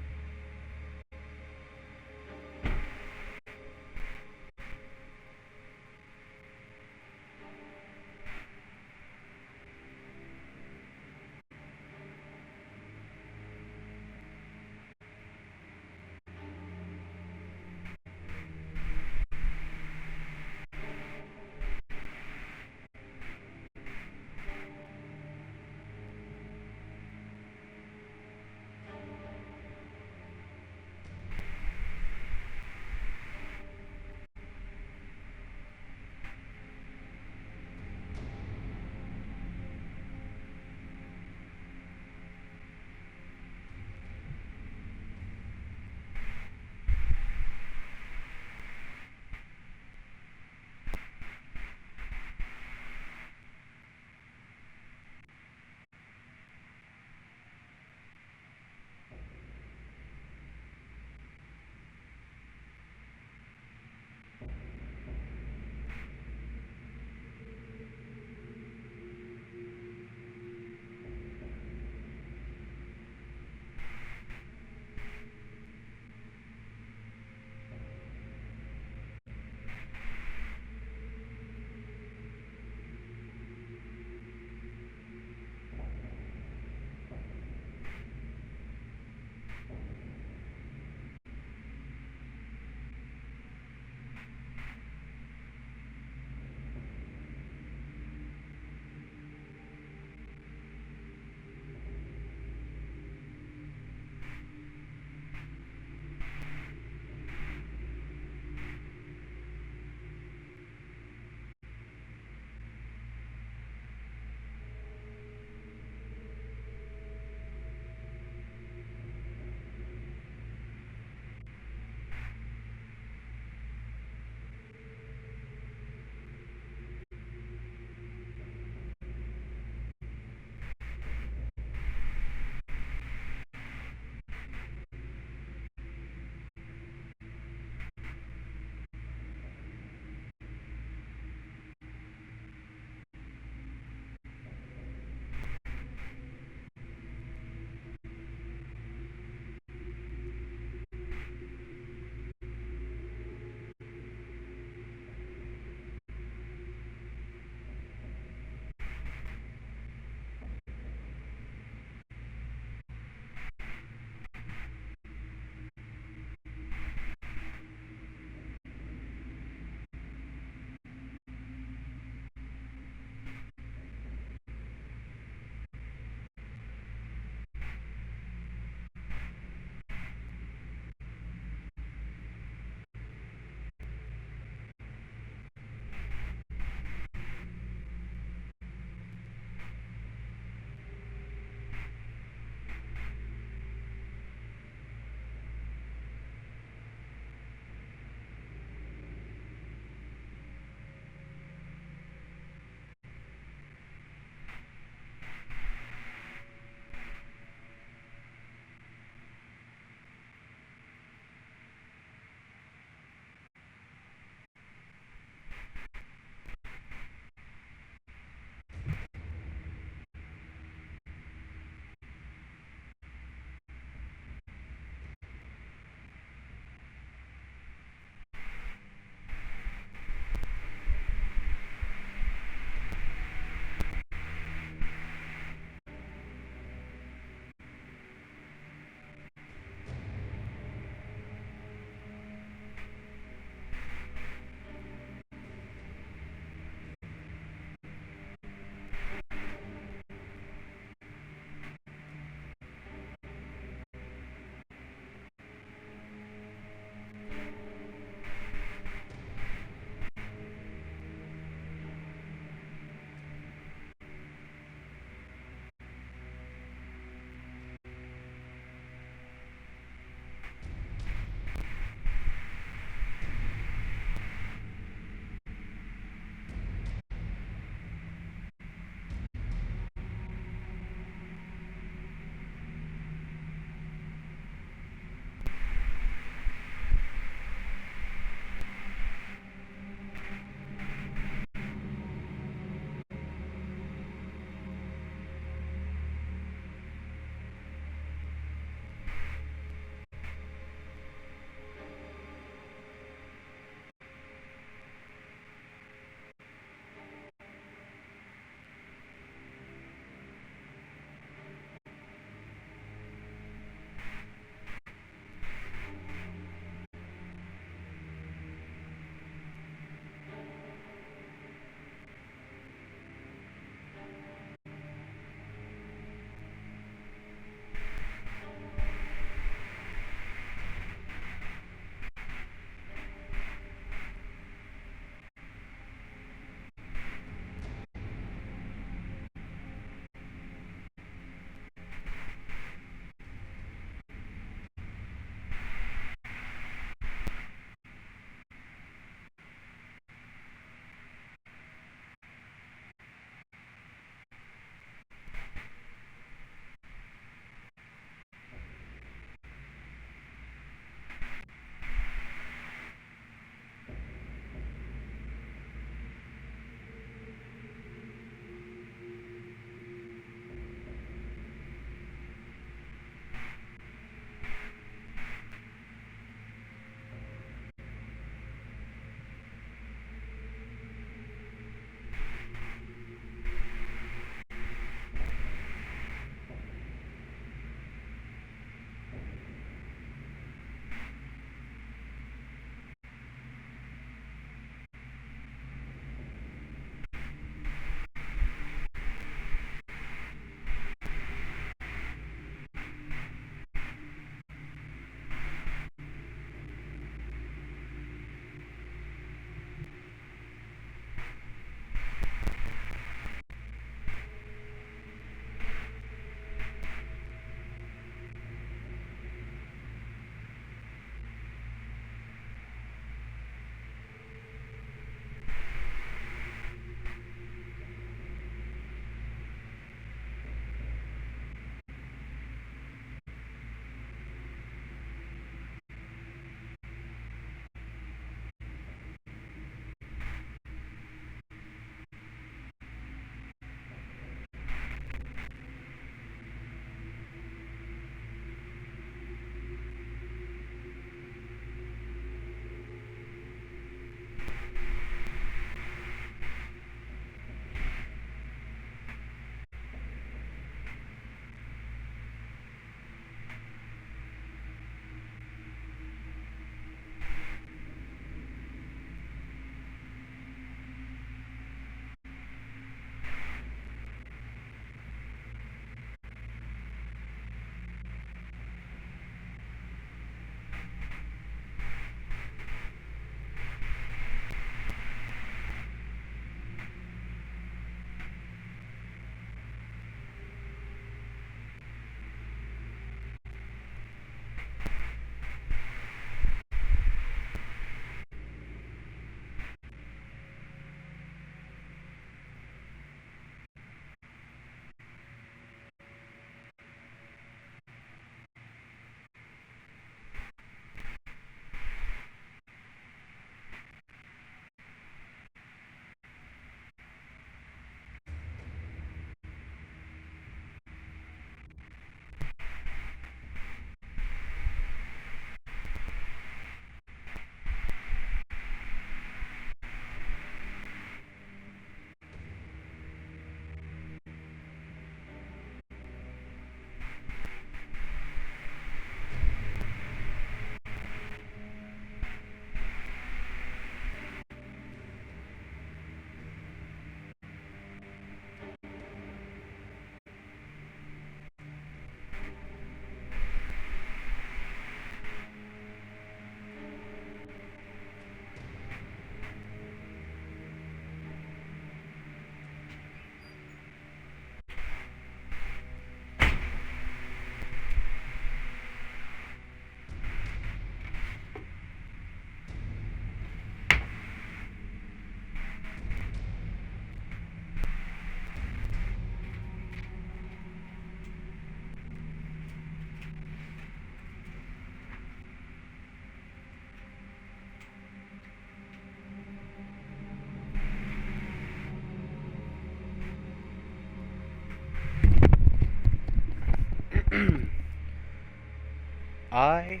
I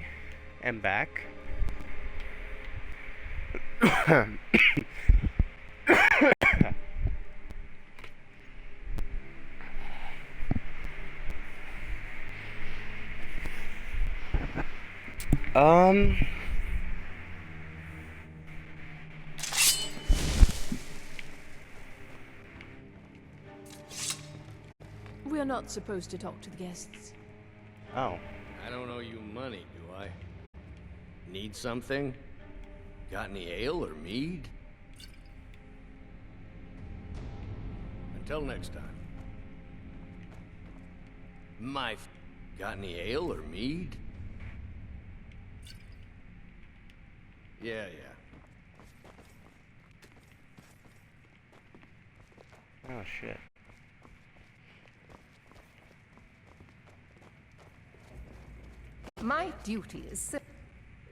am back. We're not supposed to talk to the guests. Oh. I don't owe you money, do I? Need something? Got any ale or mead? Until next time. Got any ale or mead? Yeah. Oh, shit. My duty is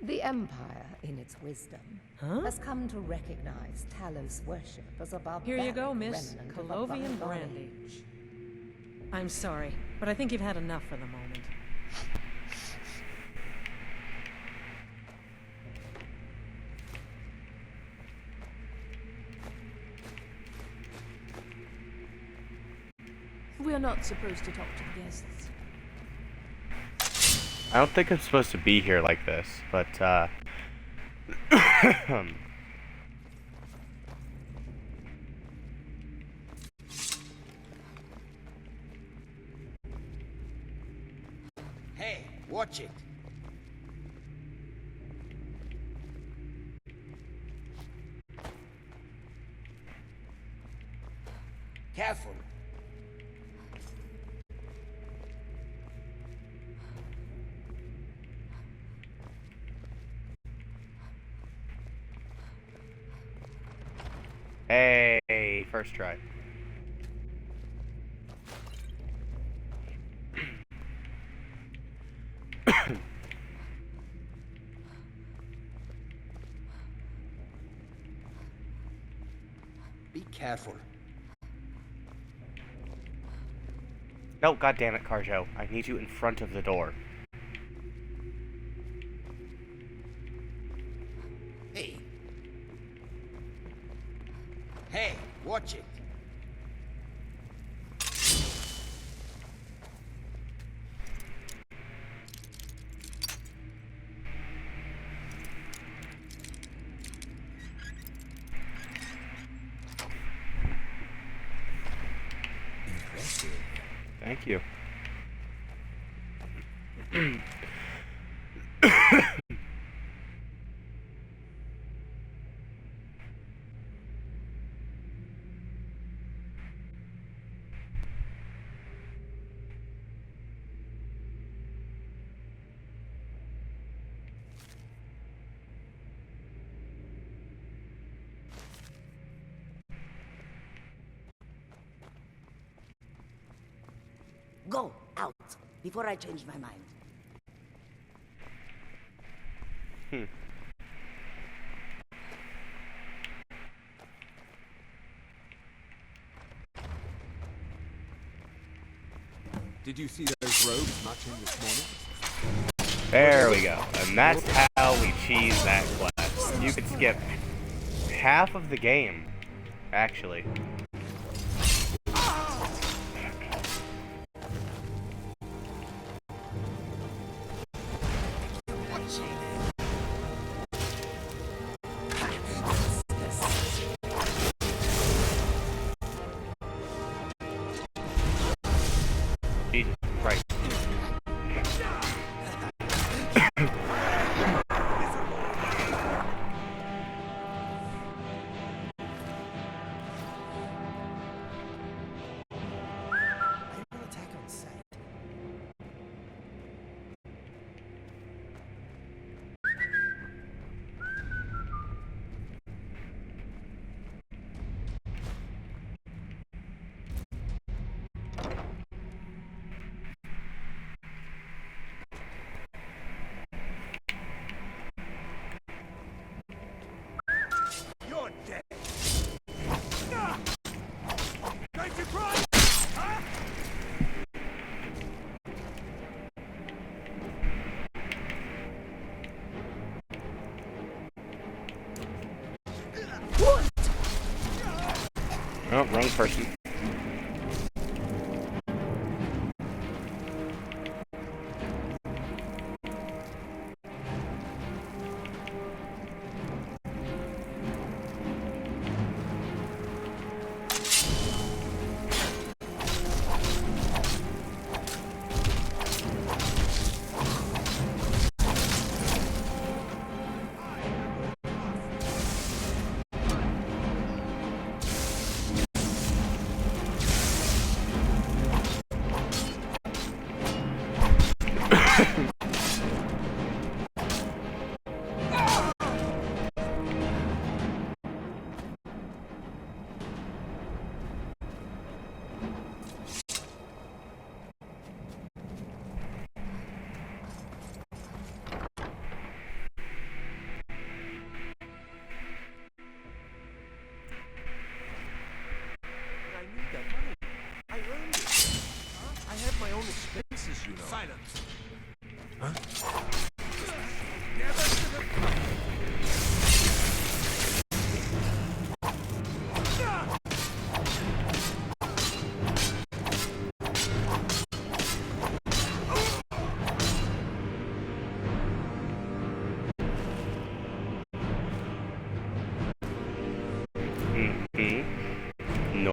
the Empire, in its wisdom, has come to recognize Talos worship as a barbaric Here you go, Miss. remnant of a Colovian bygone brandy. age. I'm sorry, but I think you've had enough for the moment. We're not supposed to talk to the guests. I don't think I'm supposed to be here like this, but, Hey, watch it. Careful. Hey, first try. Be careful. No, goddammit, Carjo. I need you in front of the door. Hey. Hey, watch it. Impressive. Thank you. Go out before I change my mind. Did you see those robes matching this morning? There we go. And that's how we cheese that quest. You could skip half of the game, actually. Jesus Christ. Oh, wrong person. I need that money. I earned it. Huh? I have my own expenses, you know. Silence. Huh? Never should have.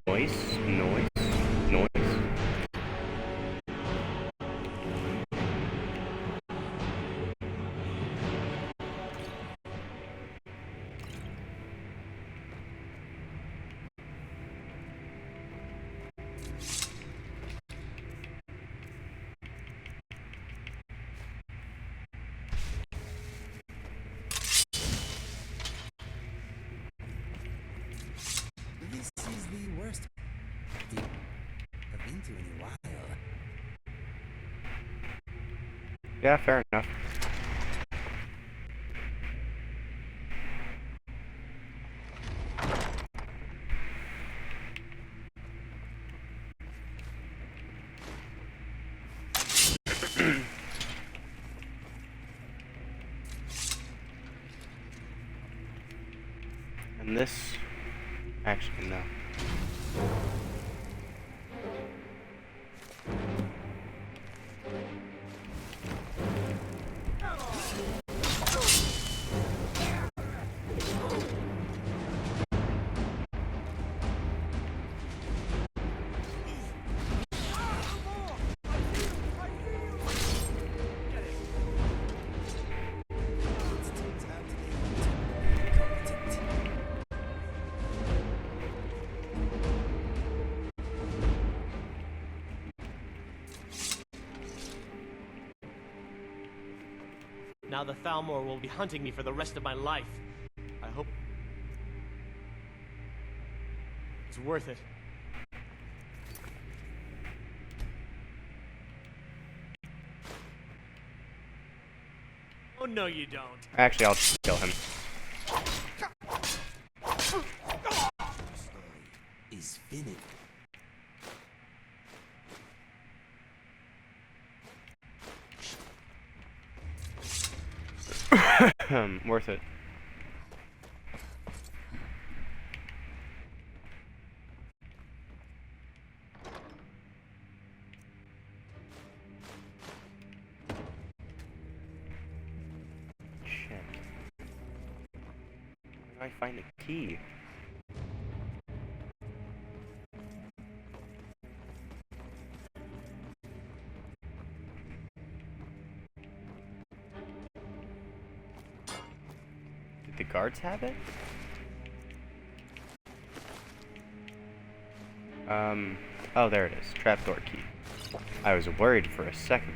Noise, noise, noise. This is the worst party I've been to in a while. Yeah, fair enough. And this, actually no. Now the Thalmor will be hunting me for the rest of my life. I hope it's worth it. Oh, no you don't. Actually, I'll just kill him. Is finished. Worth it. Shit. Where do I find the key? Did the guards have it? Oh, there it is. Trapdoor key. I was worried for a second.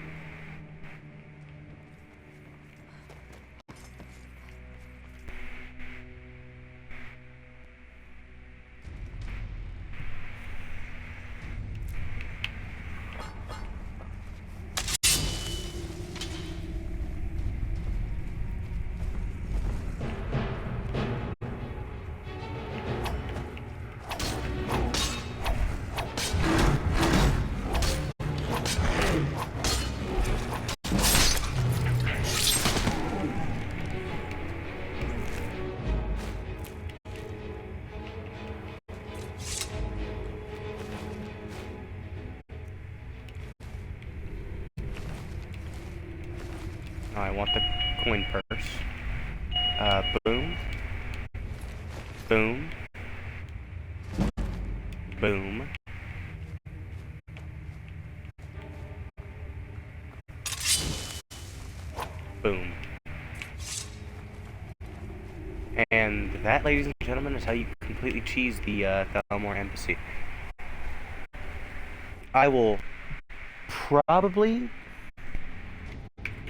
No, I want the coin purse. Boom. Boom. Boom. Boom. And that, ladies and gentlemen, is how you completely cheese the Thalmor Embassy. I will probably,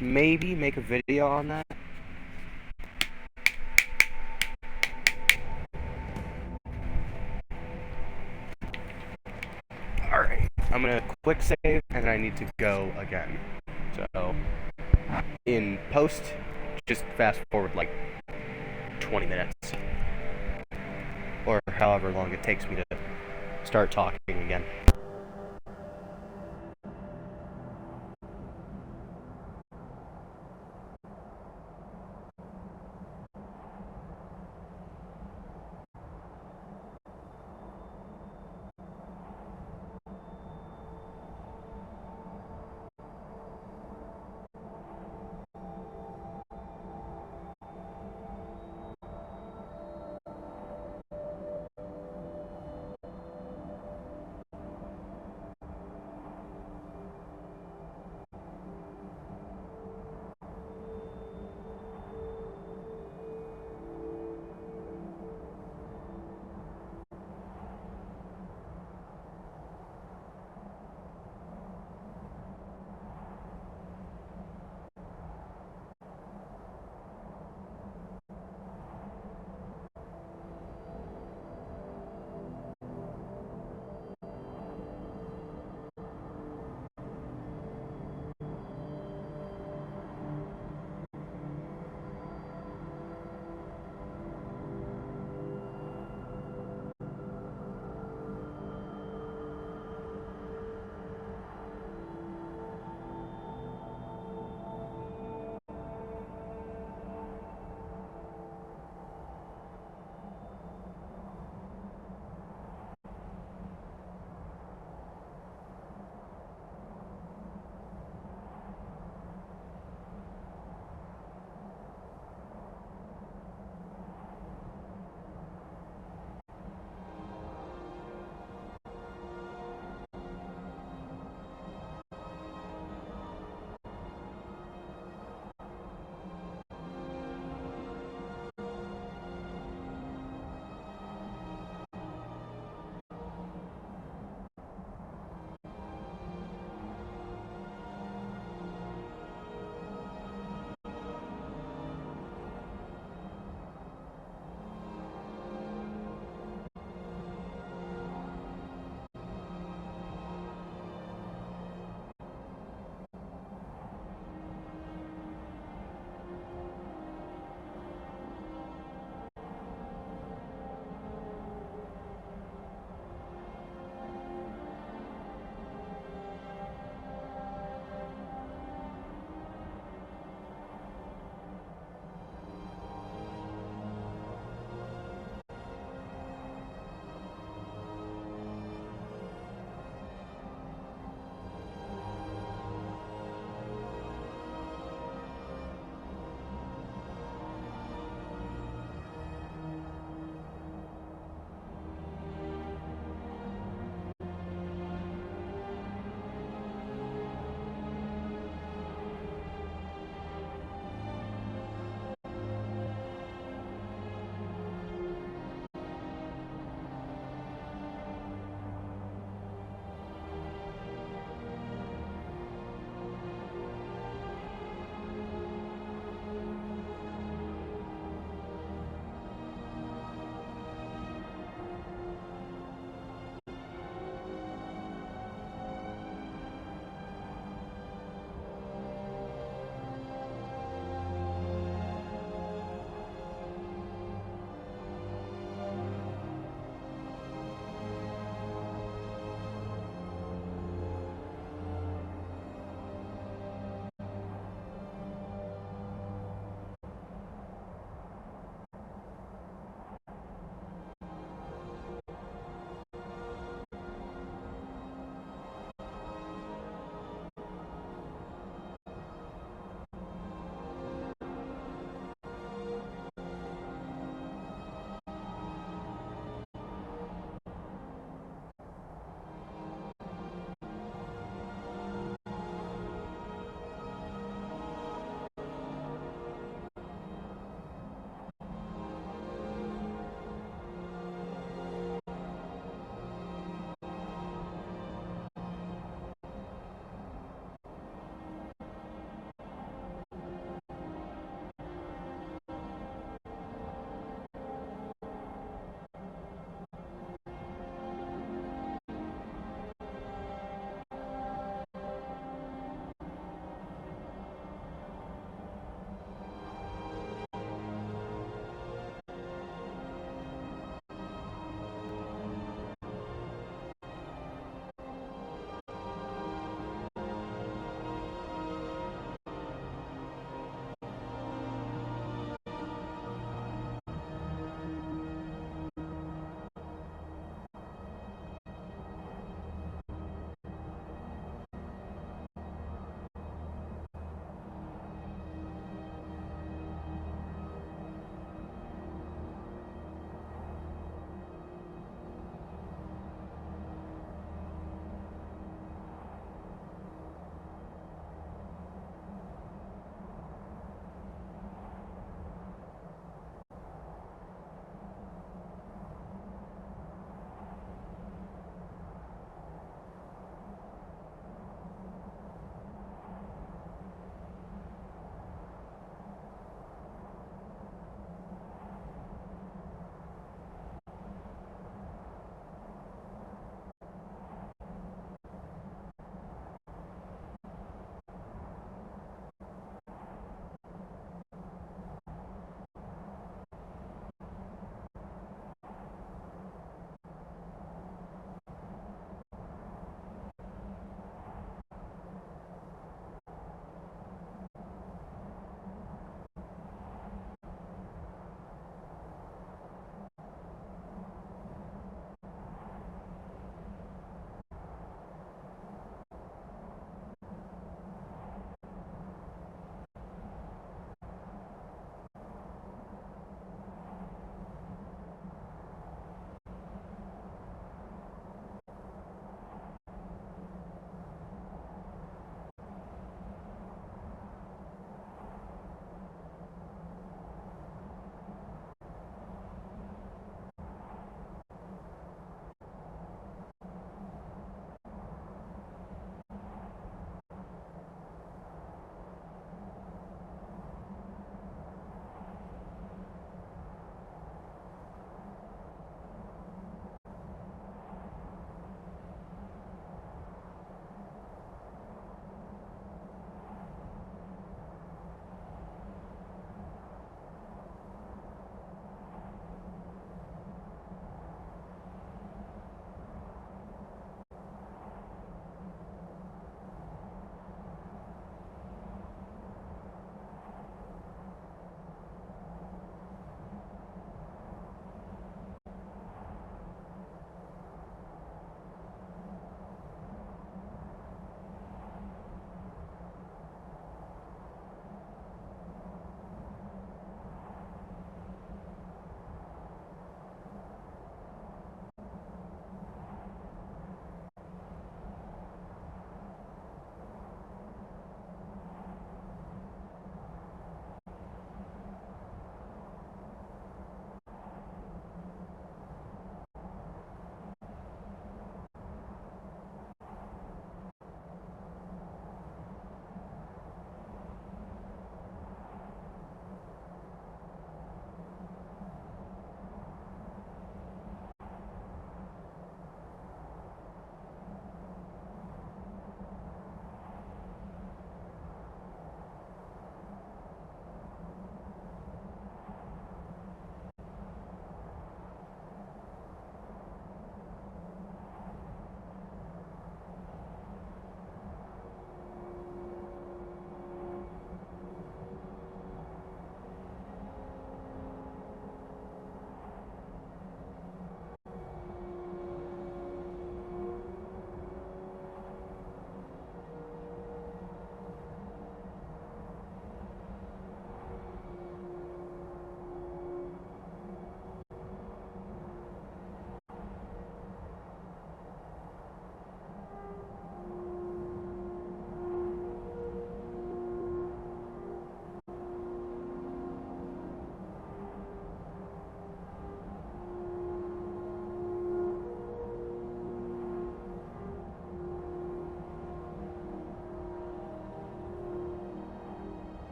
maybe, make a video on that. Alright, I'm gonna quick save, and then I need to go again. So, in post, just fast forward like 20 minutes. Or however long it takes me to start talking again.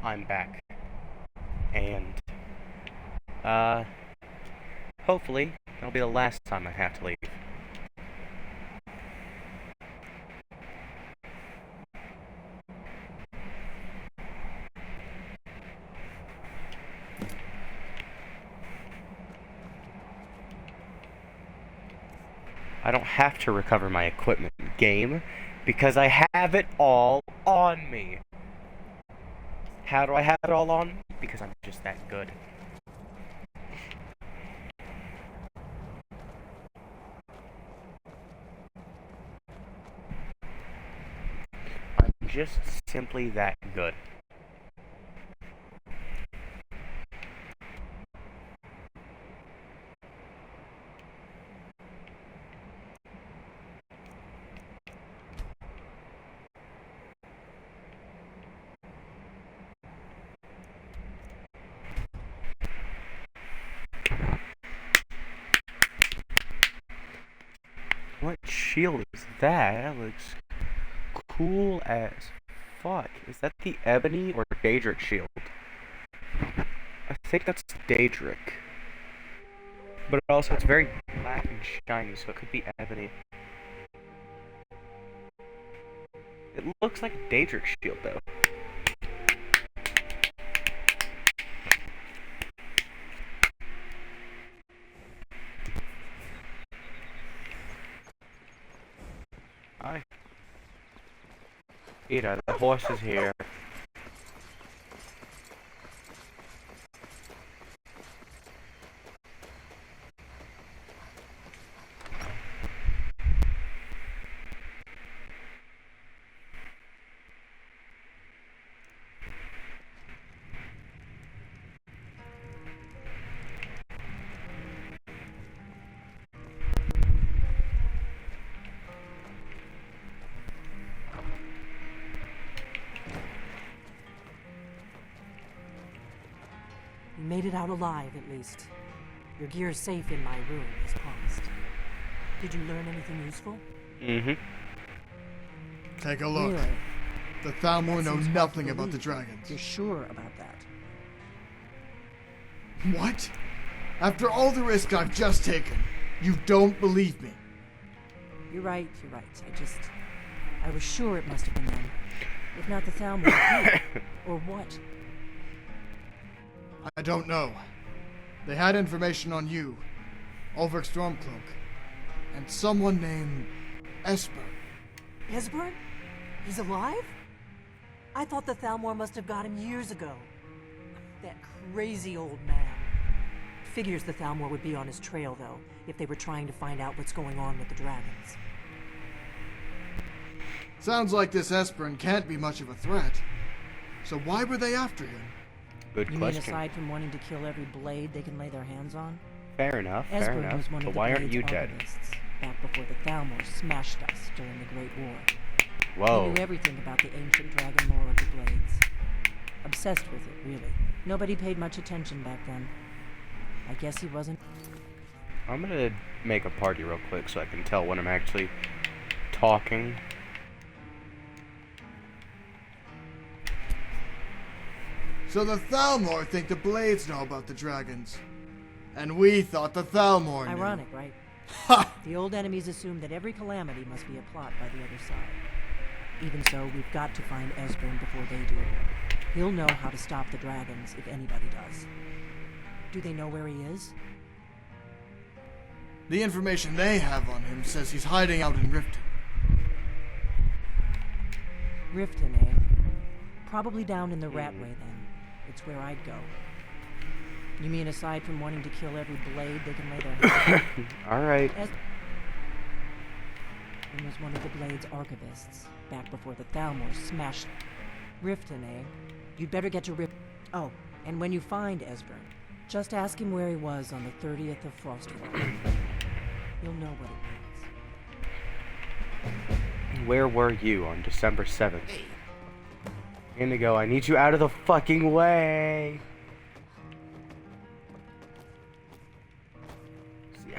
I'm back. And, hopefully, that'll be the last time I have to leave. I don't have to recover my equipment, game, because I have it all on me. How do I have it all on me? Because I'm just that good. I'm just simply that good. What shield is that? That looks cool as fuck. Is that the Ebony or Daedric shield? I think that's Daedric. But also it's very black and shiny, so it could be Ebony. It looks like a Daedric shield though. Hi. Ida, the horse is here. You made it out alive, at least. Your gear's safe in my room, as promised. Did you learn anything useful? Mm-hmm. Take a look. Really? The Thalmor That know seems hard to nothing about the believe. dragons. You're sure about that? What? After all the risk I've just taken, you don't believe me? You're right, you're right. I was sure it must have been them. If not the Thalmor, who? Or what? I don't know. They had information on you, Ulrich Stormcloak, and someone named Esper. Esbern? He's alive? I thought the Thalmor must have got him years ago. That crazy old man. Figures the Thalmor would be on his trail, though, if they were trying to find out what's going on with the dragons. Sounds like this Esperin can't be much of a threat. So why were they after him? Good You question. mean aside from wanting to kill every blade they can lay their hands on? Fair enough, fair Esbern enough. was one But of the why aren't Blade's you dead? archivists, back before the Thalmor smashed us during the Great War. Whoa. He knew everything about the ancient dragon lore of the Blades. Obsessed with it, really. Nobody paid much attention back then. I guess he wasn't... I'm gonna make a party real quick so I can tell when I'm actually talking. So the Thalmor think the Blades know about the dragons. And we thought the Thalmor knew. Ironic, right? The old enemies assume that every calamity must be a plot by the other side. Even so, we've got to find Esbern before they do. He'll know how to stop the dragons, if anybody does. Do they know where he is? The information they have on him says he's hiding out in Riften. Riften, eh? Probably down in the Ratway, then. It's where I'd go. You mean aside from wanting to kill every blade they can lay their hands on? Alright. He was one of the Blade's archivists, back before the Thalmor smashed Riften, eh? You'd better get to Oh, and when you find Esbern, just ask him where he was on the 30th of Frostfall. You'll know what it means. Where were you on December 7th? Indigo, I need you out of the fucking way!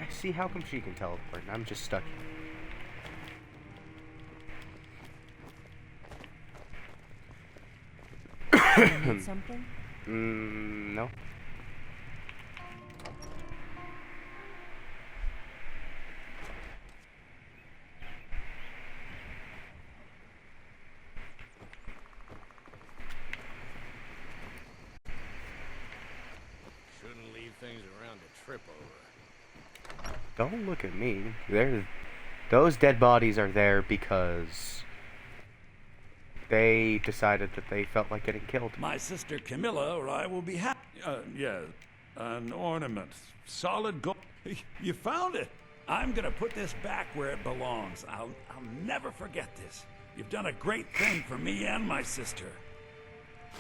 See, how come she can teleport and I'm just stuck here? Need something? No. Shouldn't leave things around to trip over. Don't look at me. Those dead bodies are there because they decided that they felt like getting killed. My sister Camilla or I will be happy. Yeah, an ornament. Solid gold. You found it. I'm gonna put this back where it belongs. I'll never forget this. You've done a great thing for me and my sister.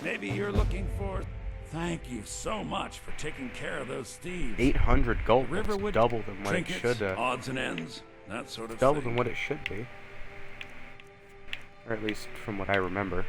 Maybe you're looking for... Thank you so much for taking care of those thieves. 800 gold. That's Riverwood, double than what trinkets, it should have. odds and ends, that sort of Double thing. than what it should be. Or at least from what I remember.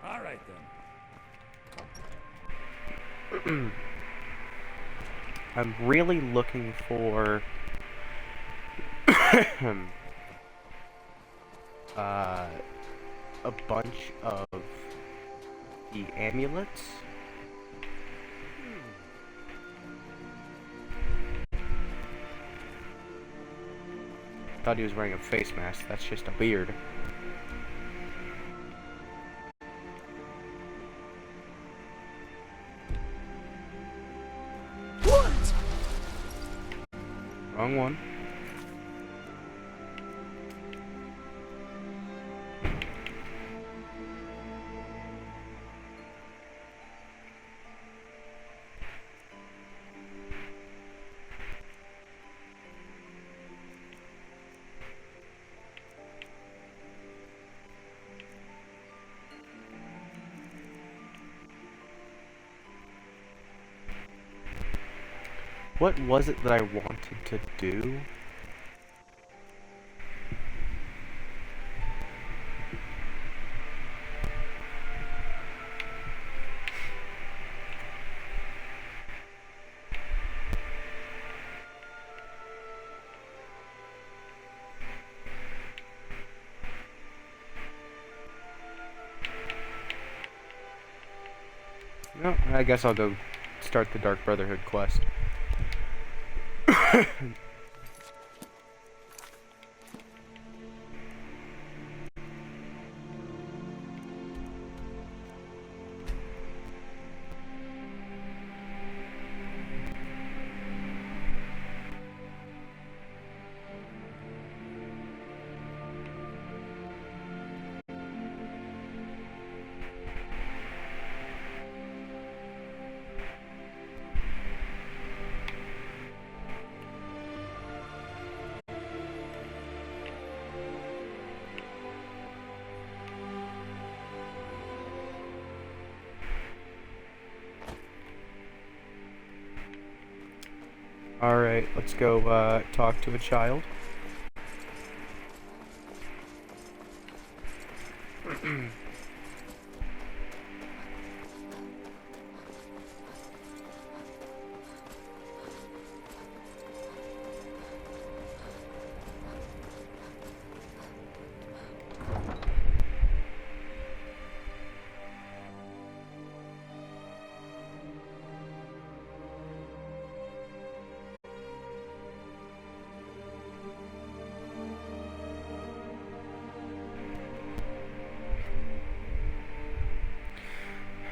All right, then. I'm really looking for a bunch of the amulets. Thought he was wearing a face mask. That's just a beard. What? Wrong one. What was it that I wanted to do? No, I guess I'll go start the Dark Brotherhood quest. Alright, let's go talk to a child.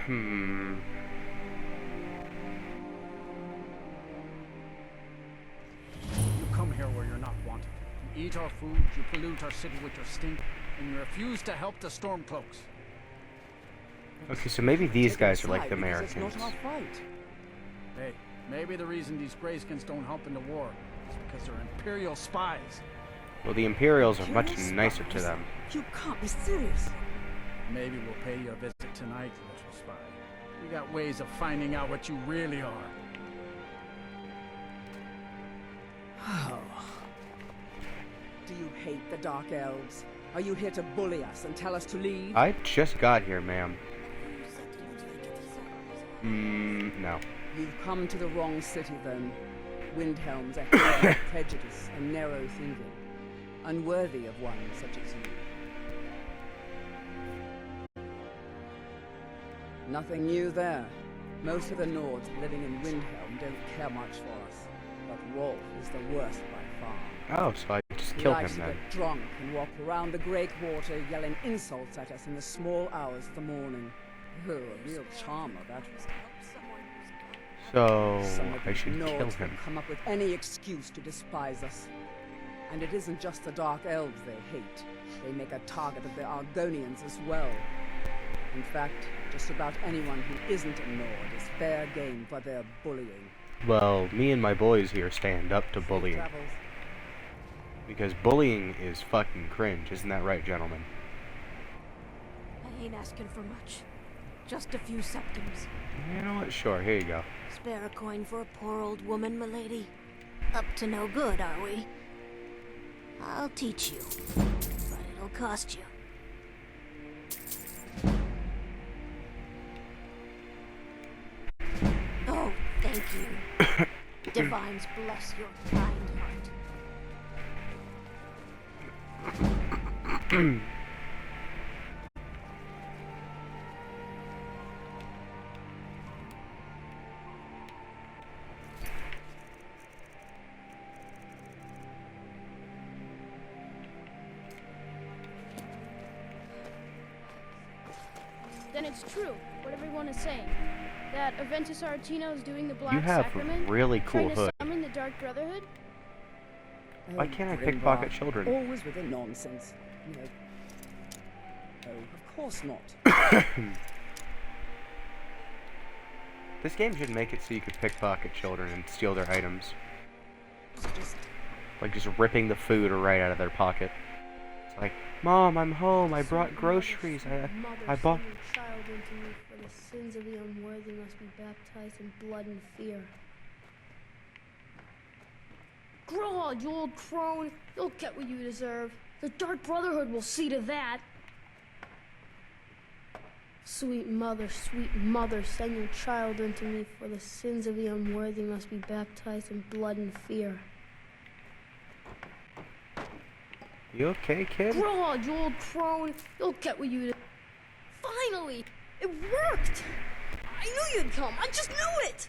You come here where you're not wanted. You eat our food, you pollute our city with your stink, and you refuse to help the Stormcloaks. Okay, so maybe these guys are like the Aside, because it's Americans. not our fight. Hey, maybe the reason these Greyskins don't help in the war is because they're Imperial spies. Well, the Imperials are much nicer to them. You can't be serious. Maybe we'll pay you a visit tonight, little spy. We got ways of finding out what you really are. Oh. Do you hate the Dark Elves? Are you here to bully us and tell us to leave? I just got here, ma'am. No. You've come to the wrong city, then. Windhelms are heavy with prejudice and narrow thinking, unworthy of one such as you. Nothing new there. Most of the Nords living in Windhelm don't care much for us, but Rolf is the worst by far. Oh, so I just He killed likes him to then. get drunk and walk around the Grey Quarter yelling insults at us in the small hours of the morning. Oh, a real charmer, that was. So Some of I these should kill Nords him. will come up with any excuse to despise us. And it isn't just the Dark Elves they hate. They make a target of the Argonians as well. In fact, just about anyone who isn't a Nord is fair game for their bullying. Well, me and my boys here stand up to bullying. Travels. Because bullying is fucking cringe, isn't that right, gentlemen? I ain't asking for much. Just a few septims. You know what? Sure, here you go. Spare a coin for a poor old woman, milady. Up to no good, are we? I'll teach you, but it'll cost you. Oh, thank you. Divines bless your kind heart. Then it's true, what everyone is saying. That Aventus Aretino is doing the Black You have Sacrament, really cool trying to hood. summon the Dark Brotherhood. Why can't I Grimbar, pickpocket children? Always with the nonsense. You know. Oh, of course not. This game should make it so you could pickpocket children and steal their items. Like just ripping the food right out of their pocket. It's like, Mom, I'm home. I brought groceries. I bought. Send your child into me, for the sins of the unworthy must be baptized in blood and fear. Grow on, you old crone. You'll get what you deserve. The Dark Brotherhood will see to that. Sweet mother, send your child unto me, for the sins of the unworthy must be baptized in blood and fear. You okay, kid? Grow on, you old crone. You'll get what you... Finally! It worked! I knew you'd come. I just knew it!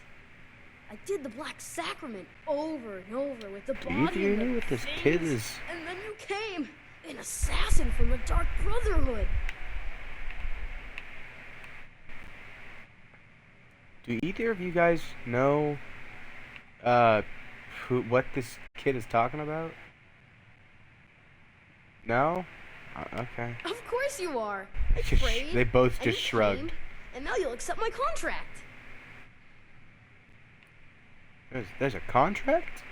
I did the Black Sacrament over and over with the Do you body hear and me the with this things, kid is... And then you came! An assassin from the Dark Brotherhood! Do either of you guys know, what this kid is talking about? No? Okay. Of course you are! I Just prayed, they both and just you shrugged. came, and now you'll accept my contract! There's a contract?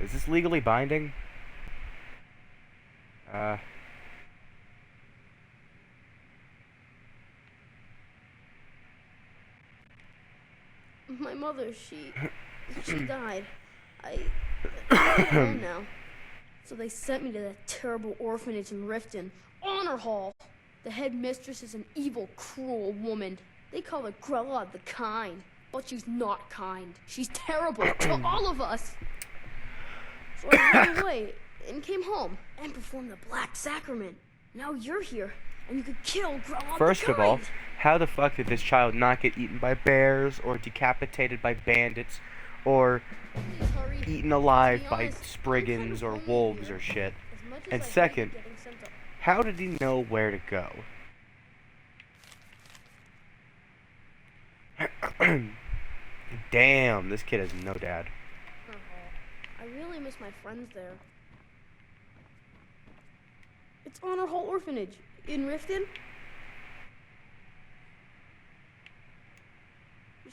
Is this legally binding? My mother, she died. I'm alone now. So they sent me to that terrible orphanage in Riften. Honor Hall! The headmistress is an evil, cruel woman. They call her Grella the Kind. But she's not kind. She's terrible to all of us. So I ran away and came home and performed the Black Sacrament. Now you're here, and you could kill Grella First the of all, Kind. how the fuck did this child not get eaten by bears, or decapitated by bandits, or eaten alive by Spriggans or wolves or shit? And second, how did he know where to go? Damn, this kid has no dad. I really miss my friends there. It's Honor Hall Orphanage in Riften.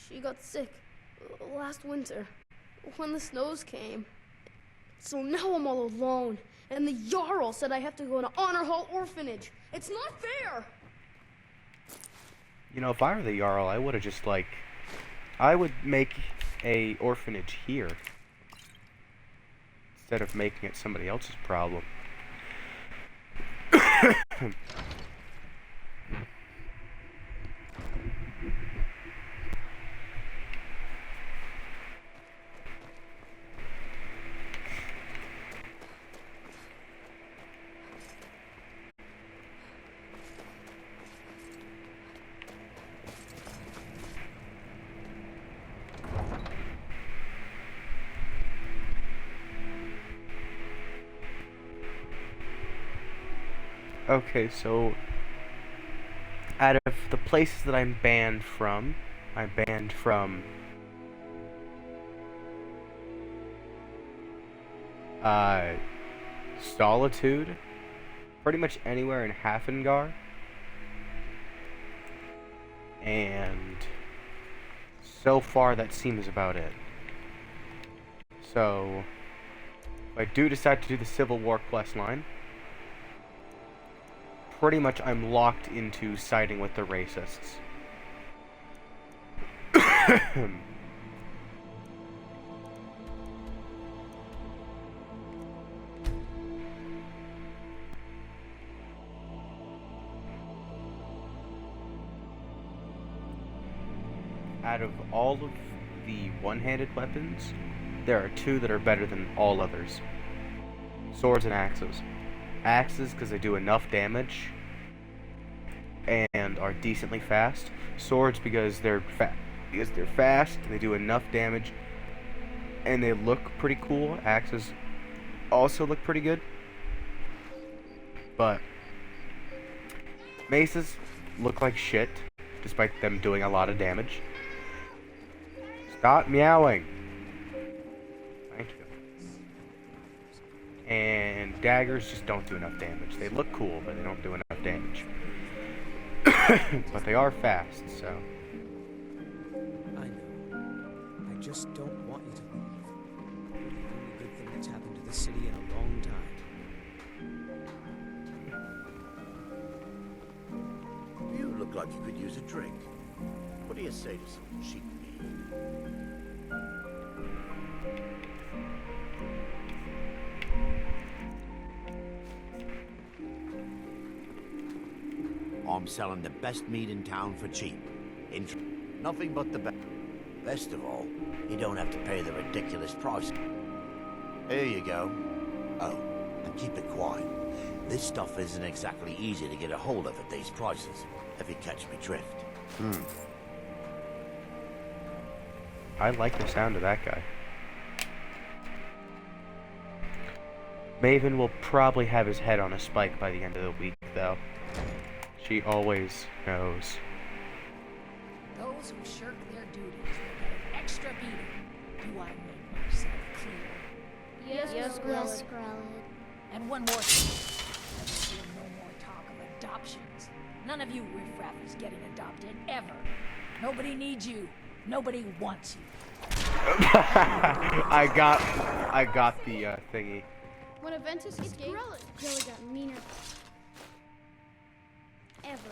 She got sick last winter when the snows came. So now I'm all alone, and the Jarl said I have to go to Honor Hall Orphanage. It's not fair! You know, if I were the Jarl, I would have just, like... I would make a orphanage here. Instead of making it somebody else's problem. Okay, so out of the places that I'm banned from Solitude, pretty much anywhere in Hafengar, and so far that seems about it. So, if I do decide to do the Civil War quest line, pretty much I'm locked into siding with the racists. Out of all of the one-handed weapons, there are two that are better than all others. Swords and axes. Axes because they do enough damage and are decently fast. Swords because they're fast and they do enough damage and they look pretty cool. Axes also look pretty good, but maces look like shit despite them doing a lot of damage. Stop meowing. Thank you. And daggers just don't do enough damage. They look cool, but they don't do enough damage. But they are fast, so. I know. I just don't want you to leave. You're the only good thing that's happened to the city in a long time. You look like you could use a drink. What do you say to some cheap meat? I'm selling the best meat in town for cheap. Nothing but the best. Best of all, you don't have to pay the ridiculous price. Here you go. Oh, and keep it quiet. This stuff isn't exactly easy to get a hold of at these prices, if you catch me drift. I like the sound of that guy. Maven will probably have his head on a spike by the end of the week, though. She always knows. Those who shirk their duties will get an extra beating. Do I make myself clear? Yes, Skrellet. And one more thing. I will hear no more talk of adoptions. None of you riffraff is getting adopted, ever. Nobody needs you. Nobody wants you. I got the thingy. When Aventus escaped, Grilla got meaner. Ever.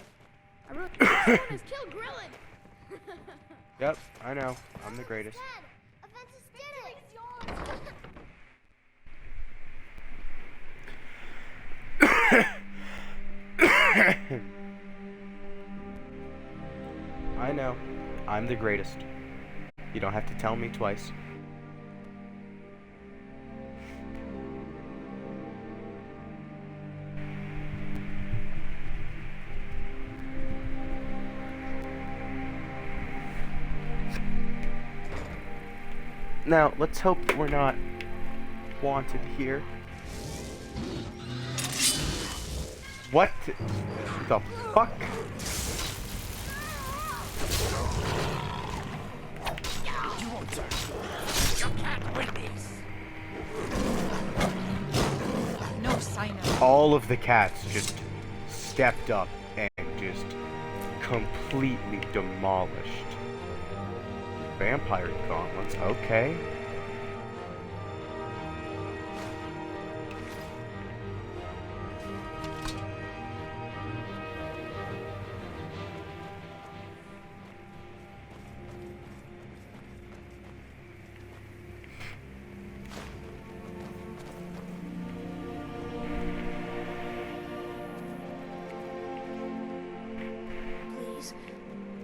I wrote has killed Grillin! Yep, I know. I'm the greatest. Aventus did it! I know. I'm the greatest. You don't have to tell me twice. Now, let's hope we're not wanted here. What the fuck? You can't win this. No sign of. All of the cats just stepped up and just completely demolished. Vampire gauntlets, okay.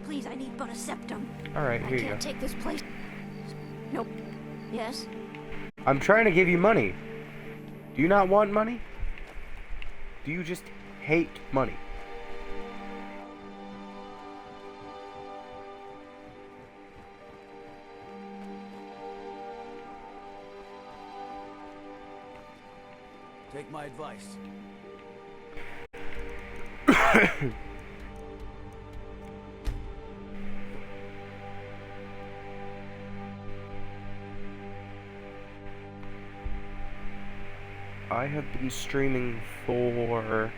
Please, I need but a septum. Alright, here I you can't go. take this place. Nope. Yes? I'm trying to give you money. Do you not want money? Do you just hate money? Take my advice. I have been streaming for,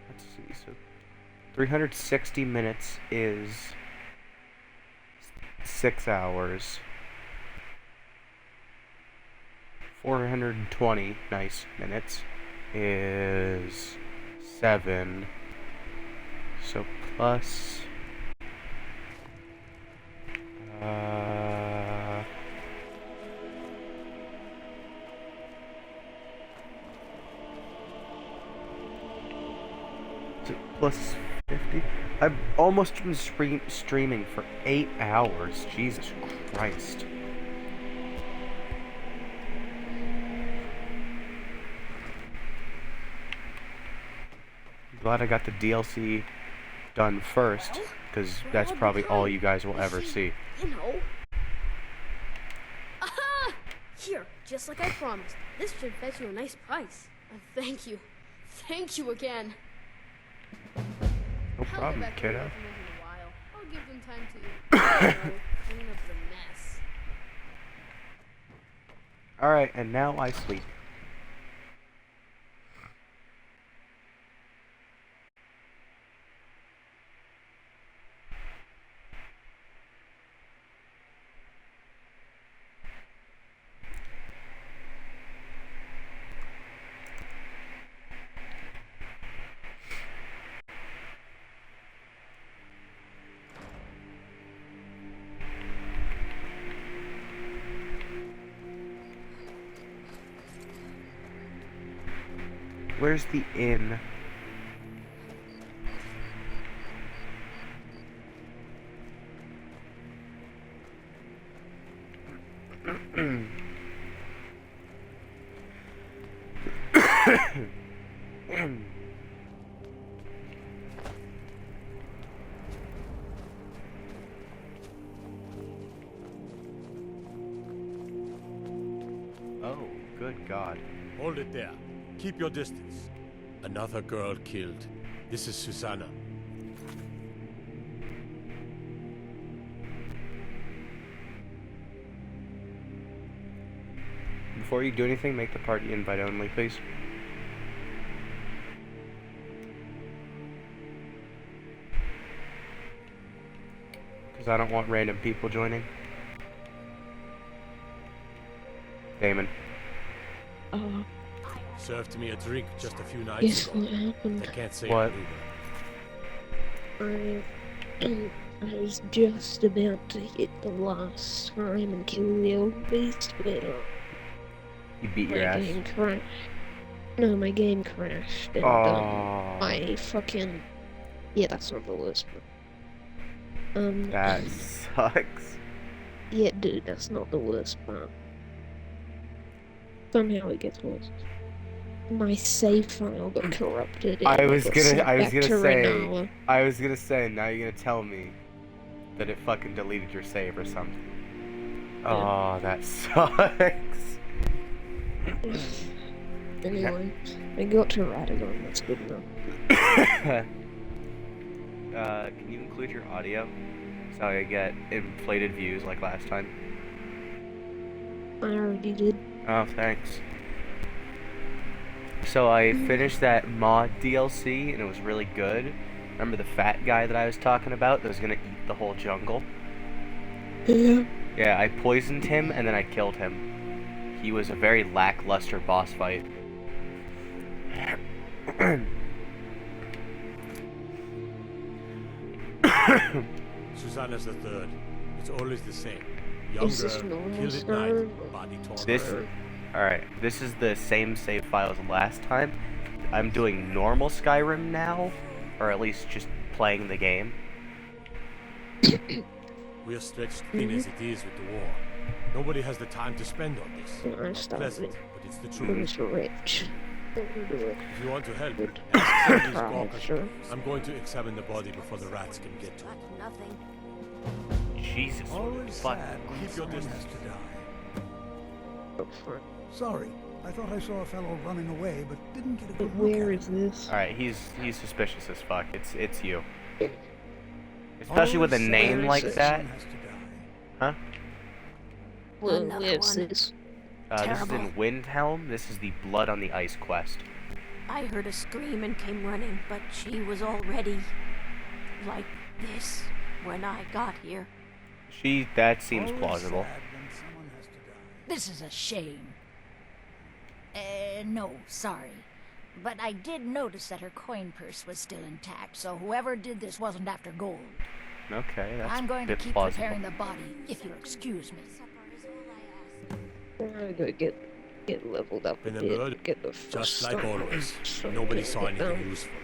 let's see, so 360 minutes is 6 hours. 420 nice minutes is 7. So plus plus 50. I've almost been streaming for 8 hours. Jesus Christ. Glad I got the DLC done first, because that's probably all you guys will ever see. You know. Aha! Here, just like I promised. This should fetch you a nice price. Thank you. Thank you again. No problem, kiddo. I'll give them time to clean up the mess. Alright, and now I sleep. Where's the inn? Oh, good God. Hold it there. Keep your distance. Another girl killed. This is Susanna. Before you do anything, make the party invite only, please. Because I don't want random people joining. Damon. Served me a drink just a few nights Guess ago. what happened? I can't say What? I was just about to hit the last time and kill the old beast, but You beat your my ass. game crashed. No, my game crashed, and I fucking... Yeah, that's not the worst part. That sucks. Yeah, dude, that's not the worst part. Somehow it gets worse. My save file got corrupted. and I it was got gonna sent say, back to now you're gonna tell me that it fucking deleted your save or something. Yeah. Oh, that sucks. Anyway, I got to Radagon, that's good enough. Can you include your audio? so I get inflated views like last time. I already did. Oh, thanks. So I finished that mod DLC, and it was really good. Remember the fat guy that I was talking about that was gonna eat the whole jungle? Yeah. Yeah, I poisoned him, and then I killed him. He was a very lackluster boss fight. Susanna's the third. It's always the same. Is this Younger, normal killed at Skyrim? night, body torn. This, alright, this is the same save file as last time. I'm doing normal Skyrim now, or at least just playing the game. We're stretched thin as it is with the war. Nobody has the time to spend on this. I It's started pleasant, but it's the Who's truth. rich? If you want to help, Good. ask some of these Right, gawkers. sure. I'm going to examine the body before the rats can get to it. Nothing. Jesus, Always fuck. sad when Keep your someone distance. has to die. Oh, Sorry, I thought I saw a fellow running away, but didn't get a But good look where at is him. this? Alright, he's suspicious as fuck. It's you. Especially with a Always name sad like when that. someone has to die. Huh? Well, Another where's one. this? This is Terrible. in Windhelm. This is the Blood on the Ice quest. I heard a scream and came running, but she was already like this when I got here. That seems Always plausible. sad when someone has to die. This is a shame. No, sorry. But I did notice that her coin purse was still intact, so whoever did this wasn't after gold. Okay, that's I'm going a to bit keep plausible. preparing the body, if you'll excuse me. I'm gonna go get leveled up a Been a bit. bird, Get the just first like stone always. so Nobody get saw it anything done. useful.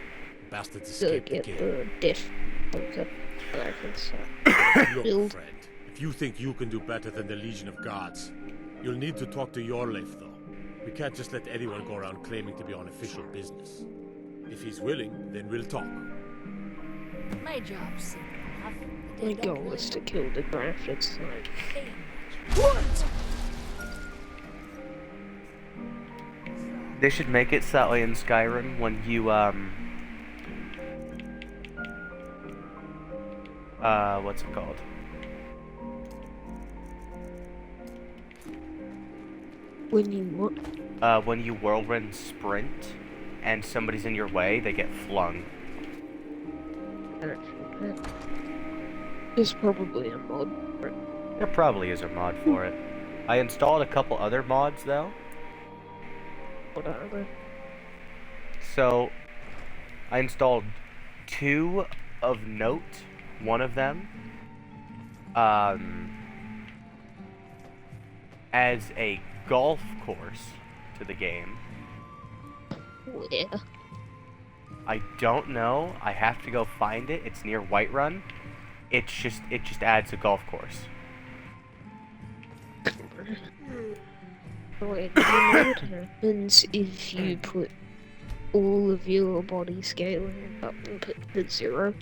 Bastards Go escaped the get game. the death poker. I can start. Look, build. friend, if you think you can do better than the Legion of Guards, you'll need to talk to Yorleif, though. We can't just let anyone go around claiming to be on official business. If he's willing, then we'll talk. My job's simple enough. but My they don't goal is really to kill the graphics side. pay much. What? They should make it so that way in Skyrim when you what's it called? When you what? When you whirlwind sprint and somebody's in your way, they get flung. There's probably a mod for it. There probably is a mod for it. I installed a couple other mods though. What are they? So I installed 2 of note. One of them as a golf course to the game. Where? I don't know. I have to go find it. It's near Whiterun. It just adds a golf course. Wait, do you know what happens if you put all of your body scaling up and put the 0?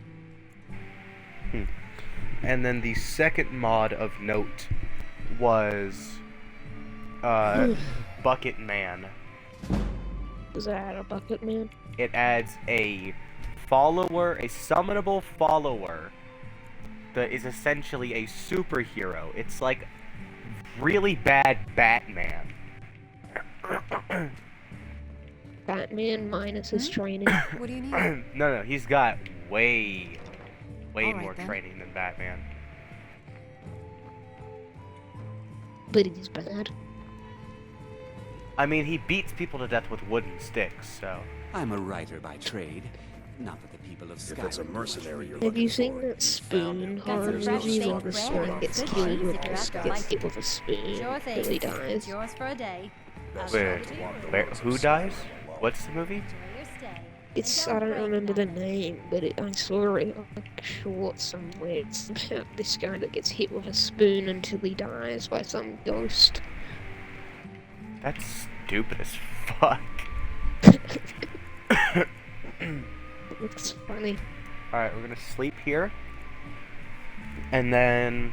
And then the second mod of note was Bucket Man. Does that add a bucket man? It adds a follower, a summonable follower that is essentially a superhero. It's like really bad Batman. Batman minus his training. What do you need? No, he's got way All right, more then. training than Batman. But he's bad. I mean, he beats people to death with wooden sticks, so... I'm a writer by trade. Not that the people of Skyrim... If it's a mercenary you're Have you seen that spoon horror movie where the swan gets killed with gets hit with a spoon Sure thing. till he dies? It's yours for a day. Where, who dies? What's the movie? It's, I don't remember the name, but I saw it like short somewhere. It's about this guy that gets hit with a spoon until he dies by some ghost. That's stupid as fuck. It's funny. Alright, we're gonna sleep here. And then,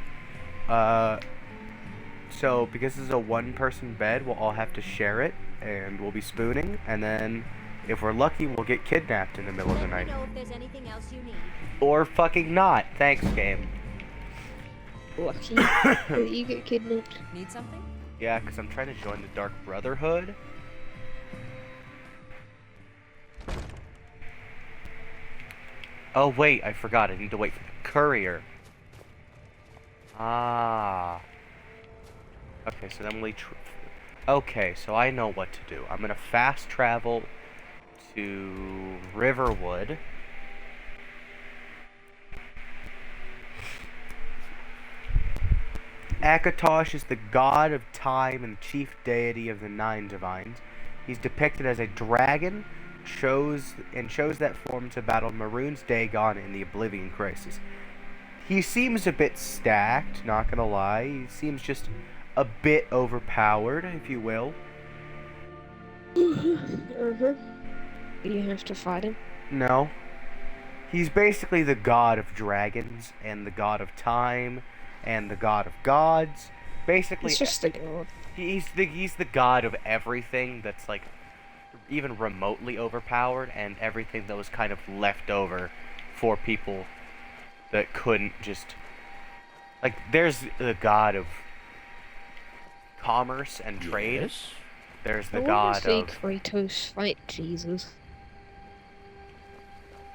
so because this is a one-person bed, we'll all have to share it, and we'll be spooning, and then, if we're lucky, we'll get kidnapped in the middle of the night. Let me know if there's anything else you need. Or fucking not. Thanks, game. lucky that you get kidnapped. Need something? Yeah, because I'm trying to join the Dark Brotherhood. Oh, wait, I forgot. I need to wait for the courier. Ah. Okay, so then okay, so I know what to do. I'm gonna fast travel to Riverwood. Akatosh is the god of time and chief deity of the Nine Divines. He's depicted as a dragon, chose that form to battle Maroon's Dagon in the Oblivion Crisis. He seems a bit stacked, not gonna lie. He seems just a bit overpowered, if you will. You have to fight him? No. He's basically the god of dragons, and the god of time, and the god of gods. Basically, he's just the god. He's the god of everything that's like even remotely overpowered, and everything that was kind of left over for people that couldn't just like. There's the god of commerce and trade. Yes. There's the I god want to of. see Kratos fight Jesus.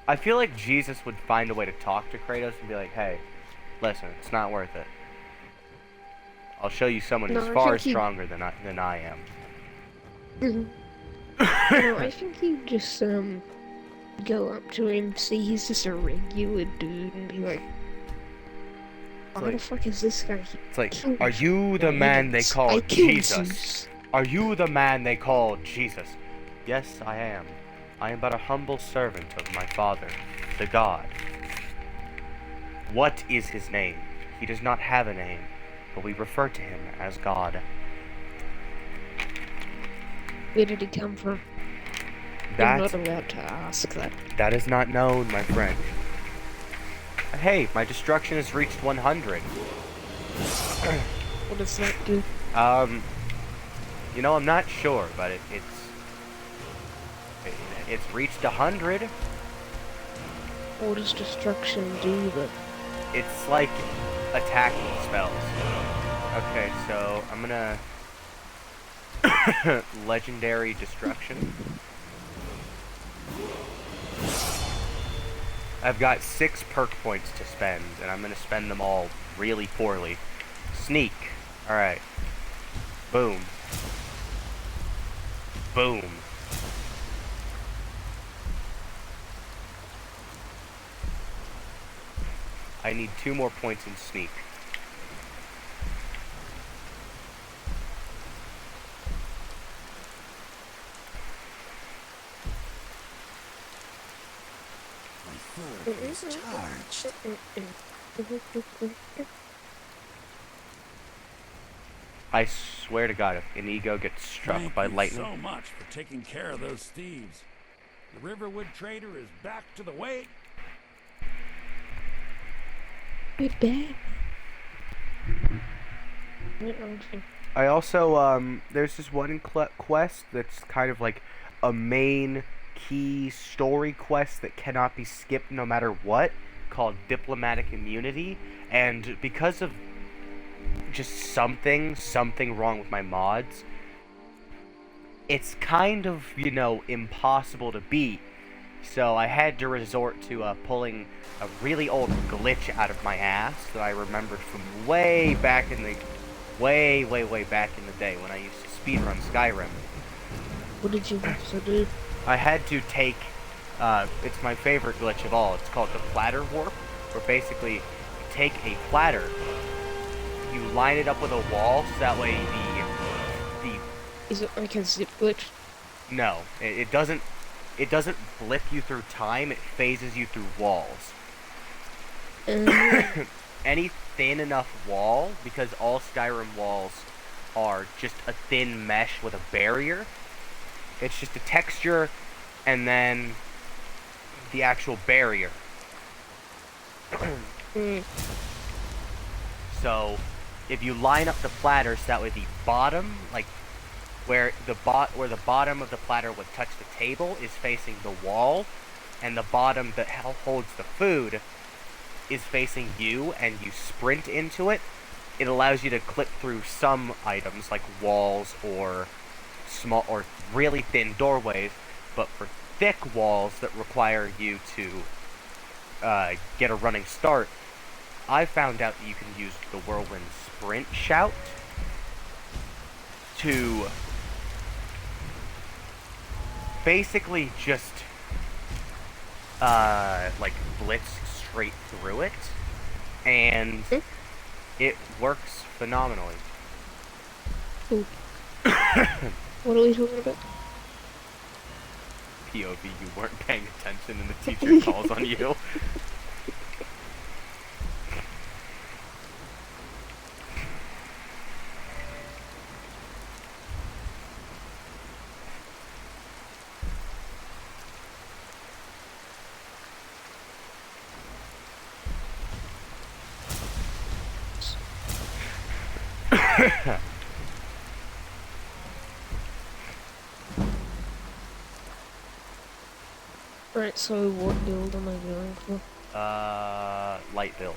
I feel like Jesus would find a way to talk to Kratos and be like, "Hey, listen, it's not worth it. I'll show you someone who's far stronger than I am." No, I think he'd just go up to him, see he's just a regular dude, and be like, "Why the fuck is this guy?" It's like, "Are you the man they call Jesus? Are you the man they call Jesus?" "Yes, I am. I am but a humble servant of my father, the God." "What is his name?" "He does not have a name, but we refer to him as God." Where did he come from? I'm not allowed to ask that. That is not known, my friend. Hey, my destruction has reached 100. What does that do? You know, I'm not sure, but it's reached 100. What does destruction do then? It's like attacking spells. Okay, so I'm gonna legendary destruction. I've got 6 perk points to spend, and I'm gonna spend them all really poorly. Sneak. Alright. Boom. Boom. I need 2 more points in sneak. My fur is charged. I swear to God, if Inigo gets struck by lightning... Thank you so much for taking care of those thieves. The Riverwood trader is back to the way. We're back. I also, there's this one quest that's kind of like a main key story quest that cannot be skipped no matter what, called Diplomatic Immunity, and because of just something wrong with my mods, it's kind of, you know, impossible to beat. So I had to resort to pulling a really old glitch out of my ass that I remembered from way back in the way back in the day when I used to speedrun Skyrim. What did you have to do? I had to take it's my favorite glitch of all. It's called the platter warp, where basically you take a platter, you line it up with a wall so that way the Is it like a zip glitch? No, it doesn't blip you through time, it phases you through walls. Any thin enough wall, because all Skyrim walls are just a thin mesh with a barrier. It's just a texture and then the actual barrier. So if you line up the platter so that way the bottom, like where the bottom of the platter would touch the table is facing the wall, and the bottom that holds the food is facing you and you sprint into it, it allows you to clip through some items like walls or small or really thin doorways, but for thick walls that require you to get a running start, I found out that you can use the Whirlwind Sprint Shout to basically just like blitz straight through it, and it works phenomenally. Cool. What are we talking about? POV, you weren't paying attention and the teacher calls on you. Right, so what build am I going for? Light build.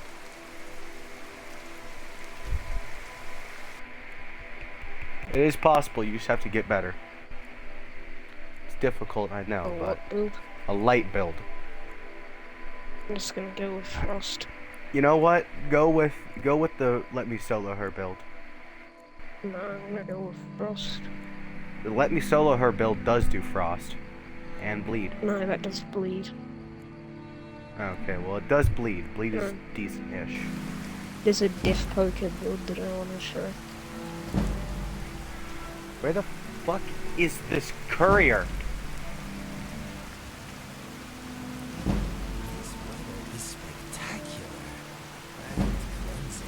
It is possible, you just have to get better. It's difficult, I know, but... What build? A light build. I'm just gonna go with Frost. You know what? Go with the Let Me Solo Her build. No, I'm gonna go with Frost. The Let Me Solo Her build does do Frost. And bleed. No, that does bleed. Okay, well it does bleed. Bleed is decent-ish. There's a Death Poker build that I want to show. Where the fuck is this courier? This weather is spectacular and cleansing.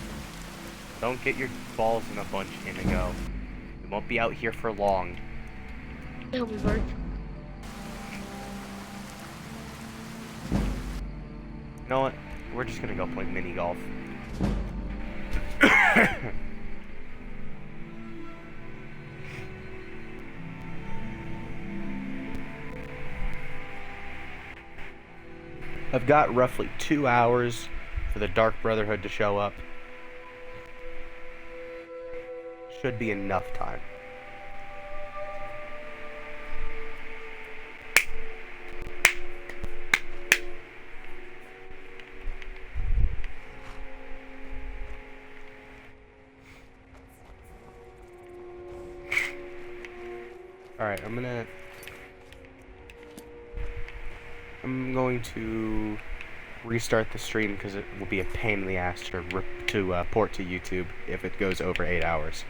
Don't get your balls in a bunch, Inigo. We won't be out here for long. It'll be right. You know what? We're just gonna go play mini golf. I've got roughly 2 hours for the Dark Brotherhood to show up. Should be enough time. Alright, I'm going to restart the stream because it will be a pain in the ass to port to YouTube if it goes over 8 hours.